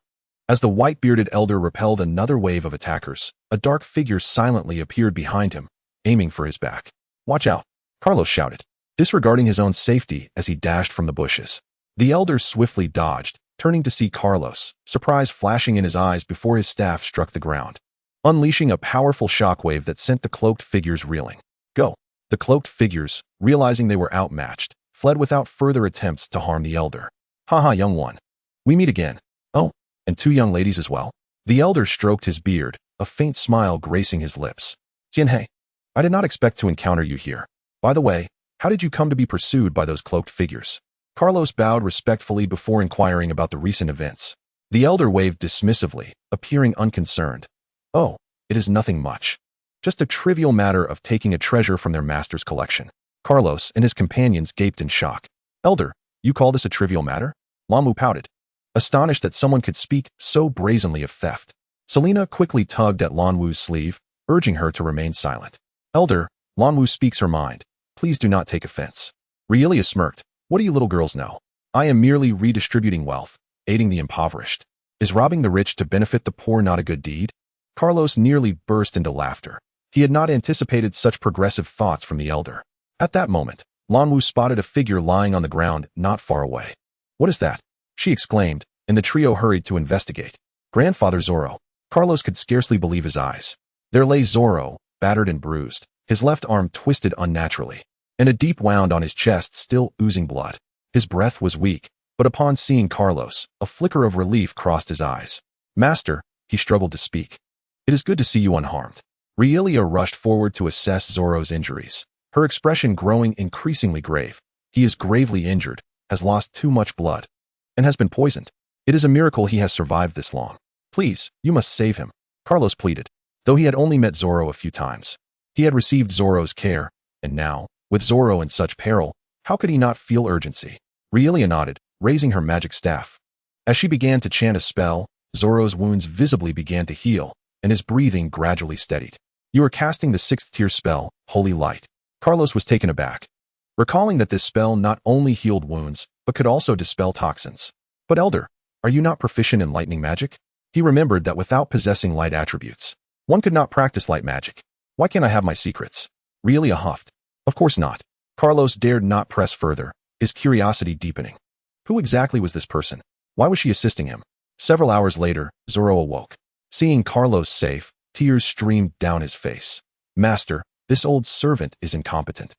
As the white-bearded elder repelled another wave of attackers, a dark figure silently appeared behind him, aiming for his back. Watch out, Carlos shouted, disregarding his own safety as he dashed from the bushes. The elder swiftly dodged, turning to see Carlos, surprise flashing in his eyes before his staff struck the ground, unleashing a powerful shockwave that sent the cloaked figures reeling. Go! The cloaked figures, realizing they were outmatched, fled without further attempts to harm the elder. Haha, young one. We meet again. Oh, and 2 young ladies as well. The elder stroked his beard, a faint smile gracing his lips. Jianhei, I did not expect to encounter you here. By the way, how did you come to be pursued by those cloaked figures? Carlos bowed respectfully before inquiring about the recent events. The elder waved dismissively, appearing unconcerned. Oh, it is nothing much. Just a trivial matter of taking a treasure from their master's collection. Carlos and his companions gaped in shock. Elder, you call this a trivial matter? Lan Wu pouted, astonished that someone could speak so brazenly of theft. Selena quickly tugged at Lan Wu's sleeve, urging her to remain silent. Elder, Lan Wu speaks her mind. Please do not take offense. Rielia smirked. What do you little girls know? I am merely redistributing wealth, aiding the impoverished. Is robbing the rich to benefit the poor not a good deed? Carlos nearly burst into laughter. He had not anticipated such progressive thoughts from the elder. At that moment, Lan Wu spotted a figure lying on the ground not far away. What is that? She exclaimed, and the trio hurried to investigate. Grandfather Zoro. Carlos could scarcely believe his eyes. There lay Zoro, battered and bruised, his left arm twisted unnaturally, and a deep wound on his chest still oozing blood. His breath was weak, but upon seeing Carlos, a flicker of relief crossed his eyes. Master, he struggled to speak. It is good to see you unharmed. Rielia rushed forward to assess Zoro's injuries, her expression growing increasingly grave. He is gravely injured, has lost too much blood, and has been poisoned. It is a miracle he has survived this long. Please, you must save him, Carlos pleaded. Though he had only met Zoro a few times, he had received Zoro's care, and now, with Zoro in such peril, how could he not feel urgency? Rielia nodded, raising her magic staff. As she began to chant a spell, Zoro's wounds visibly began to heal, and his breathing gradually steadied. You are casting the 6th tier spell, Holy Light. Carlos was taken aback, recalling that this spell not only healed wounds, but could also dispel toxins. But Elder, are you not proficient in lightning magic? He remembered that without possessing light attributes, one could not practice light magic. Why can't I have my secrets? Rielia huffed. Of course not. Carlos dared not press further, his curiosity deepening. Who exactly was this person? Why was she assisting him? Several hours later, Zoro awoke. Seeing Carlos safe, tears streamed down his face. Master, this old servant is incompetent.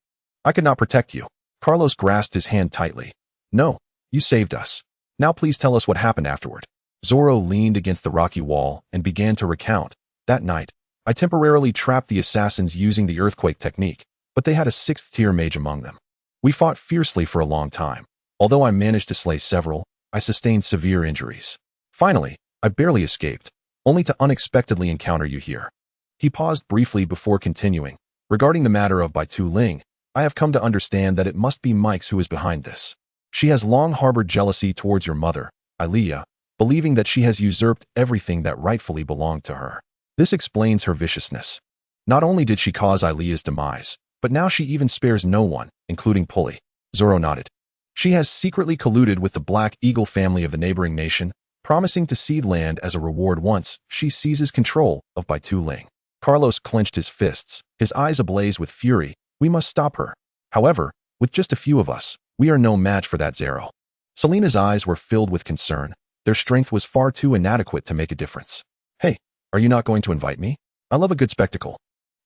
I could not protect you. Carlos grasped his hand tightly. No, you saved us. Now please tell us what happened afterward. Zoro leaned against the rocky wall and began to recount. That night, I temporarily trapped the assassins using the earthquake technique, but they had a 6th-tier mage among them. We fought fiercely for a long time. Although I managed to slay several, I sustained severe injuries. Finally, I barely escaped, only to unexpectedly encounter you here. He paused briefly before continuing. Regarding the matter of Baitu Ling, I have come to understand that it must be Mike's who is behind this. She has long harbored jealousy towards your mother, Ilea, believing that she has usurped everything that rightfully belonged to her. This explains her viciousness. Not only did she cause Ilea's demise, but now she even spares no one, including Pulley. Zoro nodded. She has secretly colluded with the Black Eagle family of the neighboring nation, promising to cede land as a reward once she seizes control of Baitu Ling. Carlos clenched his fists, his eyes ablaze with fury. We must stop her. However, with just a few of us, we are no match for that Zero. Selena's eyes were filled with concern. Their strength was far too inadequate to make a difference. Hey, are you not going to invite me? I love a good spectacle.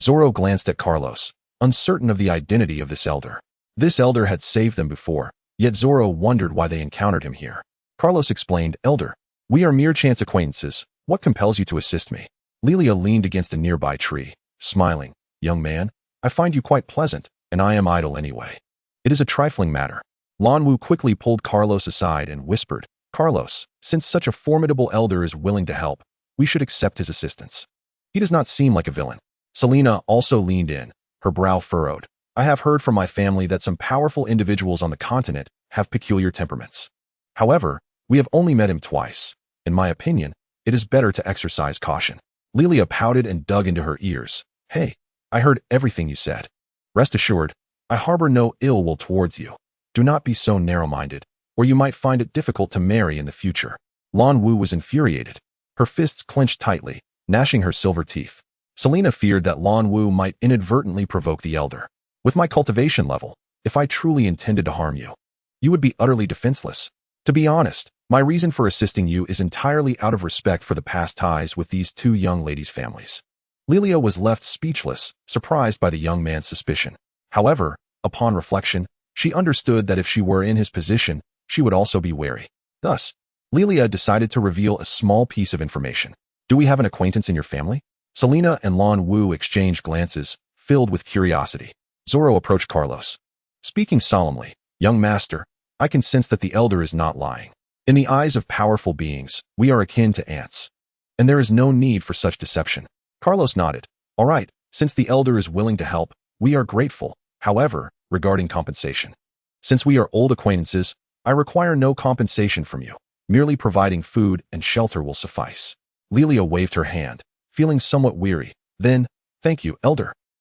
Zoro glanced at Carlos, uncertain of the identity of this elder. This elder had saved them before, yet Zoro wondered why they encountered him here. Carlos explained, Elder, we are mere chance acquaintances. What compels you to assist me? Lilia leaned against a nearby tree, smiling. Young man, I find you quite pleasant, and I am idle anyway. It is a trifling matter. Lan Wu quickly pulled Carlos aside and whispered, Carlos, since such a formidable elder is willing to help, we should accept his assistance. He does not seem like a villain. Selena also leaned in, her brow furrowed. I have heard from my family that some powerful individuals on the continent have peculiar temperaments. However, we have only met him twice. In my opinion, it is better to exercise caution. Lilia pouted and dug into her ears. Hey, I heard everything you said. Rest assured, I harbor no ill will towards you. Do not be so narrow-minded, or you might find it difficult to marry in the future. Lan Wu was infuriated. Her fists clenched tightly, gnashing her silver teeth. Selena feared that Lan Wu might inadvertently provoke the elder. With my cultivation level, if I truly intended to harm you, you would be utterly defenseless. To be honest, my reason for assisting you is entirely out of respect for the past ties with these two young ladies' families. Lilia was left speechless, surprised by the young man's suspicion. However, upon reflection, she understood that if she were in his position, she would also be wary. Thus, Lilia decided to reveal a small piece of information. Do we have an acquaintance in your family? Selena and Lan Wu exchanged glances, filled with curiosity. Zoro approached Carlos. Speaking solemnly, young master, I can sense that the elder is not lying. In the eyes of powerful beings, we are akin to ants. And there is no need for such deception. Carlos nodded. All right, since the elder is willing to help, we are grateful. However, regarding compensation. Since we are old acquaintances, I require no compensation from you. Merely providing food and shelter will suffice. Lilia waved her hand, feeling somewhat weary. Then, thank you, elder.